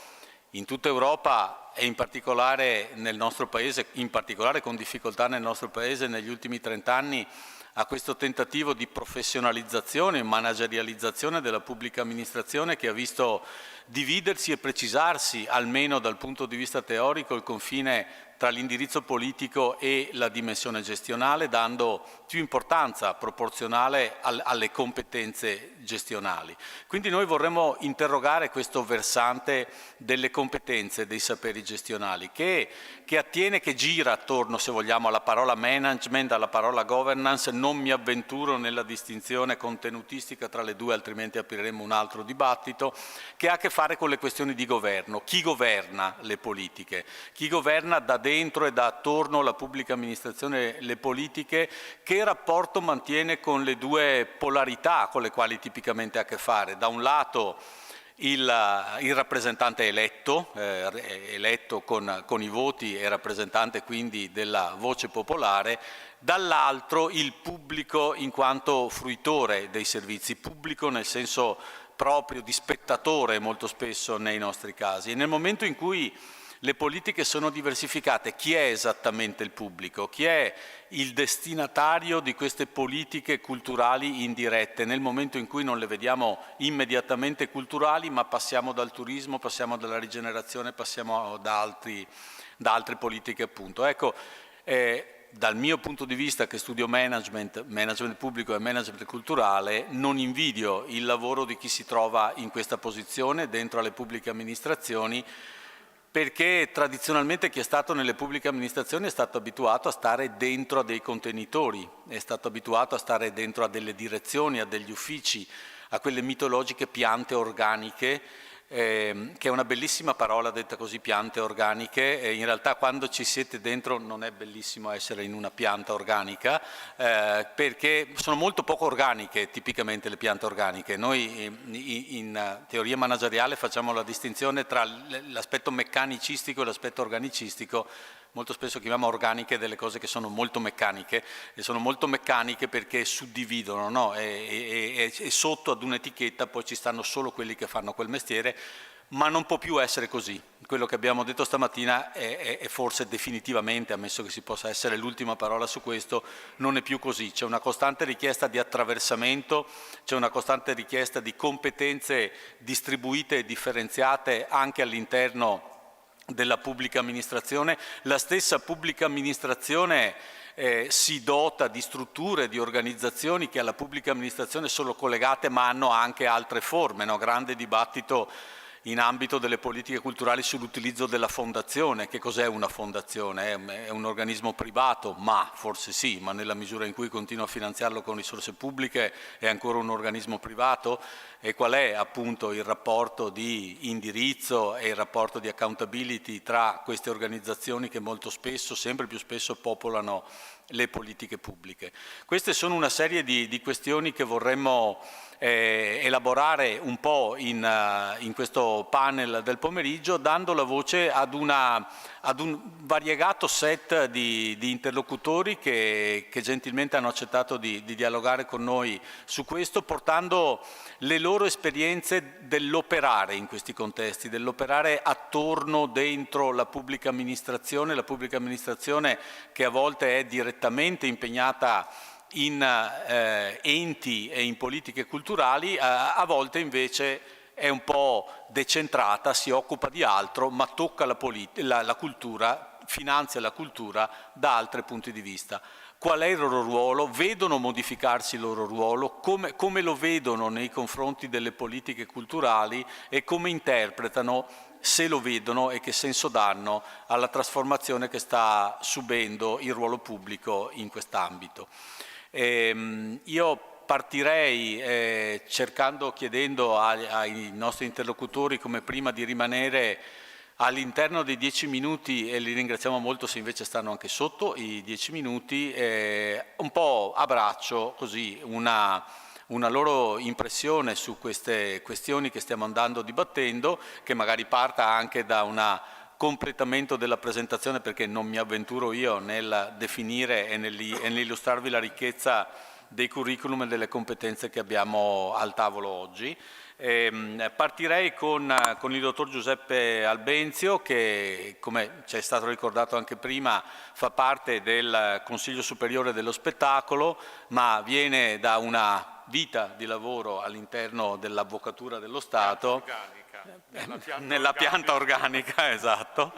in tutta Europa e in particolare nel nostro Paese, in particolare con difficoltà nel nostro Paese negli ultimi 30 anni, a questo tentativo di professionalizzazione e managerializzazione della pubblica amministrazione che ha visto dividersi e precisarsi, almeno dal punto di vista teorico, il confine tra l'indirizzo politico e la dimensione gestionale, dando più importanza proporzionale alle competenze gestionali. Quindi noi vorremmo interrogare questo versante delle competenze, dei saperi gestionali, che attiene, che gira attorno, se vogliamo, alla parola management, alla parola governance. Non mi avventuro nella distinzione contenutistica tra le due, altrimenti apriremo un altro dibattito, che ha a che fare con le questioni di governo. Chi governa le politiche? Chi governa da dentro e da attorno alla pubblica amministrazione le politiche? Che rapporto mantiene con le due polarità con le quali tipicamente ha a che fare? Da un lato il rappresentante eletto con i voti e rappresentante quindi della voce popolare, dall'altro il pubblico in quanto fruitore dei servizi, pubblico nel senso proprio di spettatore molto spesso nei nostri casi. E nel momento in cui le politiche sono diversificate, chi è esattamente il pubblico? Chi è il destinatario di queste politiche culturali indirette, nel momento in cui non le vediamo immediatamente culturali, ma passiamo dal turismo, passiamo dalla rigenerazione, passiamo da altre politiche appunto. Ecco, dal mio punto di vista, che studio management pubblico e management culturale, non invidio il lavoro di chi si trova in questa posizione dentro alle pubbliche amministrazioni, perché tradizionalmente chi è stato nelle pubbliche amministrazioni è stato abituato a stare dentro a dei contenitori, è stato abituato a stare dentro a delle direzioni, a degli uffici, a quelle mitologiche piante organiche, che è una bellissima parola detta così, piante organiche, e in realtà quando ci siete dentro non è bellissimo essere in una pianta organica, perché sono molto poco organiche tipicamente le piante organiche. Noi in teoria manageriale facciamo la distinzione tra l'aspetto meccanicistico e l'aspetto organicistico. Molto spesso chiamiamo organiche delle cose che sono molto meccaniche, e sono molto meccaniche perché suddividono, no? E sotto ad un'etichetta poi ci stanno solo quelli che fanno quel mestiere, ma non può più essere così. Quello che abbiamo detto stamattina è forse definitivamente, ammesso che si possa essere l'ultima parola su questo, non è più così. C'è una costante richiesta di attraversamento, c'è una costante richiesta di competenze distribuite e differenziate anche all'interno della pubblica amministrazione. La stessa pubblica amministrazione si dota di strutture, di organizzazioni che alla pubblica amministrazione sono collegate ma hanno anche altre forme, no? Grande dibattito in ambito delle politiche culturali sull'utilizzo della fondazione. Che cos'è una fondazione? È un organismo privato? Ma forse sì, ma nella misura in cui continua a finanziarlo con risorse pubbliche è ancora un organismo privato? E qual è appunto il rapporto di indirizzo e il rapporto di accountability tra queste organizzazioni che molto spesso, sempre più spesso, popolano le politiche pubbliche. Queste sono una serie di questioni che vorremmo elaborare un po' in questo panel del pomeriggio, dando la voce ad un variegato set di interlocutori che gentilmente hanno accettato di dialogare con noi su questo, portando le loro esperienze dell'operare in questi contesti, dell'operare attorno, dentro la pubblica amministrazione che a volte è direttamente impegnata in enti e in politiche culturali, a volte invece è un po' decentrata, si occupa di altro, ma tocca la cultura, finanzia la cultura da altri punti di vista. Qual è il loro ruolo? Vedono modificarsi il loro ruolo? Come lo vedono nei confronti delle politiche culturali e come interpretano, se lo vedono, e che senso danno alla trasformazione che sta subendo il ruolo pubblico in quest'ambito. Io partirei chiedendo ai nostri interlocutori come prima di rimanere all'interno dei 10 minuti, e li ringraziamo molto se invece stanno anche sotto i 10 minuti, un po' a braccio così una loro impressione su queste questioni che stiamo andando dibattendo, che magari parta anche da un completamento della presentazione, perché non mi avventuro io nel definire e nell'illustrarvi la ricchezza dei curriculum e delle competenze che abbiamo al tavolo oggi. Partirei con il dottor Giuseppe Albenzio, che, come ci è stato ricordato anche prima, fa parte del Consiglio Superiore dello Spettacolo, ma viene da una vita di lavoro all'interno dell'Avvocatura dello Stato, nella pianta organica, esatto.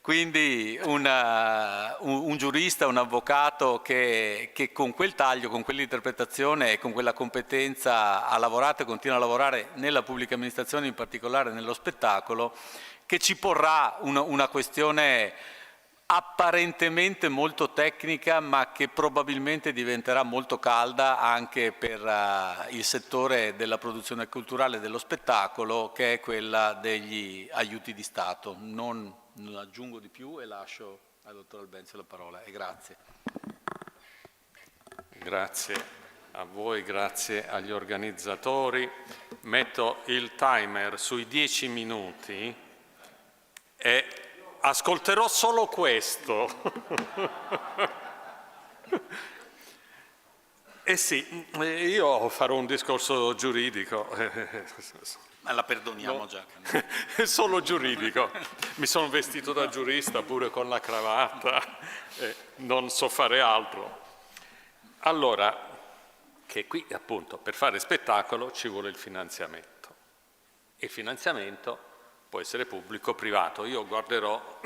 Quindi un giurista, un avvocato che con quel taglio, con quell'interpretazione e con quella competenza ha lavorato e continua a lavorare nella pubblica amministrazione, in particolare nello spettacolo, che ci porrà una questione apparentemente molto tecnica, ma che probabilmente diventerà molto calda anche per il settore della produzione culturale e dello spettacolo, che è quella degli aiuti di Stato. Non aggiungo di più e lascio al dottor Albenzio la parola, e grazie. Grazie a voi, grazie agli organizzatori. Metto il timer sui 10 minuti e ascolterò solo questo. Eh sì, io farò un discorso giuridico. Ma la perdoniamo già. Solo giuridico. Mi sono vestito da giurista pure con la cravatta, non so fare altro. Allora, che qui appunto per fare spettacolo ci vuole il finanziamento. Il finanziamento può essere pubblico o privato. Io guarderò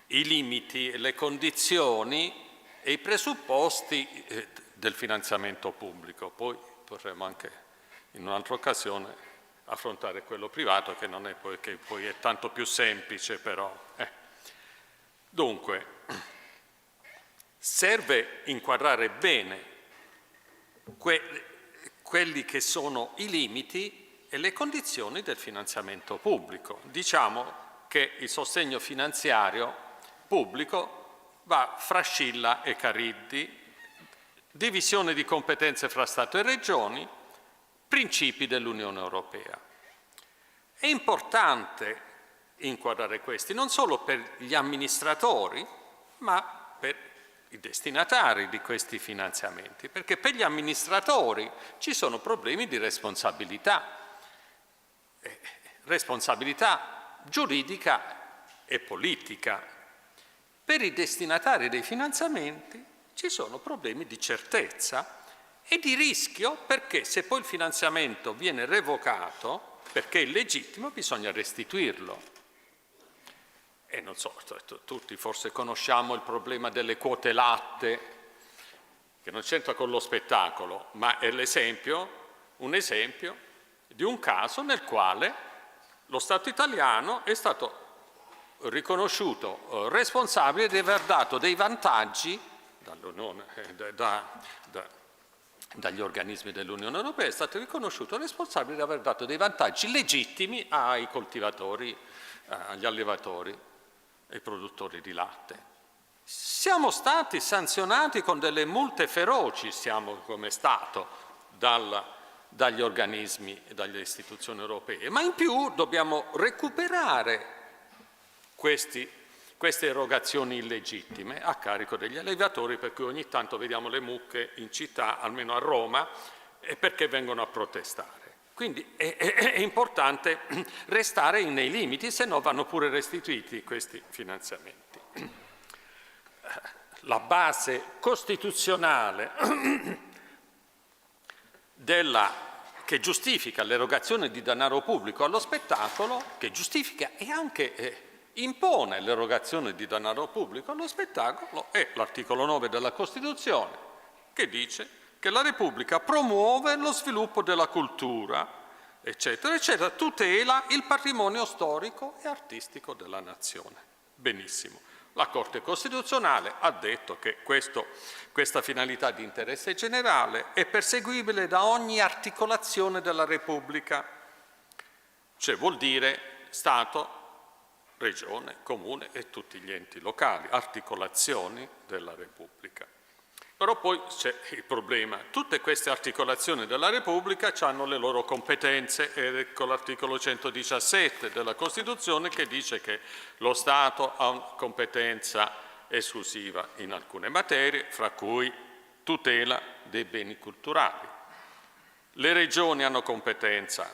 i limiti, le condizioni e i presupposti del finanziamento pubblico. Poi potremo anche in un'altra occasione affrontare quello privato, che non è poi è tanto più semplice, però. Dunque, serve inquadrare bene quelli che sono i limiti e le condizioni del finanziamento pubblico. Diciamo che il sostegno finanziario pubblico va fra Scilla e Cariddi, divisione di competenze fra Stato e Regioni, principi dell'Unione Europea. È importante inquadrare questi, non solo per gli amministratori, ma per i destinatari di questi finanziamenti, perché per gli amministratori ci sono problemi di responsabilità giuridica e politica. Per i destinatari dei finanziamenti ci sono problemi di certezza e di rischio, perché se poi il finanziamento viene revocato perché è illegittimo, bisogna restituirlo. E non so, tutti forse conosciamo il problema delle quote latte, che non c'entra con lo spettacolo, ma è un esempio di un caso nel quale lo Stato italiano è stato riconosciuto responsabile di aver dato dei vantaggi dagli organismi dell'Unione Europea, è stato riconosciuto responsabile di aver dato dei vantaggi legittimi ai coltivatori, agli allevatori, ai produttori di latte. Siamo stati sanzionati con delle multe feroci, siamo come Stato, dagli organismi e dalle istituzioni europee, ma in più dobbiamo recuperare queste erogazioni illegittime a carico degli allevatori, per cui ogni tanto vediamo le mucche in città, almeno a Roma, perché vengono a protestare. Quindi è importante restare nei limiti, se no vanno pure restituiti questi finanziamenti. La base costituzionale che giustifica l'erogazione di denaro pubblico allo spettacolo, che giustifica e anche impone l'erogazione di denaro pubblico allo spettacolo, è l'articolo 9 della Costituzione, che dice che la Repubblica promuove lo sviluppo della cultura, eccetera, eccetera, tutela il patrimonio storico e artistico della nazione. Benissimo. La Corte Costituzionale ha detto che questa finalità di interesse generale è perseguibile da ogni articolazione della Repubblica, cioè vuol dire Stato, Regione, Comune e tutti gli enti locali, articolazioni della Repubblica. Però poi c'è il problema, tutte queste articolazioni della Repubblica hanno le loro competenze, ed ecco l'articolo 117 della Costituzione che dice che lo Stato ha una competenza esclusiva in alcune materie, fra cui tutela dei beni culturali. Le Regioni hanno competenza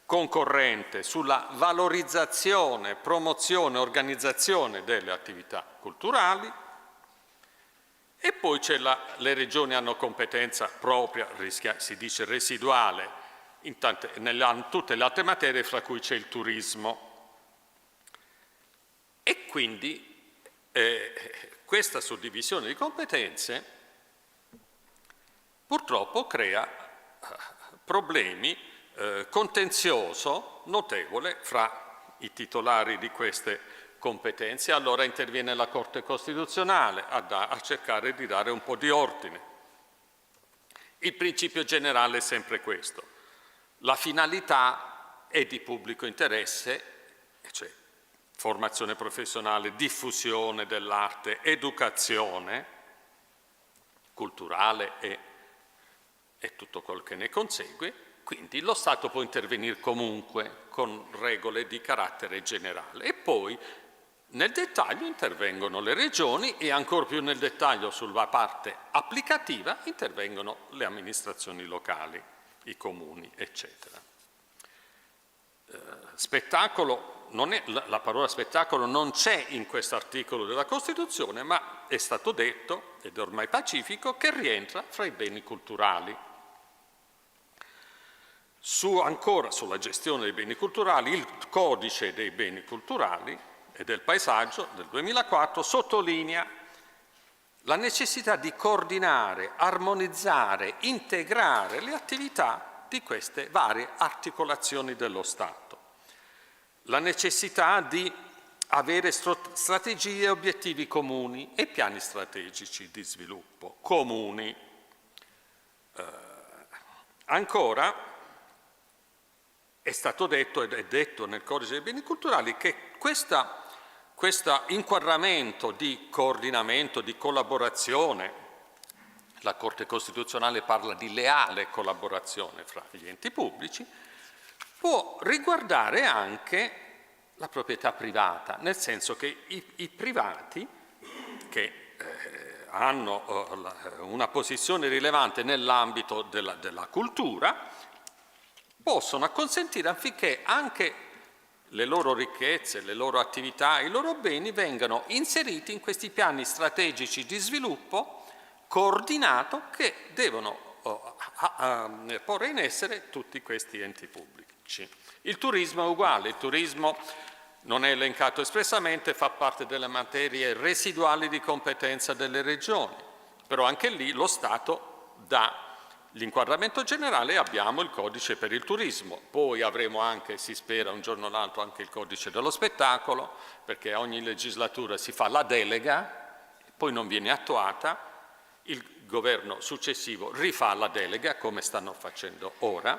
concorrente sulla valorizzazione, promozione, organizzazione delle attività culturali. E poi le Regioni hanno competenza propria, si dice residuale, in tutte le altre materie, fra cui c'è il turismo. E quindi questa suddivisione di competenze purtroppo crea problemi, contenzioso notevole fra i titolari di queste competenze. Allora interviene la Corte Costituzionale a cercare di dare un po' di ordine. Il principio generale è sempre questo: la finalità è di pubblico interesse, cioè formazione professionale, diffusione dell'arte, educazione culturale e tutto quel che ne consegue. Quindi lo Stato può intervenire comunque con regole di carattere generale e poi nel dettaglio intervengono le regioni e ancor più nel dettaglio sulla parte applicativa intervengono le amministrazioni locali, i comuni, eccetera. Spettacolo non è, la parola spettacolo non c'è in questo articolo della Costituzione, ma è stato detto, ed è ormai pacifico, che rientra fra i beni culturali. Ancora sulla gestione dei beni culturali, il Codice dei beni culturali e del paesaggio del 2004 sottolinea la necessità di coordinare, armonizzare, integrare le attività di queste varie articolazioni dello Stato. La necessità di avere strategie e obiettivi comuni e piani strategici di sviluppo comuni. Ancora, è stato detto ed è detto nel Codice dei beni culturali che questo inquadramento di coordinamento, di collaborazione, la Corte Costituzionale parla di leale collaborazione fra gli enti pubblici, può riguardare anche la proprietà privata, nel senso che i privati che hanno una posizione rilevante nell'ambito della cultura possono acconsentire affinché anche le loro ricchezze, le loro attività, i loro beni vengano inseriti in questi piani strategici di sviluppo coordinato che devono porre in essere tutti questi enti pubblici. Il turismo è uguale, il turismo non è elencato espressamente, fa parte delle materie residuali di competenza delle regioni, però anche lì lo Stato dà l'inquadramento generale e abbiamo il codice per il turismo, poi avremo anche, si spera un giorno o l'altro, anche il codice dello spettacolo, perché a ogni legislatura si fa la delega, poi non viene attuata, il governo successivo rifà la delega come stanno facendo ora,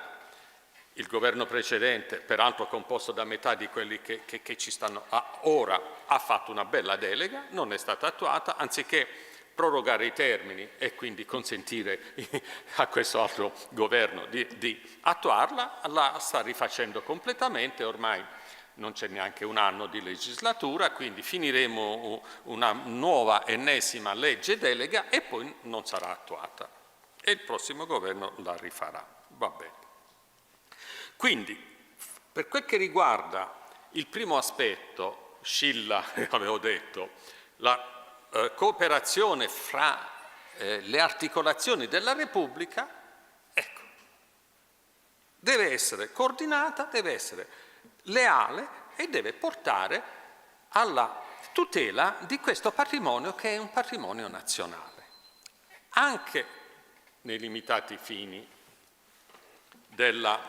il governo precedente, peraltro composto da metà di quelli che ci stanno ora, ha fatto una bella delega, non è stata attuata, anziché prorogare i termini e quindi consentire a questo altro governo di attuarla, la sta rifacendo completamente, ormai non c'è neanche un anno di legislatura, quindi finiremo una nuova ennesima legge delega e poi non sarà attuata e il prossimo governo la rifarà. Va bene. Quindi, per quel che riguarda il primo aspetto, Scilla, avevo detto, la cooperazione fra le articolazioni della Repubblica, ecco, deve essere coordinata, deve essere leale e deve portare alla tutela di questo patrimonio che è un patrimonio nazionale, anche nei limitati fini delle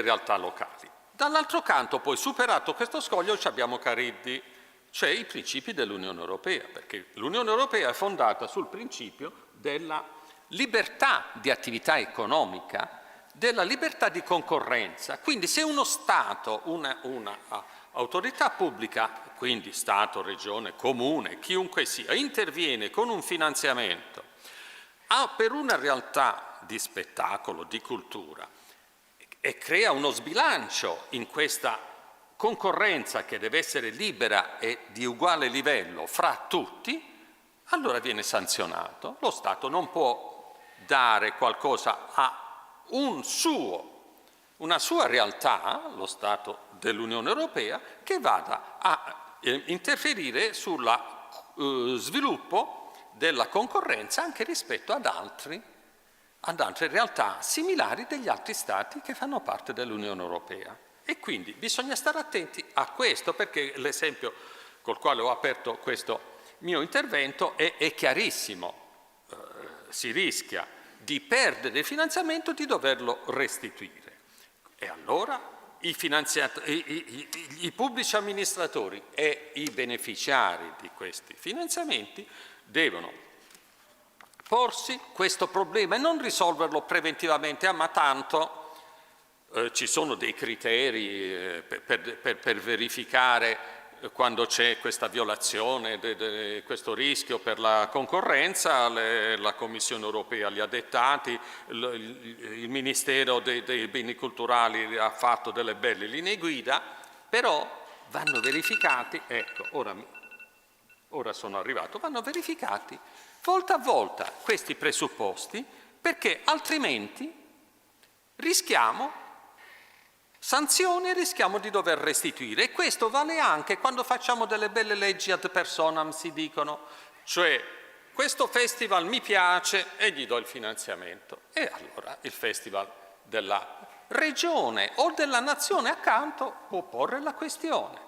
realtà locali. Dall'altro canto, poi, superato questo scoglio, abbiamo Cariddi, cioè i principi dell'Unione Europea, perché l'Unione Europea è fondata sul principio della libertà di attività economica, della libertà di concorrenza. Quindi se uno Stato, una autorità pubblica, quindi Stato, Regione, Comune, chiunque sia, interviene con un finanziamento per una realtà di spettacolo, di cultura, e crea uno sbilancio in questa concorrenza che deve essere libera e di uguale livello fra tutti, allora viene sanzionato. Lo Stato non può dare qualcosa a una sua realtà, lo Stato dell'Unione Europea, che vada a interferire sul sviluppo della concorrenza anche rispetto ad altre realtà similari degli altri Stati che fanno parte dell'Unione Europea. E quindi bisogna stare attenti a questo, perché l'esempio col quale ho aperto questo mio intervento è chiarissimo. Si rischia di perdere il finanziamento e di doverlo restituire. E allora i pubblici amministratori e i beneficiari di questi finanziamenti devono porsi questo problema e non risolverlo preventivamente, ma tanto ci sono dei criteri per verificare quando c'è questa violazione, questo rischio per la concorrenza. La Commissione Europea li ha dettati, il Ministero dei Beni Culturali ha fatto delle belle linee guida, però vanno verificati, ecco, ora sono arrivato, vanno verificati volta a volta questi presupposti, perché altrimenti rischiamo sanzioni e rischiamo di dover restituire. E questo vale anche quando facciamo delle belle leggi ad personam, si dicono, cioè questo festival mi piace e gli do il finanziamento. E allora il festival della regione o della nazione accanto può porre la questione.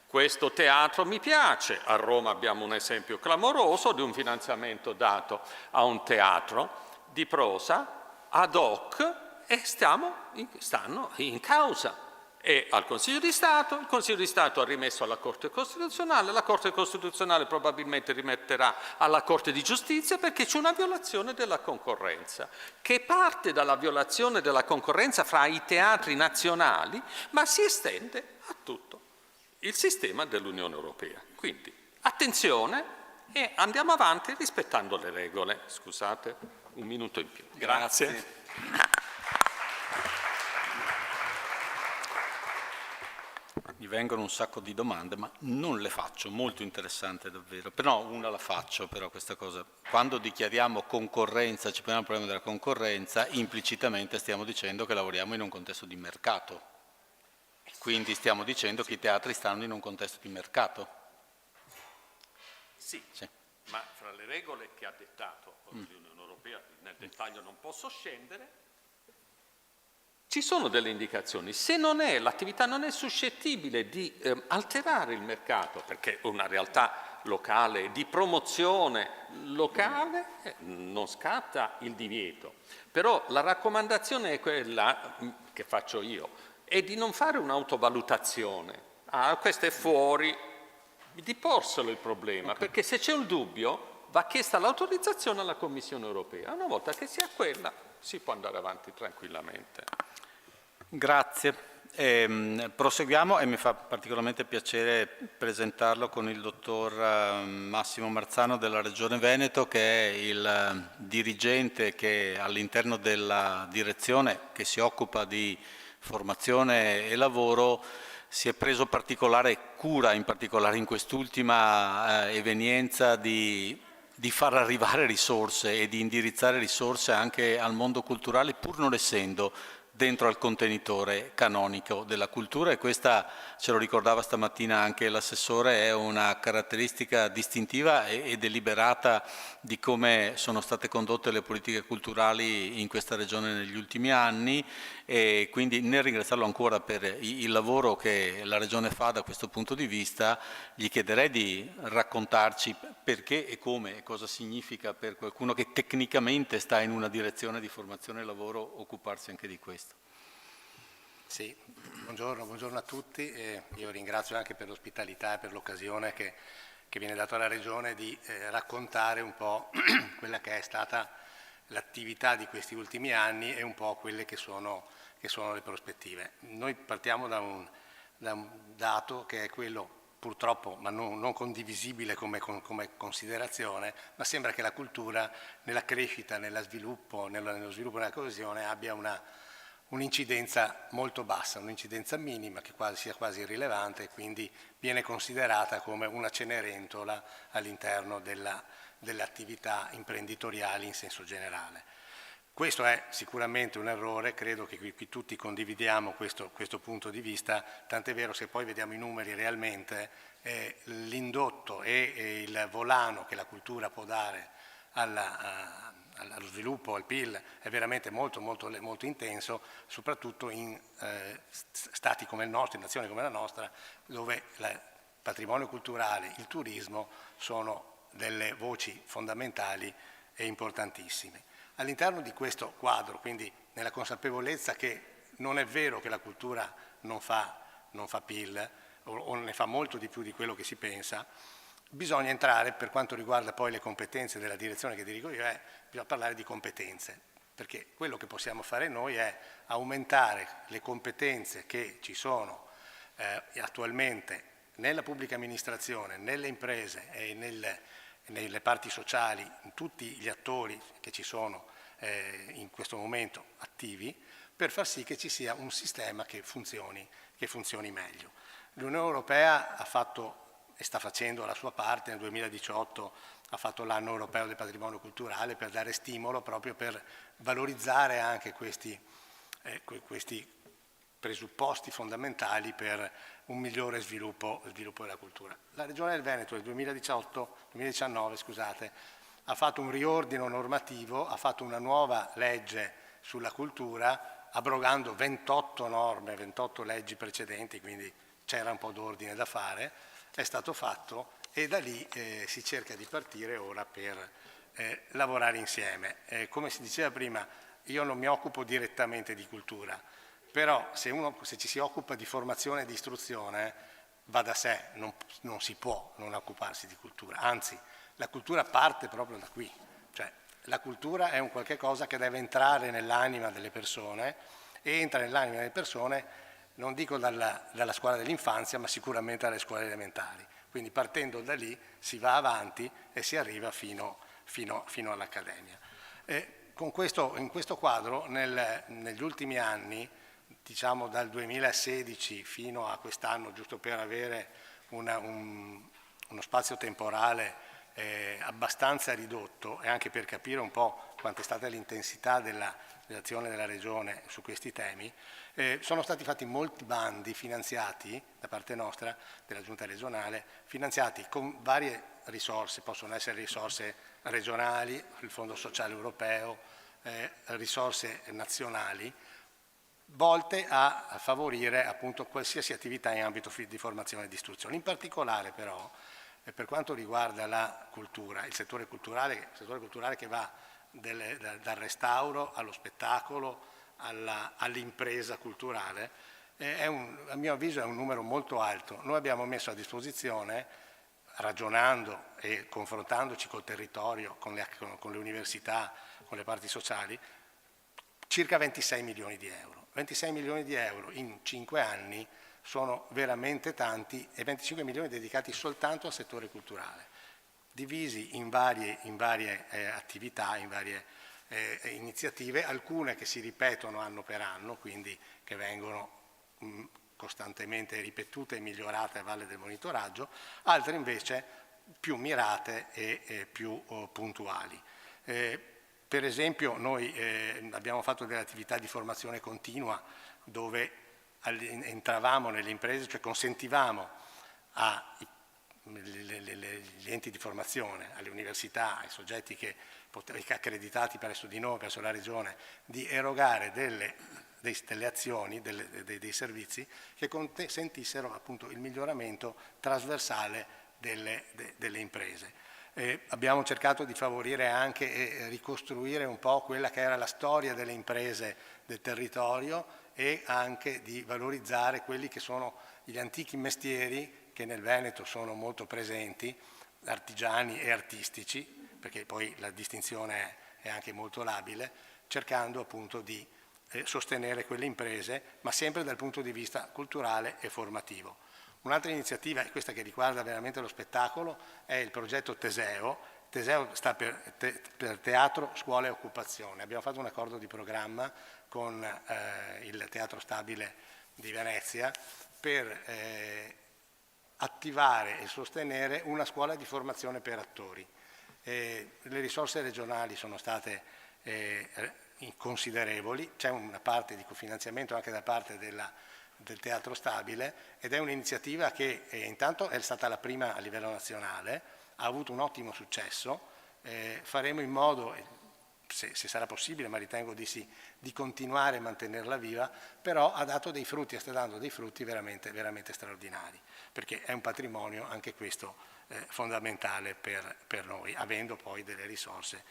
Questo teatro mi piace. A Roma abbiamo un esempio clamoroso di un finanziamento dato a un teatro di prosa ad hoc, e stanno in causa e al Consiglio di Stato. Il Consiglio di Stato ha rimesso alla Corte Costituzionale, la Corte Costituzionale probabilmente rimetterà alla Corte di Giustizia, perché c'è una violazione della concorrenza che parte dalla violazione della concorrenza fra i teatri nazionali, ma si estende a tutto il sistema dell'Unione Europea. Quindi attenzione e andiamo avanti rispettando le regole. Scusate, un minuto in più. Grazie. Mi vengono un sacco di domande, ma non le faccio, molto interessante davvero. Però una la faccio, però questa cosa. Quando dichiariamo concorrenza, ci poniamo il problema della concorrenza, implicitamente stiamo dicendo che lavoriamo in un contesto di mercato. Quindi stiamo dicendo che i teatri stanno in un contesto di mercato. Sì. Ma fra le regole che ha dettato l'Unione Europea, nel dettaglio non posso scendere, ci sono delle indicazioni. Se l'attività non è suscettibile di alterare il mercato, perché una realtà locale di promozione locale, non scatta il divieto. Però la raccomandazione è quella che faccio io, è di non fare un'autovalutazione. Questo è fuori, di porselo il problema, perché se c'è un dubbio va chiesta l'autorizzazione alla Commissione Europea. Una volta che sia quella, si può andare avanti tranquillamente. Grazie. Proseguiamo e mi fa particolarmente piacere presentarlo con il dottor Massimo Marzano della Regione Veneto, che è il dirigente che all'interno della direzione che si occupa di formazione e lavoro si è preso particolare cura, in particolare in quest'ultima evenienza, di far arrivare risorse e di indirizzare risorse anche al mondo culturale, pur non essendo dentro al contenitore canonico della cultura, e questa, ce lo ricordava stamattina anche l'assessore, è una caratteristica distintiva e deliberata di come sono state condotte le politiche culturali in questa regione negli ultimi anni, e quindi nel ringraziarlo ancora per il lavoro che la regione fa da questo punto di vista, gli chiederei di raccontarci perché e come e cosa significa per qualcuno che tecnicamente sta in una direzione di formazione e lavoro occuparsi anche di questo. Sì, buongiorno a tutti. Io ringrazio anche per l'ospitalità e per l'occasione che viene data alla Regione di raccontare un po' quella che è stata l'attività di questi ultimi anni e un po' quelle che sono le prospettive. Noi partiamo da un dato che è quello, purtroppo, ma non condivisibile come considerazione, ma sembra che la cultura nella crescita, nello sviluppo e nella coesione abbia un'incidenza molto bassa, un'incidenza minima che sia quasi irrilevante, e quindi viene considerata come una cenerentola all'interno delle attività imprenditoriali in senso generale. Questo è sicuramente un errore, credo che qui tutti condividiamo questo punto di vista, tant'è vero se poi vediamo i numeri realmente, l'indotto e il volano che la cultura può dare allo sviluppo, al PIL, è veramente molto intenso, soprattutto in stati come il nostro, in nazioni come la nostra, dove il patrimonio culturale, il turismo sono delle voci fondamentali e importantissime. All'interno di questo quadro, quindi nella consapevolezza che non è vero che la cultura non fa PIL o ne fa molto di più di quello che si pensa, bisogna entrare, per quanto riguarda poi le competenze della direzione che dirigo io, bisogna parlare di competenze, perché quello che possiamo fare noi è aumentare le competenze che ci sono attualmente nella pubblica amministrazione, nelle imprese e nelle parti sociali, in tutti gli attori che ci sono in questo momento attivi, per far sì che ci sia un sistema che funzioni meglio. L'Unione Europea ha fatto e sta facendo la sua parte. Nel 2018 ha fatto l'anno europeo del patrimonio culturale per dare stimolo, proprio per valorizzare anche questi presupposti fondamentali per un migliore sviluppo della cultura. La Regione del Veneto nel 2019 ha fatto un riordino normativo, ha fatto una nuova legge sulla cultura, abrogando 28 norme, 28 leggi precedenti, quindi c'era un po' d'ordine da fare, è stato fatto, e da lì si cerca di partire ora per lavorare insieme. Come si diceva prima, io non mi occupo direttamente di cultura, però se ci si occupa di formazione e di istruzione va da sé, non si può non occuparsi di cultura, anzi la cultura parte proprio da qui, cioè la cultura è un qualche cosa che deve entrare nell'anima delle persone, e entra nell'anima delle persone non dico dalla scuola dell'infanzia, ma sicuramente dalle scuole elementari, quindi partendo da lì si va avanti e si arriva fino all'accademia. In questo quadro negli ultimi anni, diciamo dal 2016 fino a quest'anno, giusto per avere uno spazio temporale abbastanza ridotto e anche per capire un po' quanta è stata l'intensità dell'azione della Regione su questi temi, sono stati fatti molti bandi finanziati da parte nostra, della Giunta regionale, finanziati con varie risorse, possono essere risorse regionali, il Fondo Sociale Europeo, risorse nazionali, volte a favorire appunto qualsiasi attività in ambito di formazione e di istruzione. In particolare però, per quanto riguarda la cultura, il settore culturale che va dal restauro allo spettacolo all'impresa culturale, a mio avviso è un numero molto alto. Noi abbiamo messo a disposizione, ragionando e confrontandoci col territorio, con le università, con le parti sociali, circa 26 milioni di euro. 26 milioni di euro in 5 anni sono veramente tanti, e 25 milioni dedicati soltanto al settore culturale, divisi in varie attività, in varie iniziative, alcune che si ripetono anno per anno, quindi che vengono costantemente ripetute e migliorate a valle del monitoraggio, altre invece più mirate e più puntuali. Per esempio noi abbiamo fatto delle attività di formazione continua dove entravamo nelle imprese, cioè consentivamo agli enti di formazione, alle università, ai soggetti che accreditati presso di noi, presso la Regione, di erogare delle azioni, dei servizi che consentissero appunto il miglioramento trasversale delle imprese. Abbiamo cercato di favorire anche e ricostruire un po' quella che era la storia delle imprese del territorio e anche di valorizzare quelli che sono gli antichi mestieri che nel Veneto sono molto presenti, artigiani e artistici, perché poi la distinzione è anche molto labile, cercando appunto di sostenere quelle imprese, ma sempre dal punto di vista culturale e formativo. Un'altra iniziativa, questa che riguarda veramente lo spettacolo, è il progetto Teseo. Teseo sta per Teatro, Scuola e Occupazione. Abbiamo fatto un accordo di programma con il Teatro Stabile di Venezia per attivare e sostenere una scuola di formazione per attori. Le risorse regionali sono state considerevoli, c'è una parte di cofinanziamento anche da parte del Teatro Stabile ed è un'iniziativa che intanto è stata la prima a livello nazionale, ha avuto un ottimo successo, faremo in modo, se sarà possibile, ma ritengo di sì, di continuare a mantenerla viva, però ha dato dei frutti, sta dando dei frutti veramente, veramente straordinari, perché è un patrimonio anche questo fondamentale per noi, avendo poi delle risorse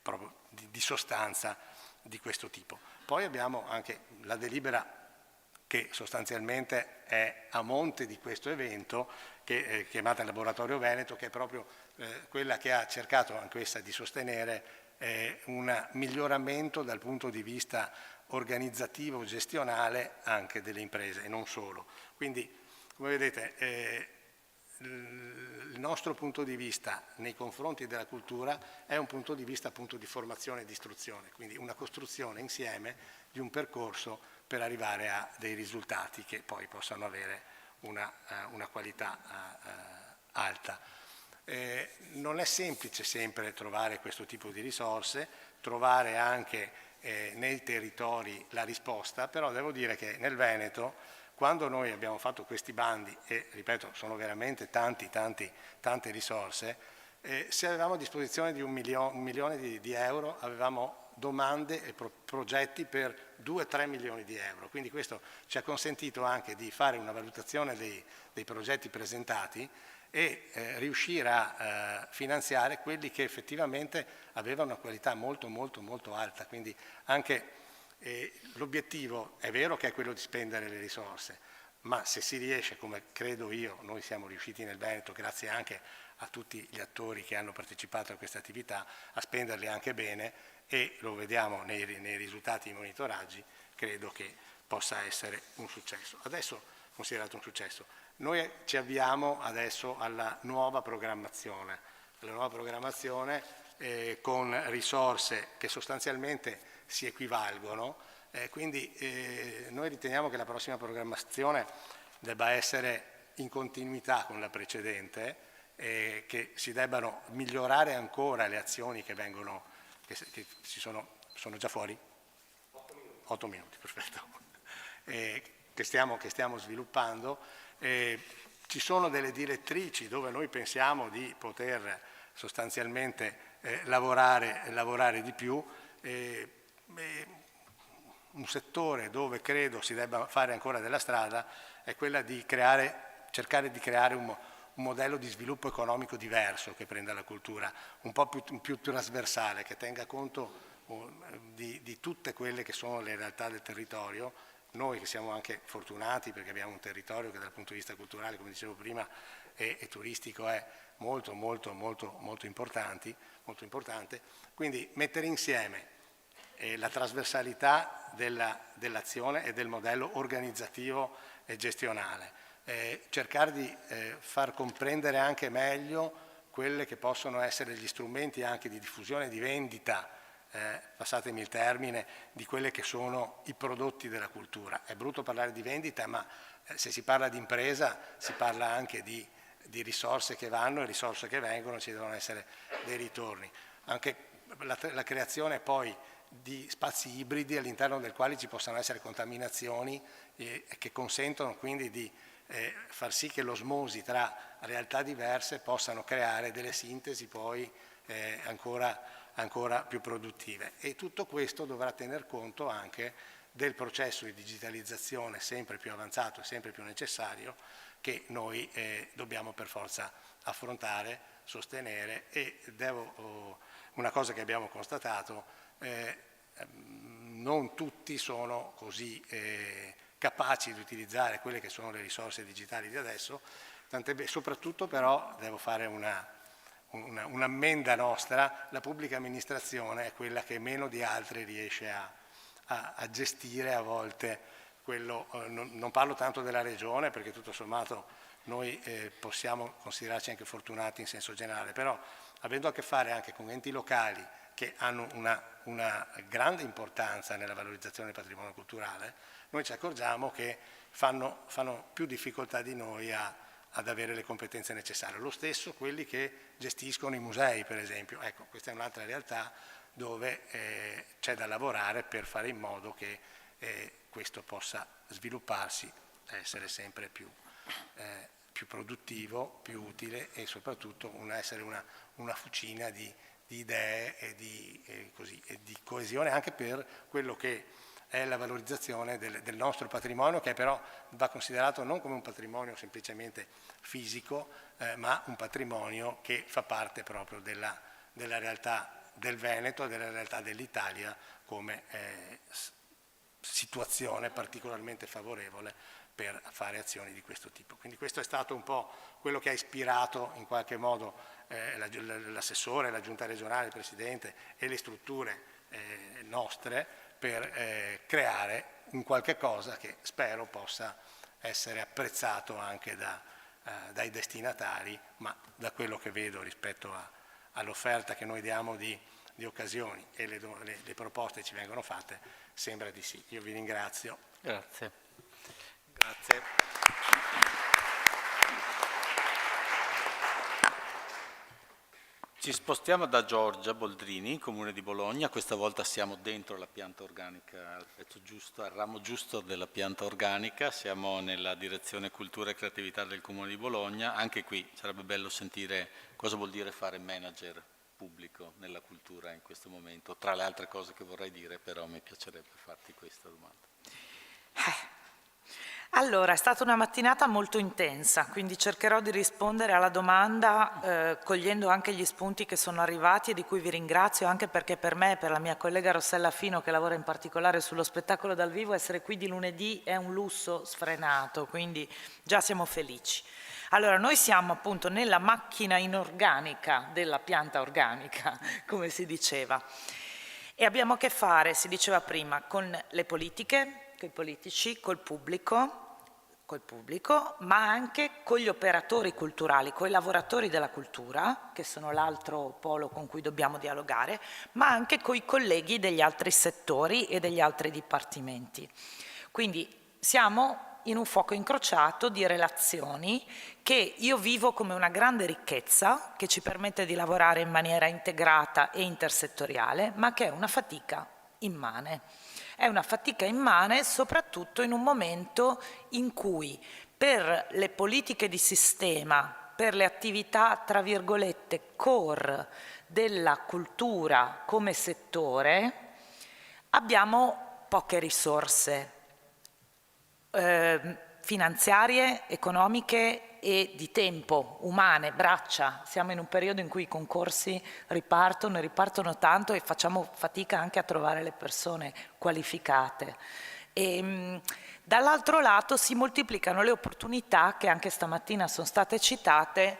proprio di sostanza di questo tipo. Poi abbiamo anche la delibera che sostanzialmente è a monte di questo evento, che è chiamata Laboratorio Veneto, che è proprio quella che ha cercato anche questa di sostenere un miglioramento dal punto di vista organizzativo, gestionale anche delle imprese e non solo. Quindi, come vedete, il nostro punto di vista nei confronti della cultura è un punto di vista appunto di formazione e di istruzione, quindi una costruzione insieme di un percorso per arrivare a dei risultati che poi possano avere una qualità alta. Non è semplice sempre trovare questo tipo di risorse, trovare anche nei territori la risposta, però devo dire che nel Veneto, quando noi abbiamo fatto questi bandi, e ripeto sono veramente tante risorse, se avevamo a disposizione di un milione di euro, avevamo domande e progetti per 2-3 milioni di euro, quindi questo ci ha consentito anche di fare una valutazione dei progetti presentati e riuscire a finanziare quelli che effettivamente avevano una qualità molto alta, quindi anche l'obiettivo è vero che è quello di spendere le risorse, ma se si riesce, come credo io, noi siamo riusciti nel Veneto, grazie anche a tutti gli attori che hanno partecipato a questa attività, a spenderle anche bene, e lo vediamo nei risultati dei monitoraggi, credo che possa essere un successo. Adesso considerato un successo. Noi ci avviamo adesso alla nuova programmazione con risorse che sostanzialmente si equivalgono, quindi noi riteniamo che la prossima programmazione debba essere in continuità con la precedente, che si debbano migliorare ancora le azioni che sono già fuori? 8 minuti, perfetto. Che stiamo sviluppando. Ci sono delle direttrici dove noi pensiamo di poter sostanzialmente lavorare di più. Un settore dove credo si debba fare ancora della strada è quella di cercare di creare un modello di sviluppo economico diverso che prenda la cultura, un po' più trasversale, che tenga conto di tutte quelle che sono le realtà del territorio. Noi che siamo anche fortunati perché abbiamo un territorio che dal punto di vista culturale, come dicevo prima, e turistico è molto importante, quindi mettere insieme la trasversalità dell'azione e del modello organizzativo e gestionale. Cercare di far comprendere anche meglio quelle che possono essere gli strumenti anche di diffusione e di vendita, passatemi il termine, di quelli che sono i prodotti della cultura. È brutto parlare di vendita, ma se si parla di impresa si parla anche di risorse che vanno e risorse che vengono, ci devono essere dei ritorni. Anche la creazione poi di spazi ibridi all'interno del quali ci possano essere contaminazioni che consentono quindi di far sì che l'osmosi tra realtà diverse possano creare delle sintesi poi ancora più produttive. E tutto questo dovrà tener conto anche del processo di digitalizzazione sempre più avanzato e sempre più necessario che noi dobbiamo per forza affrontare, sostenere e una cosa che abbiamo constatato, non tutti sono così capaci di utilizzare quelle che sono le risorse digitali di adesso, soprattutto però devo fare un'ammenda nostra, la pubblica amministrazione è quella che meno di altre riesce a gestire a volte quello, non parlo tanto della regione perché tutto sommato noi possiamo considerarci anche fortunati in senso generale, però avendo a che fare anche con enti locali che hanno una grande importanza nella valorizzazione del patrimonio culturale, noi ci accorgiamo che fanno più difficoltà di noi ad avere le competenze necessarie. Lo stesso quelli che gestiscono i musei, per esempio. Ecco, questa è un'altra realtà dove c'è da lavorare per fare in modo che questo possa svilupparsi, essere sempre più produttivo, più utile e soprattutto essere una fucina di idee e di coesione anche per quello che è la valorizzazione del nostro patrimonio, che però va considerato non come un patrimonio semplicemente fisico, ma un patrimonio che fa parte proprio della realtà del Veneto e della realtà dell'Italia come situazione particolarmente favorevole per fare azioni di questo tipo. Quindi questo è stato un po' quello che ha ispirato in qualche modo l'assessore, la giunta regionale, il presidente e le strutture nostre per creare un qualche cosa che spero possa essere apprezzato anche dai destinatari, ma da quello che vedo rispetto all'offerta che noi diamo di occasioni e le proposte che ci vengono fatte, sembra di sì. Io vi ringrazio. Grazie. Grazie. Ci spostiamo da Giorgia Boldrini, Comune di Bologna, questa volta siamo dentro la pianta organica, al ramo giusto della pianta organica, siamo nella direzione cultura e creatività del Comune di Bologna, anche qui sarebbe bello sentire cosa vuol dire fare manager pubblico nella cultura in questo momento, tra le altre cose che vorrei dire però mi piacerebbe farti questa domanda. Allora, è stata una mattinata molto intensa, quindi cercherò di rispondere alla domanda cogliendo anche gli spunti che sono arrivati e di cui vi ringrazio, anche perché per me e per la mia collega Rossella Fino, che lavora in particolare sullo spettacolo dal vivo, essere qui di lunedì è un lusso sfrenato, quindi già siamo felici. Allora, noi siamo appunto nella macchina inorganica della pianta organica, come si diceva, e abbiamo a che fare, si diceva prima, con le politiche, con i politici, col pubblico, ma anche con gli operatori culturali, con i lavoratori della cultura, che sono l'altro polo con cui dobbiamo dialogare, ma anche con i colleghi degli altri settori e degli altri dipartimenti. Quindi siamo in un fuoco incrociato di relazioni che io vivo come una grande ricchezza che ci permette di lavorare in maniera integrata e intersettoriale, ma che è una fatica immane. È una fatica immane soprattutto in un momento in cui per le politiche di sistema, per le attività tra virgolette core della cultura come settore, abbiamo poche risorse finanziarie, economiche e di tempo, umane, braccia. Siamo in un periodo in cui i concorsi ripartono tanto e facciamo fatica anche a trovare le persone qualificate. Dall'altro lato si moltiplicano le opportunità che anche stamattina sono state citate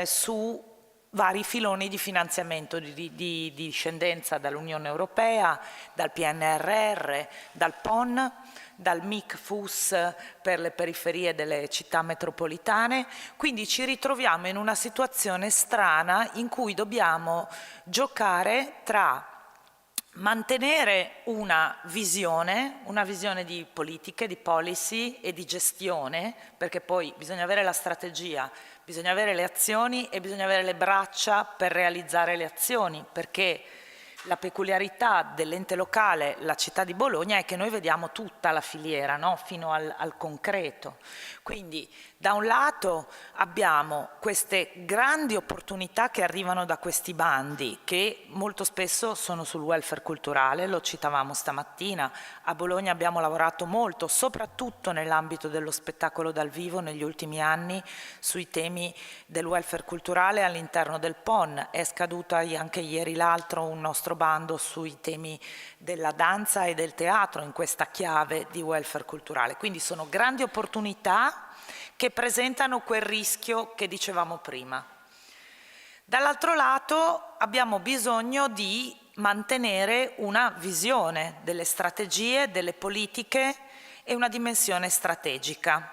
su vari filoni di finanziamento di discendenza dall'Unione Europea, dal PNRR, dal PON, dal MIC-FUS per le periferie delle città metropolitane, quindi ci ritroviamo in una situazione strana in cui dobbiamo giocare tra mantenere una visione di politiche, di policy e di gestione, perché poi bisogna avere la strategia, bisogna avere le azioni e bisogna avere le braccia per realizzare le azioni, perché la peculiarità dell'ente locale, la città di Bologna, è che noi vediamo tutta la filiera, no? Fino al concreto. Quindi da un lato abbiamo queste grandi opportunità che arrivano da questi bandi, che molto spesso sono sul welfare culturale, lo citavamo stamattina. A Bologna abbiamo lavorato molto, soprattutto nell'ambito dello spettacolo dal vivo negli ultimi anni, sui temi del welfare culturale all'interno del PON. È scaduto anche ieri l'altro un nostro bando sui temi della danza e del teatro in questa chiave di welfare culturale. Quindi sono grandi opportunità che presentano quel rischio che dicevamo prima. Dall'altro lato abbiamo bisogno di mantenere una visione delle strategie, delle politiche e una dimensione strategica.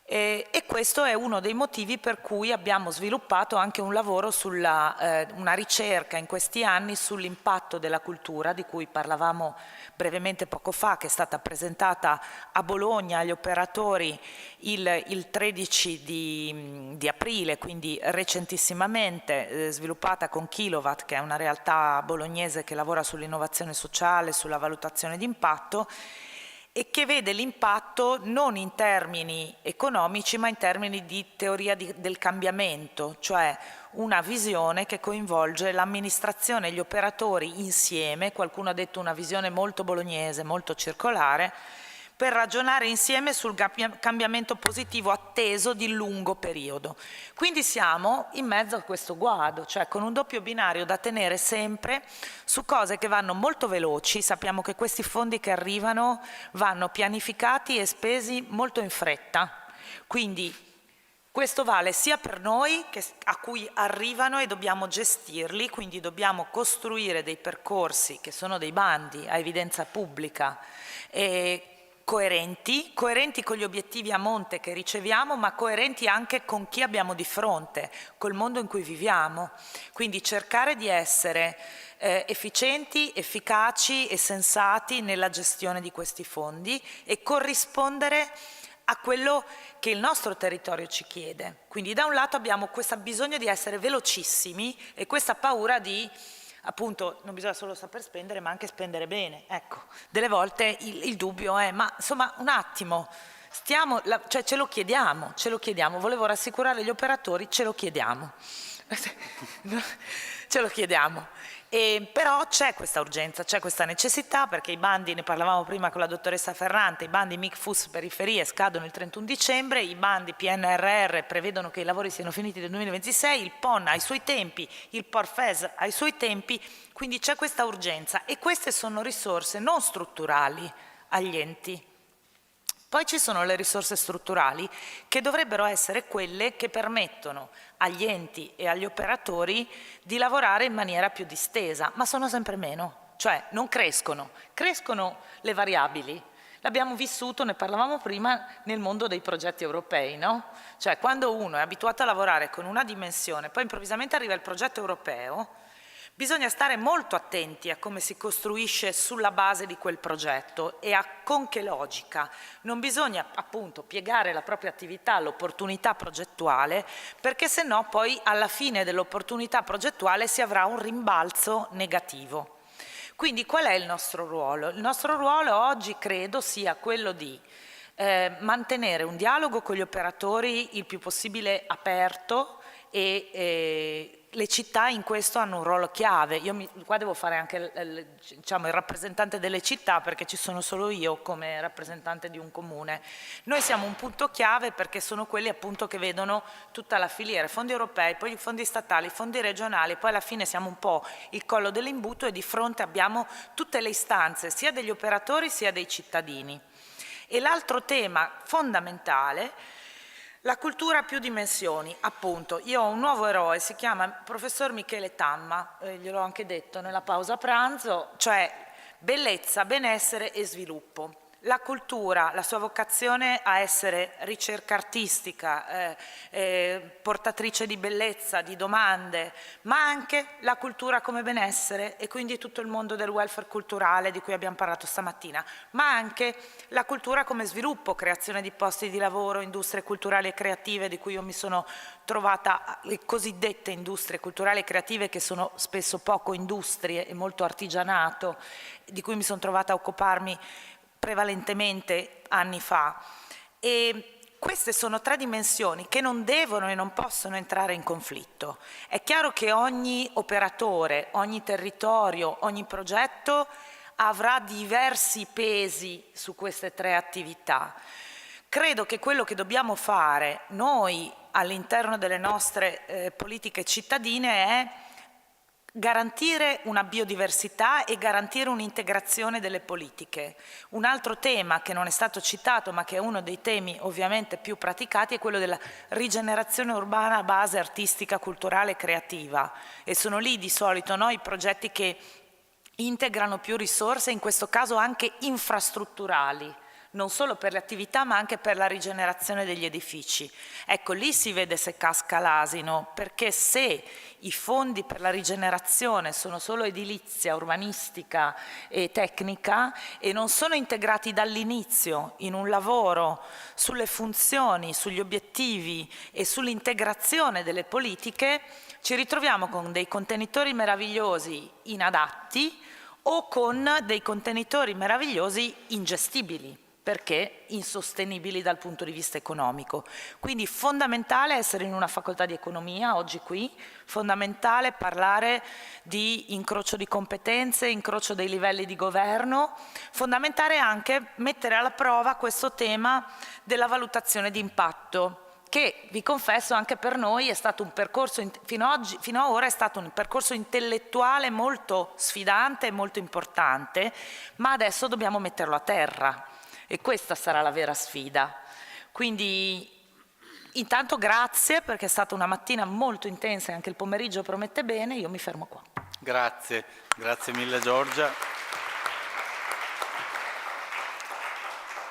E questo è uno dei motivi per cui abbiamo sviluppato anche un lavoro una ricerca in questi anni sull'impatto della cultura, di cui parlavamo brevemente poco fa, che è stata presentata a Bologna agli operatori il 13 di aprile, quindi recentissimamente, sviluppata con Kilowatt, che è una realtà bolognese che lavora sull'innovazione sociale, sulla valutazione di impatto, e che vede l'impatto non in termini economici ma in termini di teoria del cambiamento, cioè una visione che coinvolge l'amministrazione e gli operatori insieme, qualcuno ha detto una visione molto bolognese, molto circolare, per ragionare insieme sul cambiamento positivo atteso di lungo periodo. Quindi siamo in mezzo a questo guado, cioè con un doppio binario da tenere sempre su cose che vanno molto veloci. Sappiamo che questi fondi che arrivano vanno pianificati e spesi molto in fretta, quindi questo vale sia per noi a cui arrivano e dobbiamo gestirli, quindi dobbiamo costruire dei percorsi che sono dei bandi a evidenza pubblica e coerenti con gli obiettivi a monte che riceviamo, ma coerenti anche con chi abbiamo di fronte, col mondo in cui viviamo. Quindi cercare di essere efficienti, efficaci e sensati nella gestione di questi fondi e corrispondere a quello che il nostro territorio ci chiede. Quindi da un lato abbiamo questo bisogno di essere velocissimi e questa paura di, appunto, non bisogna solo saper spendere ma anche spendere bene. Ecco, delle volte il dubbio è, ma insomma un attimo, cioè ce lo chiediamo, volevo rassicurare gli operatori, ce lo chiediamo. Ce lo chiediamo. Però c'è questa urgenza, c'è questa necessità, perché i bandi, ne parlavamo prima con la dottoressa Ferrante, i bandi MIC-FUS periferie scadono il 31 dicembre, i bandi PNRR prevedono che i lavori siano finiti nel 2026, il PON ha i suoi tempi, il PORFES ha i suoi tempi, quindi c'è questa urgenza e queste sono risorse non strutturali agli enti. Poi ci sono le risorse strutturali che dovrebbero essere quelle che permettono agli enti e agli operatori di lavorare in maniera più distesa, ma sono sempre meno, cioè non crescono le variabili. L'abbiamo vissuto, ne parlavamo prima, nel mondo dei progetti europei, no? Cioè quando uno è abituato a lavorare con una dimensione, poi improvvisamente arriva il progetto europeo, bisogna stare molto attenti a come si costruisce sulla base di quel progetto e con che logica. Non bisogna appunto piegare la propria attività all'opportunità progettuale, perché se no poi alla fine dell'opportunità progettuale si avrà un rimbalzo negativo. Quindi qual è il nostro ruolo? Il nostro ruolo oggi credo sia quello di mantenere un dialogo con gli operatori il più possibile aperto e le città in questo hanno un ruolo chiave. Qua devo fare anche diciamo, il rappresentante delle città, perché ci sono solo io come rappresentante di un comune. Noi siamo un punto chiave perché sono quelli appunto che vedono tutta la filiera, fondi europei, poi i fondi statali, i fondi regionali, poi alla fine siamo un po' il collo dell'imbuto e di fronte abbiamo tutte le istanze sia degli operatori sia dei cittadini. E l'altro tema fondamentale La cultura ha più dimensioni, appunto. Io ho un nuovo eroe, si chiama professor Michele Tamma, gliel'ho anche detto nella pausa pranzo, cioè bellezza, benessere e sviluppo. La cultura, la sua vocazione a essere ricerca artistica, portatrice di bellezza, di domande, ma anche la cultura come benessere e quindi tutto il mondo del welfare culturale di cui abbiamo parlato stamattina, ma anche la cultura come sviluppo, creazione di posti di lavoro, industrie culturali e creative di cui io mi sono trovata, le cosiddette industrie culturali e creative che sono spesso poco industrie e molto artigianato, di cui mi sono trovata a occuparmi prevalentemente anni fa. E queste sono 3 dimensioni che non devono e non possono entrare in conflitto. È chiaro che ogni operatore, ogni territorio, ogni progetto avrà diversi pesi su queste 3 attività. Credo che quello che dobbiamo fare noi all'interno delle nostre politiche cittadine è garantire una biodiversità e garantire un'integrazione delle politiche. Un altro tema che non è stato citato ma che è uno dei temi ovviamente più praticati è quello della rigenerazione urbana a base artistica, culturale e creativa, e sono lì di solito i progetti che integrano più risorse, in questo caso anche infrastrutturali, non solo per le attività ma anche per la rigenerazione degli edifici. Ecco, lì si vede se casca l'asino, perché se i fondi per la rigenerazione sono solo edilizia, urbanistica e tecnica e non sono integrati dall'inizio in un lavoro sulle funzioni, sugli obiettivi e sull'integrazione delle politiche, ci ritroviamo con dei contenitori meravigliosi inadatti o con dei contenitori meravigliosi ingestibili, perché insostenibili dal punto di vista economico. Quindi fondamentale essere in una facoltà di economia oggi qui, fondamentale parlare di incrocio di competenze, incrocio dei livelli di governo, fondamentale anche mettere alla prova questo tema della valutazione di impatto, che vi confesso anche per noi è stato un percorso, fino ad ora è stato un percorso intellettuale molto sfidante e molto importante, ma adesso dobbiamo metterlo a terra. E questa sarà la vera sfida. Quindi intanto grazie, perché è stata una mattina molto intensa e anche il pomeriggio promette bene, io mi fermo qua. Grazie, grazie mille Giorgia.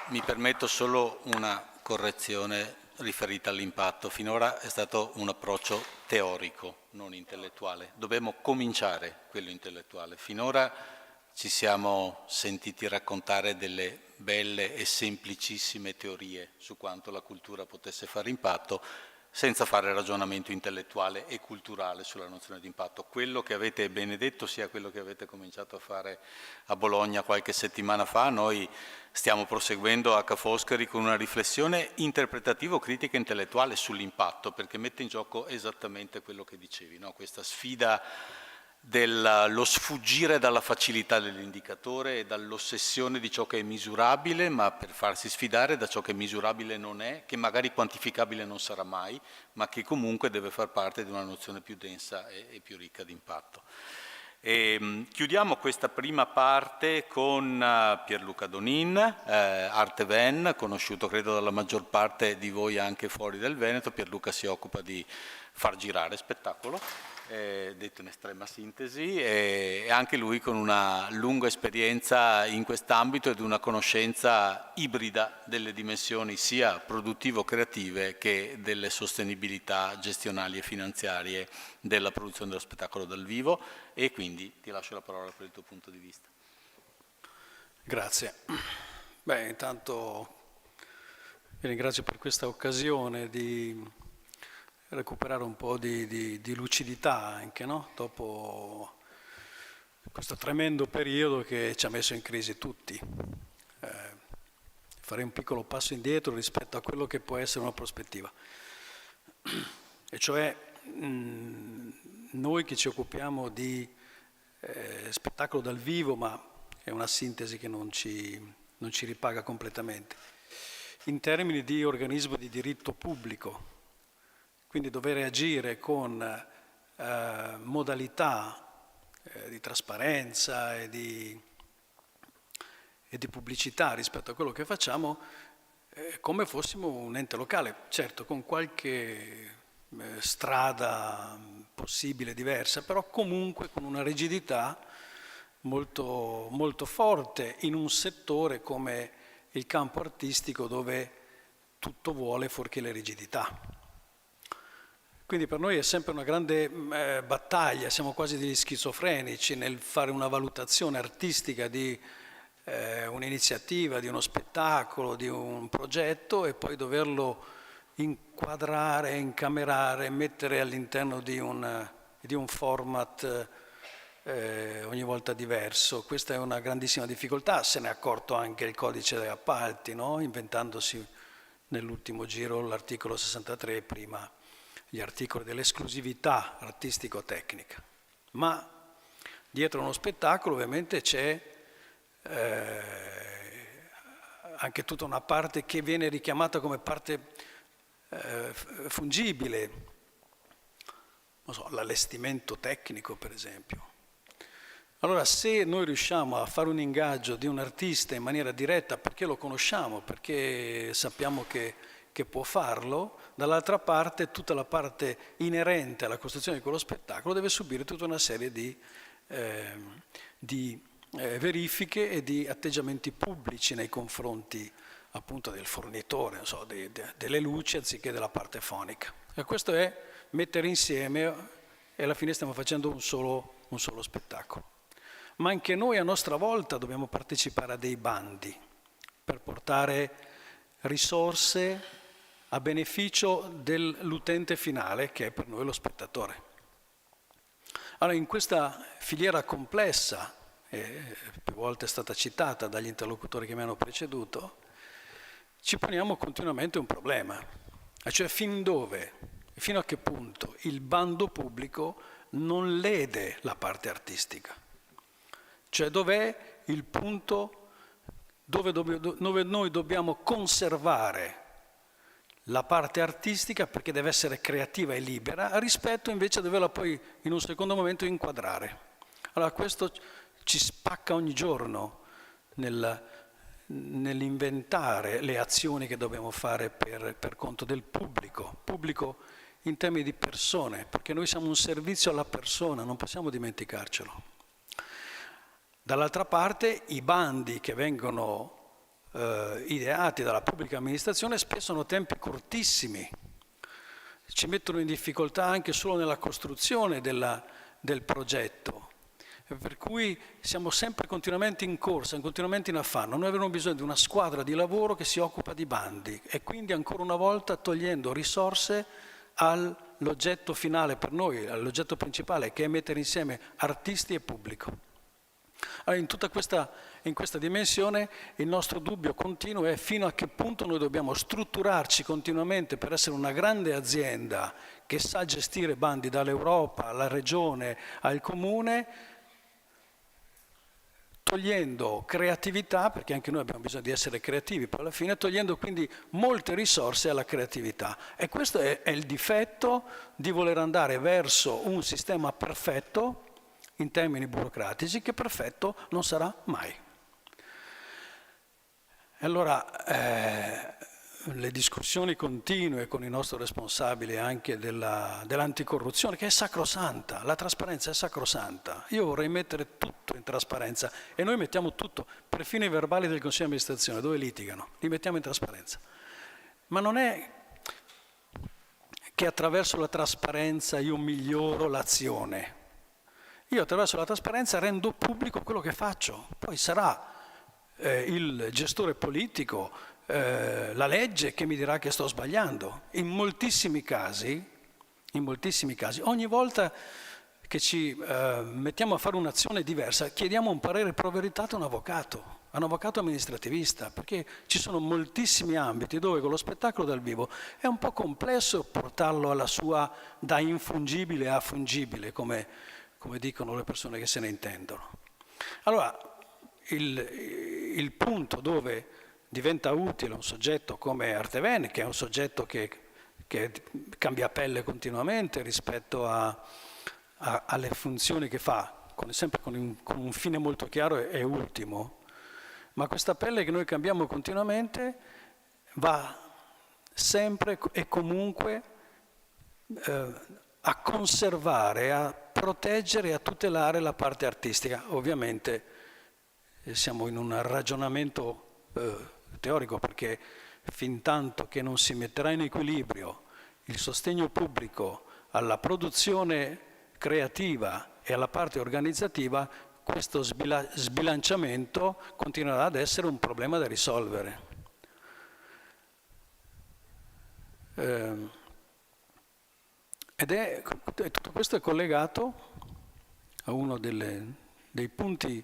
Mi permetto solo una correzione riferita all'impatto. Finora è stato un approccio teorico, non intellettuale. Dobbiamo cominciare quello intellettuale. Finora ci siamo sentiti raccontare delle belle e semplicissime teorie su quanto la cultura potesse fare impatto, senza fare ragionamento intellettuale e culturale sulla nozione di impatto. Quello che avete bene detto sia quello che avete cominciato a fare a Bologna qualche settimana fa. Noi stiamo proseguendo a Ca' Foscari con una riflessione interpretativo-critica intellettuale sull'impatto, perché mette in gioco esattamente quello che dicevi, no? Questa sfida dello sfuggire dalla facilità dell'indicatore e dall'ossessione di ciò che è misurabile, ma per farsi sfidare da ciò che misurabile non è, che magari quantificabile non sarà mai, ma che comunque deve far parte di una nozione più densa e più ricca di impatto. Chiudiamo questa prima parte con Pierluca Donin, Arte Ven, conosciuto credo dalla maggior parte di voi anche fuori del Veneto. Pierluca si occupa di far girare spettacolo, detto in estrema sintesi, e anche lui con una lunga esperienza in quest'ambito ed una conoscenza ibrida delle dimensioni sia produttivo-creative che delle sostenibilità gestionali e finanziarie della produzione dello spettacolo dal vivo, e quindi ti lascio la parola per il tuo punto di vista. Grazie. Beh, intanto vi ringrazio per questa occasione di recuperare un po' di lucidità anche, no? Dopo questo tremendo periodo che ci ha messo in crisi tutti. Farei un piccolo passo indietro rispetto a quello che può essere una prospettiva. E cioè noi che ci occupiamo di spettacolo dal vivo, ma è una sintesi che non ci ripaga completamente, in termini di organismo di diritto pubblico, quindi dover agire con modalità di trasparenza e di pubblicità rispetto a quello che facciamo, come fossimo un ente locale, certo con qualche strada possibile diversa, però comunque con una rigidità molto, molto forte in un settore come il campo artistico dove tutto vuole fuorché le rigidità. Quindi per noi è sempre una grande battaglia, siamo quasi degli schizofrenici nel fare una valutazione artistica di un'iniziativa, di uno spettacolo, di un progetto e poi doverlo inquadrare, incamerare, mettere all'interno di un format ogni volta diverso. Questa è una grandissima difficoltà, se ne è accorto anche il codice degli appalti, no? Inventandosi nell'ultimo giro l'articolo 63 e prima gli articoli dell'esclusività artistico-tecnica. Ma dietro uno spettacolo ovviamente c'è anche tutta una parte che viene richiamata come parte fungibile, non so, l'allestimento tecnico per esempio. Allora se noi riusciamo a fare un ingaggio di un artista in maniera diretta perché lo conosciamo, perché sappiamo che può farlo, dall'altra parte tutta la parte inerente alla costruzione di quello spettacolo deve subire tutta una serie di verifiche e di atteggiamenti pubblici nei confronti appunto del fornitore, non so, delle luci anziché della parte fonica. E questo è mettere insieme e alla fine stiamo facendo un solo spettacolo. Ma anche noi a nostra volta dobbiamo partecipare a dei bandi per portare risorse a beneficio dell'utente finale che è per noi lo spettatore. Allora in questa filiera complessa, più volte è stata citata dagli interlocutori che mi hanno preceduto, ci poniamo continuamente un problema, cioè fino a che punto il bando pubblico non lede la parte artistica, cioè dov'è il punto dove noi dobbiamo conservare la parte artistica perché deve essere creativa e libera, rispetto invece a doverla poi in un secondo momento inquadrare. Allora questo ci spacca ogni giorno nell'inventare le azioni che dobbiamo fare per conto del pubblico in termini di persone, perché noi siamo un servizio alla persona, non possiamo dimenticarcelo. Dall'altra parte i bandi che vengono ideati dalla pubblica amministrazione spesso hanno tempi cortissimi, ci mettono in difficoltà anche solo nella costruzione del progetto, per cui siamo sempre continuamente in corsa, continuamente in affanno. Noi avremo bisogno di una squadra di lavoro che si occupa di bandi e quindi ancora una volta togliendo risorse all'oggetto finale per noi, all'oggetto principale che è mettere insieme artisti e pubblico. Allora, in questa dimensione il nostro dubbio continuo è fino a che punto noi dobbiamo strutturarci continuamente per essere una grande azienda che sa gestire bandi dall'Europa alla regione al comune, togliendo creatività, perché anche noi abbiamo bisogno di essere creativi poi alla fine, togliendo quindi molte risorse alla creatività. E questo è il difetto di voler andare verso un sistema perfetto in termini burocratici, che perfetto non sarà mai. Allora, le discussioni continue con il nostro responsabile anche dell'anticorruzione, che è sacrosanta, la trasparenza è sacrosanta. Io vorrei mettere tutto in trasparenza e noi mettiamo tutto, perfino i verbali del Consiglio di amministrazione, dove litigano, li mettiamo in trasparenza. Ma non è che attraverso la trasparenza io miglioro l'azione. Io attraverso la trasparenza rendo pubblico quello che faccio, poi sarà il gestore politico, la legge che mi dirà che sto sbagliando. In moltissimi casi, ogni volta che ci mettiamo a fare un'azione diversa, chiediamo un parere pro veritate a un avvocato amministrativista, perché ci sono moltissimi ambiti dove con lo spettacolo dal vivo è un po' complesso portarlo alla sua da infungibile a fungibile, come dicono le persone che se ne intendono. Allora, il punto dove diventa utile un soggetto come Arteven, che è un soggetto che cambia pelle continuamente rispetto alle funzioni che fa, sempre con un fine molto chiaro e ultimo, ma questa pelle che noi cambiamo continuamente va sempre e comunque a conservare, a proteggere e a tutelare la parte artistica. Ovviamente siamo in un ragionamento teorico, perché fin tanto che non si metterà in equilibrio il sostegno pubblico alla produzione creativa e alla parte organizzativa, questo sbilanciamento continuerà ad essere un problema da risolvere. Tutto questo è collegato a uno dei punti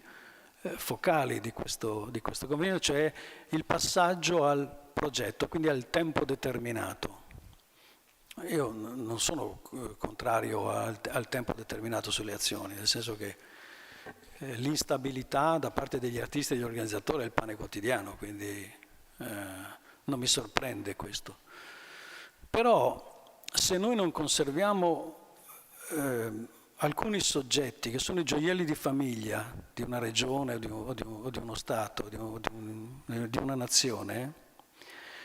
focali di questo convegno, cioè il passaggio al progetto, quindi al tempo determinato. Io non sono contrario al tempo determinato sulle azioni, nel senso che l'instabilità da parte degli artisti e degli organizzatori è il pane quotidiano, quindi non mi sorprende questo. Però se noi non conserviamo alcuni soggetti che sono i gioielli di famiglia di una regione o di uno Stato, di una nazione,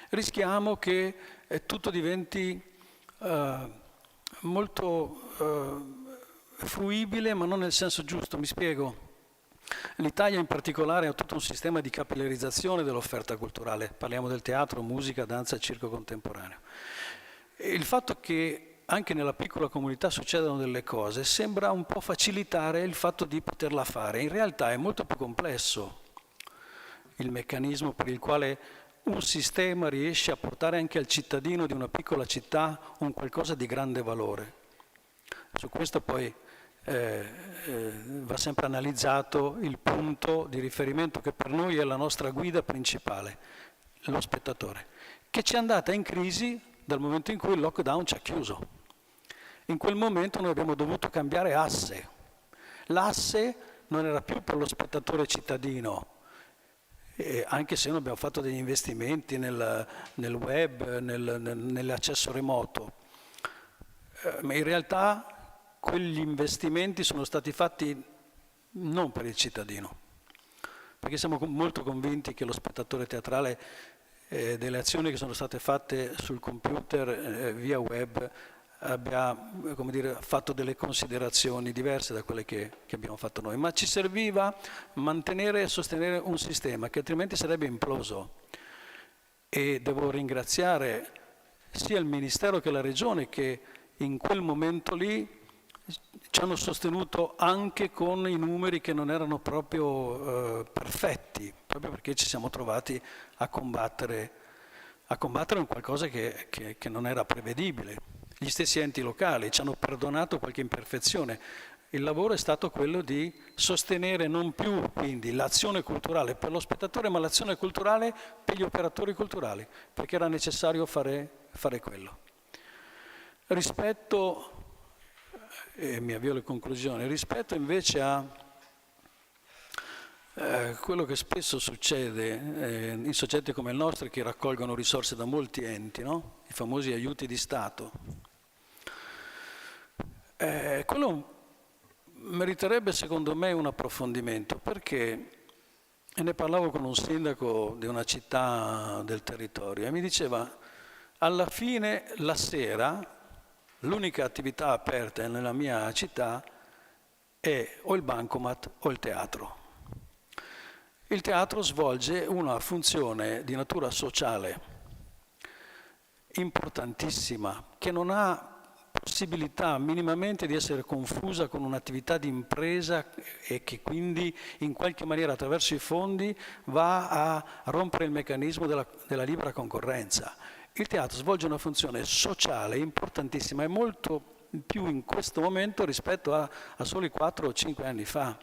rischiamo che tutto diventi molto fruibile, ma non nel senso giusto. Mi spiego. L'Italia in particolare ha tutto un sistema di capillarizzazione dell'offerta culturale. Parliamo del teatro, musica, danza e circo contemporaneo. E il fatto che anche nella piccola comunità succedano delle cose sembra un po' facilitare il fatto di poterla fare. In realtà è molto più complesso il meccanismo per il quale un sistema riesce a portare anche al cittadino di una piccola città un qualcosa di grande valore. Su questo poi va sempre analizzato il punto di riferimento che per noi è la nostra guida principale, lo spettatore, che ci è andata in crisi dal momento in cui il lockdown ci ha chiuso. In quel momento noi abbiamo dovuto cambiare asse. L'asse non era più per lo spettatore cittadino, anche se noi abbiamo fatto degli investimenti nel web, nell'accesso remoto, ma in realtà quegli investimenti sono stati fatti non per il cittadino, perché siamo molto convinti che lo spettatore teatrale delle azioni che sono state fatte sul computer via web abbia, come dire, fatto delle considerazioni diverse da quelle che abbiamo fatto noi, ma ci serviva mantenere e sostenere un sistema che altrimenti sarebbe imploso. E devo ringraziare sia il Ministero che la Regione che in quel momento lì ci hanno sostenuto anche con i numeri che non erano proprio perfetti, proprio perché ci siamo trovati a combattere un qualcosa che non era prevedibile. Gli stessi enti locali ci hanno perdonato qualche imperfezione. Il lavoro è stato quello di sostenere non più quindi l'azione culturale per lo spettatore, ma l'azione culturale per gli operatori culturali, perché era necessario fare quello. Rispetto, e mi avvio alle conclusioni, rispetto invece a quello che spesso succede in soggetti come il nostro, che raccolgono risorse da molti enti, no? I famosi aiuti di Stato. Quello meriterebbe secondo me un approfondimento, perché ne parlavo con un sindaco di una città del territorio e mi diceva: alla fine la sera l'unica attività aperta nella mia città è o il bancomat o il teatro. Il teatro svolge una funzione di natura sociale importantissima, che non ha possibilità minimamente di essere confusa con un'attività di impresa e che quindi in qualche maniera attraverso i fondi va a rompere il meccanismo della libera concorrenza. Il teatro svolge una funzione sociale importantissima e molto più in questo momento rispetto a soli 4 o 5 anni fa.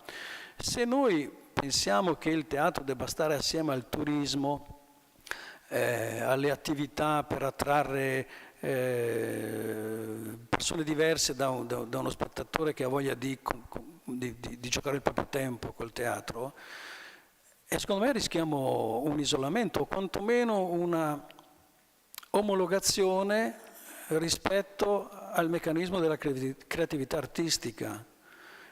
Se noi pensiamo che il teatro debba stare assieme al turismo, alle attività per attrarre persone diverse da uno spettatore che ha voglia di giocare il proprio tempo col teatro, secondo me rischiamo un isolamento o quantomeno una omologazione rispetto al meccanismo della creatività artistica.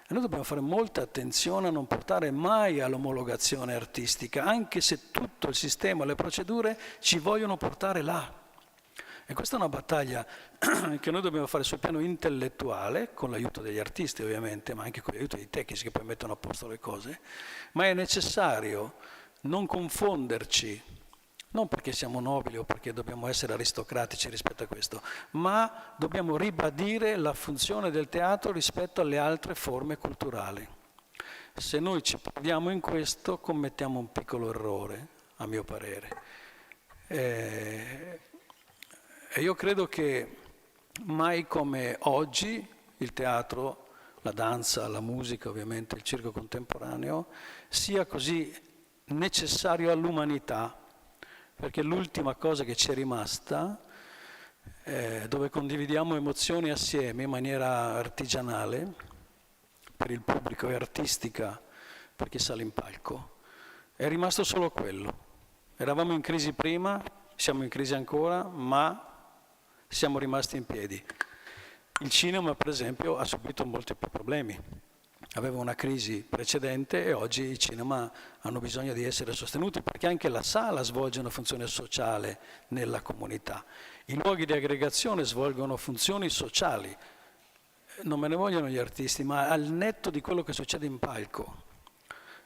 E noi dobbiamo fare molta attenzione a non portare mai all'omologazione artistica, anche se tutto il sistema, le procedure ci vogliono portare là. E questa è una battaglia che noi dobbiamo fare sul piano intellettuale, con l'aiuto degli artisti ovviamente, ma anche con l'aiuto dei tecnici che poi mettono a posto le cose, ma è necessario non confonderci, non perché siamo nobili o perché dobbiamo essere aristocratici rispetto a questo, ma dobbiamo ribadire la funzione del teatro rispetto alle altre forme culturali. Se noi ci perdiamo in questo, commettiamo un piccolo errore, a mio parere. E io credo che mai come oggi il teatro, la danza, la musica, ovviamente il circo contemporaneo, sia così necessario all'umanità, perché l'ultima cosa che ci è rimasta, dove condividiamo emozioni assieme in maniera artigianale, per il pubblico e artistica, per chi sale in palco, è rimasto solo quello. Eravamo in crisi prima, siamo in crisi ancora, ma siamo rimasti in piedi. Il cinema, per esempio, ha subito molti più problemi. Aveva una crisi precedente e oggi i cinema hanno bisogno di essere sostenuti perché anche la sala svolge una funzione sociale nella comunità. I luoghi di aggregazione svolgono funzioni sociali. Non me ne vogliono gli artisti, ma al netto di quello che succede in palco.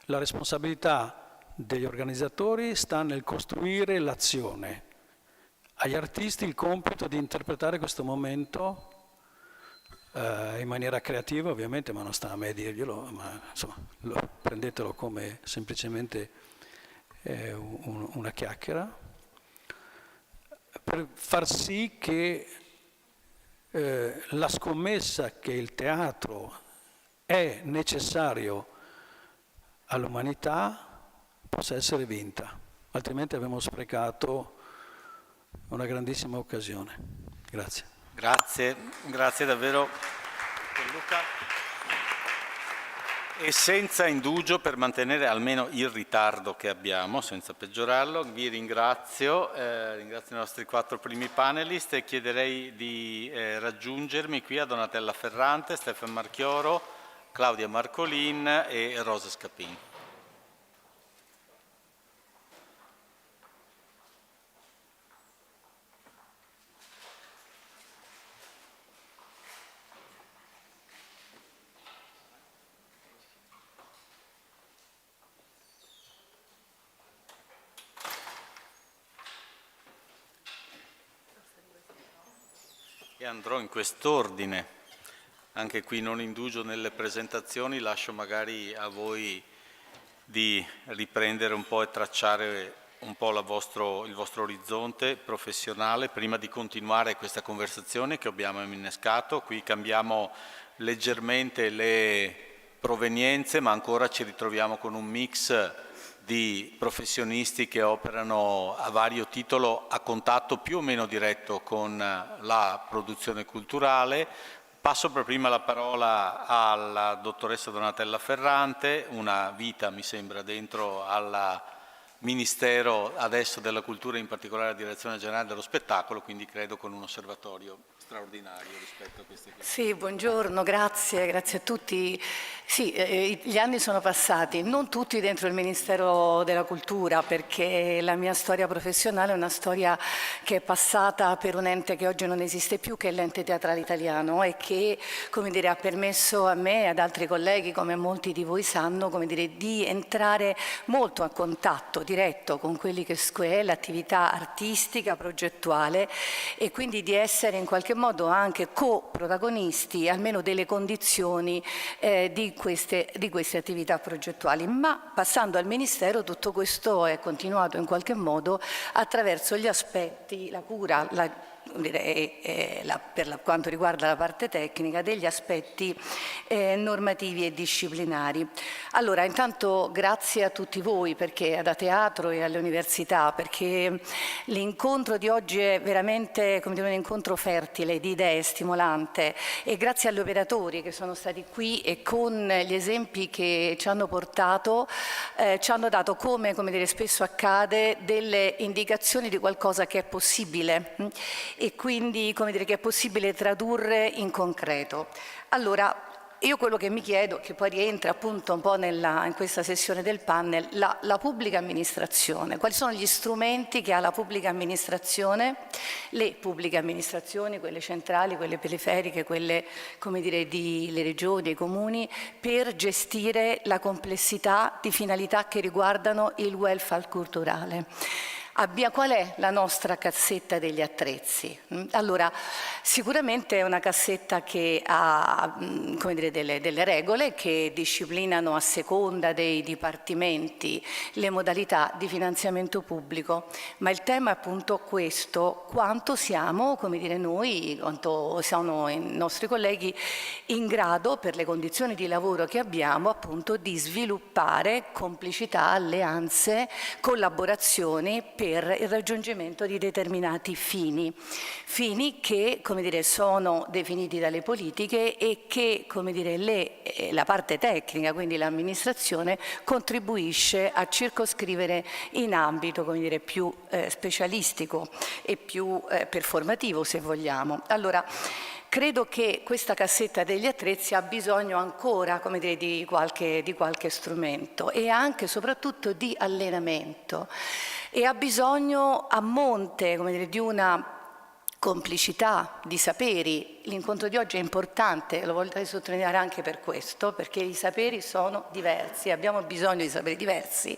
La responsabilità degli organizzatori sta nel costruire l'azione. Agli artisti il compito di interpretare questo momento in maniera creativa ovviamente, ma non sta a me dirglielo, ma insomma prendetelo come semplicemente una chiacchiera, per far sì che la scommessa che il teatro è necessario all'umanità possa essere vinta, altrimenti abbiamo sprecato una grandissima occasione. Grazie. Grazie davvero Luca. E senza indugio, per mantenere almeno il ritardo che abbiamo, senza peggiorarlo, vi ringrazio i nostri 4 primi panelist e chiederei di raggiungermi qui a Donatella Ferrante, Stefano Marchioro, Claudia Marcolin e Rosa Scapin. E andrò in quest'ordine, anche qui non indugio nelle presentazioni, lascio magari a voi di riprendere un po' e tracciare un po' il vostro orizzonte professionale prima di continuare questa conversazione che abbiamo innescato. Qui cambiamo leggermente le provenienze, ma ancora ci ritroviamo con un mix di professionisti che operano a vario titolo a contatto più o meno diretto con la produzione culturale. Passo per prima la parola alla dottoressa Donatella Ferrante, una vita mi sembra dentro al Ministero adesso della Cultura, in particolare la Direzione Generale dello Spettacolo, quindi credo con un osservatorio straordinario rispetto a queste cose. Sì, buongiorno, grazie a tutti. Sì, gli anni sono passati, non tutti dentro il Ministero della Cultura, perché la mia storia professionale è una storia che è passata per un ente che oggi non esiste più, che è l'Ente Teatrale Italiano, e che, come dire, ha permesso a me e ad altri colleghi, come molti di voi sanno, come dire, di entrare molto a contatto diretto con quelli che è l'attività artistica, progettuale, e quindi di essere in qualche modo anche co-protagonisti, almeno delle condizioni di queste attività progettuali. Ma passando al Ministero tutto questo è continuato in qualche modo attraverso gli aspetti, la cura, per quanto riguarda la parte tecnica, degli aspetti normativi e disciplinari. Allora, intanto grazie a tutti voi, perché da teatro e alle università, perché l'incontro di oggi è veramente, come dire, un incontro fertile di idee, stimolante, e grazie agli operatori che sono stati qui e con gli esempi che ci hanno portato, ci hanno dato, come dire, spesso accade, delle indicazioni di qualcosa che è possibile e quindi, come dire, che è possibile tradurre in concreto. Allora, io quello che mi chiedo, che poi rientra appunto un po' in questa sessione del panel, la pubblica amministrazione. Quali sono gli strumenti che ha la pubblica amministrazione, le pubbliche amministrazioni, quelle centrali, quelle periferiche, quelle, come dire, le regioni, i comuni, per gestire la complessità di finalità che riguardano il welfare culturale? Qual è la nostra cassetta degli attrezzi? Allora, sicuramente è una cassetta che ha, come dire, delle regole che disciplinano a seconda dei dipartimenti le modalità di finanziamento pubblico, ma il tema è appunto questo: quanto siamo, come dire, noi, quanto siamo i nostri colleghi in grado, per le condizioni di lavoro che abbiamo, appunto di sviluppare complicità, alleanze, collaborazioni per il raggiungimento di determinati fini che, come dire, sono definiti dalle politiche e che, come dire, la parte tecnica, quindi l'amministrazione, contribuisce a circoscrivere in ambito, come dire, più specialistico e più performativo, se vogliamo. Allora, credo che questa cassetta degli attrezzi ha bisogno ancora, come dire, di qualche strumento e anche soprattutto di allenamento, e ha bisogno a monte, come dire, di una complicità di saperi. L'incontro di oggi è importante, lo voglio sottolineare anche per questo, perché i saperi sono diversi, abbiamo bisogno di saperi diversi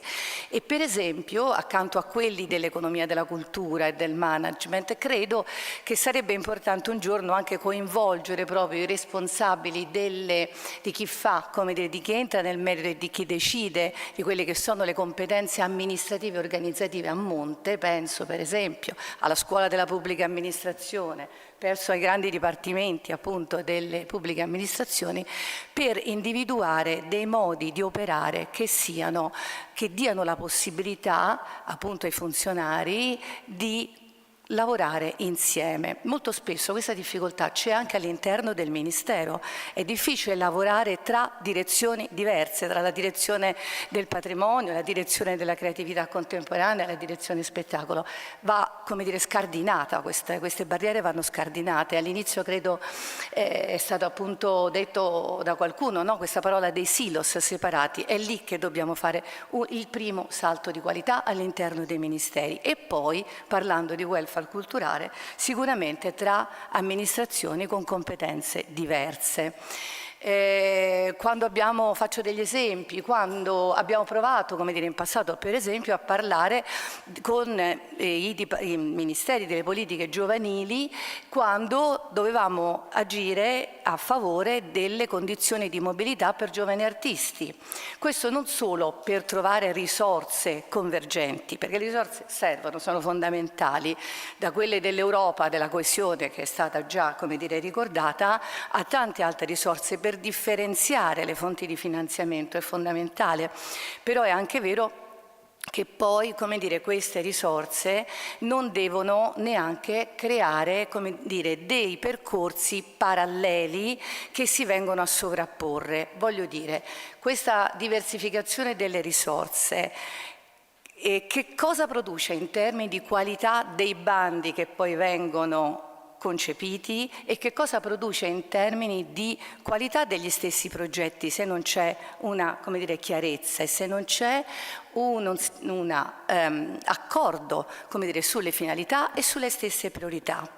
e, per esempio, accanto a quelli dell'economia della cultura e del management, credo che sarebbe importante un giorno anche coinvolgere proprio i responsabili di chi fa, come dire, di chi entra nel merito e di chi decide di quelle che sono le competenze amministrative e organizzative a monte. Penso per esempio alla scuola della pubblica amministrazione, penso ai grandi dipartimenti appunto delle pubbliche amministrazioni, per individuare dei modi di operare che diano la possibilità appunto ai funzionari di lavorare insieme. Molto spesso questa difficoltà c'è anche all'interno del Ministero, è difficile lavorare tra direzioni diverse, tra la direzione del patrimonio, la direzione della creatività contemporanea e la direzione spettacolo. Va, come dire, scardinata, queste barriere vanno scardinate. All'inizio credo è stato appunto detto da qualcuno, no? Questa parola dei silos separati, è lì che dobbiamo fare il primo salto di qualità all'interno dei ministeri, e poi, parlando di welfare culturale, sicuramente tra amministrazioni con competenze diverse. Faccio degli esempi, quando abbiamo provato, come dire, in passato per esempio, a parlare con i ministeri delle politiche giovanili, quando dovevamo agire a favore delle condizioni di mobilità per giovani artisti. Questo non solo per trovare risorse convergenti, perché le risorse servono, sono fondamentali, da quelle dell'Europa, della coesione, che è stata già, come dire, ricordata, a tante altre risorse per differenziare le fonti di finanziamento. È fondamentale, però è anche vero che poi, come dire, queste risorse non devono neanche creare, come dire, dei percorsi paralleli che si vengono a sovrapporre. Voglio dire, questa diversificazione delle risorse che cosa produce in termini di qualità dei bandi che poi vengono concepiti e che cosa produce in termini di qualità degli stessi progetti, se non c'è una, come dire, chiarezza e se non c'è un accordo, come dire, sulle finalità e sulle stesse priorità.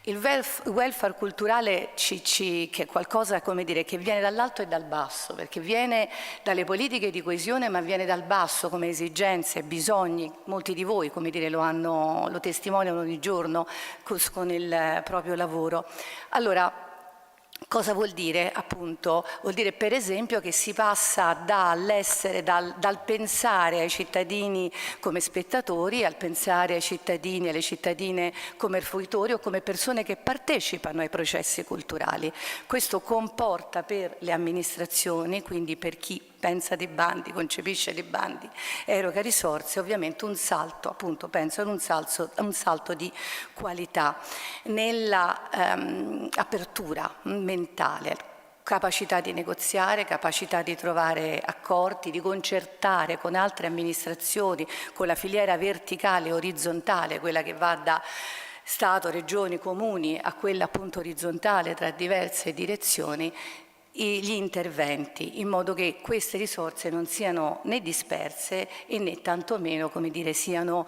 Il welfare culturale che è qualcosa, come dire, che viene dall'alto e dal basso, perché viene dalle politiche di coesione, ma viene dal basso come esigenze, bisogni. Molti di voi, come dire, lo testimoniano ogni giorno con il proprio lavoro. Allora, cosa vuol dire? Appunto, vuol dire per esempio che si passa dal pensare ai cittadini come spettatori al pensare ai cittadini e alle cittadine come fruitori o come persone che partecipano ai processi culturali. Questo comporta per le amministrazioni, quindi per chi pensa dei bandi, concepisce dei bandi, eroga risorse, ovviamente un salto, appunto penso ad un salto di qualità nella apertura mentale, capacità di negoziare, capacità di trovare accordi, di concertare con altre amministrazioni, con la filiera verticale e orizzontale, quella che va da Stato, regioni, comuni, a quella appunto orizzontale tra diverse direzioni, gli interventi, in modo che queste risorse non siano né disperse e né tantomeno, come dire, siano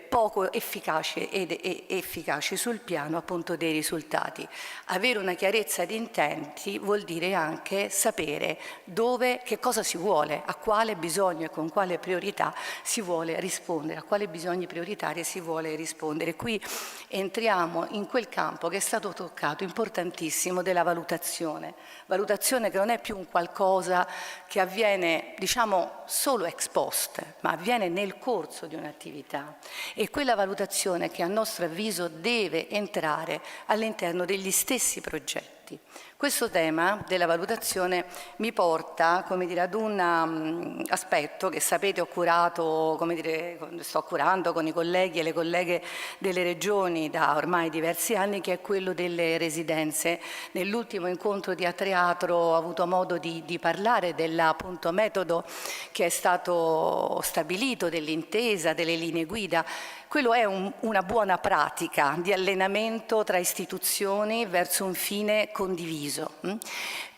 poco efficaci ed efficaci sul piano appunto dei risultati. Avere una chiarezza di intenti vuol dire anche sapere dove, che cosa si vuole, a quale bisogno e con quale priorità si vuole rispondere, a quali bisogni prioritari si vuole rispondere. Qui entriamo in quel campo che è stato toccato, importantissimo, della valutazione che non è più un qualcosa che avviene, diciamo, solo ex post, ma avviene nel corso di un'attività. E quella valutazione che a nostro avviso deve entrare all'interno degli stessi progetti. Questo tema della valutazione mi porta, come dire, ad un aspetto che sapete ho curato, come dire, sto curando con i colleghi e le colleghe delle regioni da ormai diversi anni, che è quello delle residenze. Nell'ultimo incontro di Atreatro ho avuto modo di parlare dell'appunto metodo che è stato stabilito, dell'intesa, delle linee guida. Quello è una buona pratica di allenamento tra istituzioni verso un fine condiviso.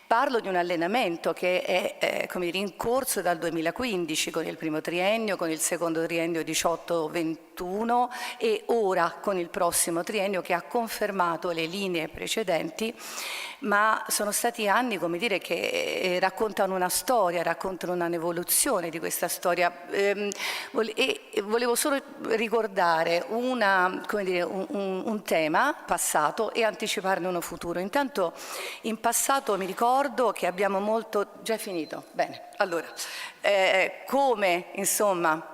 Parlo di un allenamento che è come dire, in corso dal 2015 con il primo triennio, con il secondo triennio 18-21 e ora con il prossimo triennio, che ha confermato le linee precedenti, ma sono stati anni, come dire, che raccontano una storia, raccontano un'evoluzione di questa storia. E volevo solo ricordare un tema passato e anticiparne uno futuro. Intanto in passato mi ricordo che abbiamo molto... Già finito? Bene. Allora, come insomma...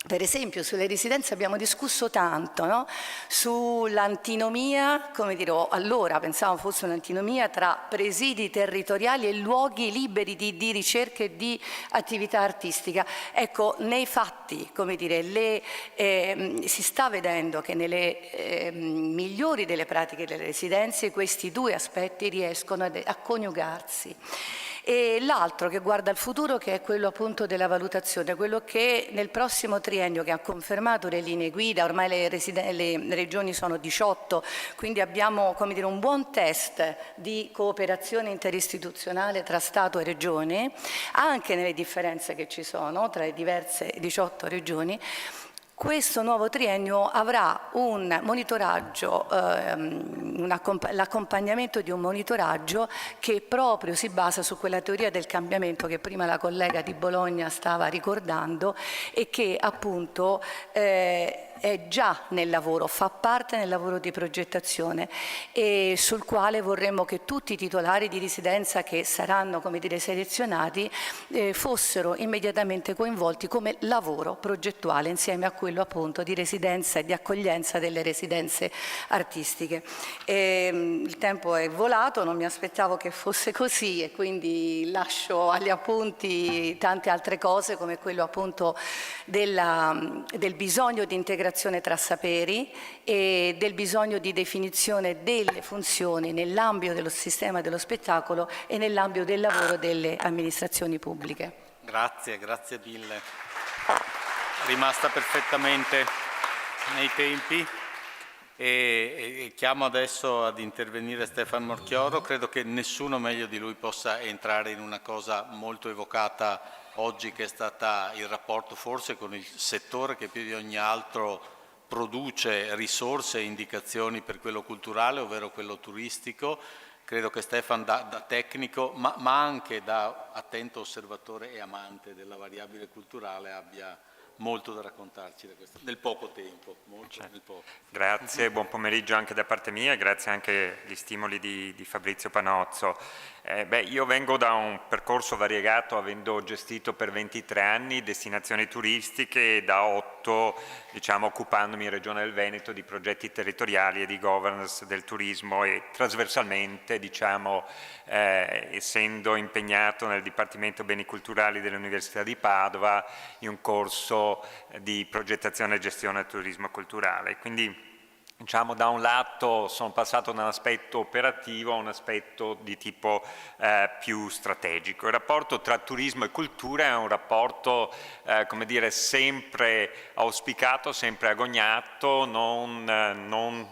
Per esempio sulle residenze abbiamo discusso tanto, no? Sull'antinomia, come dire, allora pensavo fosse un'antinomia tra presidi territoriali e luoghi liberi di ricerca e di attività artistica. Ecco, nei fatti, come dire, si sta vedendo che nelle migliori delle pratiche delle residenze questi due aspetti riescono a coniugarsi. E l'altro che guarda al futuro, che è quello appunto della valutazione, quello che nel prossimo triennio, che ha confermato le linee guida, ormai le regioni sono 18, quindi abbiamo, come dire, un buon test di cooperazione interistituzionale tra Stato e Regione, anche nelle differenze che ci sono tra le diverse 18 regioni. Questo nuovo triennio avrà un monitoraggio, l'accompagnamento di un monitoraggio che proprio si basa su quella teoria del cambiamento che prima la collega di Bologna stava ricordando e che appunto è già nel lavoro, fa parte nel lavoro di progettazione e sul quale vorremmo che tutti i titolari di residenza che saranno, come dire, selezionati fossero immediatamente coinvolti come lavoro progettuale insieme a quello appunto di residenza e di accoglienza delle residenze artistiche. Il tempo è volato, non mi aspettavo che fosse così e quindi lascio agli appunti tante altre cose come quello appunto del bisogno di integrazione tra saperi e del bisogno di definizione delle funzioni nell'ambito dello sistema dello spettacolo e nell'ambito del lavoro delle amministrazioni pubbliche. Grazie mille. Rimasta perfettamente nei tempi e chiamo adesso ad intervenire Stefano Morchioro. Credo che nessuno meglio di lui possa entrare in una cosa molto evocata oggi, che è stata il rapporto forse con il settore che più di ogni altro produce risorse e indicazioni per quello culturale, ovvero quello turistico. Credo che Stefano da tecnico, ma anche da attento osservatore e amante della variabile culturale abbia molto da raccontarci nel poco tempo. Nel poco. Grazie, buon pomeriggio anche da parte mia e grazie anche agli stimoli di Fabrizio Panozzo. Io vengo da un percorso variegato, avendo gestito per 23 anni destinazioni turistiche e da 8 occupandomi in Regione del Veneto di progetti territoriali e di governance del turismo e trasversalmente essendo impegnato nel Dipartimento Beni Culturali dell'Università di Padova in un corso di progettazione e gestione del turismo culturale. Quindi da un lato sono passato da un aspetto operativo a un aspetto di tipo più strategico. Il rapporto tra turismo e cultura è un rapporto, come dire, sempre auspicato, sempre agognato, non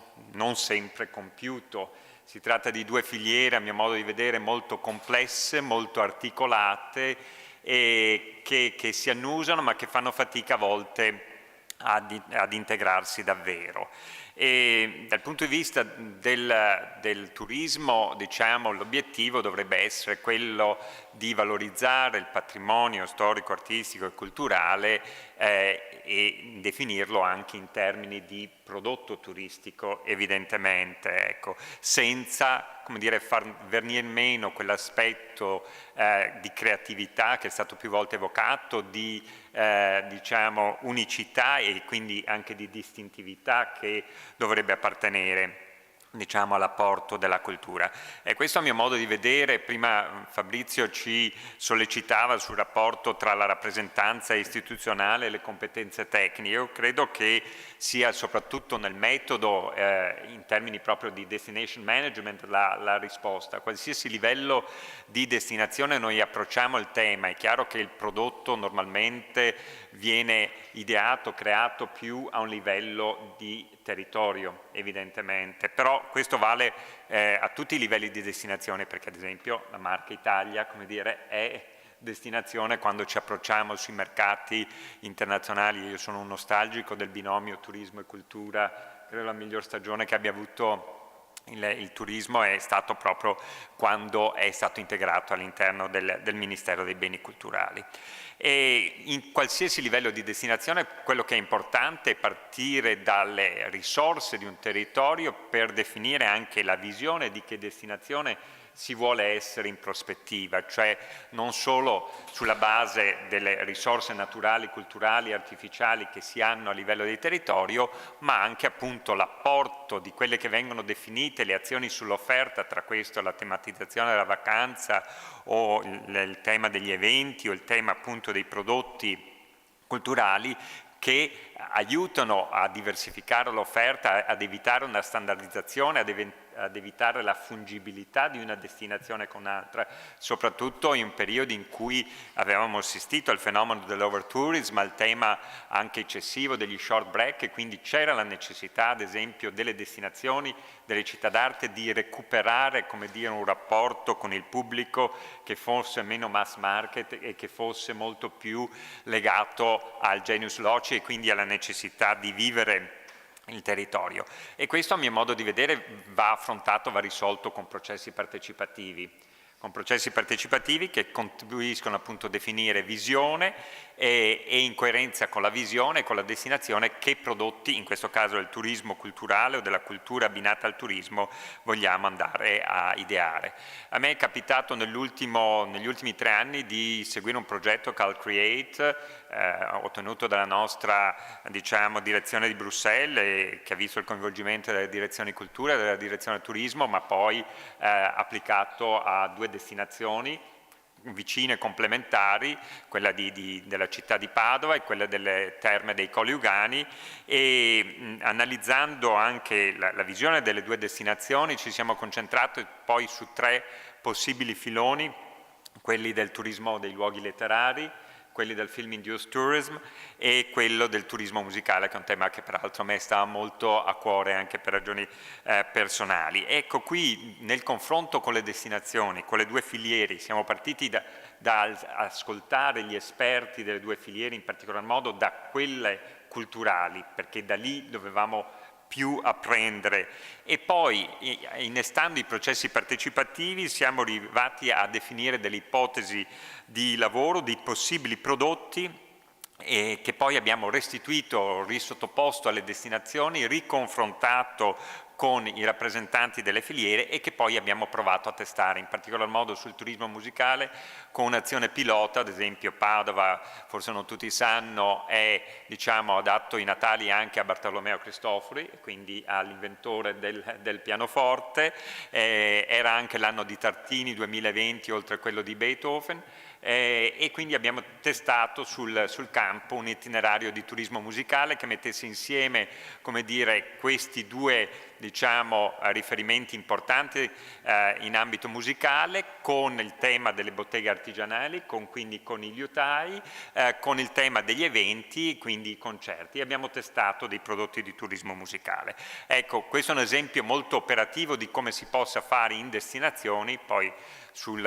sempre compiuto. Si tratta di due filiere, a mio modo di vedere, molto complesse, molto articolate, e che si annusano ma che fanno fatica a volte ad integrarsi davvero. E dal punto di vista del turismo, diciamo, l'obiettivo dovrebbe essere quello di valorizzare il patrimonio storico, artistico e culturale e definirlo anche in termini di prodotto turistico, evidentemente, ecco, senza, come dire, far venire meno quell'aspetto di creatività che è stato più volte evocato, di diciamo unicità e quindi anche di distintività che dovrebbe appartenere, diciamo, all'apporto della cultura. E questo a mio modo di vedere, prima Fabrizio ci sollecitava sul rapporto tra la rappresentanza istituzionale e le competenze tecniche. Io credo che sia soprattutto nel metodo, in termini proprio di destination management, la risposta. A qualsiasi livello di destinazione noi approcciamo il tema, è chiaro che il prodotto normalmente viene ideato, creato più a un livello di territorio, evidentemente, però questo vale a tutti i livelli di destinazione, perché ad esempio la marca Italia, come dire, è destinazione quando ci approcciamo sui mercati internazionali. Io sono un nostalgico del binomio turismo e cultura, credo la miglior stagione che abbia avuto il turismo è stato proprio quando è stato integrato all'interno del Ministero dei Beni Culturali. E in qualsiasi livello di destinazione quello che è importante è partire dalle risorse di un territorio per definire anche la visione di che destinazione si vuole essere in prospettiva, cioè non solo sulla base delle risorse naturali, culturali, artificiali che si hanno a livello di territorio, ma anche appunto l'apporto di quelle che vengono definite le azioni sull'offerta, tra questo la tematizzazione della vacanza o il tema degli eventi o il tema appunto dei prodotti culturali, che aiutano a diversificare l'offerta, ad evitare una standardizzazione, ad evitare la fungibilità di una destinazione con un'altra, soprattutto in un periodo in cui avevamo assistito al fenomeno dell'overtourism, al tema anche eccessivo degli short break, e quindi c'era la necessità, ad esempio, delle destinazioni, delle città d'arte di recuperare, come dire, un rapporto con il pubblico che fosse meno mass market e che fosse molto più legato al genius loci e quindi alla necessità di vivere il territorio. E questo, a mio modo di vedere, va affrontato, va risolto con processi partecipativi che contribuiscono appunto a definire visione e in coerenza con la visione e con la destinazione che prodotti, in questo caso del turismo culturale o della cultura abbinata al turismo, vogliamo andare a ideare. A me è capitato negli ultimi 3 anni di seguire un progetto CalCreate ottenuto dalla nostra, diciamo, direzione di Bruxelles, che ha visto il coinvolgimento delle direzioni cultura e della direzione turismo, ma poi applicato a 2 destinazioni vicine complementari, quella della città di Padova e quella delle terme dei Colli Ugani, e analizzando anche la visione delle 2 destinazioni ci siamo concentrati poi su 3 possibili filoni, quelli del turismo dei luoghi letterari, quelli del film induced tourism e quello del turismo musicale, che è un tema che peraltro a me sta molto a cuore anche per ragioni personali. Ecco, qui nel confronto con le destinazioni, con le 2 filiere, siamo partiti da ascoltare gli esperti delle 2 filiere, in particolar modo da quelle culturali, perché da lì dovevamo più apprendere, e poi innestando i processi partecipativi siamo arrivati a definire delle ipotesi di lavoro, di possibili prodotti che poi abbiamo restituito, risottoposto alle destinazioni, riconfrontato con i rappresentanti delle filiere e che poi abbiamo provato a testare, in particolar modo sul turismo musicale, con un'azione pilota. Ad esempio Padova, forse non tutti sanno, è, diciamo, adatto i Natali anche a Bartolomeo Cristofori, quindi all'inventore del pianoforte, era anche l'anno di Tartini 2020 oltre a quello di Beethoven, e quindi abbiamo testato sul campo un itinerario di turismo musicale che mettesse insieme, come dire, questi 2 diciamo, riferimenti importanti in ambito musicale, con il tema delle botteghe artigianali, quindi con i liutai, con il tema degli eventi, quindi i concerti. Abbiamo testato dei prodotti di turismo musicale. Ecco, questo è un esempio molto operativo di come si possa fare in destinazioni, poi sui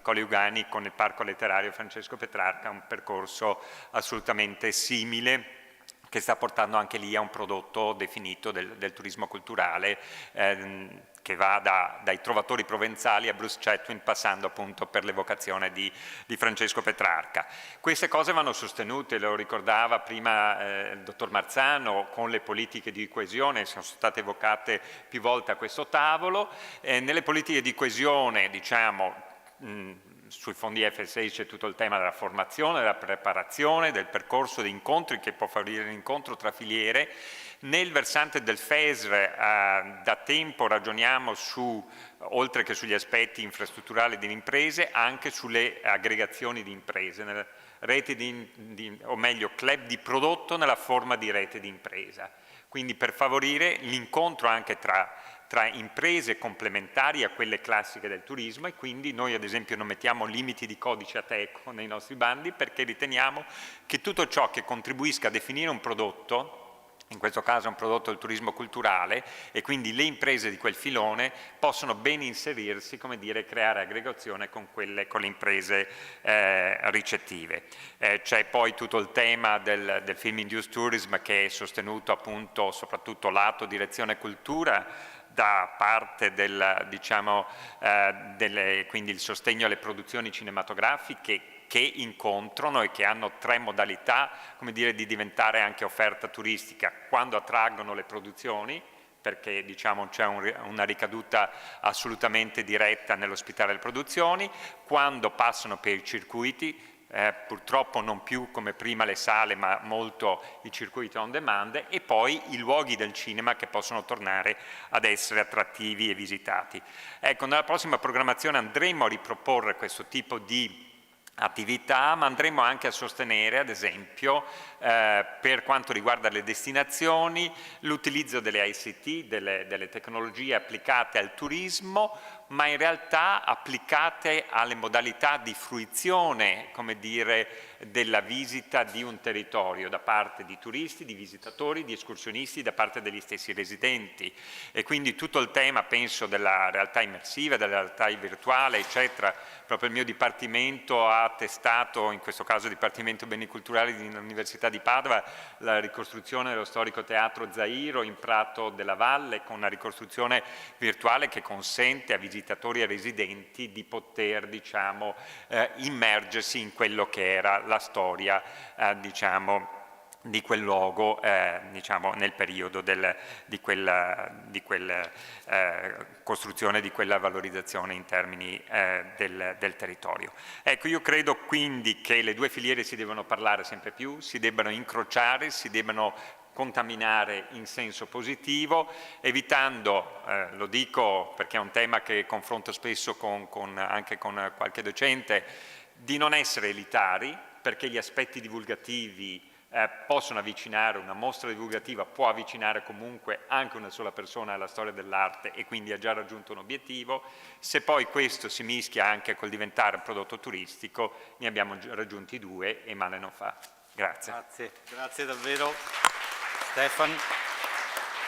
Colli Ugani con il Parco Letterario Francesco Petrarca, un percorso assolutamente simile che sta portando anche lì a un prodotto definito del turismo culturale che va dai trovatori provenzali a Bruce Chatwin, passando appunto per l'evocazione di Francesco Petrarca. Queste cose vanno sostenute, lo ricordava prima il dottor Marzano, con le politiche di coesione, sono state evocate più volte a questo tavolo. Nelle politiche di coesione, diciamo, sui fondi FSI c'è tutto il tema della formazione, della preparazione, del percorso di incontri che può favorire l'incontro tra filiere. Nel versante del FESR da tempo ragioniamo oltre che sugli aspetti infrastrutturali delle imprese, anche sulle aggregazioni di imprese, nelle reti o meglio club di prodotto nella forma di rete di impresa. Quindi per favorire l'incontro anche tra imprese complementari a quelle classiche del turismo, e quindi noi ad esempio non mettiamo limiti di codice Ateco nei nostri bandi, perché riteniamo che tutto ciò che contribuisca a definire un prodotto, in questo caso un prodotto del turismo culturale, e quindi le imprese di quel filone possono ben inserirsi, come dire, creare aggregazione con le imprese ricettive. C'è poi tutto il tema del Film Induced Tourism, che è sostenuto appunto soprattutto lato direzione cultura, da parte quindi il sostegno alle produzioni cinematografiche che incontrano e che hanno tre modalità, come dire, di diventare anche offerta turistica: quando attraggono le produzioni, perché diciamo c'è una ricaduta assolutamente diretta nell'ospitare le produzioni; quando passano per i circuiti, purtroppo non più come prima le sale, ma molto i circuiti on demand, e poi i luoghi del cinema che possono tornare ad essere attrattivi e visitati. Ecco, nella prossima programmazione andremo a riproporre questo tipo di attività, ma andremo anche a sostenere, ad esempio, per quanto riguarda le destinazioni, l'utilizzo delle ICT, delle tecnologie applicate al turismo, ma in realtà applicate alle modalità di fruizione, come dire, della visita di un territorio da parte di turisti, di visitatori, di escursionisti, da parte degli stessi residenti. E quindi tutto il tema, penso, della realtà immersiva, della realtà virtuale, eccetera. Proprio il mio dipartimento ha testato, in questo caso il Dipartimento Beni Culturali dell'Università di Padova, la ricostruzione dello storico teatro Zairo in Prato della Valle, con una ricostruzione virtuale che consente a visitatori e residenti di poter, diciamo, immergersi in quello che era la storia, diciamo, di quel luogo, diciamo, nel periodo di quella costruzione, di quella valorizzazione in termini del territorio. Ecco, io credo quindi che le due filiere si devono parlare sempre più, si debbano incrociare, si debbano contaminare in senso positivo, evitando, lo dico perché è un tema che confronto spesso anche con qualche docente, di non essere elitari, perché gli aspetti divulgativi possono avvicinare, una mostra divulgativa può avvicinare comunque anche una sola persona alla storia dell'arte, e quindi ha già raggiunto un obiettivo. Se poi questo si mischia anche col diventare un prodotto turistico, ne abbiamo raggiunti due e male non fa. Grazie. Grazie davvero Stefan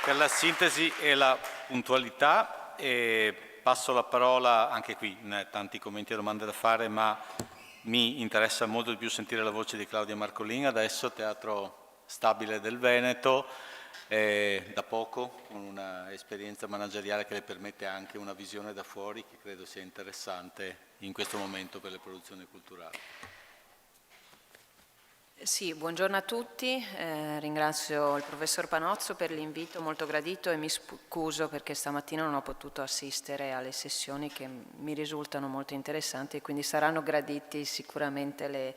per la sintesi e la puntualità, e passo la parola, anche qui tanti commenti e domande da fare, ma mi interessa molto di più sentire la voce di Claudia Marcolin, adesso Teatro Stabile del Veneto, da poco, con un'esperienza manageriale che le permette anche una visione da fuori che credo sia interessante in questo momento per le produzioni culturali. Sì, buongiorno a tutti, ringrazio il professor Panozzo per l'invito molto gradito e mi scuso perché stamattina non ho potuto assistere alle sessioni che mi risultano molto interessanti e quindi saranno graditi sicuramente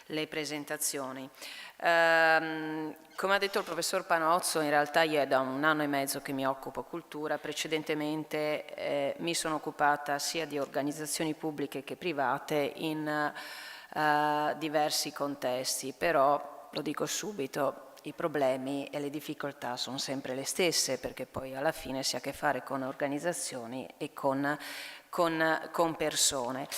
le presentazioni. Come ha detto il professor Panozzo, in realtà io è da 1 anno e mezzo che mi occupo cultura, precedentemente mi sono occupata sia di organizzazioni pubbliche che private in diversi contesti, però lo dico subito, i problemi e le difficoltà sono sempre le stesse, perché poi alla fine si ha a che fare con organizzazioni e con persone.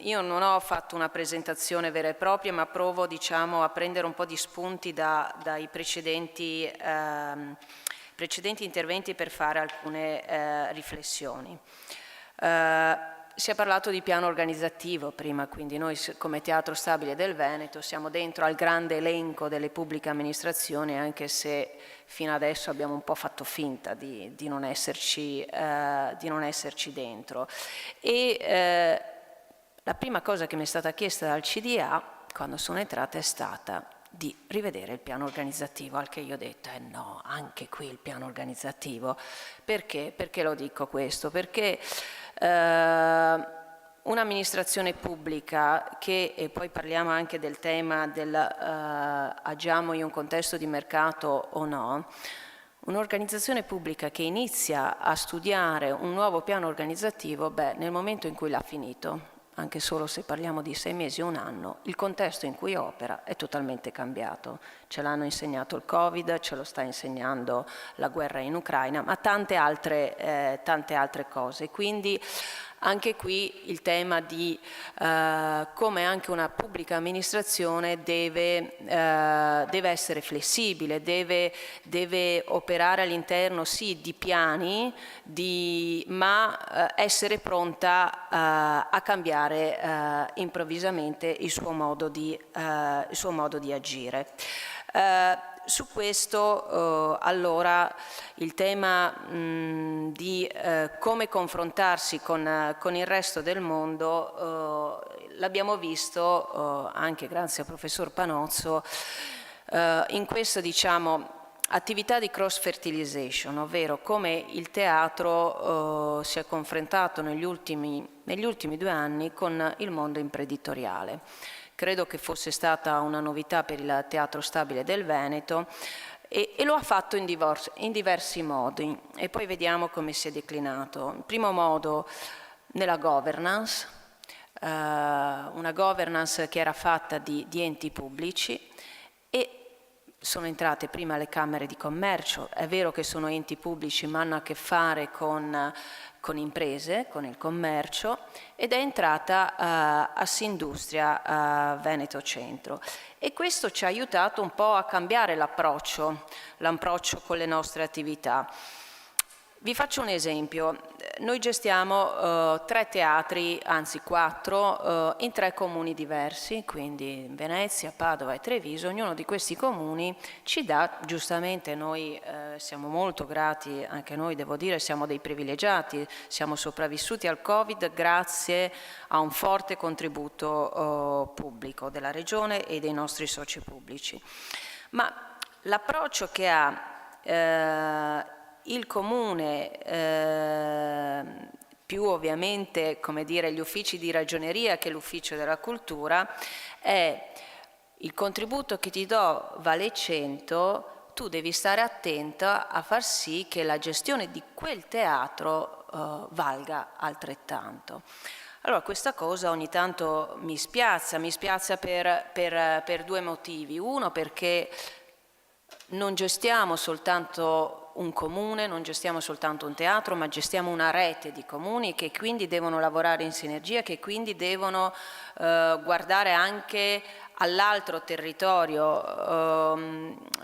Io non ho fatto una presentazione vera e propria, ma provo, diciamo, a prendere un po' di spunti dai precedenti interventi per fare alcune riflessioni. Si è parlato di piano organizzativo prima, quindi noi come Teatro Stabile del Veneto siamo dentro al grande elenco delle pubbliche amministrazioni, anche se fino adesso abbiamo un po' fatto finta di non esserci dentro. E la prima cosa che mi è stata chiesta dal CDA quando sono entrata è stata di rivedere il piano organizzativo, al che io ho detto no, anche qui il piano organizzativo. Perché? Perché lo dico questo? Perché un'amministrazione pubblica e poi parliamo anche del tema del agiamo in un contesto di mercato o no, un'organizzazione pubblica che inizia a studiare un nuovo piano organizzativo, nel momento in cui l'ha finito, anche solo se parliamo di 6 mesi o un anno, il contesto in cui opera è totalmente cambiato. Ce l'hanno insegnato il Covid, ce lo sta insegnando la guerra in Ucraina, ma tante altre cose. Quindi anche qui il tema di come anche una pubblica amministrazione deve essere flessibile, deve operare all'interno sì di piani, ma essere pronta a cambiare improvvisamente il suo modo di agire. Su questo allora il tema di come confrontarsi con il resto del mondo l'abbiamo visto anche grazie al professor Panozzo in questa, diciamo, attività di cross fertilization, ovvero come il teatro si è confrontato negli ultimi 2 anni con il mondo imprenditoriale. Credo che fosse stata una novità per il Teatro Stabile del Veneto e lo ha fatto in diversi modi e poi vediamo come si è declinato. Il primo modo nella governance, una governance che era fatta di enti pubblici e sono entrate prima le camere di commercio. È vero che sono enti pubblici ma hanno a che fare con imprese, con il commercio, ed è entrata Assindustria Veneto Centro. E questo ci ha aiutato un po' a cambiare l'approccio con le nostre attività. Vi faccio un esempio. Noi gestiamo 3 teatri, anzi 4, in 3 comuni diversi, quindi Venezia, Padova e Treviso. Ognuno di questi comuni ci dà, giustamente noi siamo molto grati, anche noi devo dire siamo dei privilegiati, siamo sopravvissuti al Covid grazie a un forte contributo pubblico della Regione e dei nostri soci pubblici. Ma l'approccio che ha il comune, più ovviamente, come dire, gli uffici di ragioneria che l'ufficio della cultura, è il contributo che ti do vale 100, tu devi stare attenta a far sì che la gestione di quel teatro valga altrettanto. Allora questa cosa ogni tanto mi spiazza per 2 motivi. Uno, perché non gestiamo soltanto un comune, non gestiamo soltanto un teatro, ma gestiamo una rete di comuni che quindi devono lavorare in sinergia, che quindi devono guardare anche all'altro territorio.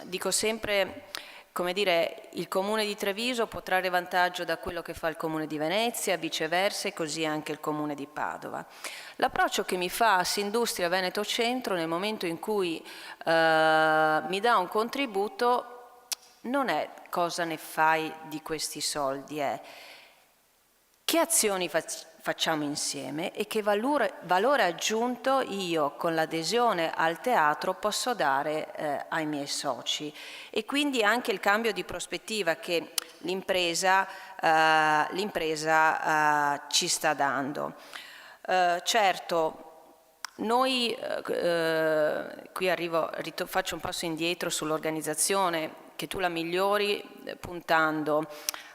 Dico sempre, come dire, il comune di Treviso può trarre vantaggio da quello che fa il comune di Venezia, viceversa, e così anche il comune di Padova. L'approccio che mi fa Assindustria Veneto Centro nel momento in cui mi dà un contributo non è cosa ne fai di questi soldi, è che azioni facciamo insieme e che valore aggiunto io con l'adesione al teatro posso dare ai miei soci, e quindi anche il cambio di prospettiva che l'impresa ci sta dando. Certo, noi qui faccio un passo indietro sull'organizzazione, che tu la migliori puntando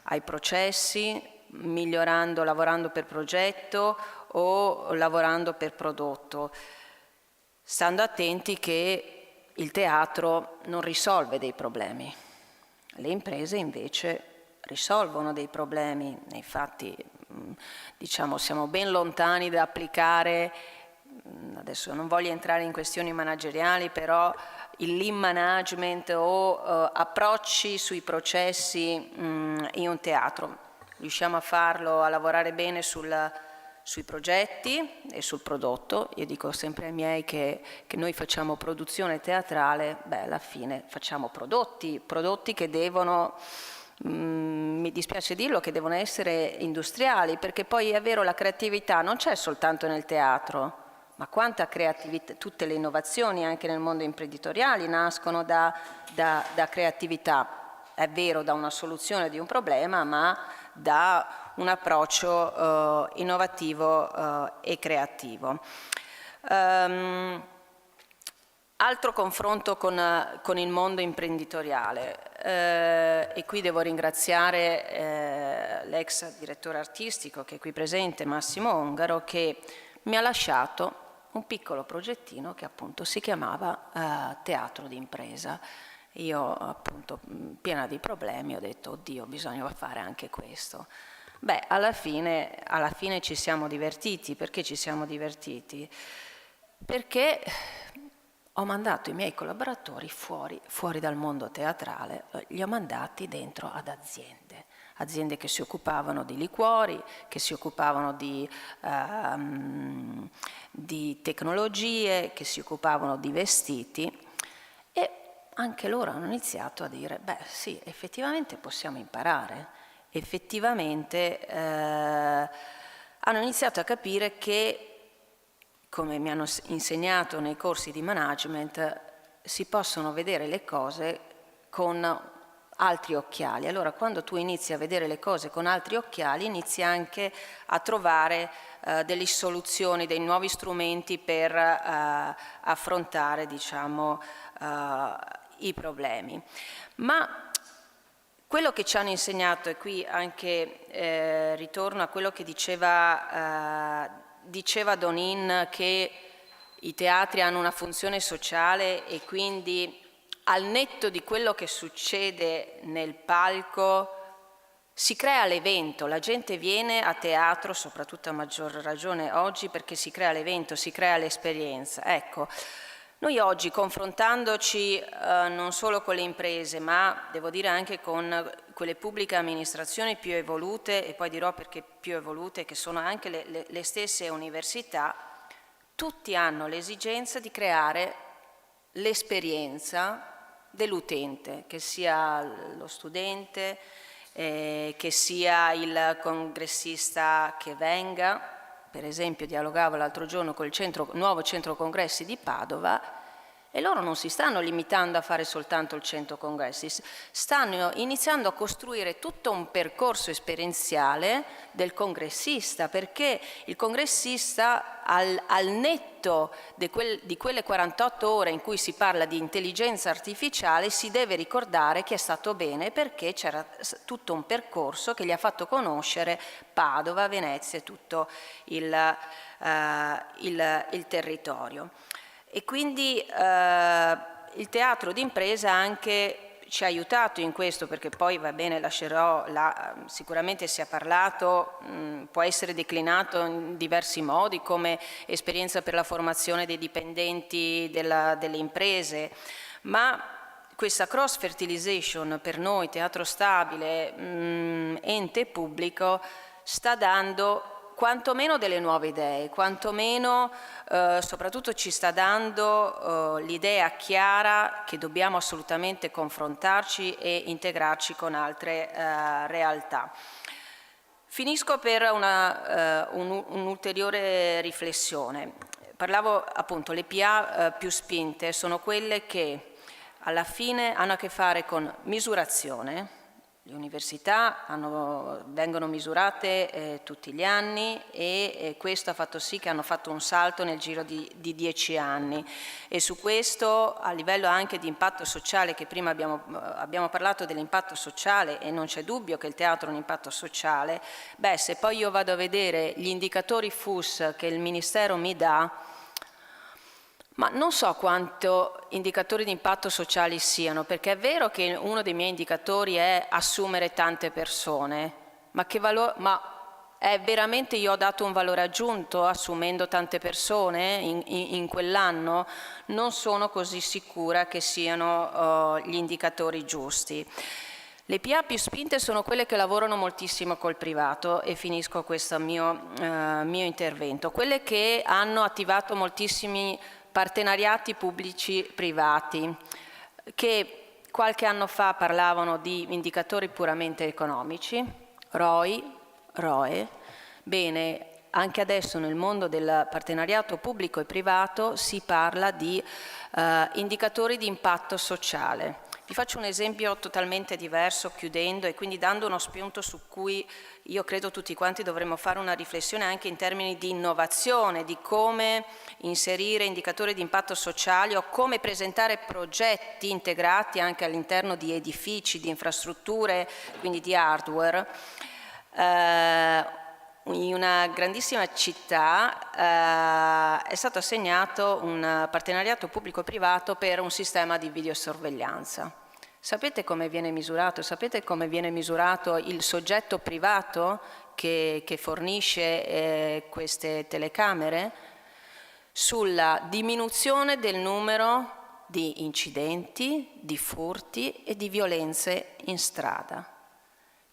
ai processi, migliorando, lavorando per progetto o lavorando per prodotto, stando attenti che il teatro non risolve dei problemi, le imprese invece risolvono dei problemi, infatti diciamo siamo ben lontani da applicare, adesso non voglio entrare in questioni manageriali, però il lean management o approcci sui processi in un teatro. Riusciamo a farlo, a lavorare bene sui progetti e sul prodotto. Io dico sempre ai miei che noi facciamo produzione teatrale, alla fine facciamo prodotti che devono, mi dispiace dirlo, che devono essere industriali, perché poi è vero, la creatività non c'è soltanto nel teatro, ma quanta creatività, tutte le innovazioni anche nel mondo imprenditoriale nascono da creatività, è vero, da una soluzione di un problema, ma da un approccio innovativo e creativo. Altro confronto con il mondo imprenditoriale, e qui devo ringraziare l'ex direttore artistico che è qui presente, Massimo Ongaro, che mi ha lasciato un piccolo progettino che appunto si chiamava Teatro d'impresa. Io appunto piena di problemi ho detto oddio, bisogna fare anche questo. Alla fine ci siamo divertiti. Perché ci siamo divertiti? Perché ho mandato i miei collaboratori fuori dal mondo teatrale, li ho mandati dentro ad aziende che si occupavano di liquori, che si occupavano di tecnologie, che si occupavano di vestiti, e anche loro hanno iniziato a dire sì, effettivamente possiamo imparare, effettivamente hanno iniziato a capire che, come mi hanno insegnato nei corsi di management, si possono vedere le cose con altri occhiali. Allora, quando tu inizi a vedere le cose con altri occhiali, inizi anche a trovare delle soluzioni, dei nuovi strumenti per affrontare, diciamo, i problemi. Ma quello che ci hanno insegnato, e qui anche ritorno a quello che diceva Donin, che i teatri hanno una funzione sociale e quindi al netto di quello che succede nel palco si crea l'evento, la gente viene a teatro, soprattutto a maggior ragione oggi, perché si crea l'evento, si crea l'esperienza. Ecco, noi oggi confrontandoci non solo con le imprese, ma devo dire anche con quelle pubbliche amministrazioni più evolute, e poi dirò perché più evolute, che sono anche le stesse università, tutti hanno l'esigenza di creare l'esperienza dell'utente, che sia lo studente, che sia il congressista che venga. Per esempio dialogavo l'altro giorno col nuovo centro congressi di Padova, e loro non si stanno limitando a fare soltanto il centro congressi, stanno iniziando a costruire tutto un percorso esperienziale del congressista, perché il congressista al netto di quelle 48 ore in cui si parla di intelligenza artificiale si deve ricordare che è stato bene perché c'era tutto un percorso che gli ha fatto conoscere Padova, Venezia e tutto il territorio. E quindi il teatro d'impresa anche ci ha aiutato in questo, perché poi va bene, lascerò sicuramente si è parlato, può essere declinato in diversi modi come esperienza per la formazione dei dipendenti delle imprese, ma questa cross fertilization per noi, Teatro Stabile, ente pubblico, sta dando quantomeno delle nuove idee, quantomeno soprattutto ci sta dando l'idea chiara che dobbiamo assolutamente confrontarci e integrarci con altre realtà. Finisco per un'ulteriore riflessione. Parlavo appunto, le PA più spinte sono quelle che alla fine hanno a che fare con misurazione. Le università vengono misurate tutti gli anni e questo ha fatto sì che hanno fatto un salto nel giro di 10 anni, e su questo a livello anche di impatto sociale, che prima abbiamo parlato dell'impatto sociale e non c'è dubbio che il teatro ha un impatto sociale, se poi io vado a vedere gli indicatori FUS che il Ministero mi dà, Ma non so quanto indicatori di impatto sociali siano, perché è vero che uno dei miei indicatori è assumere tante persone, ma è veramente io ho dato un valore aggiunto assumendo tante persone in quell'anno? Non sono così sicura che siano gli indicatori giusti. Le PA più spinte sono quelle che lavorano moltissimo col privato, e finisco questo mio intervento. Quelle che hanno attivato moltissimi partenariati pubblici-privati, che qualche anno fa parlavano di indicatori puramente economici, ROI, ROE. Bene, anche adesso nel mondo del partenariato pubblico e privato si parla di indicatori di impatto sociale. Vi faccio un esempio totalmente diverso, chiudendo, e quindi dando uno spunto su cui io credo tutti quanti dovremmo fare una riflessione anche in termini di innovazione, di come inserire indicatori di impatto sociale o come presentare progetti integrati anche all'interno di edifici, di infrastrutture, quindi di hardware. In una grandissima città è stato assegnato un partenariato pubblico-privato per un sistema di videosorveglianza. Sapete come viene misurato? Sapete come viene misurato il soggetto privato che fornisce queste telecamere? Sulla diminuzione del numero di incidenti, di furti e di violenze in strada.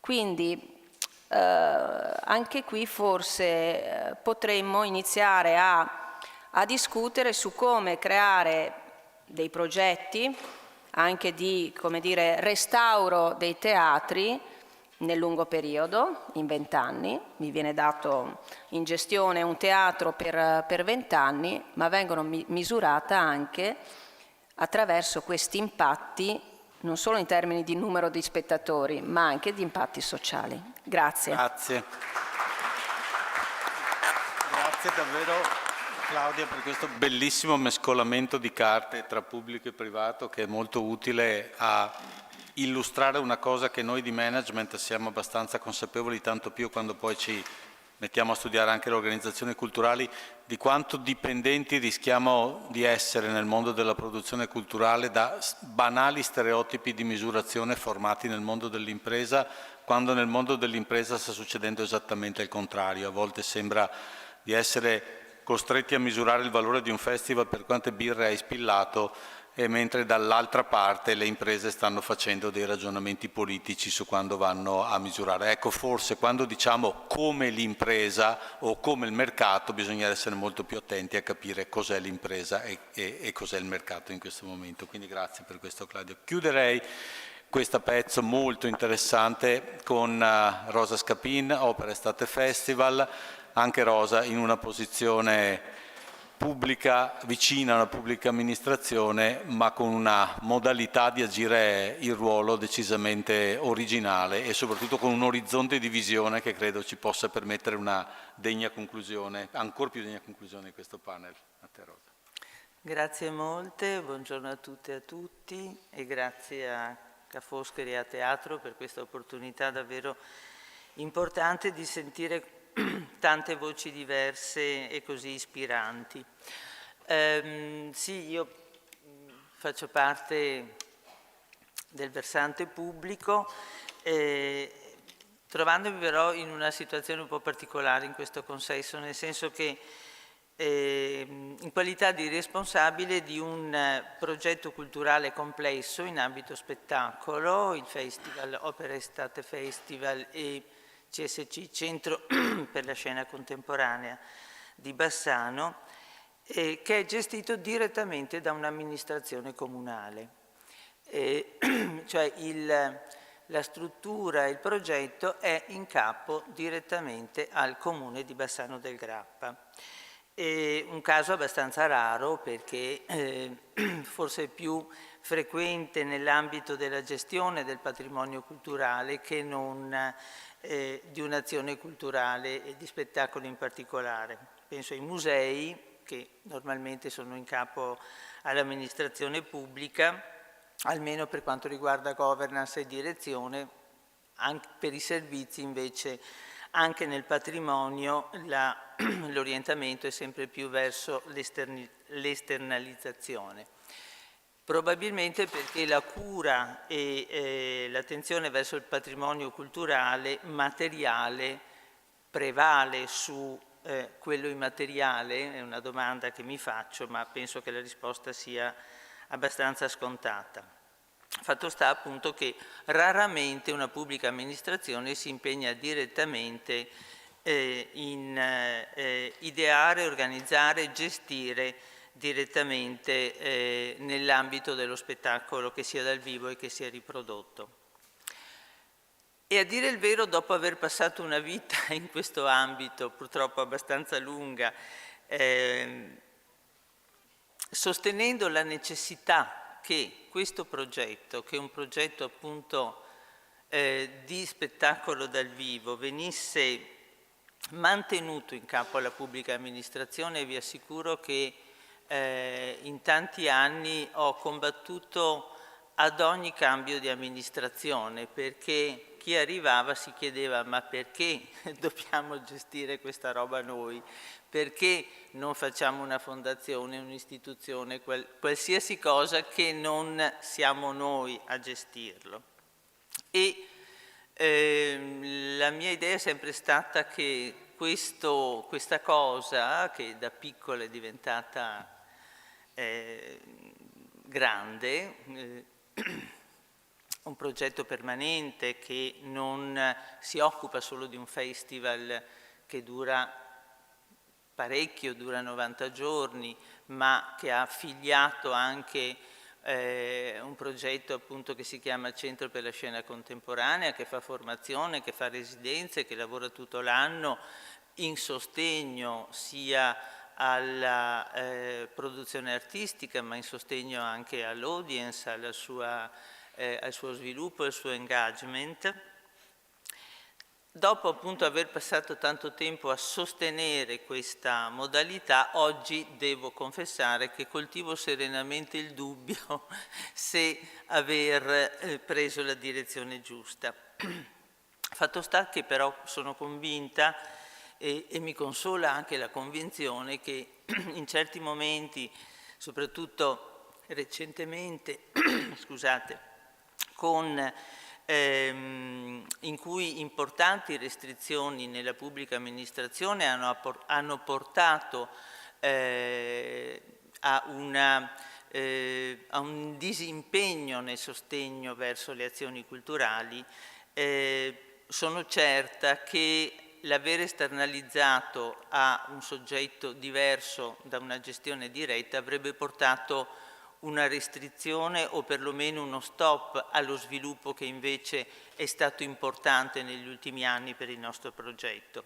Quindi anche qui forse potremmo iniziare a discutere su come creare dei progetti anche di, come dire, restauro dei teatri nel lungo periodo, in 20 anni. Mi viene dato in gestione un teatro per 20 anni, ma vengono misurata anche attraverso questi impatti, non solo in termini di numero di spettatori, ma anche di impatti sociali. Grazie. Grazie. Grazie davvero Claudia per questo bellissimo mescolamento di carte tra pubblico e privato, che è molto utile a illustrare una cosa che noi di management siamo abbastanza consapevoli, tanto più quando poi ci mettiamo a studiare anche le organizzazioni culturali, di quanto dipendenti rischiamo di essere nel mondo della produzione culturale da banali stereotipi di misurazione formati nel mondo dell'impresa, quando nel mondo dell'impresa sta succedendo esattamente il contrario. A volte sembra di essere costretti a misurare il valore di un festival per quante birre hai spillato, e mentre dall'altra parte le imprese stanno facendo dei ragionamenti politici su quando vanno a misurare. Ecco, forse quando diciamo come l'impresa o come il mercato bisogna essere molto più attenti a capire cos'è l'impresa e cos'è il mercato in questo momento. Quindi grazie per questo Claudio. Chiuderei questo pezzo molto interessante con Rosa Scapin, Opera Estate Festival, anche Rosa in una posizione pubblica, vicina a una pubblica amministrazione, ma con una modalità di agire il ruolo decisamente originale e soprattutto con un orizzonte di visione che credo ci possa permettere una degna conclusione, ancora più degna conclusione di questo panel. A te, Rosa. Grazie molte, buongiorno a tutte e a tutti, e grazie a Ca' Foscari e a Teatro per questa opportunità davvero importante di sentire tante voci diverse e così ispiranti. Sì, io faccio parte del versante pubblico, trovandomi però in una situazione un po' particolare in questo consesso, nel senso che in qualità di responsabile di un progetto culturale complesso in ambito spettacolo, il Festival Opera Estate Festival e CSC, Centro per la Scena Contemporanea di Bassano, che è gestito direttamente da un'amministrazione comunale. Cioè la struttura e il progetto è in capo direttamente al comune di Bassano del Grappa. Un caso abbastanza raro perché forse più frequente nell'ambito della gestione del patrimonio culturale che non di un'azione culturale e di spettacolo in particolare. Penso ai musei, che normalmente sono in capo all'amministrazione pubblica, almeno per quanto riguarda governance e direzione. Anche per i servizi invece, anche nel patrimonio, l'orientamento è sempre più verso l'esternalizzazione. Probabilmente perché la cura e l'attenzione verso il patrimonio culturale materiale prevale su quello immateriale. È una domanda che mi faccio, ma penso che la risposta sia abbastanza scontata. Fatto sta appunto che raramente una pubblica amministrazione si impegna direttamente in ideare, organizzare, gestire direttamente nell'ambito dello spettacolo, che sia dal vivo e che sia riprodotto. E a dire il vero, dopo aver passato una vita in questo ambito, purtroppo abbastanza lunga, sostenendo la necessità che questo progetto, che è un progetto appunto di spettacolo dal vivo, venisse mantenuto in capo alla pubblica amministrazione, vi assicuro che in tanti anni ho combattuto ad ogni cambio di amministrazione, perché chi arrivava si chiedeva: ma perché dobbiamo gestire questa roba noi? Perché non facciamo una fondazione, un'istituzione, qualsiasi cosa che non siamo noi a gestirlo? E la mia idea è sempre stata che questa cosa, che da piccola è diventata grande, un progetto permanente che non si occupa solo di un festival che dura parecchio, dura 90 giorni, ma che ha affiliato anche un progetto appunto che si chiama Centro per la Scena Contemporanea, che fa formazione, che fa residenze, che lavora tutto l'anno in sostegno sia alla produzione artistica, ma in sostegno anche all'audience, al suo sviluppo, al suo engagement. Dopo appunto aver passato tanto tempo a sostenere questa modalità, oggi devo confessare che coltivo serenamente il dubbio se aver preso la direzione giusta. Fatto sta che però sono convinta e mi consola anche la convinzione che in certi momenti, soprattutto recentemente, scusate, in cui importanti restrizioni nella pubblica amministrazione hanno portato a un disimpegno nel sostegno verso le azioni culturali, sono certa che l'aver esternalizzato a un soggetto diverso da una gestione diretta avrebbe portato una restrizione o perlomeno uno stop allo sviluppo che invece è stato importante negli ultimi anni per il nostro progetto.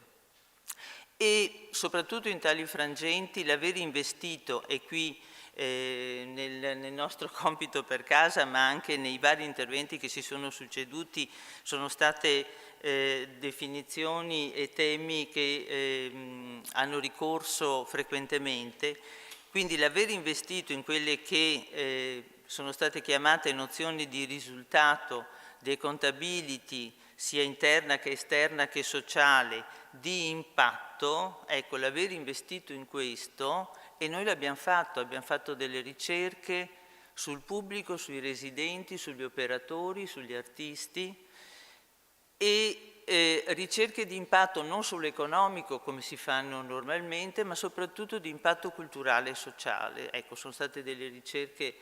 E soprattutto in tali frangenti l'aver investito, e qui nel nostro compito per casa, ma anche nei vari interventi che si sono succeduti, sono state definizioni e temi che hanno ricorso frequentemente. Quindi l'aver investito in quelle che sono state chiamate nozioni di risultato, di accountability, sia interna che esterna che sociale, di impatto, ecco, l'aver investito in questo, e noi l'abbiamo fatto delle ricerche sul pubblico, sui residenti, sugli operatori, sugli artisti, e ricerche di impatto non sull'economico come si fanno normalmente, ma soprattutto di impatto culturale e sociale. Ecco, sono state delle ricerche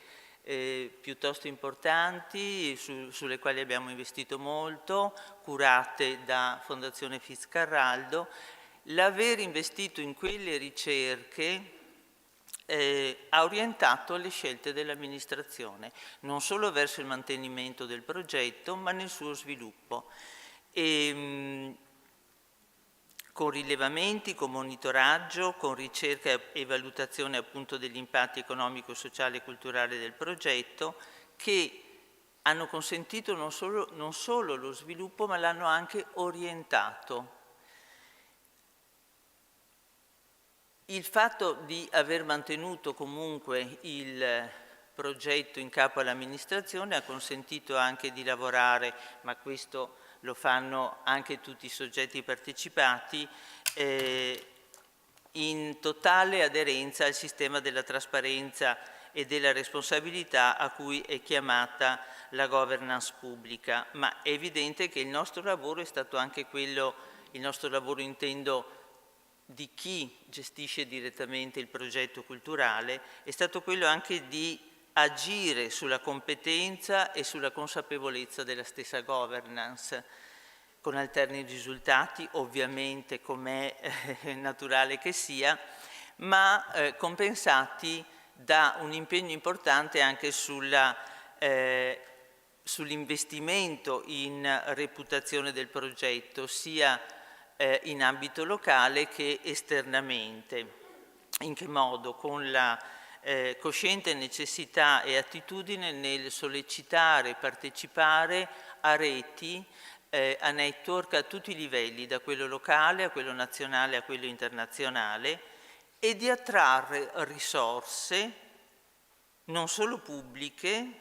piuttosto importanti sulle quali abbiamo investito molto, curate da Fondazione Fitzcarraldo. L'aver investito in quelle ricerche ha orientato le scelte dell'amministrazione, non solo verso il mantenimento del progetto, ma nel suo sviluppo. Con rilevamenti, con monitoraggio, con ricerca e valutazione appunto degli impatti economico, sociale e culturale del progetto, che hanno consentito non solo lo sviluppo, ma l'hanno anche orientato. Il fatto di aver mantenuto comunque il progetto in capo all'amministrazione ha consentito anche di lavorare, ma questo lo fanno anche tutti i soggetti partecipati, in totale aderenza al sistema della trasparenza e della responsabilità a cui è chiamata la governance pubblica, ma è evidente che il nostro lavoro è stato anche quello, il nostro lavoro intendo di chi gestisce direttamente il progetto culturale, è stato quello anche di agire sulla competenza e sulla consapevolezza della stessa governance, con alterni risultati, ovviamente, com'è naturale che sia, ma compensati da un impegno importante anche sull'investimento in reputazione del progetto, sia in ambito locale che esternamente. In che modo? Con la cosciente necessità e attitudine nel sollecitare e partecipare a reti, a network a tutti i livelli, da quello locale a quello nazionale a quello internazionale, e di attrarre risorse non solo pubbliche,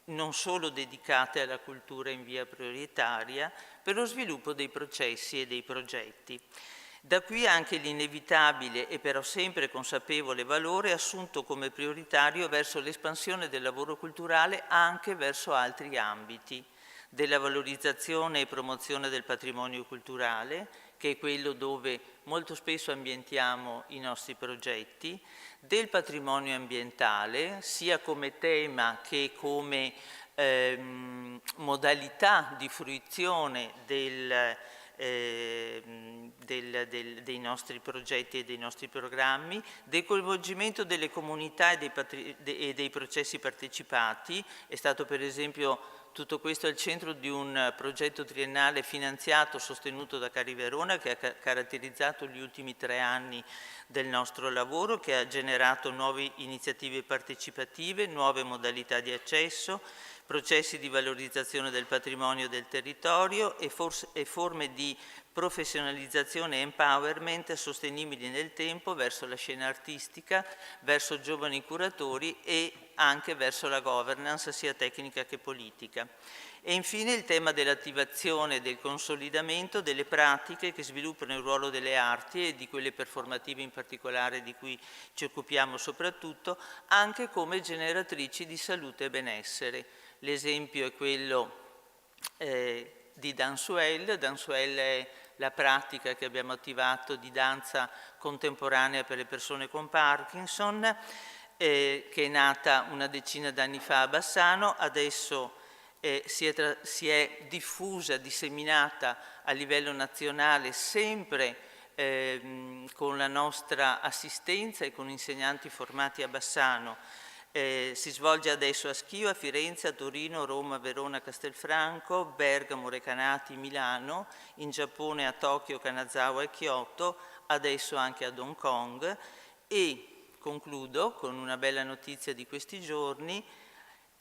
non solo dedicate alla cultura in via prioritaria, per lo sviluppo dei processi e dei progetti. Da qui anche l'inevitabile e però sempre consapevole valore assunto come prioritario verso l'espansione del lavoro culturale anche verso altri ambiti, della valorizzazione e promozione del patrimonio culturale, che è quello dove molto spesso ambientiamo i nostri progetti, del patrimonio ambientale, sia come tema che come modalità di fruizione dei nostri progetti e dei nostri programmi, del coinvolgimento delle comunità e dei processi partecipati. È stato per esempio tutto questo al centro di un progetto triennale finanziato, sostenuto da Cari Verona, che ha caratterizzato gli ultimi 3 anni del nostro lavoro, che ha generato nuove iniziative partecipative, nuove modalità di accesso, processi di valorizzazione del patrimonio del territorio e forme di professionalizzazione e empowerment sostenibili nel tempo verso la scena artistica, verso giovani curatori e anche verso la governance sia tecnica che politica. E infine il tema dell'attivazione e del consolidamento delle pratiche che sviluppano il ruolo delle arti e di quelle performative in particolare di cui ci occupiamo soprattutto, anche come generatrici di salute e benessere. L'esempio è quello di Dansuel. Dansuel è la pratica che abbiamo attivato di danza contemporanea per le persone con Parkinson, che è nata una decina d'anni fa a Bassano, adesso si è diffusa, disseminata a livello nazionale, sempre con la nostra assistenza e con insegnanti formati a Bassano. Si svolge adesso a Schio, a Firenze, a Torino, Roma, Verona, Castelfranco, Bergamo, Recanati, Milano, in Giappone a Tokyo, Kanazawa e Kyoto, adesso anche ad Hong Kong. E concludo con una bella notizia di questi giorni: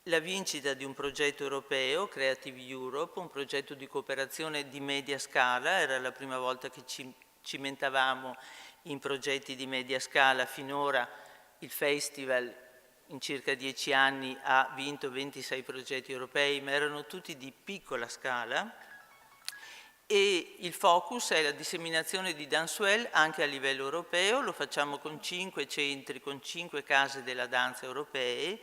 la vincita di un progetto europeo, Creative Europe, un progetto di cooperazione di media scala. Era la prima volta che ci cimentavamo in progetti di media scala. Finora il festival in circa 10 anni ha vinto 26 progetti europei, ma erano tutti di piccola scala, e il focus è la disseminazione di Dansuel anche a livello europeo. Lo facciamo con 5 centri, con 5 case della danza europee,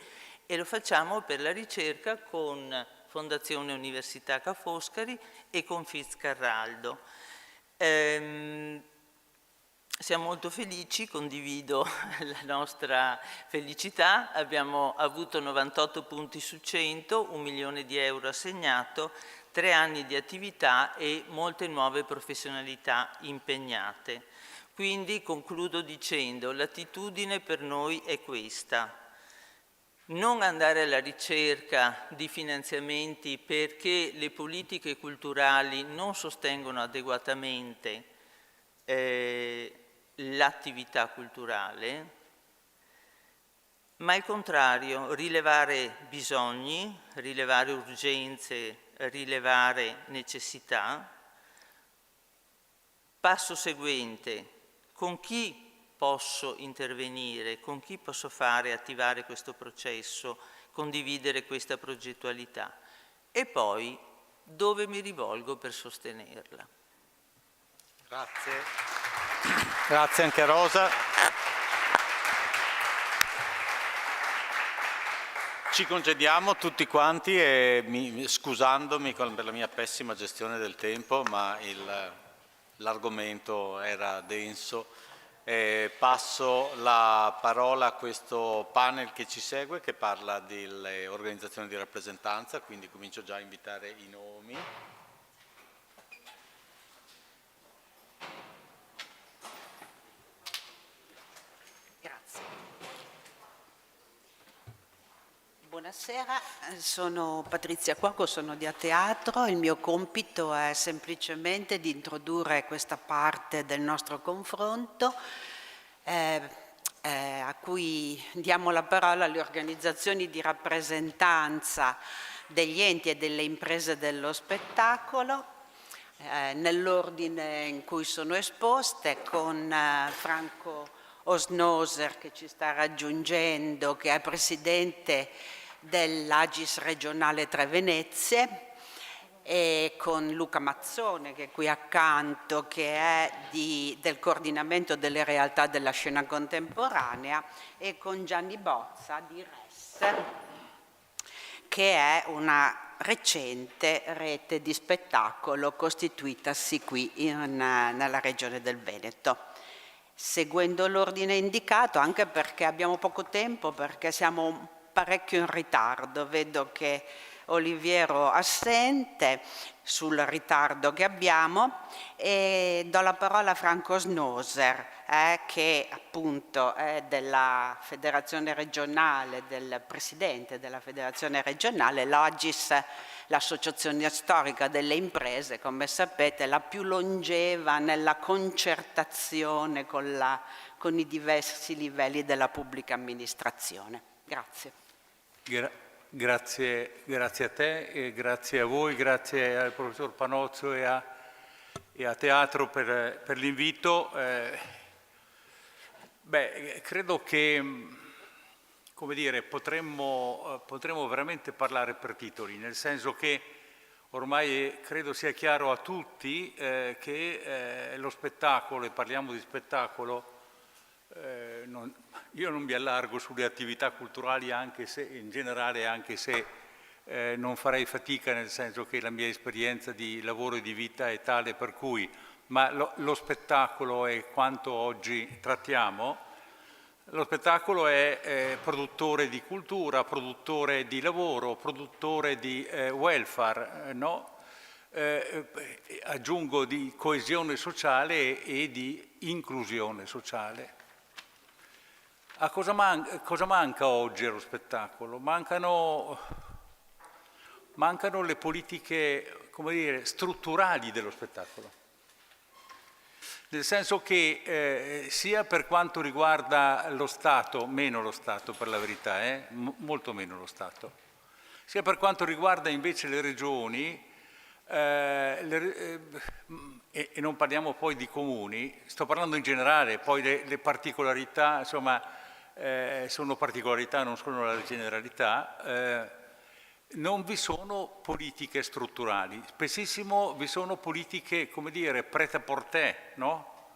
e lo facciamo per la ricerca con Fondazione Università Ca' Foscari e con Fitzcarraldo. Siamo molto felici, condivido la nostra felicità. Abbiamo avuto 98 punti su 100, 1 milione di euro assegnato, 3 anni di attività e molte nuove professionalità impegnate. Quindi concludo dicendo: l'attitudine per noi è questa: non andare alla ricerca di finanziamenti perché le politiche culturali non sostengono adeguatamente l'attività culturale, ma al contrario rilevare bisogni, rilevare urgenze, rilevare necessità. Passo seguente: con chi posso intervenire, con chi posso attivare questo processo, condividere questa progettualità, e poi dove mi rivolgo per sostenerla. Grazie. Grazie anche a Rosa. Ci congediamo tutti quanti e scusandomi per la mia pessima gestione del tempo, ma l'argomento era denso. Passo la parola a questo panel che ci segue, che parla delle organizzazioni di rappresentanza, quindi comincio già a invitare i nomi. Grazie. Buonasera, sono Patrizia Cuoco, sono di A Teatro. Il mio compito è semplicemente di introdurre questa parte del nostro confronto a cui diamo la parola alle organizzazioni di rappresentanza degli enti e delle imprese dello spettacolo, nell'ordine in cui sono esposte, con Franco Osnoser che ci sta raggiungendo, che è presidente dell'Agis regionale Tre Venezie, e con Luca Mazzone che è qui accanto, che è del coordinamento delle realtà della scena contemporanea, e con Gianni Bozza di RES, che è una recente rete di spettacolo costituitasi qui nella regione del Veneto. Seguendo l'ordine indicato, anche perché abbiamo poco tempo, perché siamo parecchio in ritardo, vedo che Oliviero assente sul ritardo che abbiamo, e do la parola a Franco Osnoser, che appunto è della federazione regionale, del presidente della federazione regionale, l'Agis, l'associazione storica delle imprese, come sapete, la più longeva nella concertazione con i diversi livelli della pubblica amministrazione. Grazie. Grazie a te, e grazie a voi, grazie al professor Panozzo e a Teatro per l'invito. Credo che, come dire, potremmo veramente parlare per titoli, nel senso che ormai credo sia chiaro a tutti che lo spettacolo, e parliamo di spettacolo, io non mi allargo sulle attività culturali, anche se in generale, anche se non farei fatica, nel senso che la mia esperienza di lavoro e di vita è tale per cui, ma lo spettacolo è quanto oggi trattiamo. Lo spettacolo è produttore di cultura, produttore di lavoro, produttore di welfare, no? Aggiungo di coesione sociale e di inclusione sociale. A cosa manca oggi allo spettacolo? Mancano le politiche, come dire, strutturali dello spettacolo. Nel senso che sia per quanto riguarda lo Stato, meno lo Stato per la verità, molto meno lo Stato, sia per quanto riguarda invece le regioni, e non parliamo poi di comuni, sto parlando in generale, poi le particolarità, insomma, sono particolarità, non sono la generalità, non vi sono politiche strutturali, spessissimo vi sono politiche, come dire, prêt-à-porter, no?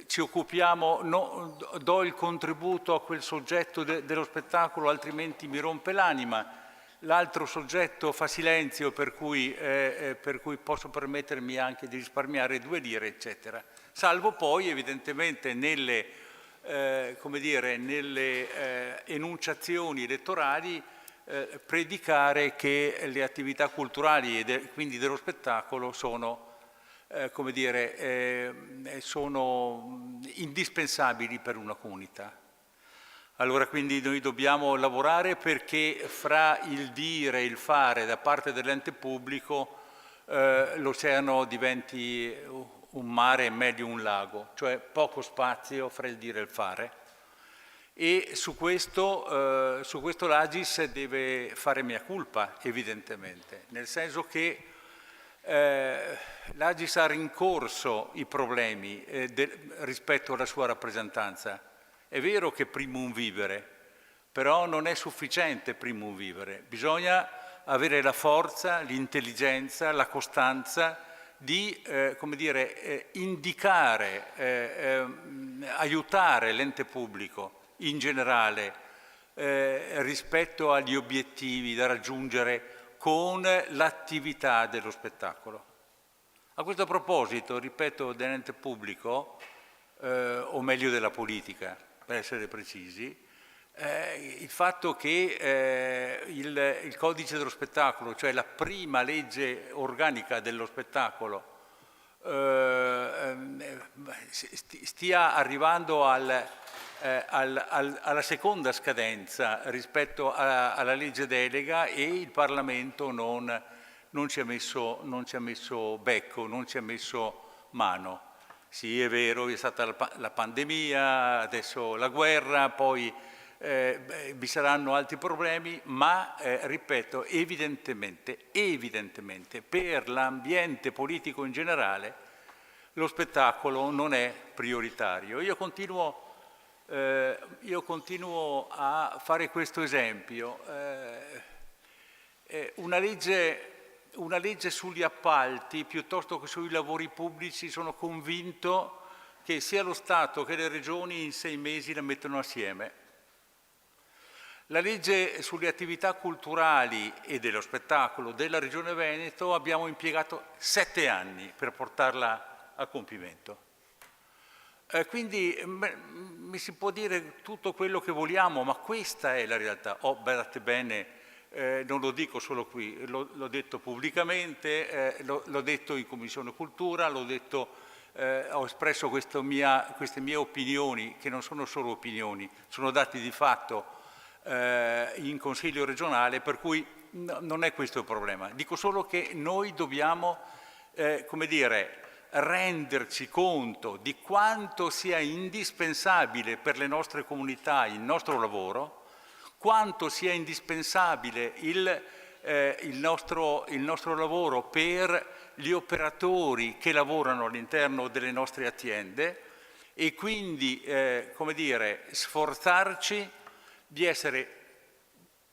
Ci occupiamo, do il contributo a quel soggetto dello spettacolo, altrimenti mi rompe l'anima, l'altro soggetto fa silenzio, per cui posso permettermi anche di risparmiare 2 lire, eccetera. Salvo poi, evidentemente, nelle enunciazioni elettorali predicare che le attività culturali e quindi dello spettacolo sono, sono indispensabili per una comunità. Allora quindi noi dobbiamo lavorare perché fra il dire e il fare da parte dell'ente pubblico l'oceano diventi un mare e meglio un lago, cioè poco spazio fra il dire e il fare. E su questo l'Agis deve fare mea culpa, evidentemente, nel senso che l'Agis ha rincorso i problemi rispetto alla sua rappresentanza. È vero che primum vivere, però non è sufficiente primum vivere, bisogna avere la forza, l'intelligenza, la costanza di come dire, indicare, aiutare l'ente pubblico in generale rispetto agli obiettivi da raggiungere con l'attività dello spettacolo. A questo proposito, ripeto, dell'ente pubblico, o meglio della politica, per essere precisi, il fatto che il codice dello spettacolo, cioè la prima legge organica dello spettacolo, stia arrivando alla seconda scadenza rispetto alla legge delega e il Parlamento non ci ha messo becco, non ci ha messo mano. Sì, è vero, è stata la pandemia, adesso la guerra, poi vi saranno altri problemi, ma ripeto, evidentemente per l'ambiente politico in generale lo spettacolo non è prioritario. Io continuo a fare questo esempio. Una legge sugli appalti piuttosto che sui lavori pubblici, sono convinto che sia lo Stato che le regioni in 6 mesi la mettono assieme. La legge sulle attività culturali e dello spettacolo della Regione Veneto abbiamo impiegato 7 anni per portarla a compimento. Quindi mi si può dire tutto quello che vogliamo, ma questa è la realtà. Badate bene, non lo dico solo qui, l'ho detto pubblicamente, l'ho detto in Commissione Cultura, l'ho detto, ho espresso queste mie opinioni, che non sono solo opinioni, sono dati di fatto in Consiglio regionale, per cui non è questo il problema. Dico solo che noi dobbiamo, come dire, renderci conto di quanto sia indispensabile per le nostre comunità il nostro lavoro, quanto sia indispensabile il nostro lavoro per gli operatori che lavorano all'interno delle nostre aziende, e quindi, come dire, sforzarci di essere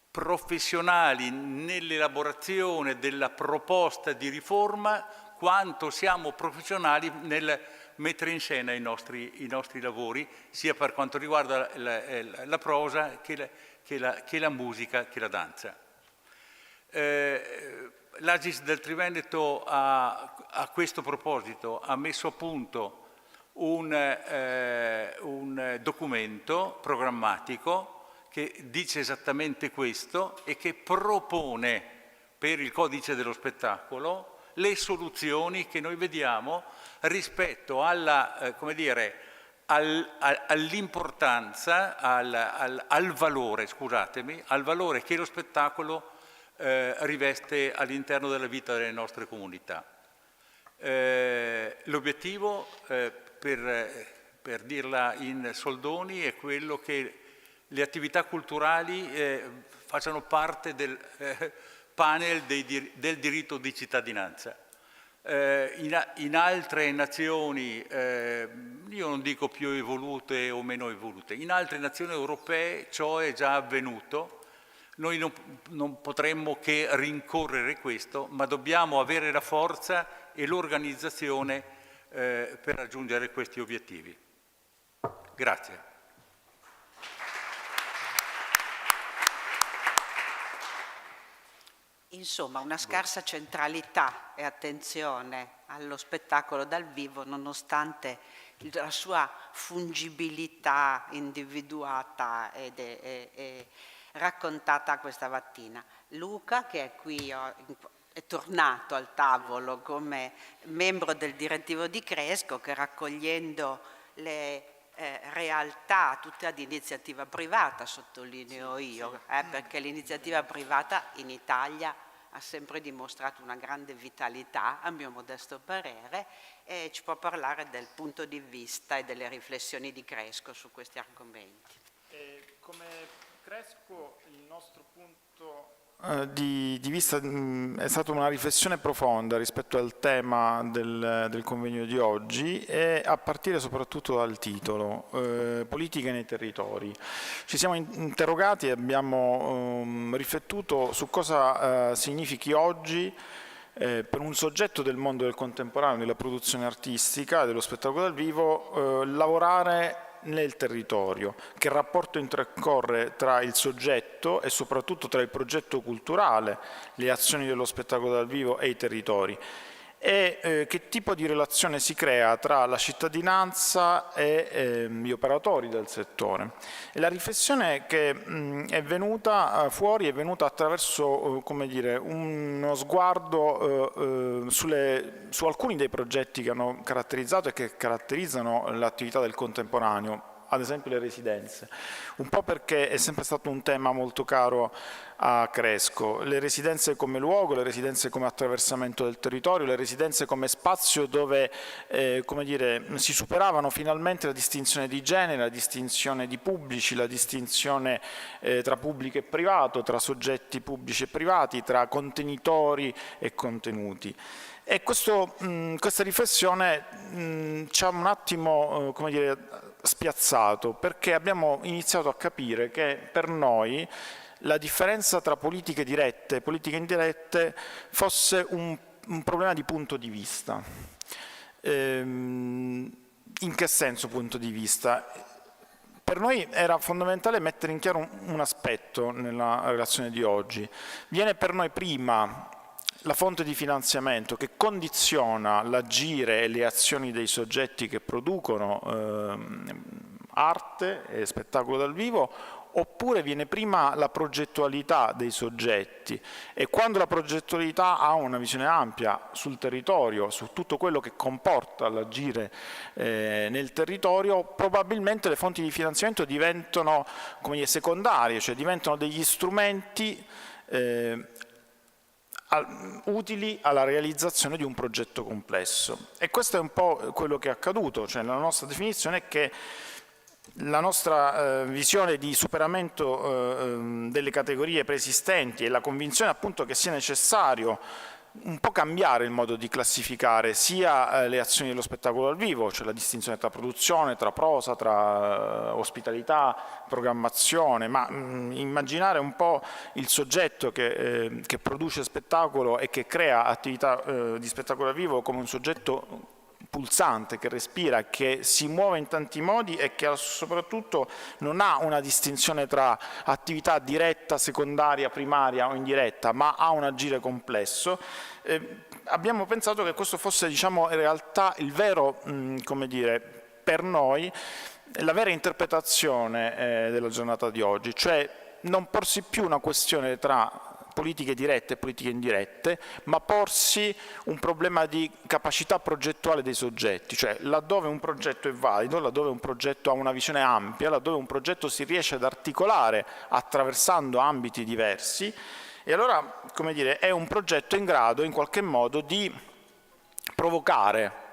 professionali nell'elaborazione della proposta di riforma, quanto siamo professionali nel mettere in scena i nostri lavori, sia per quanto riguarda la prosa che la musica, che la danza. L'Agis del Triveneto a questo proposito ha messo a punto un documento programmatico che dice esattamente questo e che propone per il codice dello spettacolo le soluzioni che noi vediamo rispetto come dire, all'importanza, al valore, scusatemi, al valore che lo spettacolo riveste all'interno della vita delle nostre comunità. L'obiettivo, per dirla in soldoni, è quello che le attività culturali facciano parte del panel del diritto di cittadinanza. In altre nazioni, io non dico più evolute o meno evolute, in altre nazioni europee ciò è già avvenuto. Noi non potremmo che rincorrere questo, ma dobbiamo avere la forza e l'organizzazione per raggiungere questi obiettivi. Grazie. Insomma, una scarsa centralità e attenzione allo spettacolo dal vivo, nonostante la sua fungibilità individuata e raccontata questa mattina. Luca, che è qui, è tornato al tavolo come membro del direttivo di Cresco, che raccogliendo le realtà, tutta di iniziativa privata, sottolineo io, perché l'iniziativa privata in Italia ha sempre dimostrato una grande vitalità, a mio modesto parere, e ci può parlare del punto di vista e delle riflessioni di Cresco su questi argomenti. Come Cresco, il nostro punto di vista è stata una riflessione profonda rispetto al tema del convegno di oggi, e a partire soprattutto dal titolo, Politiche nei territori. Ci siamo interrogati e abbiamo riflettuto su cosa significhi oggi per un soggetto del mondo del contemporaneo, della produzione artistica, dello spettacolo dal vivo, lavorare nel territorio, che rapporto intercorre tra il soggetto e soprattutto tra il progetto culturale, le azioni dello spettacolo dal vivo e i territori, e che tipo di relazione si crea tra la cittadinanza e gli operatori del settore. E la riflessione che è venuta fuori è venuta attraverso come dire, uno sguardo su alcuni dei progetti che hanno caratterizzato e che caratterizzano l'attività del contemporaneo, ad esempio le residenze, un po' perché è sempre stato un tema molto caro a Cresco, le residenze come luogo, le residenze come attraversamento del territorio, le residenze come spazio dove come dire, si superavano finalmente la distinzione di genere, la distinzione di pubblici, la distinzione tra pubblico e privato, tra soggetti pubblici e privati, tra contenitori e contenuti. E questa riflessione ci ha un attimo come dire, spiazzato, perché abbiamo iniziato a capire che per noi la differenza tra politiche dirette e politiche indirette fosse un problema di punto di vista. In che senso punto di vista? Per noi era fondamentale mettere in chiaro un aspetto nella relazione di oggi. Viene per noi prima la fonte di finanziamento che condiziona l'agire e le azioni dei soggetti che producono arte e spettacolo dal vivo, oppure viene prima la progettualità dei soggetti, e quando la progettualità ha una visione ampia sul territorio, su tutto quello che comporta l'agire nel territorio, probabilmente le fonti di finanziamento diventano come dire, secondarie, cioè diventano degli strumenti utili alla realizzazione di un progetto complesso. E questo è un po' quello che è accaduto, cioè la nostra definizione è che la nostra visione di superamento delle categorie preesistenti e la convinzione appunto che sia necessario un po' cambiare il modo di classificare sia le azioni dello spettacolo dal vivo, cioè la distinzione tra produzione, tra prosa, tra ospitalità, programmazione, ma immaginare un po' il soggetto che produce spettacolo e che crea attività di spettacolo dal vivo come un soggetto pulsante, che respira, che si muove in tanti modi e che soprattutto non ha una distinzione tra attività diretta, secondaria, primaria o indiretta, ma ha un agire complesso. Abbiamo pensato che questo fosse, diciamo, in realtà il vero, come dire, per noi, la vera interpretazione della giornata di oggi, cioè non porsi più una questione tra politiche dirette e politiche indirette, ma porsi un problema di capacità progettuale dei soggetti, cioè laddove un progetto è valido, laddove un progetto ha una visione ampia, laddove un progetto si riesce ad articolare attraversando ambiti diversi, e allora, come dire, è un progetto in grado in qualche modo di provocare,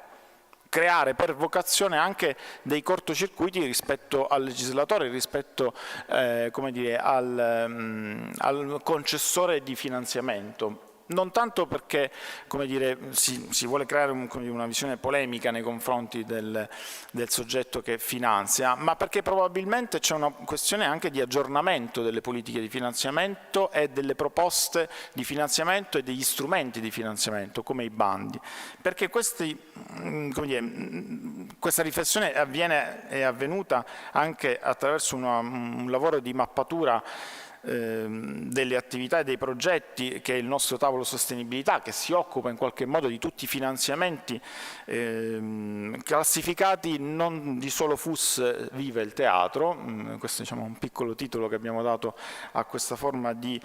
creare per vocazione anche dei cortocircuiti rispetto al legislatore, rispetto come dire, al concessore di finanziamento. Non tanto perché come dire, si vuole creare una visione polemica nei confronti del soggetto che finanzia, ma perché probabilmente c'è una questione anche di aggiornamento delle politiche di finanziamento e delle proposte di finanziamento e degli strumenti di finanziamento, come i bandi. Perché questa riflessione è avvenuta anche attraverso un lavoro di mappatura delle attività e dei progetti che è il nostro tavolo sostenibilità, che si occupa in qualche modo di tutti i finanziamenti classificati non di solo FUS Vive il Teatro. Questo diciamo, è un piccolo titolo che abbiamo dato a questa forma di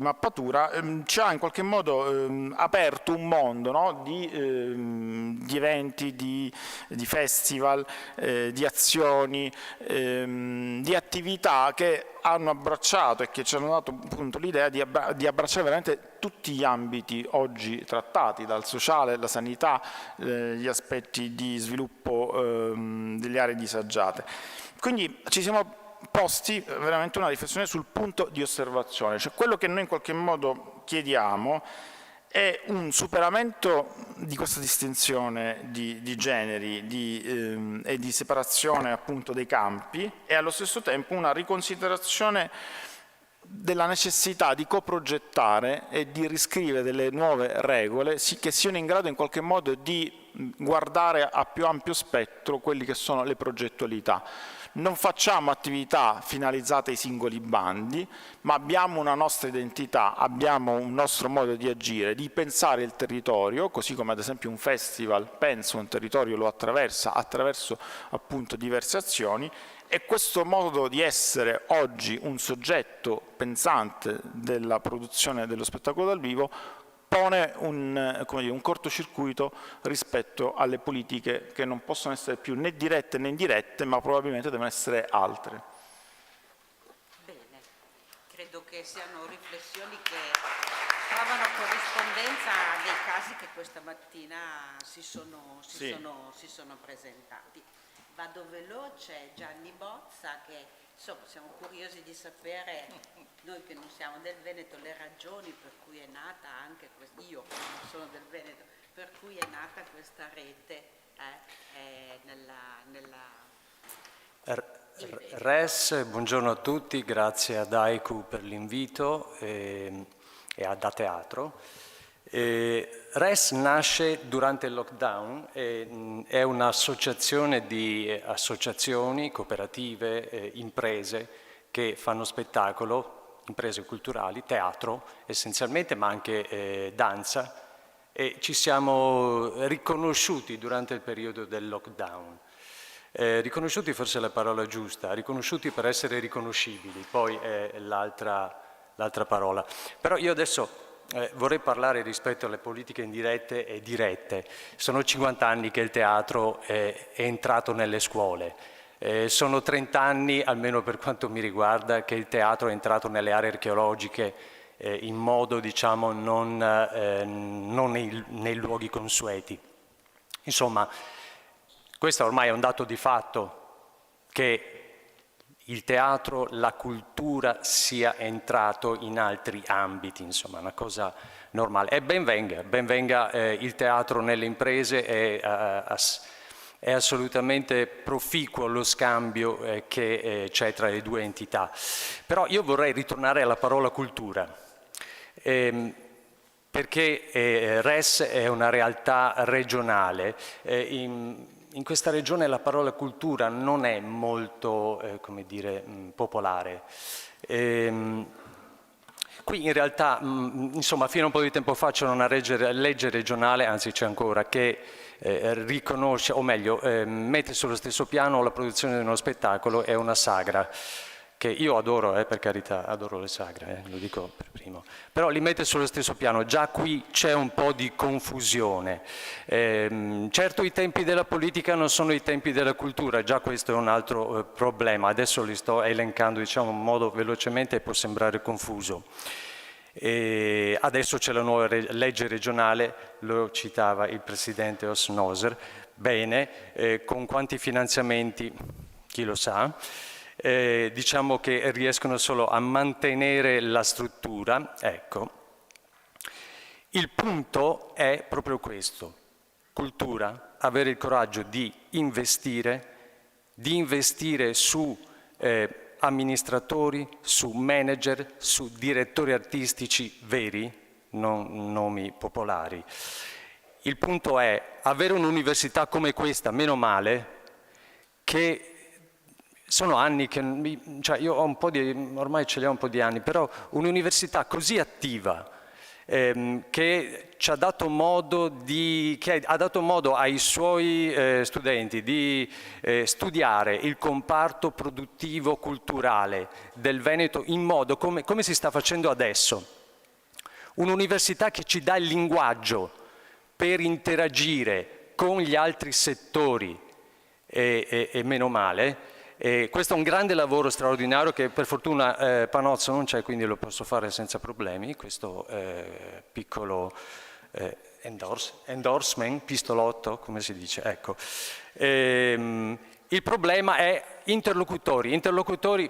mappatura. Ci ha in qualche modo aperto un mondo, no? di eventi, di festival, di azioni, di attività che hanno abbracciato e che ci hanno dato appunto l'idea di abbracciare veramente tutti gli ambiti oggi trattati, dal sociale, la sanità, gli aspetti di sviluppo delle aree disagiate. Quindi ci siamo posti veramente una riflessione sul punto di osservazione, cioè quello che noi in qualche modo chiediamo è un superamento di questa distinzione di generi e di separazione appunto dei campi, e allo stesso tempo una riconsiderazione della necessità di coprogettare e di riscrivere delle nuove regole che siano in grado in qualche modo di guardare a più ampio spettro quelli che sono le progettualità. Non facciamo attività finalizzate ai singoli bandi, ma abbiamo una nostra identità, abbiamo un nostro modo di agire, di pensare il territorio, così come ad esempio un festival pensa un territorio, lo attraversa attraverso appunto diverse azioni, e questo modo di essere oggi un soggetto pensante della produzione dello spettacolo dal vivo pone un cortocircuito rispetto alle politiche che non possono essere più né dirette né indirette, ma probabilmente devono essere altre. Bene, credo che siano riflessioni che trovano corrispondenza a dei casi che questa mattina si sono presentati. Vado veloce, Gianni Bozza, che insomma siamo curiosi di sapere, noi che non siamo del Veneto, le ragioni per cui è nata anche questa, io che non sono del Veneto, per cui è nata questa rete RES, buongiorno a tutti, grazie ad AICU per l'invito e a Da Teatro. RES nasce durante il lockdown, è un'associazione di associazioni, cooperative, imprese che fanno spettacolo, imprese culturali, teatro essenzialmente, ma anche danza, e ci siamo riconosciuti durante il periodo del lockdown. Riconosciuti forse è la parola giusta, riconosciuti per essere riconoscibili, poi è l'altra parola. Però io adesso vorrei parlare rispetto alle politiche indirette e dirette. Sono 50 anni che il teatro è entrato nelle scuole. Sono 30 anni, almeno per quanto mi riguarda, che il teatro è entrato nelle aree archeologiche in modo, diciamo, non nei luoghi consueti. Insomma, questo ormai è un dato di fatto, che il teatro, la cultura sia entrato in altri ambiti, insomma, una cosa normale. E ben venga il teatro nelle imprese, è assolutamente proficuo lo scambio che c'è tra le due entità. Però io vorrei ritornare alla parola cultura, perché RES è una realtà regionale. In questa regione la parola cultura non è molto, come dire, popolare. Qui in realtà, insomma, fino a un po' di tempo fa c'era una legge regionale, anzi c'è ancora, che riconosce, o meglio, mette sullo stesso piano la produzione di uno spettacolo e una sagra, che io adoro, per carità, adoro le sagre, lo dico per primo, però li mette sullo stesso piano. Già qui c'è un po' di confusione. Certo i tempi della politica non sono i tempi della cultura, già questo è un altro problema, adesso li sto elencando, diciamo, in modo velocemente e può sembrare confuso. Adesso c'è la nuova legge regionale, lo citava il presidente Osnoser, bene, con quanti finanziamenti chi lo sa. Diciamo che riescono solo a mantenere la struttura, ecco. Il punto è proprio questo: cultura, avere il coraggio di investire su amministratori, su manager, su direttori artistici veri, non nomi popolari. Il punto è avere un'università come questa, meno male, che sono anni che, cioè io ho un po' di, ormai ce li ho un po' di anni, però un'università così attiva che ci ha dato modo che ha dato modo ai suoi studenti di studiare il comparto produttivo culturale del Veneto in modo come si sta facendo adesso. Un'università che ci dà il linguaggio per interagire con gli altri settori e meno male. Questo è un grande lavoro straordinario che per fortuna Panozzo non c'è, quindi lo posso fare senza problemi, questo piccolo endorsement, pistolotto, come si dice, ecco. Il problema è interlocutori.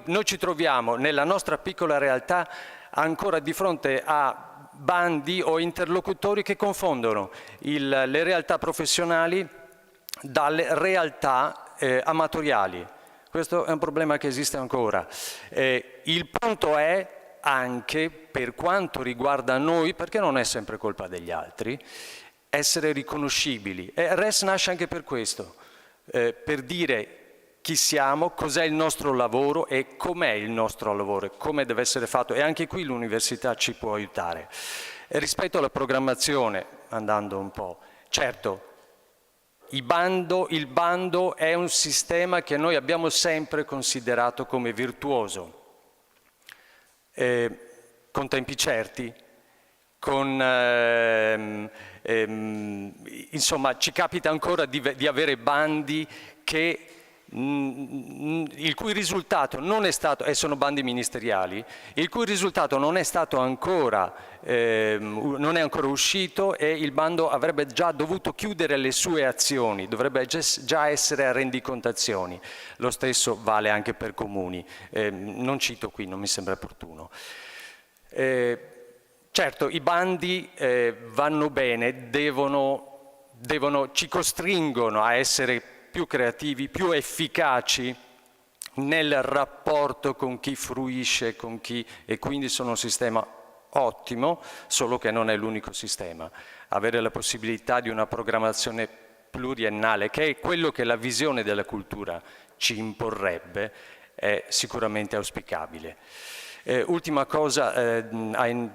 Noi ci troviamo nella nostra piccola realtà ancora di fronte a bandi o interlocutori che confondono le realtà professionali dalle realtà amatoriali. Questo è un problema che esiste ancora. Il punto è anche, per quanto riguarda noi, perché non è sempre colpa degli altri, essere riconoscibili. E RES nasce anche per questo, per dire chi siamo, cos'è il nostro lavoro e com'è il nostro lavoro, e come deve essere fatto. E anche qui l'università ci può aiutare. E rispetto alla programmazione, andando un po', certo, il bando è un sistema che noi abbiamo sempre considerato come virtuoso, con tempi certi, insomma, ci capita ancora di avere bandi il cui risultato non è stato, e sono bandi ministeriali, il cui risultato non è stato ancora, non è ancora uscito, e il bando avrebbe già dovuto chiudere le sue azioni, dovrebbe già essere a rendicontazioni. Lo stesso vale anche per comuni. Non cito qui, non mi sembra opportuno. Certo, i bandi vanno bene, ci costringono a essere più creativi, più efficaci nel rapporto con chi fruisce, e quindi sono un sistema ottimo, solo che non è l'unico sistema. Avere la possibilità di una programmazione pluriennale, che è quello che la visione della cultura ci imporrebbe, è sicuramente auspicabile. Ultima cosa,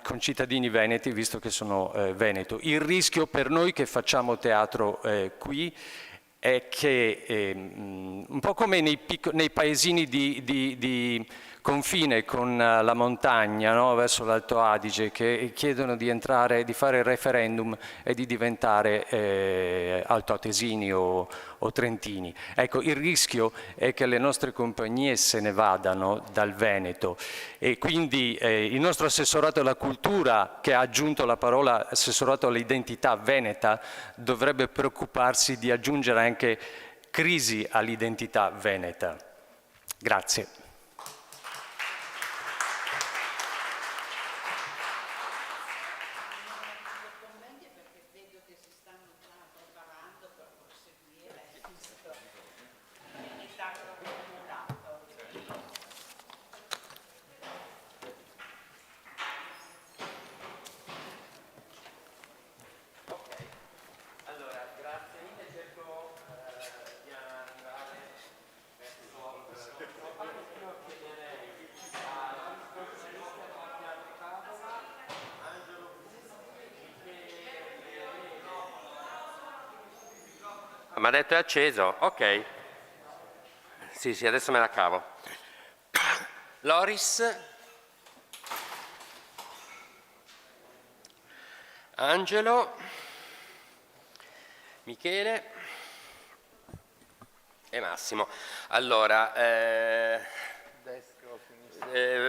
con cittadini veneti, visto che sono veneto, il rischio per noi che facciamo teatro qui è che, un po' come nei paesini di confine con la montagna, no? Verso l'Alto Adige, che chiedono di entrare, di fare il referendum e di diventare altoatesini o trentini. Ecco, il rischio è che le nostre compagnie se ne vadano dal Veneto, e quindi il nostro assessorato alla cultura, che ha aggiunto la parola assessorato all'identità veneta, dovrebbe preoccuparsi di aggiungere anche crisi all'identità veneta. Grazie. Mi ha detto è acceso, ok. Sì, adesso me la cavo. Loris, Angelo, Michele e Massimo. Allora,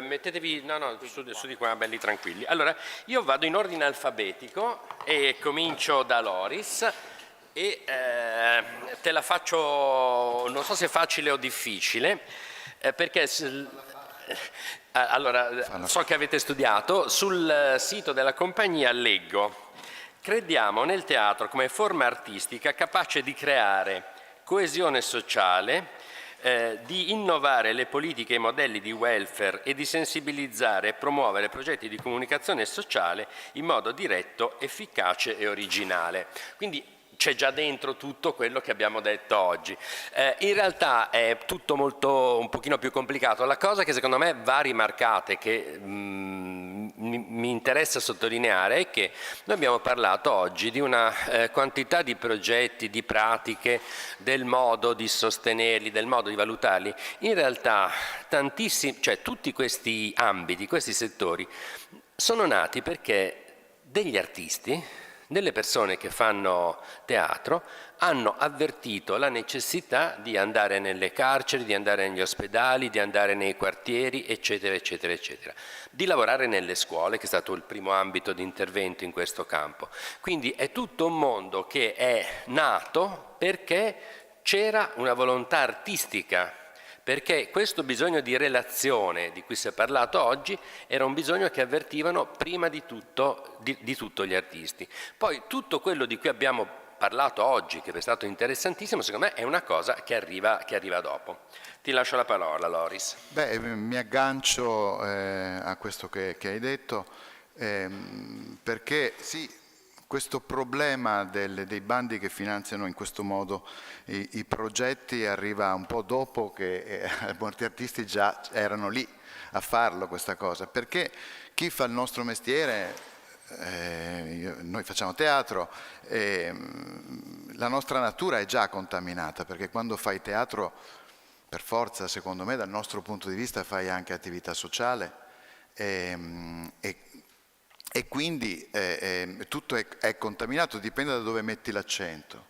mettetevi, no, su di qua, belli tranquilli. Allora, io vado in ordine alfabetico e comincio da Loris. E te la faccio, non so se è facile o difficile, perché allora, so che avete studiato, sul sito della compagnia leggo: crediamo nel teatro come forma artistica capace di creare coesione sociale, di innovare le politiche e i modelli di welfare e di sensibilizzare e promuovere progetti di comunicazione sociale in modo diretto, efficace e originale. Quindi c'è già dentro tutto quello che abbiamo detto oggi. In realtà è tutto un pochino più complicato. La cosa che secondo me va rimarcata e che mi interessa sottolineare è che noi abbiamo parlato oggi di una quantità di progetti, di pratiche, del modo di sostenerli, del modo di valutarli. In realtà tutti questi ambiti, questi settori sono nati perché degli artisti, delle persone che fanno teatro, hanno avvertito la necessità di andare nelle carceri, di andare negli ospedali, di andare nei quartieri, eccetera, eccetera, eccetera. Di lavorare nelle scuole, che è stato il primo ambito di intervento in questo campo. Quindi è tutto un mondo che è nato perché c'era una volontà artistica, perché questo bisogno di relazione di cui si è parlato oggi era un bisogno che avvertivano prima di tutto gli artisti. Poi tutto quello di cui abbiamo parlato oggi, che è stato interessantissimo, secondo me è una cosa che arriva dopo. Ti lascio la parola, Loris. Beh, mi aggancio a questo che hai detto, perché sì, questo problema dei bandi che finanziano in questo modo i progetti arriva un po' dopo che molti artisti già erano lì a farlo questa cosa, perché chi fa il nostro mestiere, noi facciamo teatro, la nostra natura è già contaminata, perché quando fai teatro per forza, secondo me, dal nostro punto di vista fai anche attività sociale e quindi tutto è contaminato, dipende da dove metti l'accento.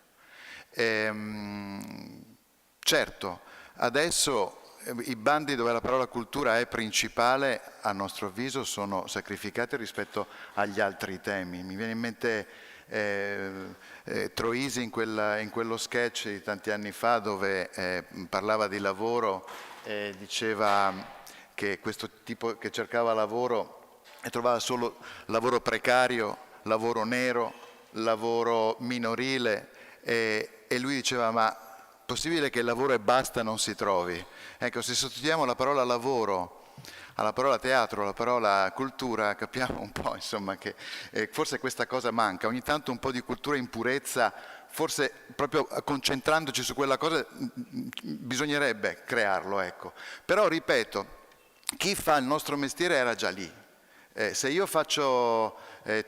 Certo, adesso i bandi dove la parola cultura è principale, a nostro avviso, sono sacrificati rispetto agli altri temi. Mi viene in mente Troisi in quello sketch di tanti anni fa dove parlava di lavoro e diceva che questo tipo che cercava lavoro e trovava solo lavoro precario, lavoro nero, lavoro minorile e lui diceva ma possibile che il lavoro e basta non si trovi? Ecco, se sostituiamo la parola lavoro alla parola teatro, alla parola cultura, capiamo un po' insomma che forse questa cosa manca, ogni tanto un po' di cultura in purezza, forse proprio concentrandoci su quella cosa bisognerebbe crearlo, ecco. Però ripeto, chi fa il nostro mestiere era già lì. Se io faccio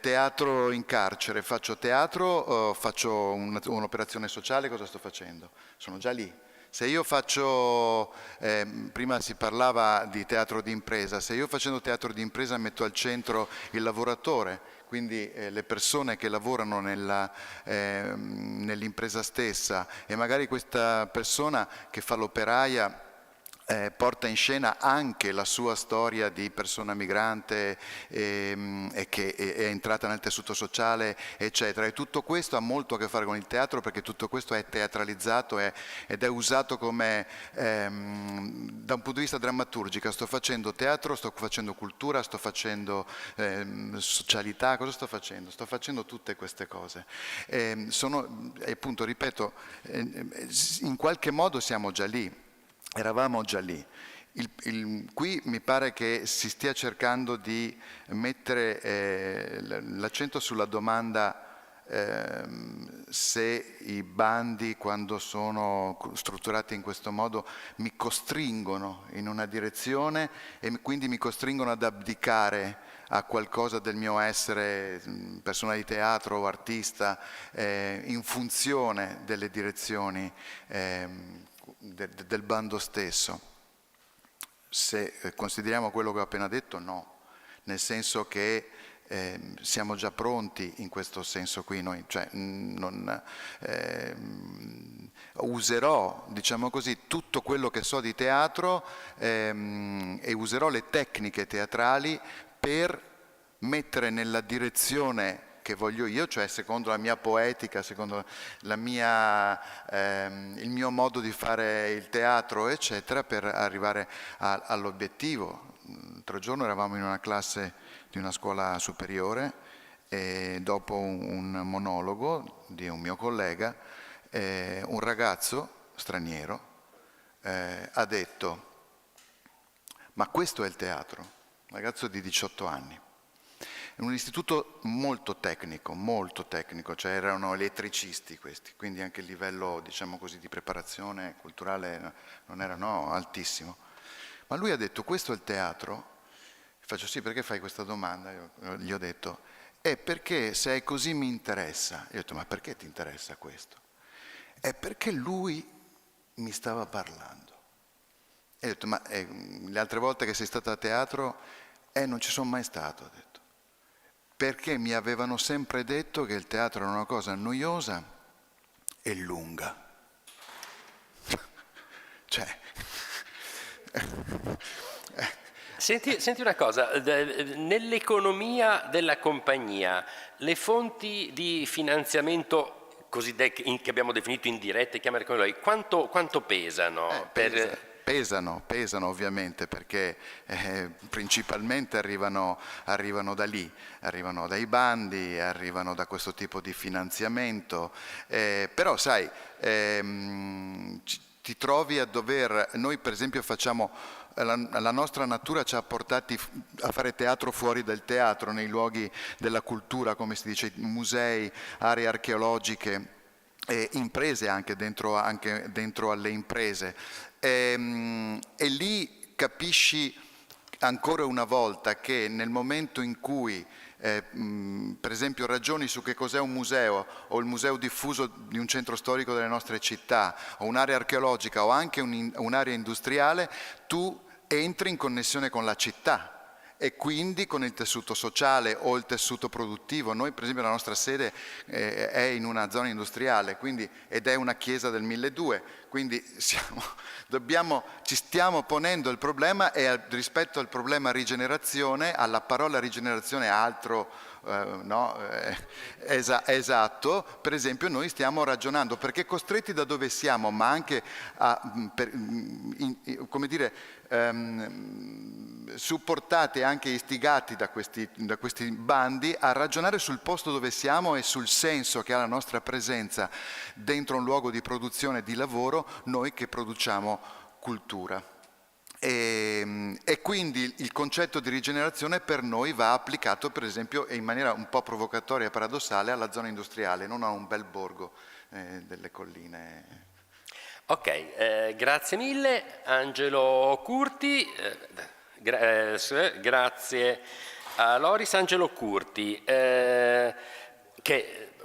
teatro in carcere, faccio teatro, faccio un'operazione sociale, cosa sto facendo? Sono già lì. Se io faccio, prima si parlava di teatro d'impresa, se io facendo teatro d'impresa metto al centro il lavoratore, quindi le persone che lavorano nell'impresa stessa e magari questa persona che fa l'operaia porta in scena anche la sua storia di persona migrante e che è entrata nel tessuto sociale, eccetera. E tutto questo ha molto a che fare con il teatro perché tutto questo è teatralizzato ed è usato come, da un punto di vista drammaturgico. Sto facendo teatro, sto facendo cultura, sto facendo socialità, cosa sto facendo? Sto facendo tutte queste cose. Appunto, ripeto, in qualche modo siamo già lì. Eravamo già lì. Qui mi pare che si stia cercando di mettere l'accento sulla domanda se i bandi, quando sono strutturati in questo modo, mi costringono in una direzione e quindi mi costringono ad abdicare a qualcosa del mio essere persona di teatro o artista in funzione delle direzioni del bando stesso. Se consideriamo quello che ho appena detto, no, nel senso che siamo già pronti in questo senso qui, noi, cioè, userò, diciamo così, tutto quello che so di teatro e userò le tecniche teatrali per mettere nella direzione che voglio io, cioè secondo la mia poetica, secondo il mio modo di fare il teatro, eccetera, per arrivare all'obiettivo. L'altro giorno eravamo in una classe di una scuola superiore e dopo un monologo di un mio collega, un ragazzo straniero ha detto: ma questo è il teatro? Un ragazzo di 18 anni. In un istituto molto tecnico, cioè erano elettricisti questi, quindi anche il livello, diciamo così, di preparazione culturale non era altissimo. Ma lui ha detto: questo è il teatro? Faccio: sì, perché fai questa domanda? Io gli ho detto: perché se è così mi interessa. Io ho detto: ma perché ti interessa questo? È perché lui mi stava parlando. E ho detto: ma le altre volte che sei stata a teatro? Non ci sono mai stato, ho detto. Perché mi avevano sempre detto che il teatro era una cosa noiosa e lunga. Cioè... Senti una cosa, nell'economia della compagnia, le fonti di finanziamento che abbiamo definito indirette, chiamare come noi, quanto pesano? pesano ovviamente, perché principalmente arrivano da lì, arrivano dai bandi, arrivano da questo tipo di finanziamento, però sai, ti trovi a dover, noi per esempio facciamo, la nostra natura ci ha portati a fare teatro fuori del teatro, nei luoghi della cultura, come si dice, musei, aree archeologiche, imprese anche dentro alle imprese, e lì capisci ancora una volta che nel momento in cui per esempio ragioni su che cos'è un museo o il museo diffuso di un centro storico delle nostre città o un'area archeologica o anche un'area industriale, tu entri in connessione con la città e quindi con il tessuto sociale o il tessuto produttivo. Noi per esempio la nostra sede è in una zona industriale, ed è una chiesa del 1200, quindi ci stiamo ponendo il problema, e rispetto al problema rigenerazione, alla parola rigenerazione altro, esatto, per esempio noi stiamo ragionando, perché costretti da dove siamo, ma anche supportati e anche istigati da questi bandi a ragionare sul posto dove siamo e sul senso che ha la nostra presenza dentro un luogo di produzione di lavoro, noi che produciamo cultura. E quindi il concetto di rigenerazione per noi va applicato per esempio in maniera un po' provocatoria e paradossale alla zona industriale, non a un bel borgo delle colline. Ok, grazie mille Angelo Curti, grazie a Loris. Angelo Curti,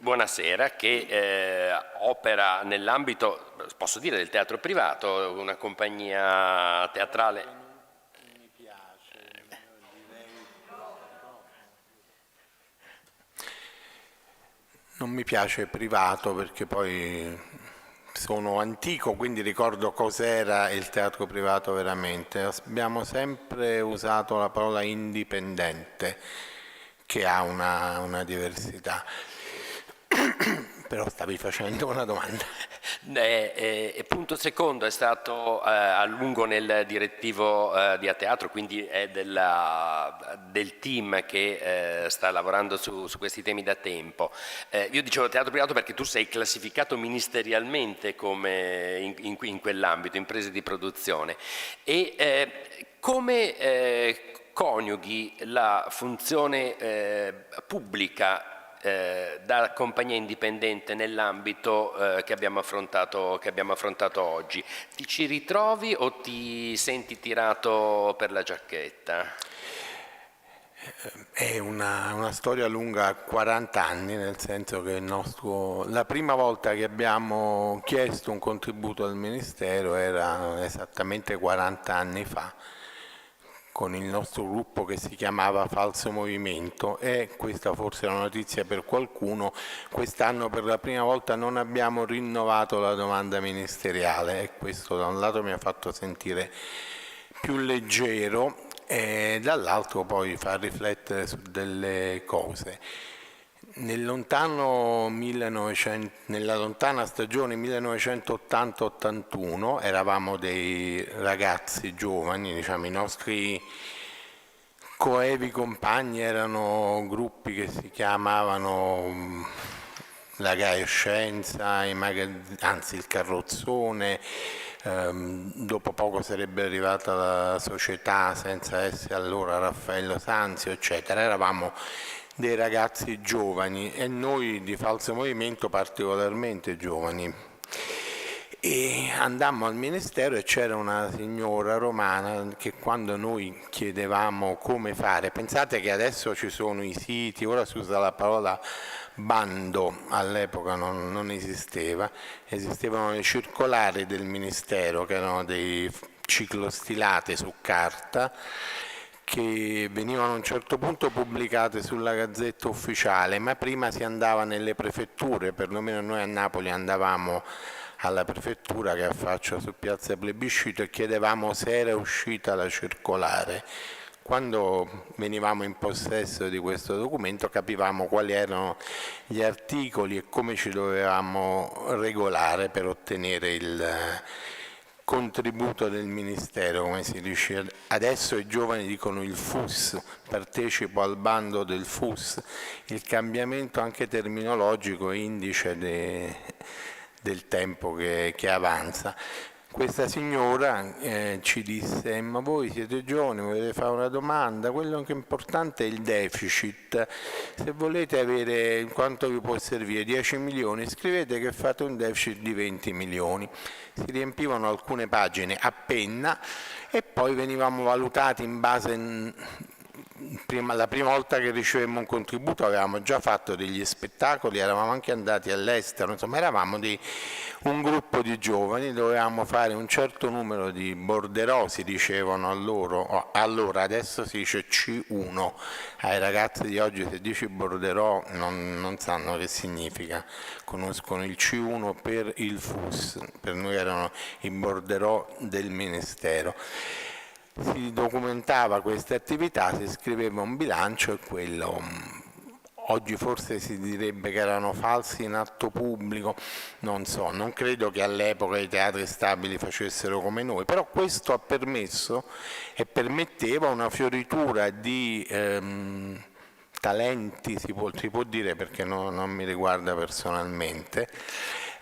buonasera, che opera nell'ambito, posso dire, del teatro privato, una compagnia teatrale. Non mi piace privato perché poi sono antico, quindi ricordo cos'era il teatro privato veramente. Abbiamo sempre usato la parola indipendente, che ha una diversità. Però stavi facendo una domanda. Punto secondo, è stato a lungo nel direttivo di A Teatro, quindi è del team che sta lavorando su questi temi da tempo. Io dicevo teatro privato perché tu sei classificato ministerialmente come in quell'ambito, imprese di produzione. E come coniughi la funzione pubblica da compagnia indipendente nell'ambito che abbiamo affrontato oggi? Ti ci ritrovi o ti senti tirato per la giacchetta? È una storia lunga, 40 anni, nel senso che la prima volta che abbiamo chiesto un contributo al Ministero era esattamente 40 anni fa, con il nostro gruppo che si chiamava Falso Movimento, e questa forse è una notizia per qualcuno, quest'anno per la prima volta non abbiamo rinnovato la domanda ministeriale, e questo da un lato mi ha fatto sentire più leggero e dall'altro poi fa riflettere su delle cose. Nella lontana stagione 1980-81 eravamo dei ragazzi giovani, diciamo, i nostri coevi compagni erano gruppi che si chiamavano La Gaia Scienza, il Carrozzone, dopo poco sarebbe arrivata la Società, senza essere allora Raffaello Sanzio, eccetera. Eravamo dei ragazzi giovani e noi di Falso Movimento particolarmente giovani, e andammo al Ministero e c'era una signora romana che quando noi chiedevamo come fare, pensate che adesso ci sono i siti, ora si usa la parola bando, all'epoca non esisteva, esistevano le circolari del Ministero che erano dei ciclostilati su carta che venivano a un certo punto pubblicate sulla Gazzetta Ufficiale, ma prima si andava nelle prefetture, perlomeno noi a Napoli andavamo alla prefettura che affaccia su Piazza Plebiscito e chiedevamo se era uscita la circolare. Quando venivamo in possesso di questo documento capivamo quali erano gli articoli e come ci dovevamo regolare per ottenere contributo del Ministero, come si dice adesso, i giovani dicono il FUS, partecipo al bando del FUS, il cambiamento anche terminologico è indice del tempo che avanza. Questa signora ci disse: ma voi siete giovani, volete fare una domanda, quello che è importante è il deficit, se volete avere quanto vi può servire, 10 milioni, scrivete che fate un deficit di 20 milioni. Si riempivano alcune pagine a penna e poi venivamo valutati in base... La prima volta che ricevemmo un contributo avevamo già fatto degli spettacoli, eravamo anche andati all'estero, insomma eravamo un gruppo di giovani, dovevamo fare un certo numero di borderò, si dicevano allora adesso si dice C1, ai ragazzi di oggi se dici borderò non sanno che significa, conoscono il C1 per il FUS, per noi erano i borderò del Ministero. Si documentava questa attività, si scriveva un bilancio e quello, oggi forse si direbbe che erano falsi in atto pubblico, non so, non credo che all'epoca i teatri stabili facessero come noi, però questo ha permesso e permetteva una fioritura di talenti, si può dire perché non mi riguarda personalmente,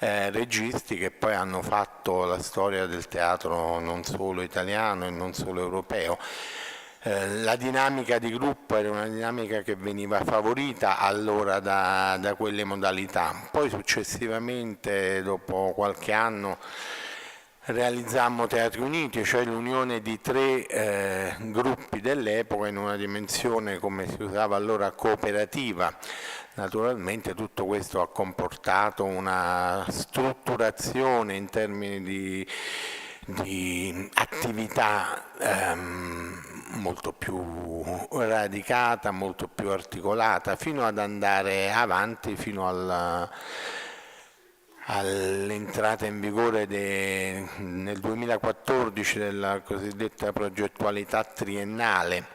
registi che poi hanno fatto la storia del teatro non solo italiano e non solo europeo. La dinamica di gruppo era una dinamica che veniva favorita allora da quelle modalità. Poi successivamente, dopo qualche anno, realizzammo Teatri Uniti, cioè l'unione di 3 gruppi dell'epoca in una dimensione, come si usava allora, cooperativa. Naturalmente tutto questo ha comportato una strutturazione in termini di attività molto più radicata, molto più articolata, fino ad andare avanti, fino all'entrata in vigore nel 2014 della cosiddetta progettualità triennale.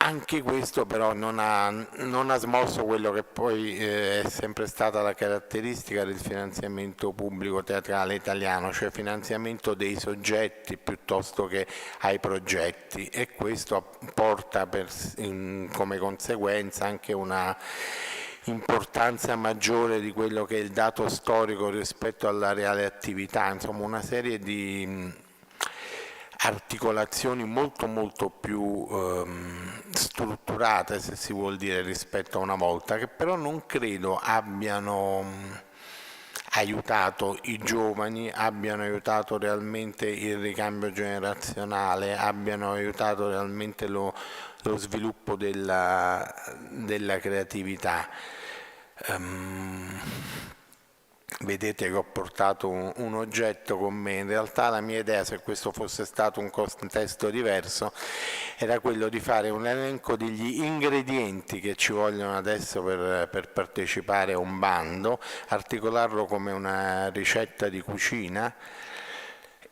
Anche questo però non ha smosso quello che poi è sempre stata la caratteristica del finanziamento pubblico teatrale italiano, cioè finanziamento dei soggetti piuttosto che ai progetti, e questo porta come conseguenza anche una importanza maggiore di quello che è il dato storico rispetto alla reale attività, insomma una serie di articolazioni molto più strutturate, se si vuol dire, rispetto a una volta, che però non credo abbiano aiutato i giovani, abbiano aiutato realmente il ricambio generazionale, abbiano aiutato realmente lo sviluppo della creatività. Vedete che ho portato un oggetto con me, in realtà la mia idea, se questo fosse stato un contesto diverso, era quello di fare un elenco degli ingredienti che ci vogliono adesso per partecipare a un bando, articolarlo come una ricetta di cucina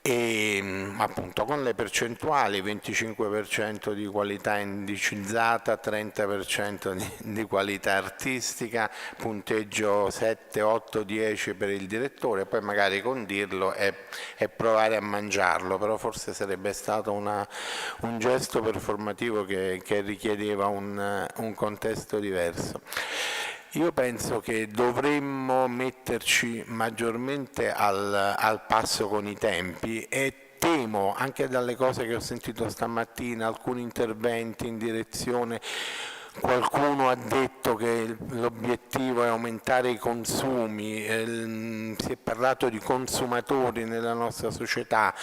e appunto con le percentuali, 25% di qualità indicizzata, 30% di qualità artistica, punteggio 7, 8, 10 per il direttore, poi magari condirlo e provare a mangiarlo, però forse sarebbe stato un gesto performativo che richiedeva un contesto diverso. Io penso che dovremmo metterci maggiormente al passo con i tempi e temo, anche dalle cose che ho sentito stamattina, alcuni interventi in direzione, qualcuno ha detto che l'obiettivo è aumentare i consumi, si è parlato di consumatori nella nostra società,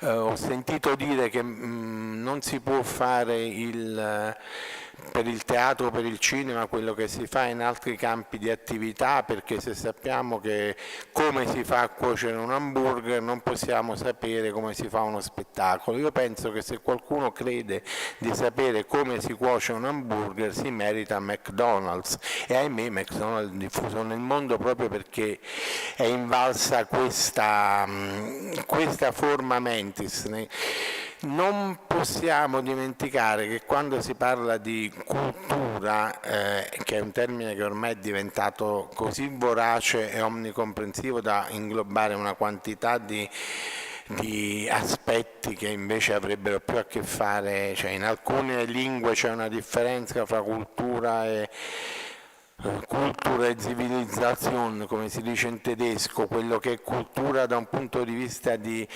ho sentito dire che non si può fare per il teatro o per il cinema quello che si fa in altri campi di attività, perché se sappiamo che come si fa a cuocere un hamburger non possiamo sapere come si fa uno spettacolo. Io penso che se qualcuno crede di sapere come si cuoce un hamburger si merita McDonald's, e ahimè McDonald's è diffuso nel mondo proprio perché è invalsa questa forma mentis Non possiamo dimenticare che quando si parla di cultura, che è un termine che ormai è diventato così vorace e omnicomprensivo da inglobare una quantità di aspetti che invece avrebbero più a che fare, cioè in alcune lingue c'è una differenza fra cultura e civilizzazione, come si dice in tedesco, quello che è cultura da un punto di vista di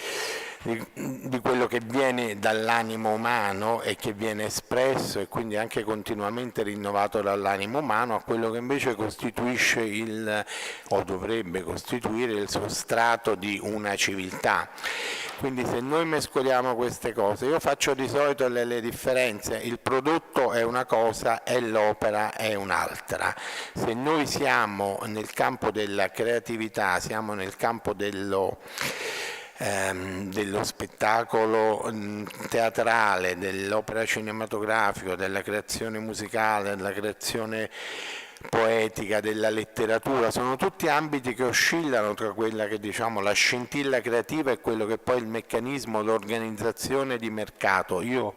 quello che viene dall'animo umano e che viene espresso e quindi anche continuamente rinnovato dall'animo umano, a quello che invece costituisce o dovrebbe costituire il sostrato di una civiltà. Quindi se noi mescoliamo queste cose, io faccio di solito le differenze, il prodotto è una cosa e l'opera è un'altra. Se noi siamo nel campo della creatività, siamo nel campo dello spettacolo teatrale, dell'opera cinematografica, della creazione musicale, della creazione poetica, della letteratura, sono tutti ambiti che oscillano tra quella che diciamo la scintilla creativa e quello che poi è il meccanismo, l'organizzazione di mercato. Io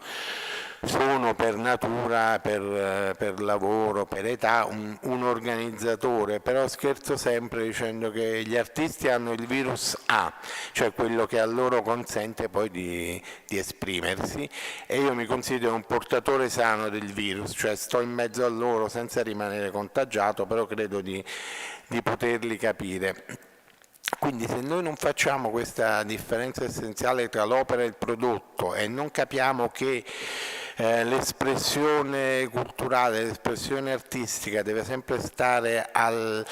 sono per natura, per lavoro, per età un organizzatore, però scherzo sempre dicendo che gli artisti hanno il virus A, cioè quello che a loro consente poi di esprimersi, e io mi considero un portatore sano del virus, cioè sto in mezzo a loro senza rimanere contagiato, però credo di poterli capire. Quindi se noi non facciamo questa differenza essenziale tra l'opera e il prodotto e non capiamo che l'espressione culturale, l'espressione artistica deve sempre stare al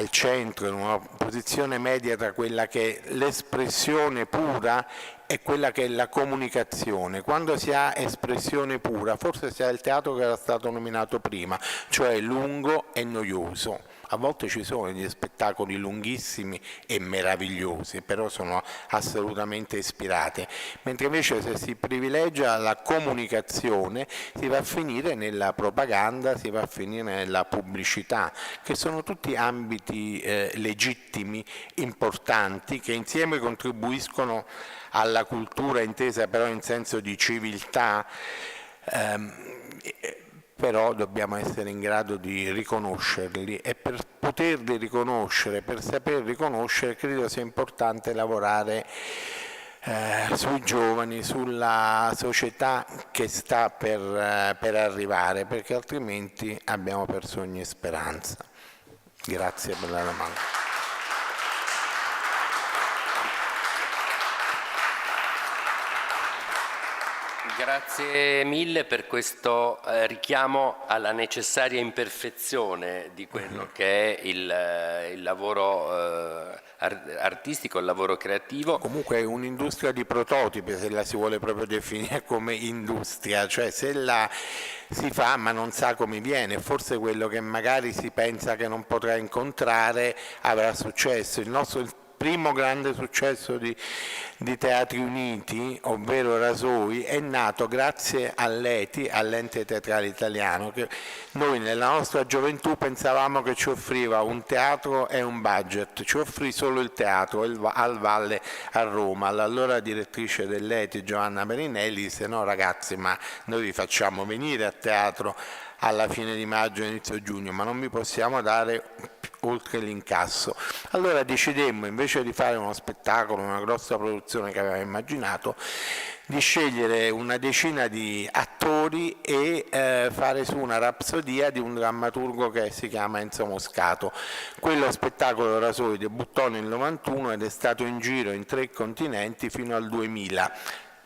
centro, in una posizione media tra quella che è l'espressione pura e quella che è la comunicazione. Quando si ha espressione pura, forse si ha il teatro che era stato nominato prima, cioè lungo e noioso. A volte ci sono degli spettacoli lunghissimi e meravigliosi, però sono assolutamente ispirati, mentre invece se si privilegia la comunicazione si va a finire nella propaganda, si va a finire nella pubblicità, che sono tutti ambiti legittimi, importanti, che insieme contribuiscono alla cultura intesa però in senso di civiltà, però dobbiamo essere in grado di riconoscerli, e per poterli riconoscere, per saper riconoscere, credo sia importante lavorare sui giovani, sulla società che sta per arrivare, perché altrimenti abbiamo perso ogni speranza. Grazie per la domanda. Grazie mille per questo richiamo alla necessaria imperfezione di quello che è il lavoro artistico, il lavoro creativo. Comunque è un'industria di prototipi, se la si vuole proprio definire come industria, cioè se la si fa ma non sa come viene, forse quello che magari si pensa che non potrà incontrare avrà successo. Il primo grande successo di Teatri Uniti, ovvero Rasoi, è nato grazie all'ETI, all'Ente Teatrale Italiano, che noi nella nostra gioventù pensavamo che ci offriva un teatro e un budget, ci offrì solo il teatro al Valle a Roma. L'allora direttrice dell'ETI, Giovanna Perinelli, disse: no ragazzi, ma noi vi facciamo venire a teatro alla fine di maggio, inizio giugno, ma non vi possiamo dare oltre l'incasso. Allora decidemmo, invece di fare uno spettacolo, una grossa produzione che avevamo immaginato, di scegliere una decina di attori e fare su una rapsodia di un drammaturgo che si chiama Enzo Moscato. Quello spettacolo Rasoi debuttò nel 91 ed è stato in giro in 3 continenti fino al 2000.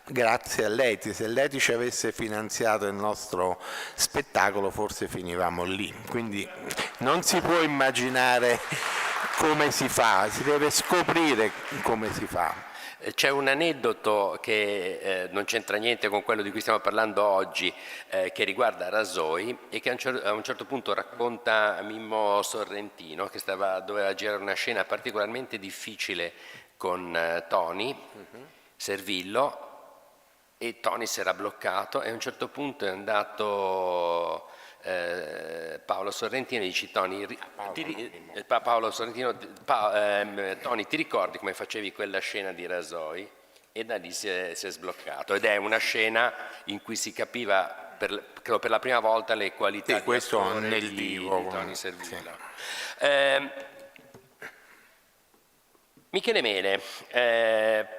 Grazie a l'ETI, se l'ETI ci avesse finanziato il nostro spettacolo forse finivamo lì, quindi non si può immaginare come si fa, si deve scoprire come si fa. C'è un aneddoto che non c'entra niente con quello di cui stiamo parlando oggi, che riguarda Rasoi e che a un certo punto racconta Mimmo Sorrentino, che doveva girare una scena particolarmente difficile con Toni Servillo, e Toni si era bloccato e a un certo punto è andato Paolo Sorrentino e dice: Toni, Toni, ti ricordi come facevi quella scena di Rasoi? e da lì si è sbloccato, ed è una scena in cui si capiva credo per la prima volta le qualità di questo attore nel di divo, Tony Servillo. sì. Michele Mele,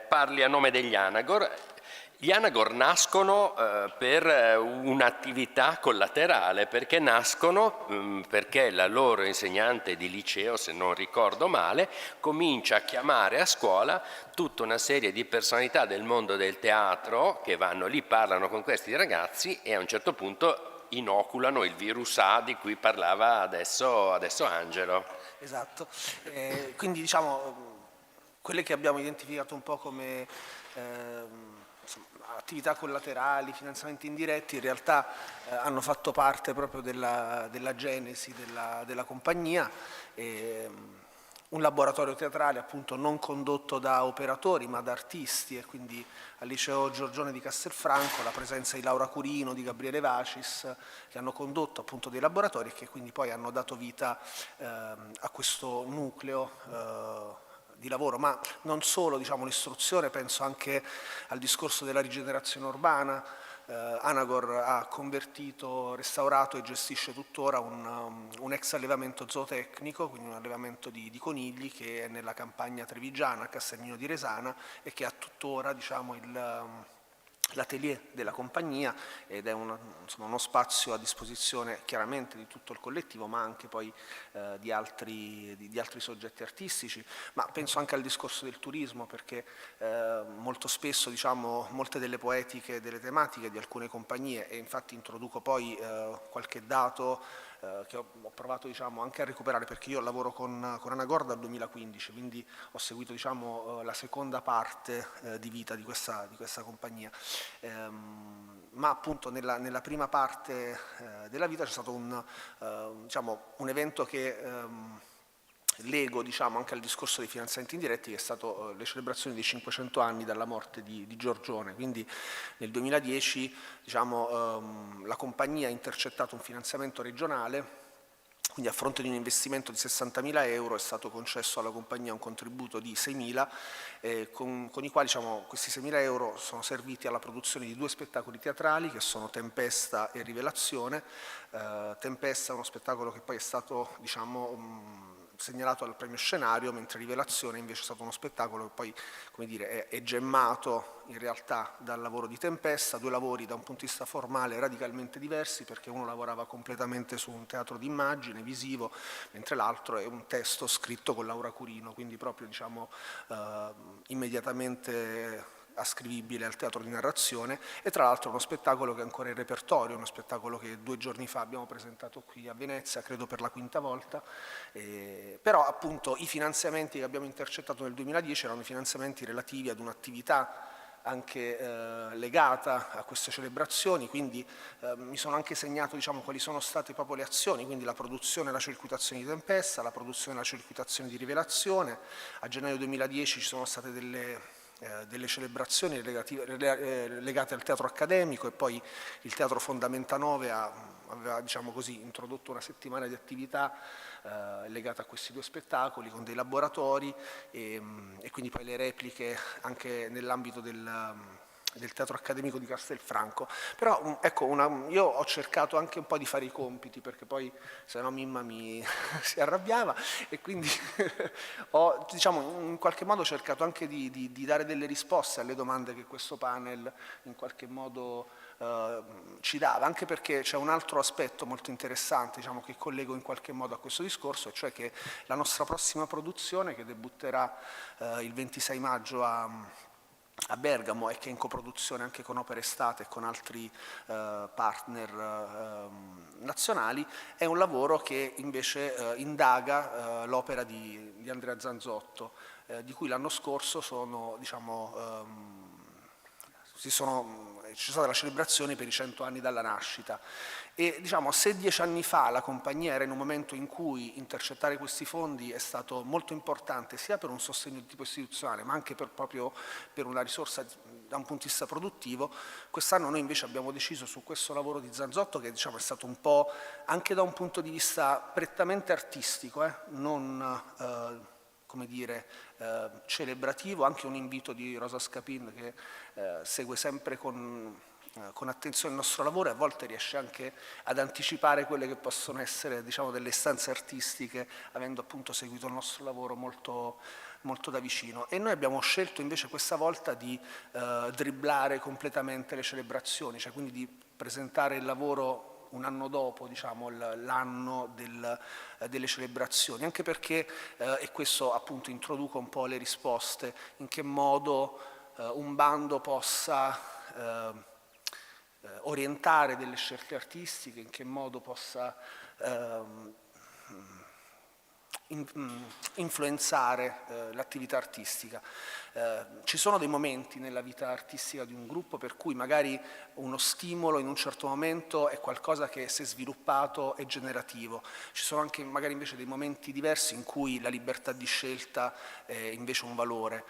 parli a nome degli Anagor. Gli Anagor nascono per un'attività collaterale, perché nascono perché la loro insegnante di liceo, se non ricordo male, comincia a chiamare a scuola tutta una serie di personalità del mondo del teatro che vanno lì, parlano con questi ragazzi e a un certo punto inoculano il virus A di cui parlava adesso Angelo. Esatto, quindi diciamo quelle che abbiamo identificato un po' come attività collaterali, finanziamenti indiretti, in realtà hanno fatto parte proprio della genesi della compagnia. Un laboratorio teatrale appunto non condotto da operatori ma da artisti, e quindi al liceo Giorgione di Castelfranco la presenza di Laura Curino, di Gabriele Vacis, che hanno condotto appunto dei laboratori e che quindi poi hanno dato vita a questo nucleo di lavoro, ma non solo, diciamo, l'istruzione, penso anche al discorso della rigenerazione urbana. Anagor ha convertito, restaurato e gestisce tuttora un ex allevamento zootecnico, quindi un allevamento di conigli che è nella campagna trevigiana, a Castellino di Resana, e che ha tuttora, diciamo, l'atelier della compagnia, ed è uno spazio a disposizione chiaramente di tutto il collettivo, ma anche poi di altri soggetti artistici. Ma penso anche al discorso del turismo, perché molto spesso, diciamo, molte delle poetiche, delle tematiche di alcune compagnie, e infatti introduco poi qualche dato che ho provato, diciamo, anche a recuperare, perché io lavoro con Anagor dal 2015, quindi ho seguito, diciamo, la seconda parte di vita di questa compagnia. Ma appunto nella prima parte della vita c'è stato diciamo, un evento che lego, diciamo, anche al discorso dei finanziamenti indiretti, che è stato le celebrazioni dei 500 anni dalla morte di Giorgione. Quindi nel 2010, diciamo, la compagnia ha intercettato un finanziamento regionale, quindi a fronte di un investimento di 60.000 euro è stato concesso alla compagnia un contributo di 6.000, con i quali, diciamo, questi 6.000 euro sono serviti alla produzione di 2 spettacoli teatrali che sono Tempesta e Rivelazione. Tempesta è uno spettacolo che poi è stato, diciamo, segnalato al premio scenario, mentre Rivelazione invece è stato uno spettacolo che poi, come dire, è gemmato in realtà dal lavoro di Tempesta, 2 lavori da un punto di vista formale radicalmente diversi, perché uno lavorava completamente su un teatro d'immagine, visivo, mentre l'altro è un testo scritto con Laura Curino, quindi proprio, diciamo, immediatamente ascrivibile al teatro di narrazione, e tra l'altro uno spettacolo che è ancora in repertorio, uno spettacolo che 2 giorni fa abbiamo presentato qui a Venezia, credo per la 5ª volta, però appunto i finanziamenti che abbiamo intercettato nel 2010 erano i finanziamenti relativi ad un'attività anche legata a queste celebrazioni, quindi mi sono anche segnato, diciamo, quali sono state proprio le azioni, quindi la produzione e la circuitazione di Tempesta, la produzione e la circuitazione di Rivelazione. A gennaio 2010 ci sono state delle celebrazioni legate al teatro accademico, e poi il Teatro Fondamenta 9 aveva, diciamo così, introdotto una settimana di attività legata a questi 2 spettacoli con dei laboratori e quindi poi le repliche anche nell'ambito del Teatro Accademico di Castelfranco. Però ecco, io ho cercato anche un po' di fare i compiti, perché poi se no Mimma si arrabbiava, e quindi ho, diciamo, in qualche modo cercato anche di dare delle risposte alle domande che questo panel in qualche modo ci dava, anche perché c'è un altro aspetto molto interessante, diciamo, che collego in qualche modo a questo discorso, cioè che la nostra prossima produzione, che debutterà il 26 maggio a Bergamo, e che è in coproduzione anche con Opera Estate e con altri partner nazionali, è un lavoro che invece indaga l'opera di Andrea Zanzotto, di cui l'anno scorso c'è stata la celebrazione per i 100 anni dalla nascita. E, diciamo, se 10 anni fa la compagnia era in un momento in cui intercettare questi fondi è stato molto importante, sia per un sostegno di tipo istituzionale, ma anche proprio per una risorsa da un punto di vista produttivo, quest'anno noi invece abbiamo deciso, su questo lavoro di Zanzotto, che, diciamo, è stato un po' anche da un punto di vista prettamente artistico, non come dire, celebrativo, anche un invito di Rosa Scapin che segue sempre con attenzione il nostro lavoro e a volte riesce anche ad anticipare quelle che possono essere, diciamo, delle istanze artistiche, avendo appunto seguito il nostro lavoro molto da vicino. E noi abbiamo scelto invece questa volta di dribblare completamente le celebrazioni, cioè quindi di presentare il lavoro un anno dopo, diciamo, l'anno delle celebrazioni, anche perché, e questo appunto introduco un po' le risposte, in che modo un bando possa orientare delle scelte artistiche, in che modo possa influenzare l'attività artistica. Ci sono dei momenti nella vita artistica di un gruppo per cui magari uno stimolo in un certo momento è qualcosa che, se sviluppato, è generativo. Ci sono anche magari invece dei momenti diversi in cui la libertà di scelta è invece un valore.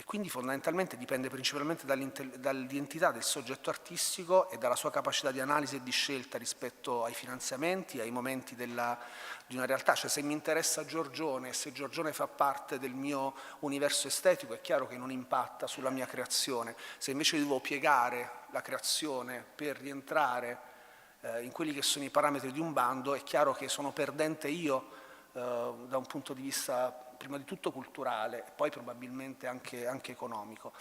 E quindi fondamentalmente dipende principalmente dall'identità del soggetto artistico e dalla sua capacità di analisi e di scelta rispetto ai finanziamenti, ai momenti di una realtà. Cioè, se mi interessa Giorgione, se Giorgione fa parte del mio universo estetico, è chiaro che non impatta sulla mia creazione. Se invece devo piegare la creazione per rientrare in quelli che sono i parametri di un bando, è chiaro che sono perdente io da un punto di vista prima di tutto culturale e poi probabilmente anche economico.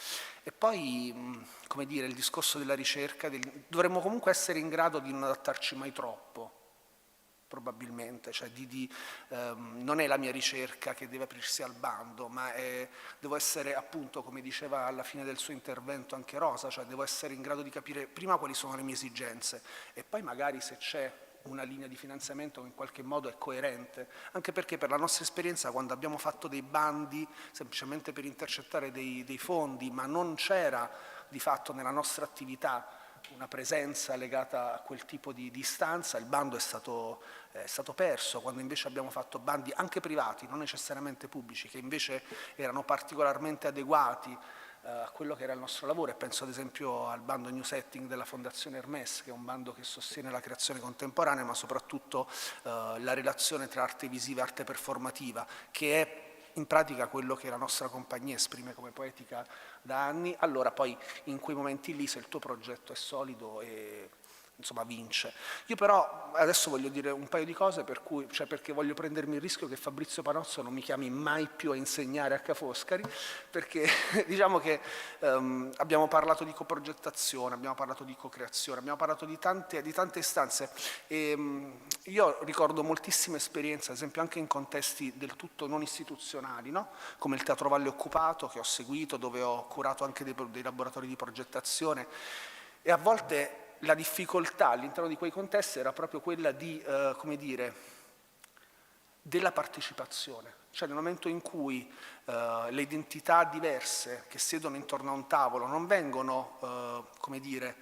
E poi, come dire, il discorso della ricerca, dovremmo comunque essere in grado di non adattarci mai troppo, probabilmente, cioè non è la mia ricerca che deve aprirsi al bando, ma devo essere, appunto, come diceva alla fine del suo intervento anche Rosa, cioè devo essere in grado di capire prima quali sono le mie esigenze e poi magari se c'è una linea di finanziamento che in qualche modo è coerente, anche perché per la nostra esperienza quando abbiamo fatto dei bandi semplicemente per intercettare dei fondi, ma non c'era di fatto nella nostra attività una presenza legata a quel tipo di istanza, il bando è stato perso. Quando invece abbiamo fatto bandi anche privati, non necessariamente pubblici, che invece erano particolarmente adeguati a quello che era il nostro lavoro, e penso ad esempio al bando New Setting della Fondazione Hermès, che è un bando che sostiene la creazione contemporanea, ma soprattutto la relazione tra arte visiva e arte performativa, che è in pratica quello che la nostra compagnia esprime come poetica da anni. Allora poi in quei momenti lì, se il tuo progetto è solido e insomma vince. Io però adesso voglio dire un paio di cose perché voglio prendermi il rischio che Fabrizio Panozzo non mi chiami mai più a insegnare a Ca' Foscari, perché diciamo che abbiamo parlato di coprogettazione, abbiamo parlato di co-creazione, abbiamo parlato di tante istanze e io ricordo moltissime esperienze, ad esempio anche in contesti del tutto non istituzionali, no? Come il Teatro Valle Occupato che ho seguito, dove ho curato anche dei laboratori di progettazione, e a volte la difficoltà all'interno di quei contesti era proprio quella di, come dire, della partecipazione. Cioè nel momento in cui le identità diverse che siedono intorno a un tavolo non vengono, come dire,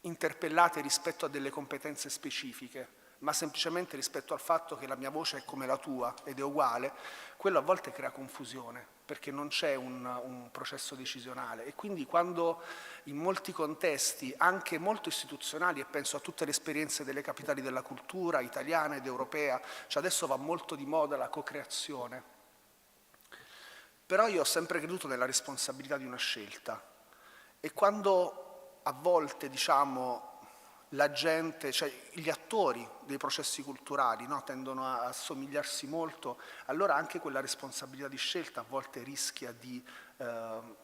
interpellate rispetto a delle competenze specifiche, ma semplicemente rispetto al fatto che la mia voce è come la tua ed è uguale, quello a volte crea confusione, perché non c'è un processo decisionale. E quindi quando in molti contesti, anche molto istituzionali, e penso a tutte le esperienze delle capitali della cultura italiana ed europea, cioè adesso va molto di moda la co-creazione, però io ho sempre creduto nella responsabilità di una scelta, e quando a volte, diciamo, la gente, cioè gli attori dei processi culturali, no, tendono a assomigliarsi molto, allora anche quella responsabilità di scelta a volte rischia di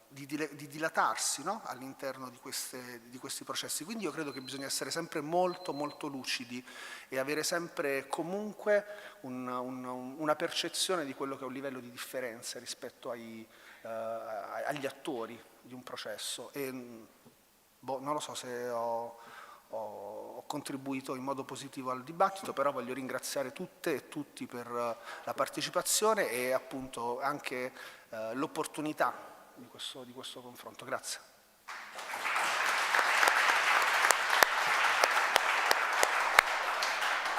dilatarsi, no, all'interno di questi processi. Quindi io credo che bisogna essere sempre molto molto lucidi e avere sempre comunque una percezione di quello che è un livello di differenza rispetto agli attori di un processo. E non lo so se ho contribuito in modo positivo al dibattito, però voglio ringraziare tutte e tutti per la partecipazione e appunto anche l'opportunità di questo confronto. Grazie.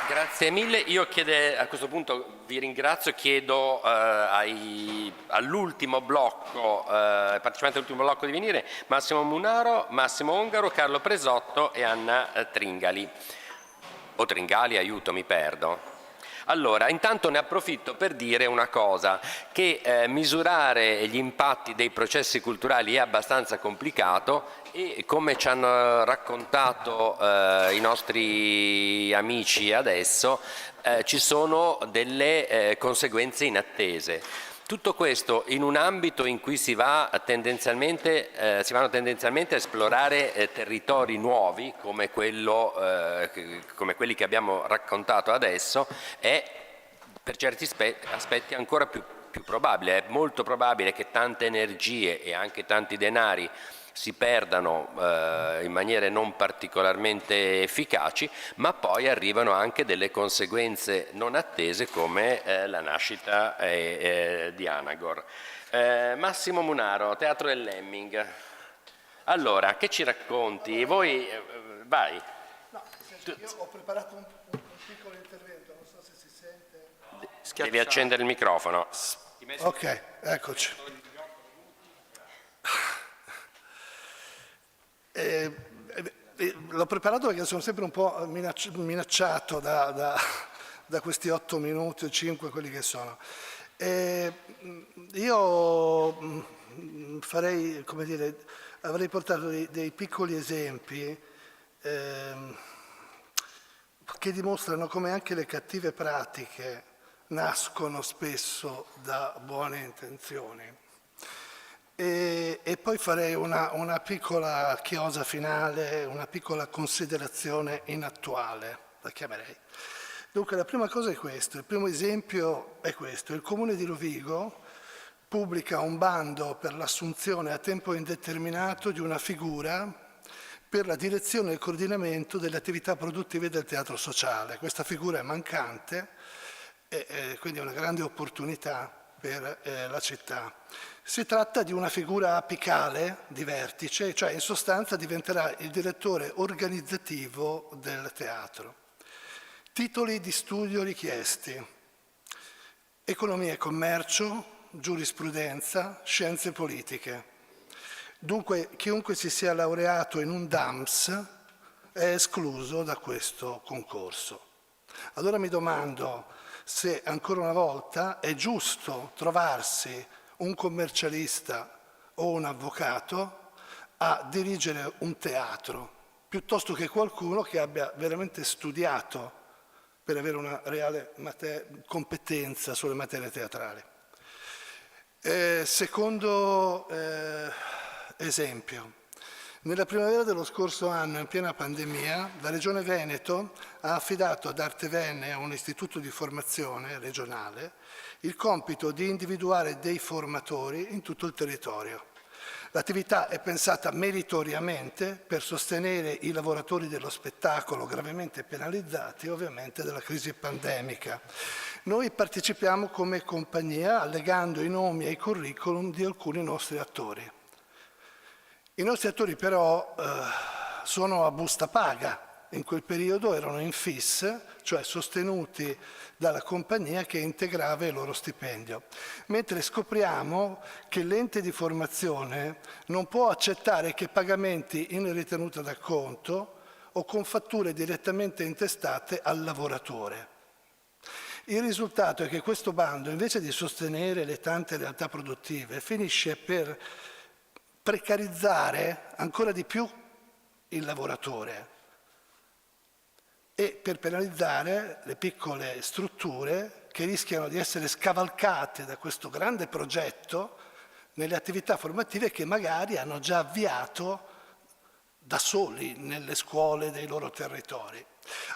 Grazie mille. Io a questo punto vi ringrazio, chiedo all'ultimo blocco, partecipante all'ultimo blocco di venire Massimo Munaro, Massimo Ongaro, Carlo Presotto e Anna Tringali. O Tringali, aiuto, mi perdo. Allora, intanto ne approfitto per dire una cosa, che misurare gli impatti dei processi culturali è abbastanza complicato e, come ci hanno raccontato i nostri amici adesso, ci sono delle conseguenze inattese. Tutto questo in un ambito in cui si vanno tendenzialmente a esplorare territori nuovi come quelli che abbiamo raccontato adesso, è per certi aspetti ancora più probabile. È molto probabile che tante energie e anche tanti denari si perdano in maniere non particolarmente efficaci, ma poi arrivano anche delle conseguenze non attese come la nascita di Anagor. Massimo Munaro, Teatro del Lemming. Allora, che ci racconti? Voi, vai. No, io ho preparato un piccolo intervento, non so se si sente. Devi accendere il microfono. Ok, eccoci. L'ho preparato perché sono sempre un po' minacciato da questi 8 minuti o 5, quelli che sono. Io farei, come dire, avrei portato dei piccoli esempi che dimostrano come anche le cattive pratiche nascono spesso da buone intenzioni. E poi farei una piccola chiosa finale, una piccola considerazione inattuale, la chiamerei. Dunque la prima cosa è questo, il primo esempio è questo. Il Comune di Rovigo pubblica un bando per l'assunzione a tempo indeterminato di una figura per la direzione e il coordinamento delle attività produttive del teatro sociale. Questa figura è mancante e quindi è una grande opportunità per la città. Si tratta di una figura apicale di vertice, cioè in sostanza diventerà il direttore organizzativo del teatro. Titoli di studio richiesti: economia e commercio, giurisprudenza, scienze politiche. Dunque chiunque si sia laureato in un DAMS è escluso da questo concorso. Allora mi domando se ancora una volta è giusto trovarsi un commercialista o un avvocato a dirigere un teatro, piuttosto che qualcuno che abbia veramente studiato per avere una reale competenza sulle materie teatrali. Secondo esempio, nella primavera dello scorso anno, in piena pandemia, la Regione Veneto ha affidato ad Artevenne, a un istituto di formazione regionale, il compito di individuare dei formatori in tutto il territorio. L'attività è pensata meritoriamente per sostenere i lavoratori dello spettacolo gravemente penalizzati ovviamente dalla crisi pandemica. Noi partecipiamo come compagnia allegando i nomi e i curriculum di alcuni nostri attori. I nostri attori però sono a busta paga. In quel periodo erano in FIS, cioè sostenuti dalla compagnia che integrava il loro stipendio. Mentre scopriamo che l'ente di formazione non può accettare che pagamenti in ritenuta d'acconto o con fatture direttamente intestate al lavoratore. Il risultato è che questo bando, invece di sostenere le tante realtà produttive, finisce per precarizzare ancora di più il lavoratore e per penalizzare le piccole strutture che rischiano di essere scavalcate da questo grande progetto nelle attività formative che magari hanno già avviato da soli nelle scuole dei loro territori.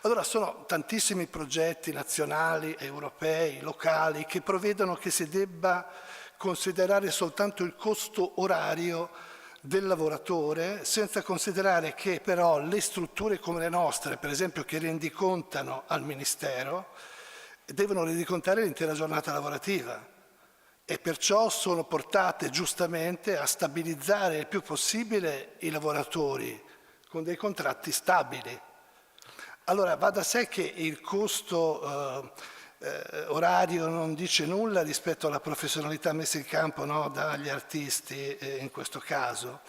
Allora sono tantissimi progetti nazionali, europei, locali che prevedono che si debba considerare soltanto il costo orario del lavoratore, senza considerare che però le strutture come le nostre, per esempio che rendicontano al Ministero, devono rendicontare l'intera giornata lavorativa e perciò sono portate giustamente a stabilizzare il più possibile i lavoratori con dei contratti stabili. Allora va da sé che il costo orario non dice nulla rispetto alla professionalità messa in campo dagli artisti in questo caso.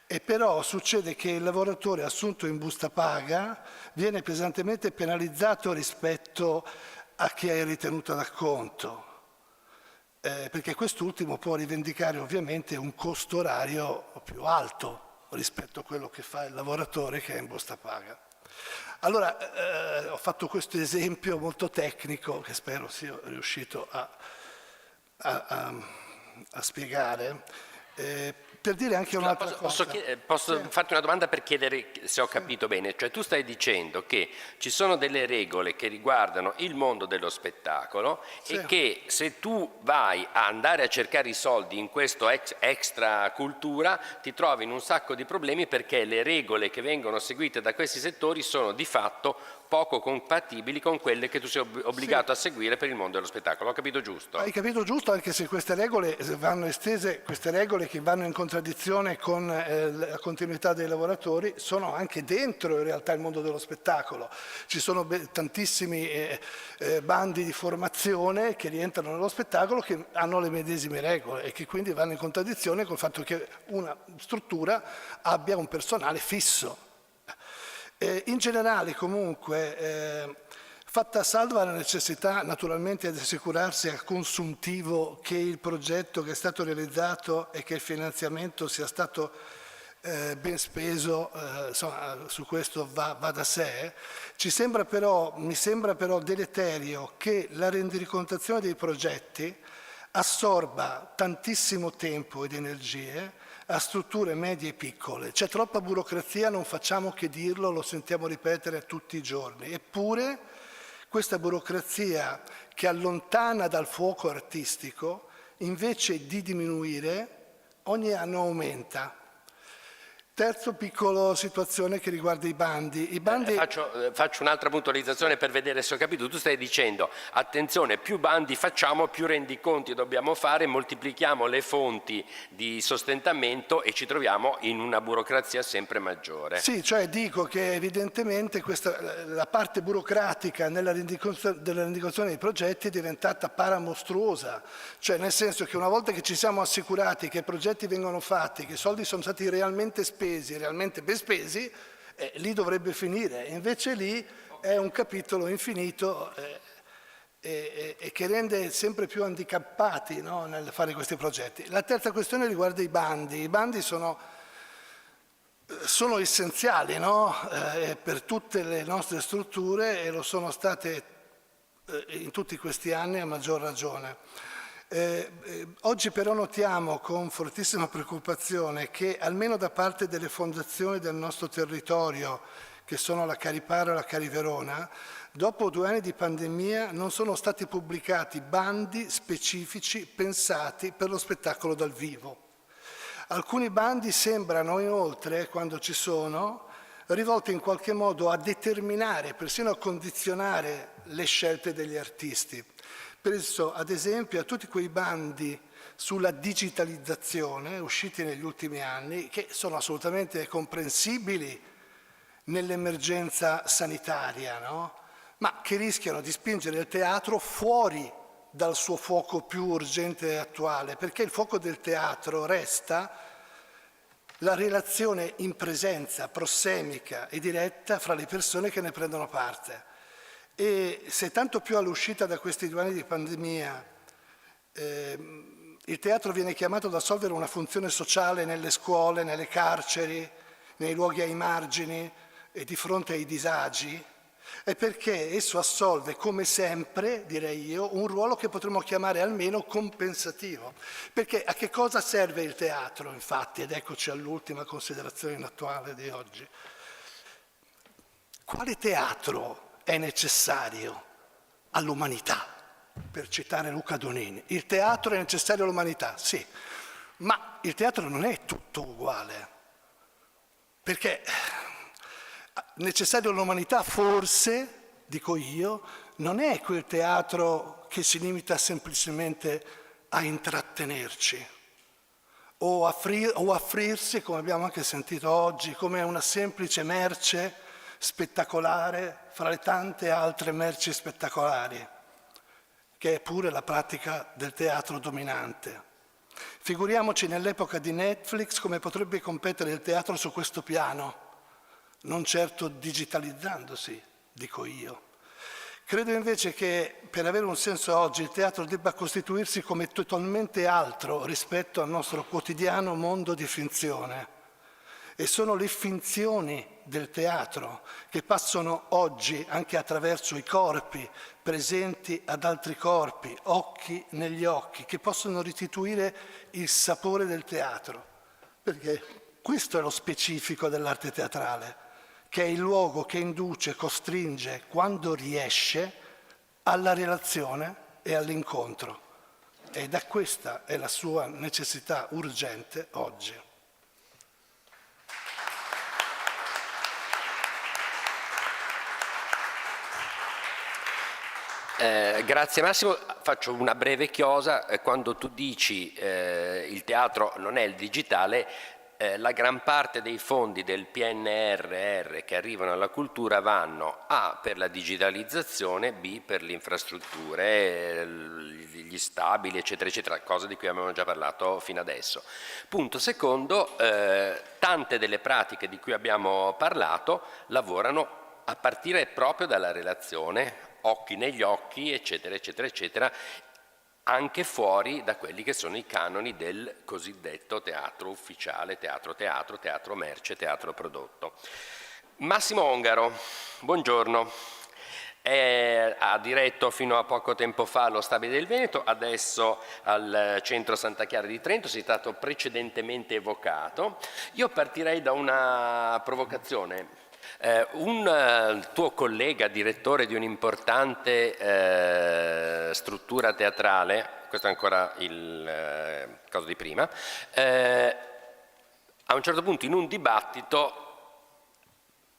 E però succede che il lavoratore assunto in busta paga viene pesantemente penalizzato rispetto a chi è ritenuto d'acconto, perché quest'ultimo può rivendicare ovviamente un costo orario più alto rispetto a quello che fa il lavoratore che è in busta paga. Allora, ho fatto questo esempio molto tecnico che spero sia riuscito a spiegare, per dire anche un'altra cosa. Posso farti una domanda per chiedere se ho capito bene? Cioè tu stai dicendo che ci sono delle regole che riguardano il mondo dello spettacolo e che se tu vai a andare a cercare i soldi in questo extra cultura ti trovi in un sacco di problemi perché le regole che vengono seguite da questi settori sono di fatto poco compatibili con quelle che tu sei obbligato a seguire per il mondo dello spettacolo. Ho capito giusto? Hai capito giusto, anche se queste regole vanno estese, queste regole che vanno in contraddizione con la continuità dei lavoratori sono anche dentro in realtà il mondo dello spettacolo. Ci sono tantissimi bandi di formazione che rientrano nello spettacolo che hanno le medesime regole e che quindi vanno in contraddizione col fatto che una struttura abbia un personale fisso. In generale comunque, fatta salva la necessità naturalmente di assicurarsi al consuntivo che il progetto che è stato realizzato e che il finanziamento sia stato ben speso, insomma, su questo va da sé, mi sembra però deleterio che la rendicontazione dei progetti assorba tantissimo tempo ed energie a strutture medie e piccole. C'è troppa burocrazia, non facciamo che dirlo, lo sentiamo ripetere tutti i giorni. Eppure questa burocrazia che allontana dal fuoco artistico, invece di diminuire, ogni anno aumenta. Terzo piccolo situazione che riguarda i bandi. Faccio un'altra puntualizzazione per vedere se ho capito. Tu stai dicendo, attenzione, più bandi facciamo, più rendiconti dobbiamo fare, moltiplichiamo le fonti di sostentamento e ci troviamo in una burocrazia sempre maggiore. Sì, cioè dico che evidentemente la parte burocratica della rendicontazione dei progetti è diventata paramostruosa, cioè nel senso che una volta che ci siamo assicurati che i progetti vengono fatti, che i soldi sono stati realmente spesi, realmente ben spesi, lì dovrebbe finire. Invece lì è un capitolo infinito e che rende sempre più handicappati, no, nel fare questi progetti. La terza questione riguarda i bandi. I bandi sono essenziali, no, per tutte le nostre strutture e lo sono state in tutti questi anni a maggior ragione. Oggi però notiamo con fortissima preoccupazione che almeno da parte delle fondazioni del nostro territorio, che sono la Cariparo e la Cariverona, dopo 2 anni di pandemia non sono stati pubblicati bandi specifici pensati per lo spettacolo dal vivo. Alcuni bandi sembrano inoltre, quando ci sono, rivolti in qualche modo a determinare, persino a condizionare le scelte degli artisti. Penso ad esempio a tutti quei bandi sulla digitalizzazione usciti negli ultimi anni, che sono assolutamente comprensibili nell'emergenza sanitaria, no? Ma che rischiano di spingere il teatro fuori dal suo fuoco più urgente e attuale, perché il fuoco del teatro resta la relazione in presenza, prossemica e diretta fra le persone che ne prendono parte. E se tanto più all'uscita da questi 2 anni di pandemia il teatro viene chiamato ad assolvere una funzione sociale nelle scuole, nelle carceri, nei luoghi ai margini e di fronte ai disagi, è perché esso assolve, come sempre, direi io, un ruolo che potremmo chiamare almeno compensativo. Perché a che cosa serve il teatro, infatti, ed eccoci all'ultima considerazione attuale di oggi. Quale teatro è necessario all'umanità, per citare Luca Donini? Il teatro è necessario all'umanità, sì, ma il teatro non è tutto uguale, perché necessario all'umanità forse, dico io, non è quel teatro che si limita semplicemente a intrattenerci o offrirsi, come abbiamo anche sentito oggi, come una semplice merce spettacolare fra le tante altre merci spettacolari, che è pure la pratica del teatro dominante. Figuriamoci nell'epoca di Netflix come potrebbe competere il teatro su questo piano, non certo digitalizzandosi, dico io. Credo invece che per avere un senso oggi il teatro debba costituirsi come totalmente altro rispetto al nostro quotidiano mondo di finzione. E sono le finzioni del teatro che passano oggi anche attraverso i corpi presenti ad altri corpi, occhi negli occhi, che possono restituire il sapore del teatro. Perché questo è lo specifico dell'arte teatrale, che è il luogo che induce, costringe, quando riesce, alla relazione e all'incontro. Ed è questa è la sua necessità urgente oggi. Grazie Massimo, faccio una breve chiosa. Quando tu dici il teatro non è il digitale, la gran parte dei fondi del PNRR che arrivano alla cultura vanno A per la digitalizzazione, B per le infrastrutture, gli stabili, eccetera, eccetera, cosa di cui abbiamo già parlato fino adesso. Punto secondo, tante delle pratiche di cui abbiamo parlato lavorano a partire proprio dalla relazione, occhi negli occhi, eccetera, eccetera, eccetera, anche fuori da quelli che sono i canoni del cosiddetto teatro ufficiale, teatro merce, teatro prodotto. Massimo Ongaro, buongiorno. Ha diretto fino a poco tempo fa lo Stabile del Veneto, adesso al Centro Santa Chiara di Trento, sei stato precedentemente evocato. Io partirei da una provocazione. Un tuo collega, direttore di un'importante struttura teatrale, questo è ancora il caso di prima, a un certo punto in un dibattito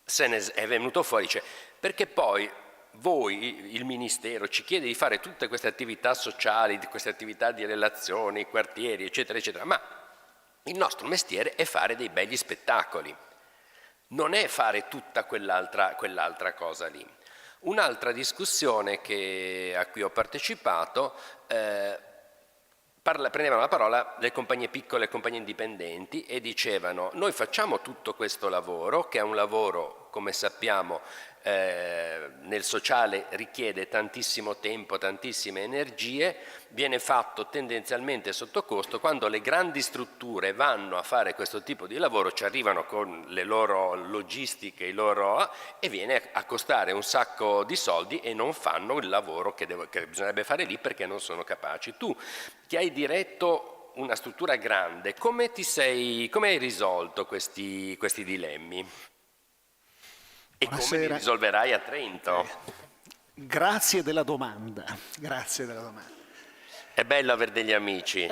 è venuto fuori, dice, perché poi voi, il Ministero, ci chiede di fare tutte queste attività sociali, queste attività di relazioni, quartieri, eccetera, eccetera, ma il nostro mestiere è fare dei begli spettacoli. Non è fare tutta quell'altra cosa lì. Un'altra discussione a cui ho partecipato prendevano la parola le compagnie piccole e compagnie indipendenti e dicevano: noi facciamo tutto questo lavoro, che è un lavoro, come sappiamo, nel sociale richiede tantissimo tempo, tantissime energie, viene fatto tendenzialmente sotto costo. Quando le grandi strutture vanno a fare questo tipo di lavoro, ci arrivano con le loro logistiche, e viene a costare un sacco di soldi e non fanno il lavoro che bisognerebbe fare lì perché non sono capaci. Tu, che hai diretto una struttura grande, come hai risolto questi dilemmi? E Buonasera. come li risolverai a Trento? Grazie della domanda, grazie della domanda. È bello avere degli amici.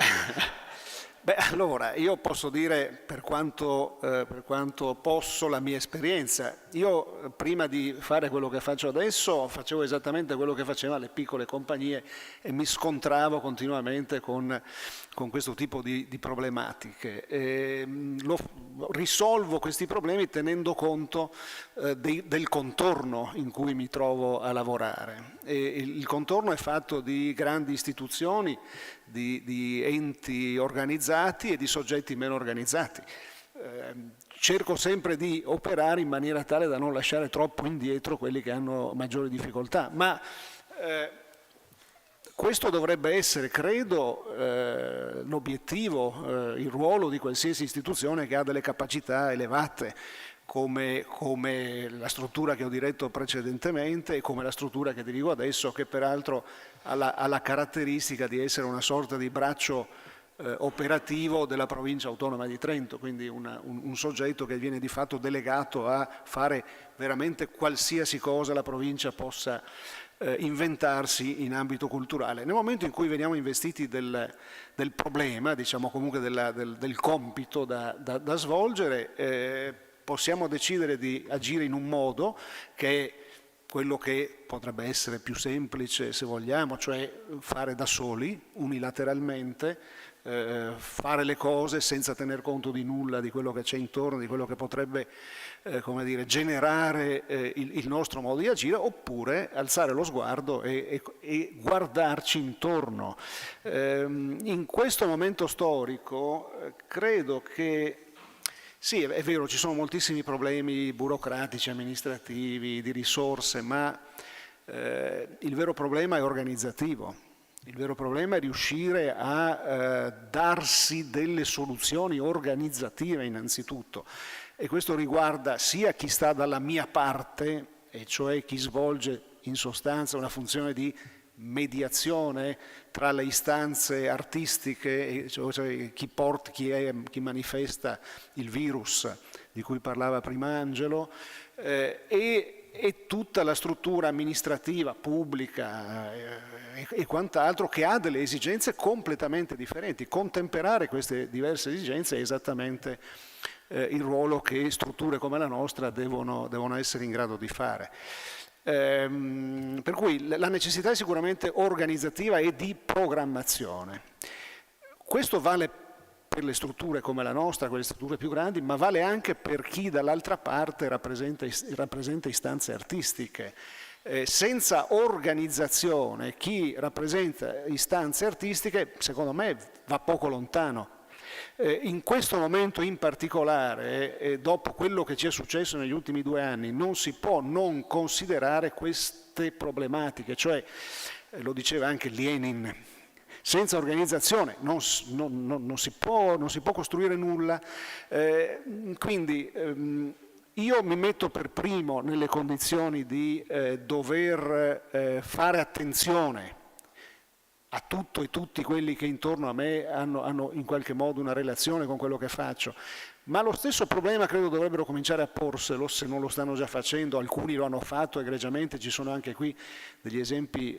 Beh, allora, io posso dire per quanto posso la mia esperienza. Io prima di fare quello che faccio adesso facevo esattamente quello che facevano le piccole compagnie e mi scontravo continuamente con questo tipo di problematiche. Risolvo questi problemi tenendo conto del contorno in cui mi trovo a lavorare. Il contorno è fatto di grandi istituzioni, di enti organizzati e di soggetti meno organizzati. Cerco sempre di operare in maniera tale da non lasciare troppo indietro quelli che hanno maggiori difficoltà, ma questo dovrebbe essere, credo, l'obiettivo, il ruolo di qualsiasi istituzione che ha delle capacità elevate, come la struttura che ho diretto precedentemente e come la struttura che dirigo adesso, che peraltro ha la caratteristica di essere una sorta di braccio operativo della provincia autonoma di Trento, quindi un soggetto che viene di fatto delegato a fare veramente qualsiasi cosa la provincia possa inventarsi in ambito culturale. Nel momento in cui veniamo investiti del problema, diciamo comunque del compito da svolgere, possiamo decidere di agire in un modo che è quello che potrebbe essere più semplice, se vogliamo, cioè fare da soli, unilateralmente, fare le cose senza tener conto di nulla di quello che c'è intorno, di quello che potrebbe generare il nostro modo di agire, oppure alzare lo sguardo e guardarci intorno. In questo momento storico credo che sì, è vero, ci sono moltissimi problemi burocratici, amministrativi, di risorse, ma Il vero problema è organizzativo. Il vero problema è riuscire a darsi delle soluzioni organizzative innanzitutto, e questo riguarda sia chi sta dalla mia parte, e cioè chi svolge in sostanza una funzione di mediazione tra le istanze artistiche, cioè chi manifesta il virus di cui parlava prima Angelo, e tutta la struttura amministrativa, pubblica e quant'altro, che ha delle esigenze completamente differenti. Contemperare queste diverse esigenze è esattamente il ruolo che strutture come la nostra devono essere in grado di fare. Per cui la necessità è sicuramente organizzativa e di programmazione. Questo vale per le strutture come la nostra, quelle strutture più grandi, ma vale anche per chi dall'altra parte rappresenta istanze artistiche. Senza organizzazione, chi rappresenta istanze artistiche, secondo me, va poco lontano. In questo momento in particolare, dopo quello che ci è successo negli ultimi 2 anni, non si può non considerare queste problematiche, cioè, lo diceva anche Lenin, senza organizzazione non si può costruire nulla. Quindi io mi metto per primo nelle condizioni di dover fare attenzione a tutto e tutti quelli che intorno a me hanno in qualche modo una relazione con quello che faccio, ma lo stesso problema credo dovrebbero cominciare a porselo, se non lo stanno già facendo. Alcuni lo hanno fatto egregiamente, ci sono anche qui degli esempi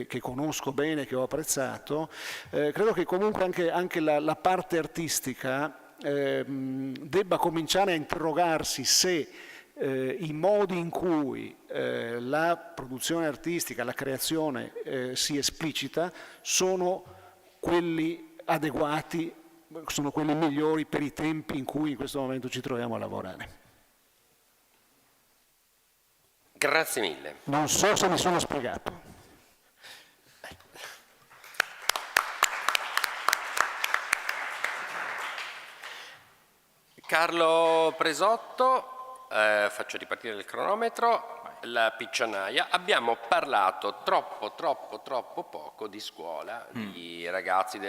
che conosco bene, che ho apprezzato. Credo che comunque anche la parte artistica debba cominciare a interrogarsi se i modi in cui la produzione artistica, la creazione si esplicita sono quelli adeguati, sono quelli migliori per i tempi in cui in questo momento ci troviamo a lavorare. Grazie mille. Non so se mi sono spiegato. Carlo Presotto. Faccio ripartire il cronometro. La Piccionaia. Abbiamo parlato troppo poco di scuola, di ragazzi,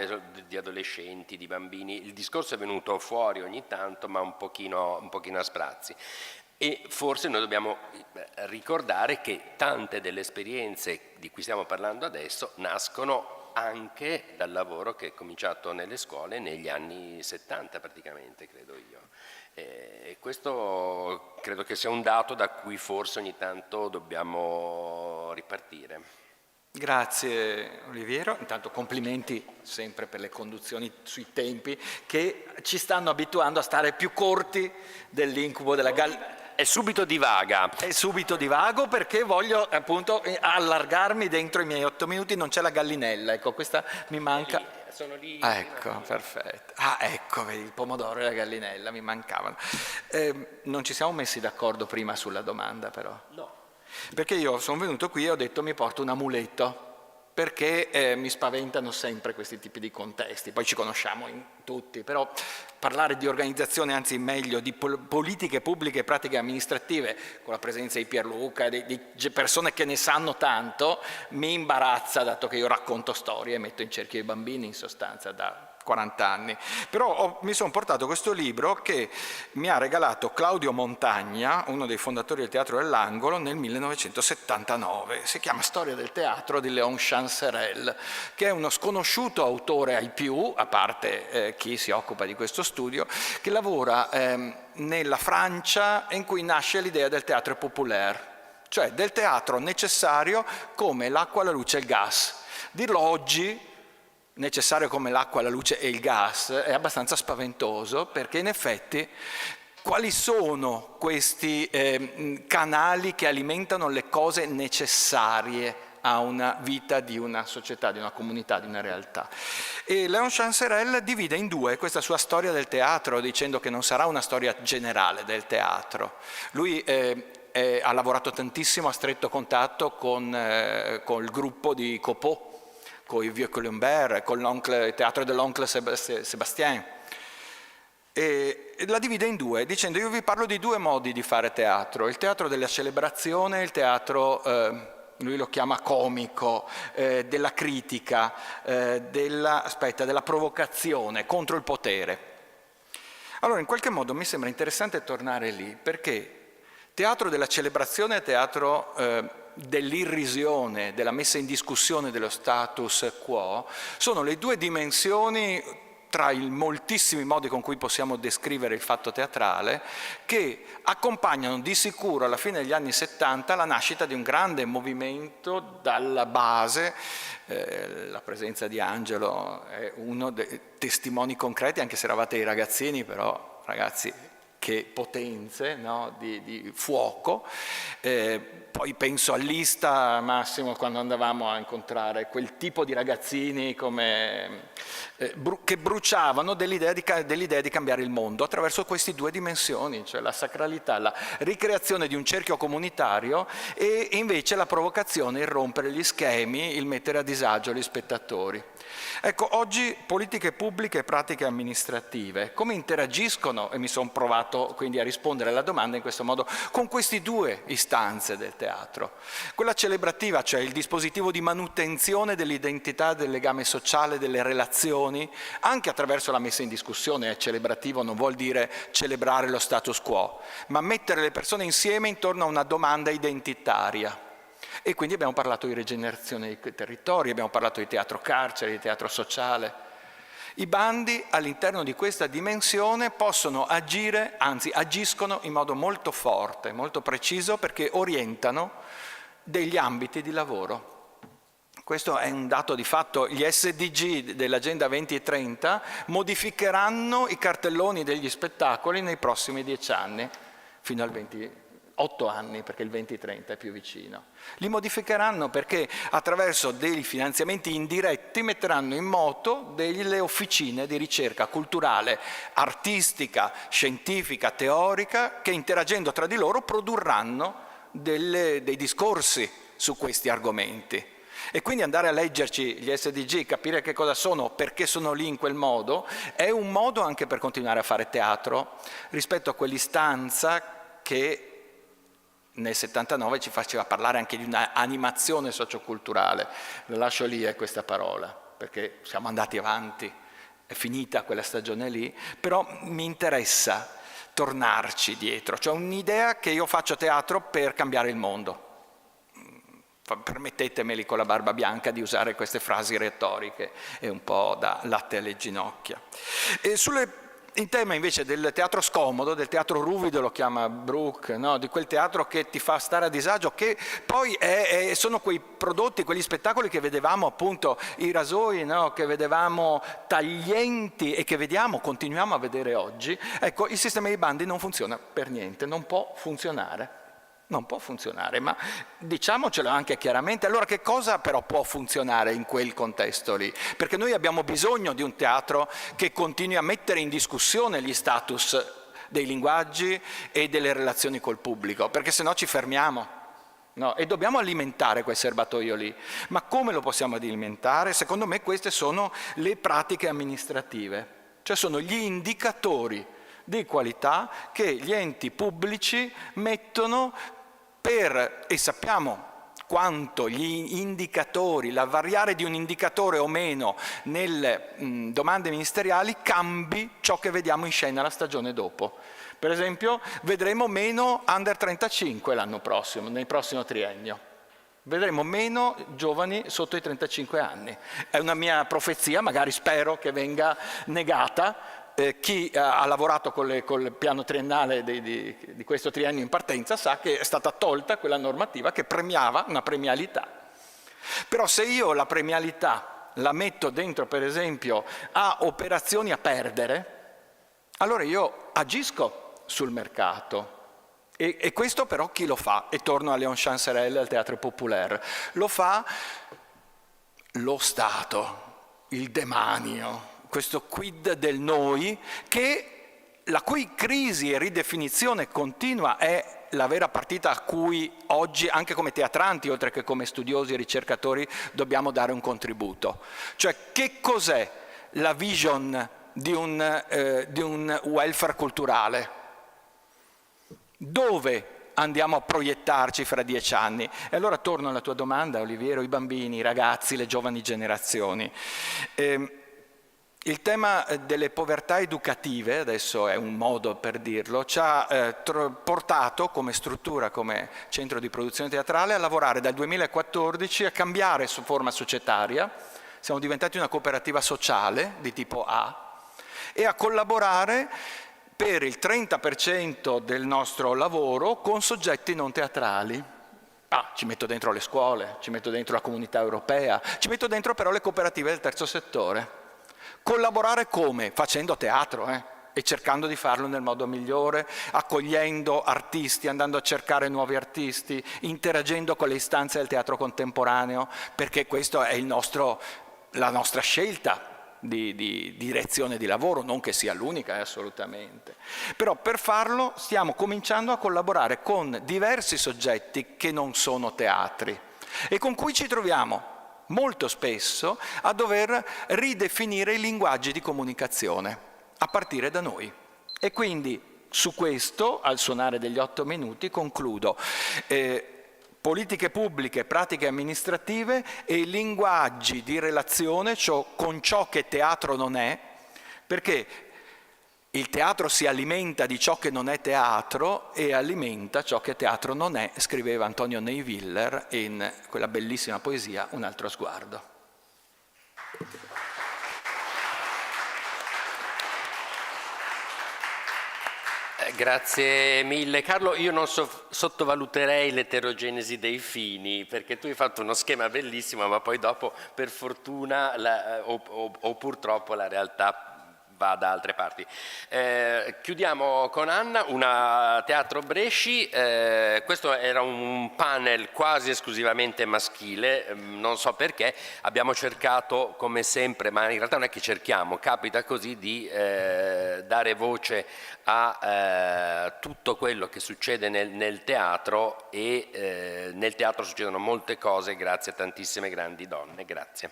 di adolescenti, di bambini. Il discorso è venuto fuori ogni tanto, ma un pochino a sprazzi. E forse noi dobbiamo ricordare che tante delle esperienze di cui stiamo parlando adesso nascono anche dal lavoro che è cominciato nelle scuole negli anni 70 praticamente, credo io. E questo credo che sia un dato da cui forse ogni tanto dobbiamo ripartire. Grazie Oliviero, intanto complimenti sempre per le conduzioni sui tempi che ci stanno abituando a stare più corti dell'incubo della È subito divaga. È subito divago perché voglio appunto allargarmi dentro i miei 8 minuti, non c'è la gallinella, ecco questa mi manca. Sono lì. Ah, ecco, perfetto. Ah, ecco, vedi, il pomodoro e la gallinella mi mancavano. Non ci siamo messi d'accordo prima sulla domanda però. No. Perché io sono venuto qui e ho detto mi porto un amuleto, perché mi spaventano sempre questi tipi di contesti, poi ci conosciamo tutti, però parlare di organizzazione, anzi meglio, di politiche pubbliche e pratiche amministrative, con la presenza di Pierluca, di persone che ne sanno tanto, mi imbarazza, dato che io racconto storie e metto in cerchio i bambini in sostanza da 40 anni. Però mi sono portato questo libro che mi ha regalato Claudio Montagna, uno dei fondatori del Teatro dell'Angolo, nel 1979. Si chiama Storia del teatro di Léon Chancerelle, che è uno sconosciuto autore ai più, a parte chi si occupa di questo studio, che lavora nella Francia in cui nasce l'idea del théâtre populaire, cioè del teatro necessario come l'acqua, la luce e il gas. Dirlo oggi necessario come l'acqua, la luce e il gas è abbastanza spaventoso, perché in effetti quali sono questi canali che alimentano le cose necessarie a una vita di una società, di una comunità, di una realtà? E Léon Chancerelle divide in due questa sua storia del teatro, dicendo che non sarà una storia generale del teatro. Lui ha lavorato tantissimo a stretto contatto con il gruppo di Copeau, con i Vieux Colombert, con il teatro dell'oncle Sébastien, e la divide in due, dicendo io vi parlo di due modi di fare teatro, il teatro della celebrazione e il teatro lui lo chiama comico, della critica, della provocazione contro il potere. Allora in qualche modo mi sembra interessante tornare lì, perché teatro della celebrazione e teatro dell'irrisione, della messa in discussione dello status quo, sono le due dimensioni tra i moltissimi modi con cui possiamo descrivere il fatto teatrale, che accompagnano di sicuro alla fine degli anni 70 la nascita di un grande movimento dalla base. La presenza di Angelo è uno dei testimoni concreti, anche se eravate i ragazzini, però ragazzi, che potenze, no? di fuoco. Poi penso all'Ista, Massimo, quando andavamo a incontrare quel tipo di ragazzini che bruciavano dell'idea di cambiare il mondo attraverso queste due dimensioni, cioè la sacralità, la ricreazione di un cerchio comunitario e invece la provocazione, il rompere gli schemi, il mettere a disagio gli spettatori. Ecco, oggi politiche pubbliche e pratiche amministrative come interagiscono, e mi sono provato quindi a rispondere alla domanda in questo modo, con queste due istanze del teatro. Quella celebrativa, cioè il dispositivo di manutenzione dell'identità, del legame sociale, delle relazioni, anche attraverso la messa in discussione. Celebrativo non vuol dire celebrare lo status quo, ma mettere le persone insieme intorno a una domanda identitaria. E quindi abbiamo parlato di rigenerazione dei territori, abbiamo parlato di teatro carcere, di teatro sociale. I bandi all'interno di questa dimensione possono agire, anzi agiscono in modo molto forte, molto preciso, perché orientano degli ambiti di lavoro. Questo è un dato di fatto. Gli SDG dell'Agenda 2030 modificheranno i cartelloni degli spettacoli nei prossimi 10 anni, fino al 8 anni, perché il 2030 è più vicino. Li modificheranno perché attraverso dei finanziamenti indiretti metteranno in moto delle officine di ricerca culturale, artistica, scientifica, teorica, che interagendo tra di loro produrranno dei discorsi su questi argomenti. E quindi andare a leggerci gli SDG, capire che cosa sono, perché sono lì in quel modo, è un modo anche per continuare a fare teatro rispetto a quell'istanza che nel 79 ci faceva parlare anche di una animazione socioculturale. La lascio lì questa parola, perché siamo andati avanti, è finita quella stagione lì, però mi interessa tornarci dietro, cioè un'idea che io faccio teatro per cambiare il mondo. Permettetemeli con la barba bianca di usare queste frasi retoriche, è un po' da latte alle ginocchia. E in tema invece del teatro scomodo, del teatro ruvido, lo chiama Brooke, no? Di quel teatro che ti fa stare a disagio, che poi sono quei prodotti, quegli spettacoli che vedevamo appunto, i rasoi, no? Che vedevamo taglienti e che continuiamo a vedere oggi. Ecco, il sistema dei bandi non funziona per niente, non può funzionare. Non può funzionare, ma diciamocelo anche chiaramente. Allora che cosa però può funzionare in quel contesto lì? Perché noi abbiamo bisogno di un teatro che continui a mettere in discussione gli status dei linguaggi e delle relazioni col pubblico, perché sennò ci fermiamo. No? E dobbiamo alimentare quel serbatoio lì. Ma come lo possiamo alimentare? Secondo me queste sono le pratiche amministrative, cioè sono gli indicatori di qualità che gli enti pubblici mettono e sappiamo quanto gli indicatori, la variare di un indicatore o meno nelle domande ministeriali cambi ciò che vediamo in scena la stagione dopo. Per esempio vedremo meno under 35 l'anno prossimo, nel prossimo triennio. Vedremo meno giovani sotto i 35 anni. È una mia profezia, magari spero che venga negata. Chi ha lavorato col piano triennale di questo triennio in partenza sa che è stata tolta quella normativa che premiava una premialità. Però se io la premialità la metto dentro, per esempio, a operazioni a perdere, allora io agisco sul mercato. E questo però chi lo fa? E torno a Léon Chancerelle, al Théâtre Populaire. Lo fa lo Stato, il demanio, questo quid del noi, la cui crisi e ridefinizione continua è la vera partita a cui oggi, anche come teatranti, oltre che come studiosi e ricercatori, dobbiamo dare un contributo. Cioè, che cos'è la vision di un welfare culturale? Dove andiamo a proiettarci fra 10 anni? E allora torno alla tua domanda, Oliviero, i bambini, i ragazzi, le giovani generazioni. Il tema delle povertà educative, adesso è un modo per dirlo, ci ha portato come struttura, come centro di produzione teatrale, a lavorare dal 2014 a cambiare forma societaria. Siamo diventati una cooperativa sociale di tipo A e a collaborare per il 30% del nostro lavoro con soggetti non teatrali. Ci metto dentro le scuole, ci metto dentro la comunità europea, ci metto dentro però le cooperative del terzo settore. Collaborare come? Facendo teatro, e cercando di farlo nel modo migliore, accogliendo artisti, andando a cercare nuovi artisti, interagendo con le istanze del teatro contemporaneo, perché questa è la nostra scelta di direzione di lavoro, non che sia l'unica, assolutamente. Però per farlo stiamo cominciando a collaborare con diversi soggetti che non sono teatri e con cui ci troviamo molto spesso a dover ridefinire i linguaggi di comunicazione, a partire da noi. E quindi su questo, al suonare degli 8 minuti, concludo. Politiche pubbliche, pratiche amministrative e linguaggi di relazione con ciò che teatro non è, perché il teatro si alimenta di ciò che non è teatro e alimenta ciò che teatro non è, scriveva Antonio Neiviller in quella bellissima poesia Un altro sguardo. Grazie mille Carlo, io non sottovaluterei l'eterogenesi dei fini, perché tu hai fatto uno schema bellissimo, ma poi dopo per fortuna o purtroppo la realtà va da altre parti. Chiudiamo con Anna, una Teatro Bresci. Questo era un panel quasi esclusivamente maschile, non so perché, abbiamo cercato come sempre, ma in realtà non è che cerchiamo, capita così, di dare voce a tutto quello che succede nel teatro, e nel teatro succedono molte cose grazie a tantissime grandi donne. Grazie.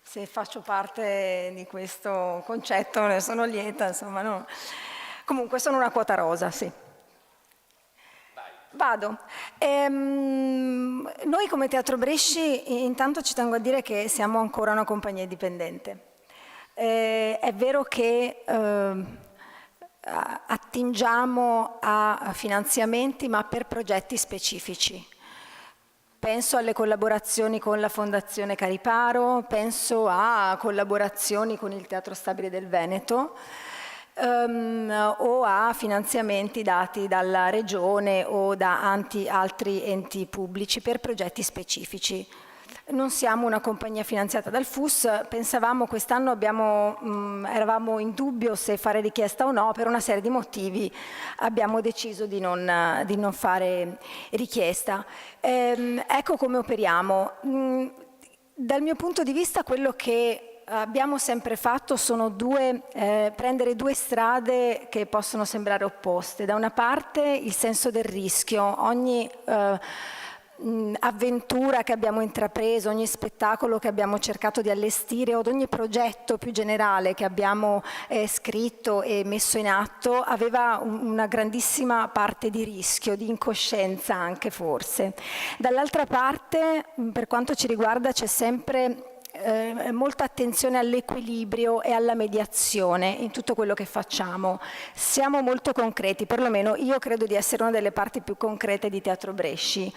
Se faccio parte di questo concetto ne sono lieta, insomma, no. Comunque sono una quota rosa, sì. Vado. Noi come Teatro Bresci intanto ci tengo a dire che siamo ancora una compagnia indipendente. È vero che attingiamo a finanziamenti, ma per progetti specifici. Penso alle collaborazioni con la Fondazione Cariparo, penso a collaborazioni con il Teatro Stabile del Veneto o a finanziamenti dati dalla Regione o da altri enti pubblici per progetti specifici. Non siamo una compagnia finanziata dal FUS, pensavamo quest'anno eravamo in dubbio se fare richiesta o no, per una serie di motivi abbiamo deciso di non fare richiesta. Ecco come operiamo. Dal mio punto di vista quello che abbiamo sempre fatto sono prendere due strade che possono sembrare opposte. Da una parte il senso del rischio, ogni avventura che abbiamo intrapreso, ogni spettacolo che abbiamo cercato di allestire o ogni progetto più generale che abbiamo scritto e messo in atto aveva una grandissima parte di rischio, di incoscienza anche forse. Dall'altra parte, per quanto ci riguarda, c'è sempre molta attenzione all'equilibrio e alla mediazione in tutto quello che facciamo. Siamo molto concreti, perlomeno io credo di essere una delle parti più concrete di Teatro Bresci.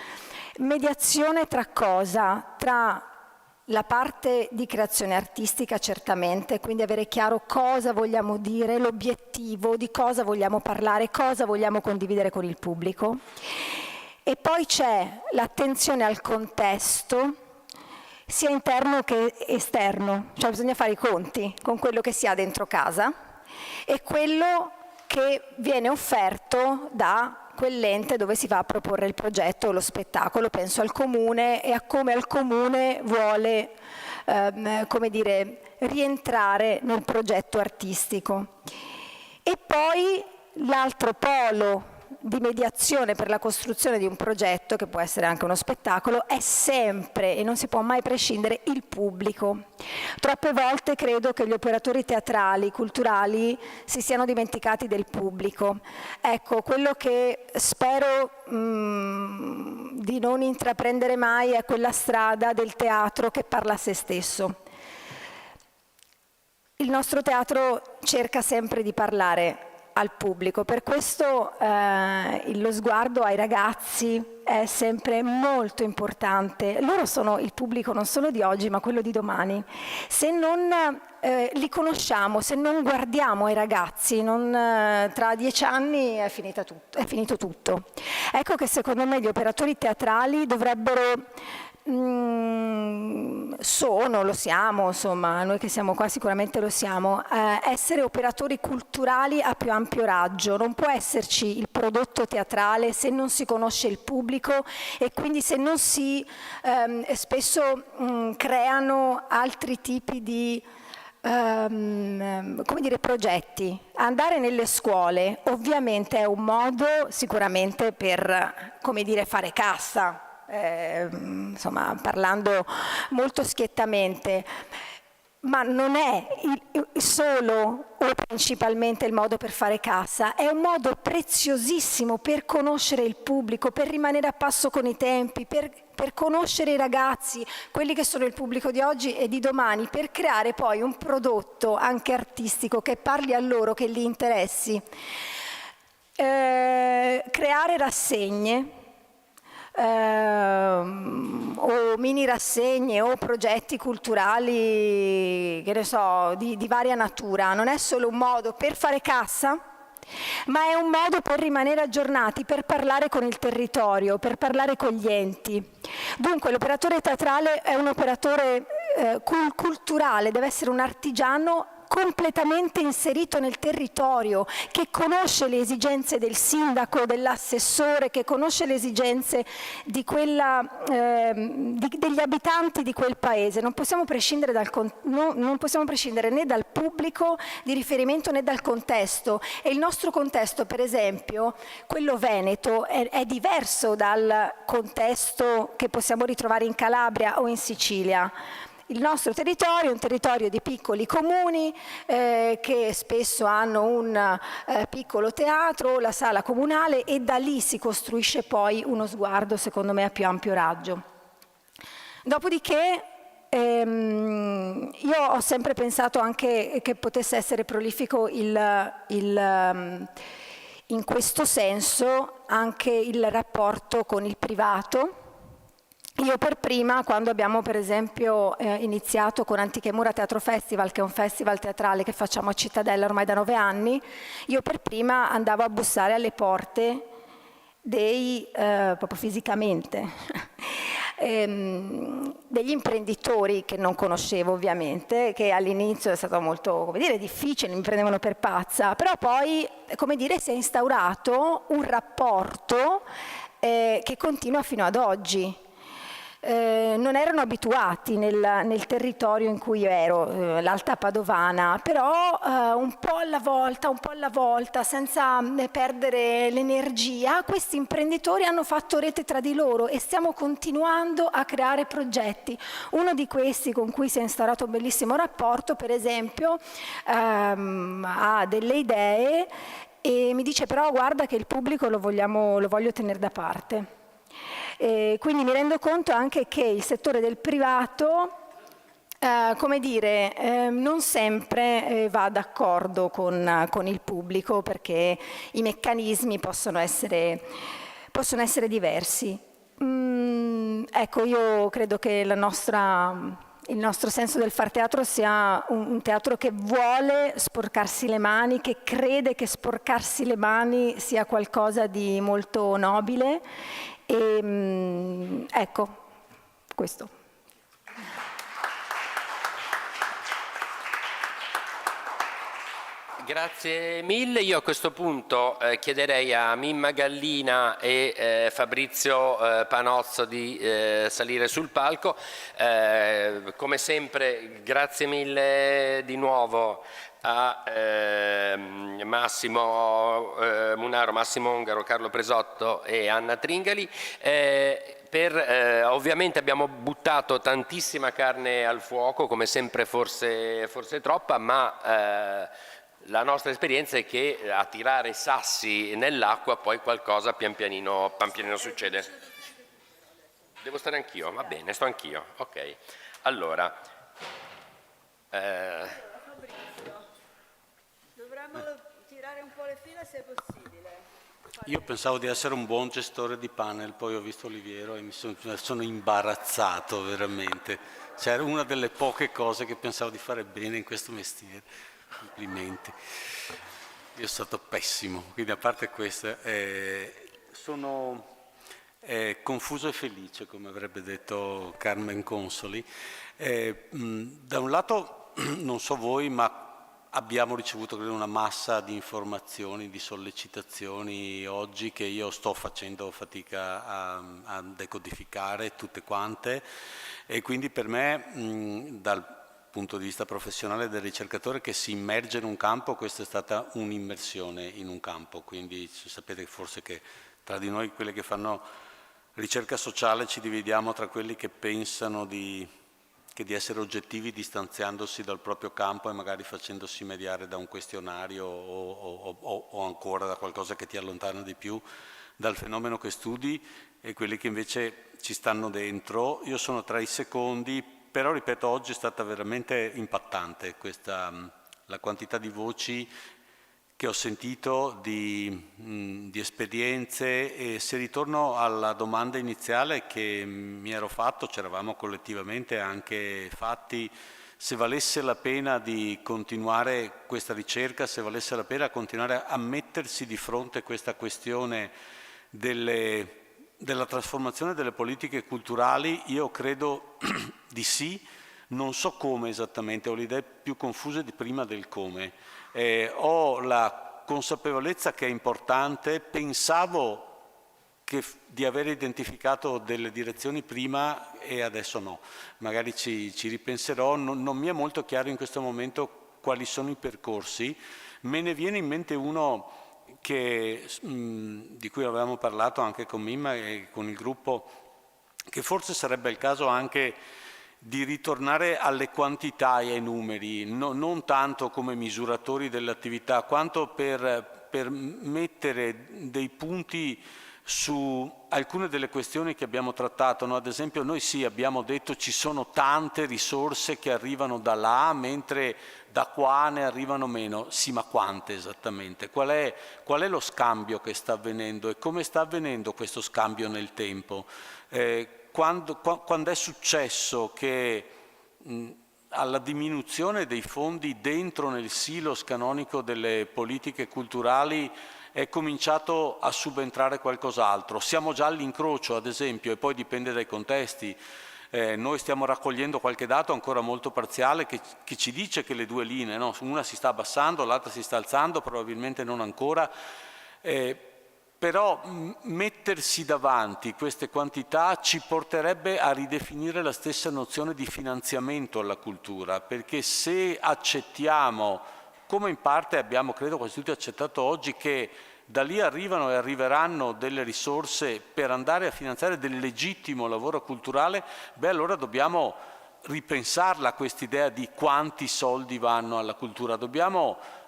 Mediazione tra cosa? Tra la parte di creazione artistica certamente, quindi avere chiaro cosa vogliamo dire, l'obiettivo, di cosa vogliamo parlare, cosa vogliamo condividere con il pubblico. E poi c'è l'attenzione al contesto, sia interno che esterno, cioè bisogna fare i conti con quello che si ha dentro casa e quello che viene offerto da quell'ente dove si va a proporre il progetto o lo spettacolo. Penso al comune e a come al comune vuole rientrare nel progetto artistico. E poi l'altro polo di mediazione per la costruzione di un progetto, che può essere anche uno spettacolo, è sempre e non si può mai prescindere il pubblico. Troppe volte credo che gli operatori teatrali, culturali, si siano dimenticati del pubblico. Ecco, quello che spero di non intraprendere mai è quella strada del teatro che parla a se stesso. Il nostro teatro cerca sempre di parlare al pubblico, per questo lo sguardo ai ragazzi è sempre molto importante. Loro sono il pubblico non solo di oggi ma quello di domani. Se non li conosciamo, se non guardiamo ai ragazzi, tra 10 anni è finito tutto. Ecco che secondo me gli operatori teatrali dovrebbero lo siamo, insomma, noi che siamo qua sicuramente lo siamo, essere operatori culturali a più ampio raggio. Non può esserci il prodotto teatrale se non si conosce il pubblico e quindi se non si spesso creano altri tipi di progetti. Andare nelle scuole ovviamente è un modo sicuramente per, fare cassa, insomma, parlando molto schiettamente, ma non è solo o principalmente il modo per fare cassa, è un modo preziosissimo per conoscere il pubblico, per rimanere a passo con i tempi, per conoscere i ragazzi, quelli che sono il pubblico di oggi e di domani, per creare poi un prodotto anche artistico che parli a loro, che li interessi. Creare rassegne o mini rassegne o progetti culturali, che ne so, di varia natura, non è solo un modo per fare cassa, ma è un modo per rimanere aggiornati, per parlare con il territorio, per parlare con gli enti. Dunque l'operatore teatrale è un operatore culturale, deve essere un artigiano completamente inserito nel territorio, che conosce le esigenze del sindaco, dell'assessore, che conosce le esigenze di degli abitanti di quel paese. Non possiamo prescindere né dal pubblico di riferimento né dal contesto, e il nostro contesto, per esempio, quello veneto, è diverso dal contesto che possiamo ritrovare in Calabria o in Sicilia. Il nostro territorio è un territorio di piccoli comuni che spesso hanno un piccolo teatro, la sala comunale, e da lì si costruisce poi uno sguardo, secondo me, a più ampio raggio. Dopodiché io ho sempre pensato anche che potesse essere prolifico in questo senso anche il rapporto con il privato. Io per prima, quando abbiamo per esempio iniziato con Antiche Mura Teatro Festival, che è un festival teatrale che facciamo a Cittadella ormai da 9 anni, io per prima andavo a bussare alle porte proprio fisicamente, degli imprenditori che non conoscevo ovviamente, che all'inizio è stato molto, difficile, mi prendevano per pazza, però poi, si è instaurato un rapporto che continua fino ad oggi. Non erano abituati nel territorio in cui io ero, l'Alta Padovana, però un po' alla volta, senza perdere l'energia, questi imprenditori hanno fatto rete tra di loro e stiamo continuando a creare progetti. Uno di questi, con cui si è instaurato un bellissimo rapporto, per esempio, ha delle idee e mi dice: però guarda che il pubblico lo voglio tenere da parte. Quindi mi rendo conto anche che il settore del privato, non sempre va d'accordo con il pubblico, perché i meccanismi possono essere diversi. Ecco, io credo che il nostro senso del far teatro sia un teatro che vuole sporcarsi le mani, che crede che sporcarsi le mani sia qualcosa di molto nobile. E ecco, questo. Grazie mille. Io a questo punto chiederei a Mimma Gallina e Fabrizio Panozzo di salire sul palco. Come sempre, grazie mille di nuovo a Massimo Munaro, Massimo Ongaro, Carlo Presotto e Anna Tringali. Ovviamente abbiamo buttato tantissima carne al fuoco, come sempre forse troppa, ma la nostra esperienza è che a tirare sassi nell'acqua poi qualcosa pian pianino succede. Devo stare anch'io? Va bene, sto anch'io. Ok. Allora, dovremmo tirare un po' le fila se è possibile. Io pensavo di essere un buon gestore di panel, poi ho visto Oliviero e mi sono imbarazzato veramente. Cioè, era una delle poche cose che pensavo di fare bene in questo mestiere. Complimenti. Io sono stato pessimo, quindi a parte questo, sono confuso e felice, come avrebbe detto Carmen Consoli. Da un lato, non so voi, ma abbiamo ricevuto credo una massa di informazioni, di sollecitazioni oggi che io sto facendo fatica a decodificare tutte quante, e quindi per me dal punto di vista professionale del ricercatore che si immerge in un campo, questa è stata un'immersione in un campo, quindi sapete forse che tra di noi quelli che fanno ricerca sociale ci dividiamo tra quelli che pensano di essere oggettivi distanziandosi dal proprio campo e magari facendosi mediare da un questionario o ancora da qualcosa che ti allontana di più dal fenomeno che studi, e quelli che invece ci stanno dentro. Io sono tra i secondi, però ripeto, oggi è stata veramente impattante la quantità di voci che ho sentito, di esperienze, e se ritorno alla domanda iniziale che mi ero fatto, ci eravamo collettivamente anche fatti, se valesse la pena di continuare questa ricerca, se valesse la pena continuare a mettersi di fronte a questa questione della trasformazione delle politiche culturali, io credo di sì, non so come esattamente, ho le idee più confuse di prima del come. Ho la consapevolezza che è importante, pensavo di aver identificato delle direzioni prima e adesso no, magari ci ripenserò, non mi è molto chiaro in questo momento quali sono i percorsi. Me ne viene in mente uno di cui avevamo parlato anche con Mimma e con il gruppo, che forse sarebbe il caso anche di ritornare alle quantità e ai numeri, non tanto come misuratori dell'attività, quanto per mettere dei punti su alcune delle questioni che abbiamo trattato, no? Ad esempio noi sì abbiamo detto ci sono tante risorse che arrivano da là, mentre da qua ne arrivano meno. Sì, ma quante esattamente? Qual è lo scambio che sta avvenendo e come sta avvenendo questo scambio nel tempo? Quando è successo che alla diminuzione dei fondi dentro nel silos canonico delle politiche culturali è cominciato a subentrare qualcos'altro? Siamo già all'incrocio, ad esempio, e poi dipende dai contesti. Noi stiamo raccogliendo qualche dato ancora molto parziale che ci dice che le due linee, no? Una si sta abbassando, l'altra si sta alzando, probabilmente non ancora. Però mettersi davanti queste quantità ci porterebbe a ridefinire la stessa nozione di finanziamento alla cultura, perché se accettiamo, come in parte abbiamo credo quasi tutti accettato oggi, che da lì arrivano e arriveranno delle risorse per andare a finanziare del legittimo lavoro culturale, beh allora dobbiamo ripensarla quest'idea di quanti soldi vanno alla cultura.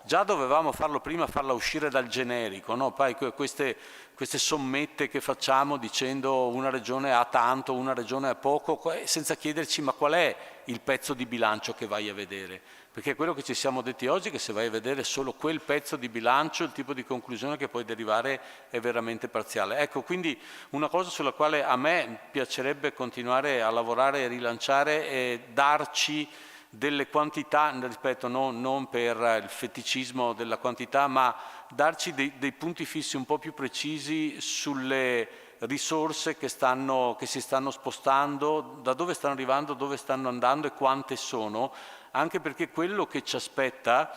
Già dovevamo farlo prima, farla uscire dal generico, no? Poi queste sommette che facciamo dicendo una regione ha tanto, una regione ha poco, senza chiederci ma qual è il pezzo di bilancio che vai a vedere. Perché quello che ci siamo detti oggi è che se vai a vedere solo quel pezzo di bilancio, il tipo di conclusione che puoi derivare è veramente parziale. Ecco, quindi una cosa sulla quale a me piacerebbe continuare a lavorare e rilanciare è darci delle quantità, ripeto, non per il feticismo della quantità, ma darci dei punti fissi un po' più precisi sulle risorse che si stanno spostando, da dove stanno arrivando, dove stanno andando e quante sono, anche perché quello che ci aspetta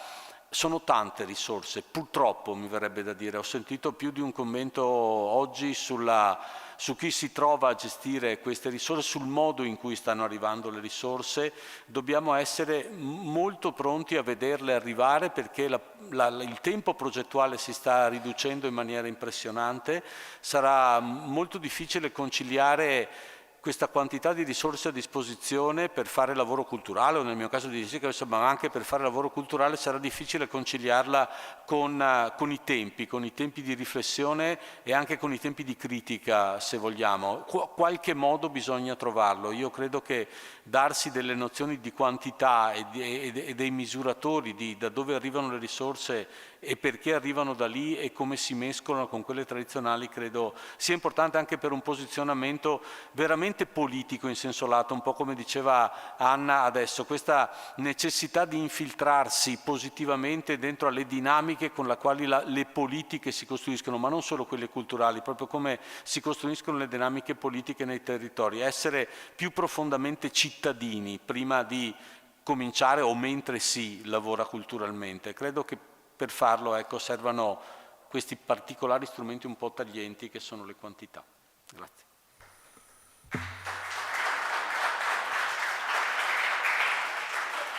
sono tante risorse, purtroppo mi verrebbe da dire. Ho sentito più di un commento oggi su chi si trova a gestire queste risorse, sul modo in cui stanno arrivando le risorse. Dobbiamo essere molto pronti a vederle arrivare, perché il tempo progettuale si sta riducendo in maniera impressionante. Sarà molto difficile conciliare questa quantità di risorse a disposizione per fare lavoro culturale, o nel mio caso di ricerca, ma anche per fare lavoro culturale sarà difficile conciliarla con i tempi di riflessione e anche con i tempi di critica, se vogliamo. Qualche modo bisogna trovarlo. Io credo che darsi delle nozioni di quantità e dei misuratori da dove arrivano le risorse e perché arrivano da lì e come si mescolano con quelle tradizionali, credo sia importante anche per un posizionamento veramente politico in senso lato, un po' come diceva Anna adesso, questa necessità di infiltrarsi positivamente dentro alle dinamiche con le quali le politiche si costruiscono, ma non solo quelle culturali, proprio come si costruiscono le dinamiche politiche nei territori, essere più profondamente cittadini prima di cominciare o mentre si lavora culturalmente. Credo che per farlo, ecco, servano questi particolari strumenti un po' taglienti che sono le quantità. Grazie.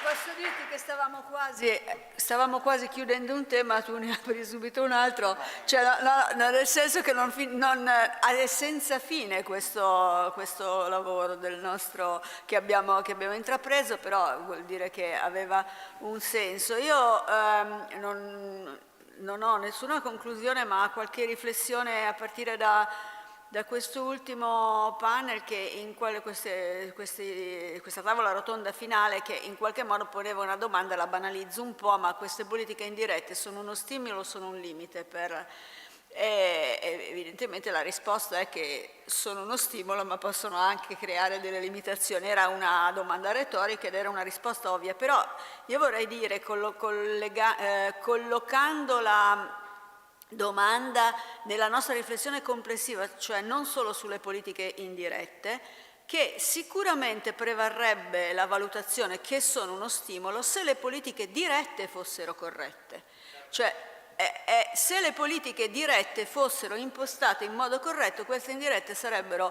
Posso dirti che stavamo quasi chiudendo un tema, tu ne apri subito un altro, cioè, nel senso che non è senza fine questo lavoro del nostro che abbiamo intrapreso, però vuol dire che aveva un senso. Io non ho nessuna conclusione, ma qualche riflessione a partire da questo ultimo panel, questa tavola rotonda finale, che in qualche modo poneva una domanda, la banalizzo un po', ma queste politiche indirette sono uno stimolo o sono un limite? Evidentemente la risposta è che sono uno stimolo, ma possono anche creare delle limitazioni. Era una domanda retorica ed era una risposta ovvia, però io vorrei dire, collocando la domanda nella nostra riflessione complessiva, cioè non solo sulle politiche indirette, che sicuramente prevarrebbe la valutazione che sono uno stimolo se le politiche dirette fossero corrette. Cioè, se le politiche dirette fossero impostate in modo corretto, queste indirette sarebbero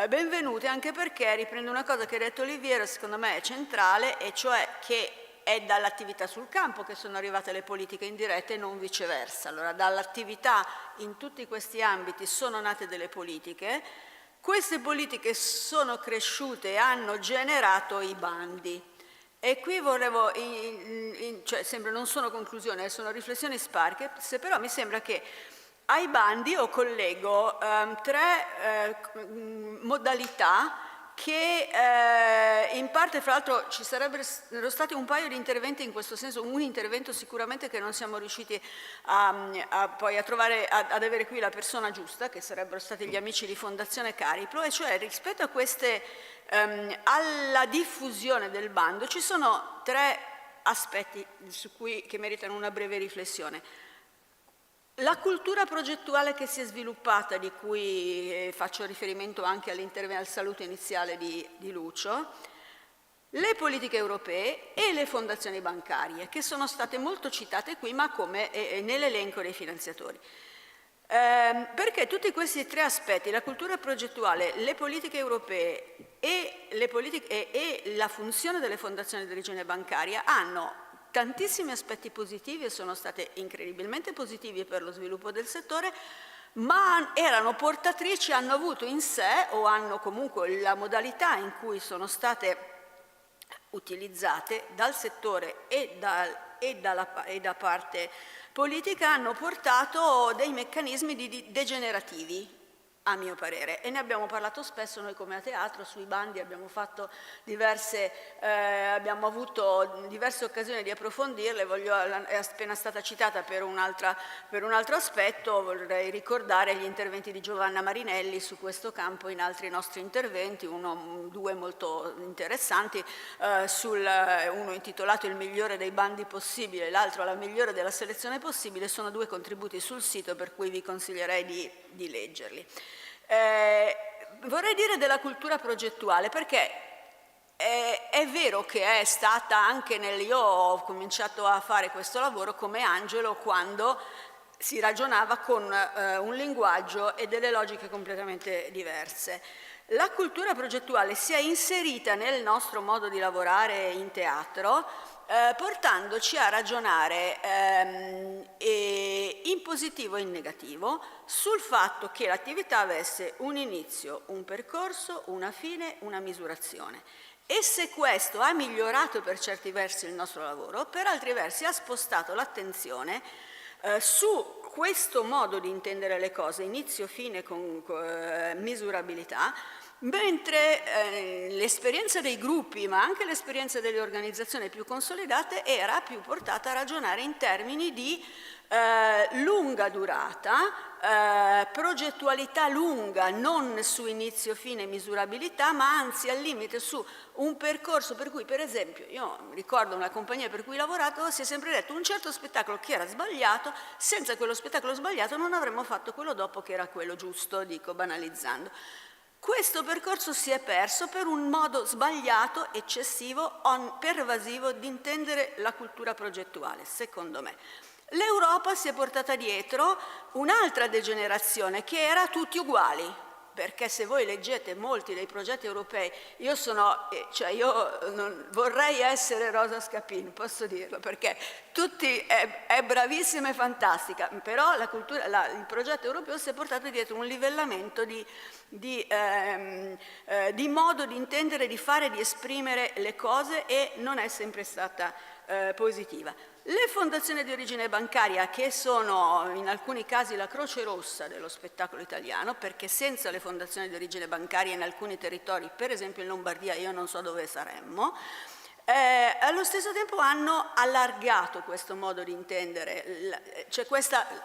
benvenute, anche perché, riprendo una cosa che ha detto Oliviero, secondo me è centrale, e cioè che è dall'attività sul campo che sono arrivate le politiche indirette e non viceversa. Allora, dall'attività in tutti questi ambiti sono nate delle politiche, queste politiche sono cresciute e hanno generato i bandi. E qui volevo, cioè non sono conclusioni, sono riflessioni sparse, però mi sembra che ai bandi io collego tre modalità che in parte, fra l'altro, ci sarebbero stati un paio di interventi in questo senso, un intervento sicuramente che non siamo riusciti poi a trovare, ad avere qui la persona giusta, che sarebbero stati gli amici di Fondazione Cariplo, e cioè rispetto a alla diffusione del bando ci sono tre aspetti che meritano una breve riflessione. La cultura progettuale che si è sviluppata, di cui faccio riferimento anche al saluto iniziale di Lucio, le politiche europee e le fondazioni bancarie, che sono state molto citate qui, ma come nell'elenco dei finanziatori. Perché tutti questi tre aspetti, la cultura progettuale, le politiche europee e la funzione delle fondazioni di origine bancaria, hanno tantissimi aspetti positivi e sono state incredibilmente positivi per lo sviluppo del settore, ma erano portatrici, hanno avuto in sé, o hanno comunque la modalità in cui sono state utilizzate dal settore e da parte politica, hanno portato dei meccanismi degenerativi, a mio parere, e ne abbiamo parlato spesso noi come a teatro. Sui bandi abbiamo avuto diverse occasioni di approfondirle. È appena stata citata per un altro aspetto. Vorrei ricordare gli interventi di Giovanna Marinelli su questo campo in altri nostri interventi, due molto interessanti, uno intitolato Il migliore dei bandi possibile, l'altro La migliore della selezione possibile. Sono due contributi sul sito, per cui vi consiglierei di leggerli. Vorrei dire della cultura progettuale, perché È vero che è stata anche io ho cominciato a fare questo lavoro come Angelo quando si ragionava con un linguaggio e delle logiche completamente diverse. La cultura progettuale si è inserita nel nostro modo di lavorare in teatro, portandoci a ragionare in positivo e in negativo sul fatto che l'attività avesse un inizio, un percorso, una fine, una misurazione. E se questo ha migliorato per certi versi il nostro lavoro, per altri versi ha spostato l'attenzione su questo modo di intendere le cose, inizio, fine, con misurabilità, mentre l'esperienza dei gruppi, ma anche l'esperienza delle organizzazioni più consolidate, era più portata a ragionare in termini di lunga durata, progettualità lunga, non su inizio, fine, misurabilità, ma anzi al limite su un percorso per cui, per esempio, io ricordo una compagnia per cui ho lavorato, si è sempre detto un certo spettacolo che era sbagliato, senza quello spettacolo sbagliato non avremmo fatto quello dopo che era quello giusto, dico banalizzando. Questo percorso si è perso per un modo sbagliato, eccessivo, pervasivo di intendere la cultura progettuale, secondo me. L'Europa si è portata dietro un'altra degenerazione che era tutti uguali, perché se voi leggete molti dei progetti europei, io non vorrei essere Rosa Scapin, posso dirlo, perché è bravissima e fantastica, però il progetto europeo si è portato dietro un livellamento di modo di intendere, di fare, di esprimere le cose e non è sempre stata positiva. Le fondazioni di origine bancaria, che sono in alcuni casi la croce rossa dello spettacolo italiano, perché senza le fondazioni di origine bancaria in alcuni territori, per esempio in Lombardia, io non so dove saremmo, allo stesso tempo hanno allargato questo modo di intendere,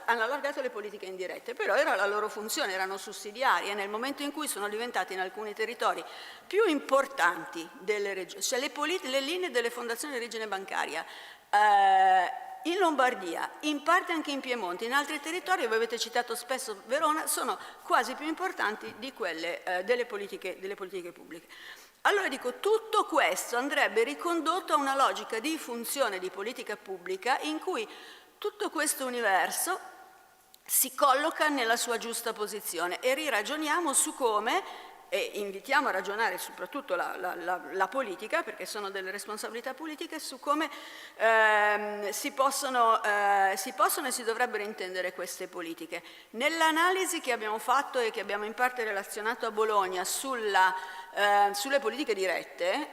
hanno allargato le politiche indirette, però era la loro funzione, erano sussidiarie. Nel momento in cui sono diventate in alcuni territori più importanti delle regioni, cioè le linee delle fondazioni di origine bancaria, in Lombardia, in parte anche in Piemonte, in altri territori, voi avete citato spesso Verona, sono quasi più importanti di quelle delle politiche pubbliche. Allora dico, tutto questo andrebbe ricondotto a una logica di funzione di politica pubblica in cui tutto questo universo si colloca nella sua giusta posizione e riragioniamo su come, e invitiamo a ragionare soprattutto la politica, perché sono delle responsabilità politiche, su come si possono e si dovrebbero intendere queste politiche. Nell'analisi che abbiamo fatto e che abbiamo in parte relazionato a Bologna sulle politiche dirette,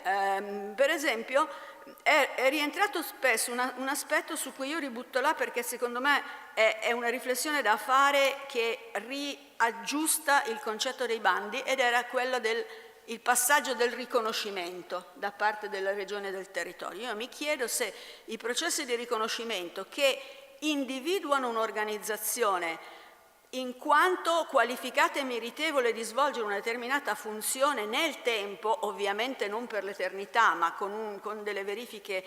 per esempio, è rientrato spesso un aspetto su cui io ributto là, perché secondo me è una riflessione da fare che riaggiusta il concetto dei bandi, ed era quello del passaggio del riconoscimento da parte della regione e del territorio. Io mi chiedo se i processi di riconoscimento che individuano un'organizzazione in quanto qualificata e meritevole di svolgere una determinata funzione nel tempo, ovviamente non per l'eternità, ma con delle verifiche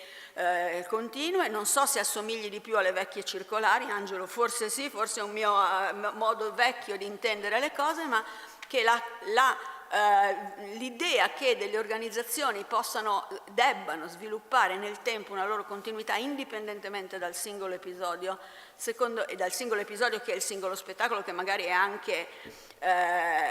continue, non so se assomigli di più alle vecchie circolari, Angelo, forse sì, forse è un mio modo vecchio di intendere le cose, ma che l'idea che delle organizzazioni debbano sviluppare nel tempo una loro continuità indipendentemente dal singolo episodio, e dal singolo episodio che è il singolo spettacolo, che magari è anche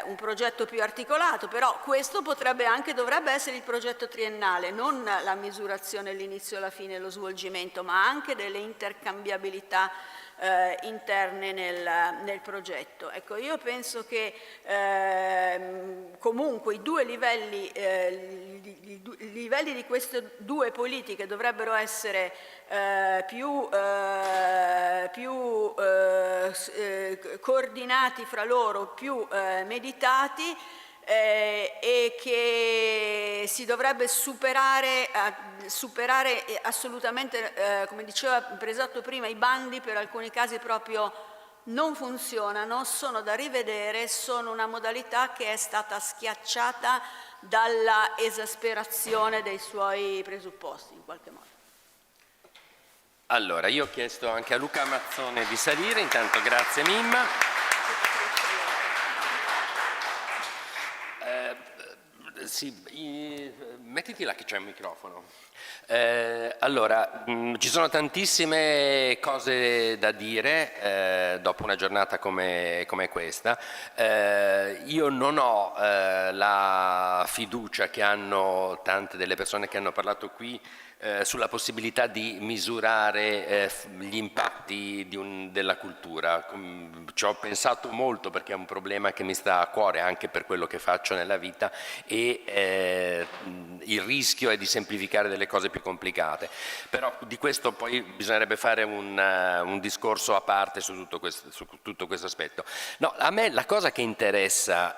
un progetto più articolato, però questo dovrebbe essere il progetto triennale, non la misurazione, l'inizio, la fine, lo svolgimento, ma anche delle intercambiabilità interne nel progetto. Ecco, io penso che comunque i livelli di queste due politiche dovrebbero essere più coordinati fra loro, più meditati, e che si dovrebbe superare assolutamente, come diceva Presotto prima, i bandi per alcuni casi proprio non funzionano, sono da rivedere, sono una modalità che è stata schiacciata dalla esasperazione dei suoi presupposti, in qualche modo. Allora, io ho chiesto anche a Luca Mazzone di salire, intanto grazie Mimma. Sì, Mettiti là che c'è un microfono. Allora, ci sono tantissime cose da dire dopo una giornata come questa. Io non ho la fiducia che hanno tante delle persone che hanno parlato qui sulla possibilità di misurare gli impatti della cultura. Ci ho pensato molto perché è un problema che mi sta a cuore anche per quello che faccio nella vita e il rischio è di semplificare delle cose più complicate. Però di questo poi bisognerebbe fare un discorso a parte su tutto questo aspetto. No, a me la cosa che interessa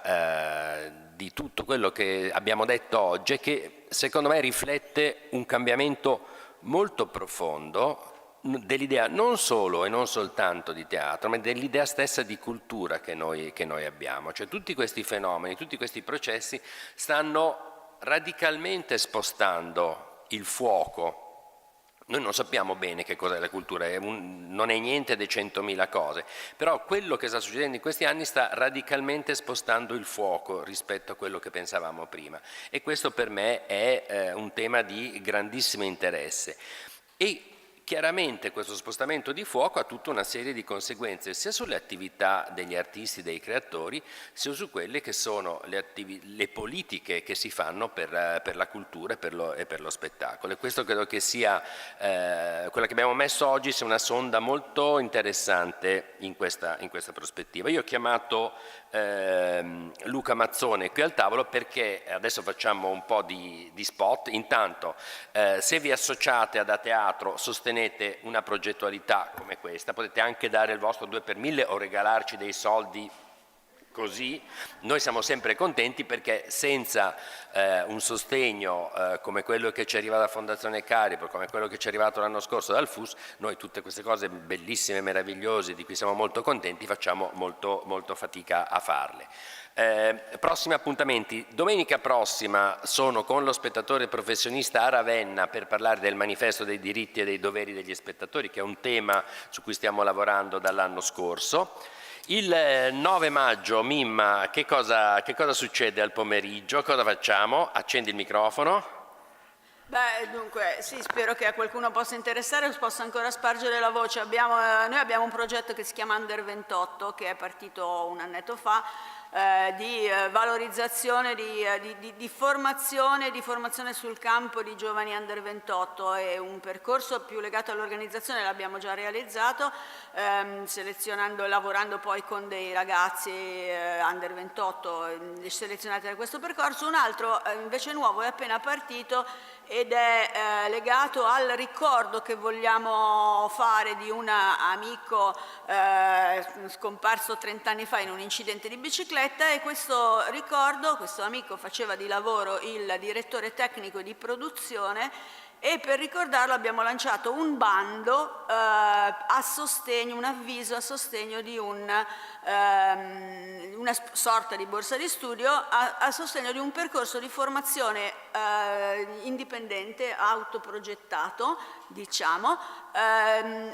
di tutto quello che abbiamo detto oggi è che secondo me riflette un cambiamento molto profondo dell'idea non solo e non soltanto di teatro, ma dell'idea stessa di cultura che noi abbiamo. Cioè tutti questi fenomeni, tutti questi processi stanno radicalmente spostando il fuoco. Noi non sappiamo bene che cos'è la cultura, non è niente dei 100.000 cose, però quello che sta succedendo in questi anni sta radicalmente spostando il fuoco rispetto a quello che pensavamo prima e questo per me è un tema di grandissimo interesse. E chiaramente questo spostamento di fuoco ha tutta una serie di conseguenze sia sulle attività degli artisti, dei creatori, sia su quelle che sono le politiche che si fanno per la cultura e per lo spettacolo. E questo credo che sia, quella che abbiamo messo oggi, sia una sonda molto interessante in questa prospettiva. Io ho chiamato Luca Mazzone qui al tavolo perché adesso facciamo un po' di spot. Intanto se vi associate ad A Teatro sostenete una progettualità come questa, potete anche dare il vostro 2 per 1000 o regalarci dei soldi così, noi siamo sempre contenti perché senza un sostegno come quello che ci arriva dalla Fondazione Cariplo, come quello che ci è arrivato l'anno scorso dal FUS, noi tutte queste cose bellissime, meravigliose, di cui siamo molto contenti, facciamo molto, molto fatica a farle. Prossimi appuntamenti, domenica prossima sono con lo spettatore professionista a Ravenna per parlare del manifesto dei diritti e dei doveri degli spettatori, che è un tema su cui stiamo lavorando dall'anno scorso. Il 9 maggio, Mimma, che cosa succede al pomeriggio? Cosa facciamo? Accendi il microfono. Beh, dunque, sì, spero che a qualcuno possa interessare o possa ancora spargere la voce. Noi abbiamo un progetto che si chiama Under 28, che è partito un annetto fa, di valorizzazione, di formazione sul campo di giovani under 28. È un percorso più legato all'organizzazione, l'abbiamo già realizzato, selezionando e lavorando poi con dei ragazzi under 28 selezionati da questo percorso. Un altro invece nuovo è appena partito ed è legato al ricordo che vogliamo fare di un amico scomparso 30 anni fa in un incidente di bicicletta, e questo ricordo, questo amico faceva di lavoro il direttore tecnico di produzione e per ricordarlo abbiamo lanciato un bando a sostegno, un avviso a sostegno di una sorta di borsa di studio a sostegno di un percorso di formazione indipendente, autoprogettato, diciamo,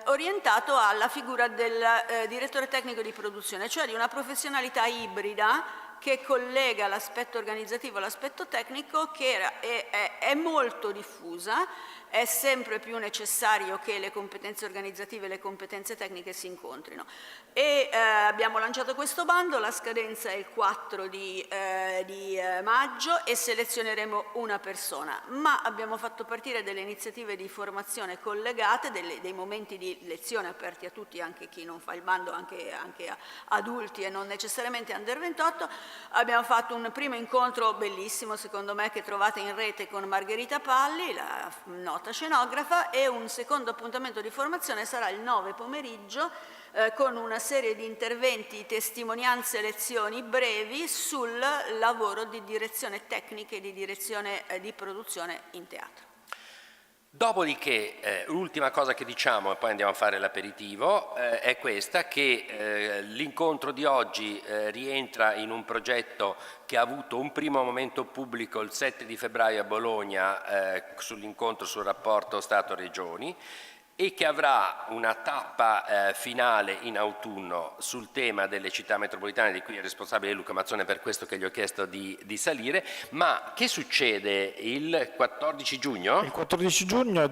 orientato alla figura del direttore tecnico di produzione, cioè di una professionalità ibrida che collega l'aspetto organizzativo all'aspetto tecnico, che è molto diffusa. È sempre più necessario che le competenze organizzative e le competenze tecniche si incontrino. E abbiamo lanciato questo bando, la scadenza è il 4 di maggio e selezioneremo una persona, ma abbiamo fatto partire delle iniziative di formazione collegate, dei momenti di lezione aperti a tutti, anche chi non fa il bando, anche a adulti e non necessariamente under 28. Abbiamo fatto un primo incontro bellissimo, secondo me, che trovate in rete con Margherita Palli, la nota scenografa, e un secondo appuntamento di formazione sarà il 9 pomeriggio con una serie di interventi, testimonianze, lezioni brevi sul lavoro di direzione tecnica e di direzione di produzione in teatro. Dopodiché, l'ultima cosa che diciamo, e poi andiamo a fare l'aperitivo, è questa, che l'incontro di oggi rientra in un progetto che ha avuto un primo momento pubblico il 7 di febbraio a Bologna sull'incontro sul rapporto Stato-Regioni, e che avrà una tappa finale in autunno sul tema delle città metropolitane, di cui è responsabile Luca Mazzone, per questo che gli ho chiesto di salire. Ma che succede il 14 giugno? Il 14 giugno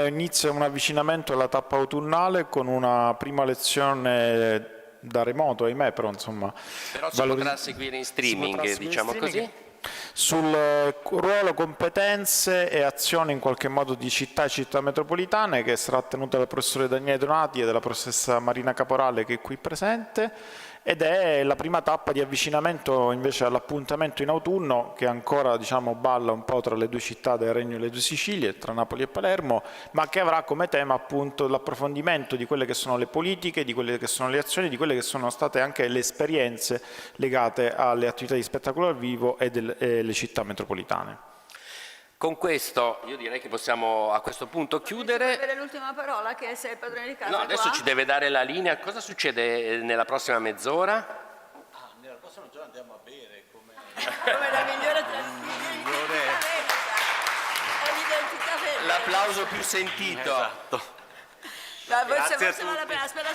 inizia un avvicinamento alla tappa autunnale con una prima lezione da remoto, ahimè, però insomma... Però si potrà seguire in streaming, diciamo così? Sul ruolo, competenze e azioni in qualche modo di città e città metropolitane, che sarà tenuta dal professore Daniele Donati e dalla professoressa Marina Caporale, che è qui presente, ed è la prima tappa di avvicinamento invece all'appuntamento in autunno, che ancora balla un po' tra le due città del Regno e le due Sicilie, tra Napoli e Palermo, ma che avrà come tema appunto l'approfondimento di quelle che sono le politiche, di quelle che sono le azioni, di quelle che sono state anche le esperienze legate alle attività di spettacolo dal vivo e le città metropolitane. Con questo io direi che possiamo a questo punto chiudere. Avere l'ultima parola, che sei il padrone di casa. No, adesso qua. ci deve dare la linea. Cosa succede nella prossima mezz'ora? Nella prossima giornata andiamo a bere come la migliore identità vera. L'applauso più sentito. Esatto. Forse vale la pena. Aspetta.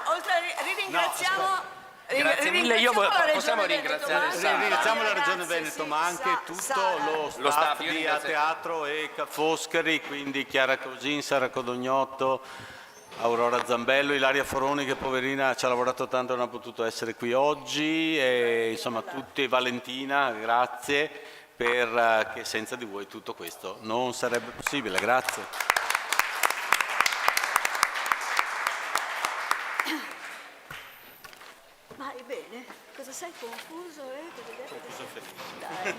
Oltre ringraziamo... Grazie mille, possiamo ringraziare Ringraziamo la Regione Veneto, ma anche tutto lo staff di A Teatro e Ca' Foscari, quindi Chiara Cosin, Sara Codognotto, Aurora Zambello, Ilaria Foroni, che poverina ci ha lavorato tanto e non ha potuto essere qui oggi, e insomma tutti, Valentina, grazie, perché senza di voi tutto questo non sarebbe possibile. Grazie. Vai bene? Cosa sei confuso? Confuso e felice. Dai.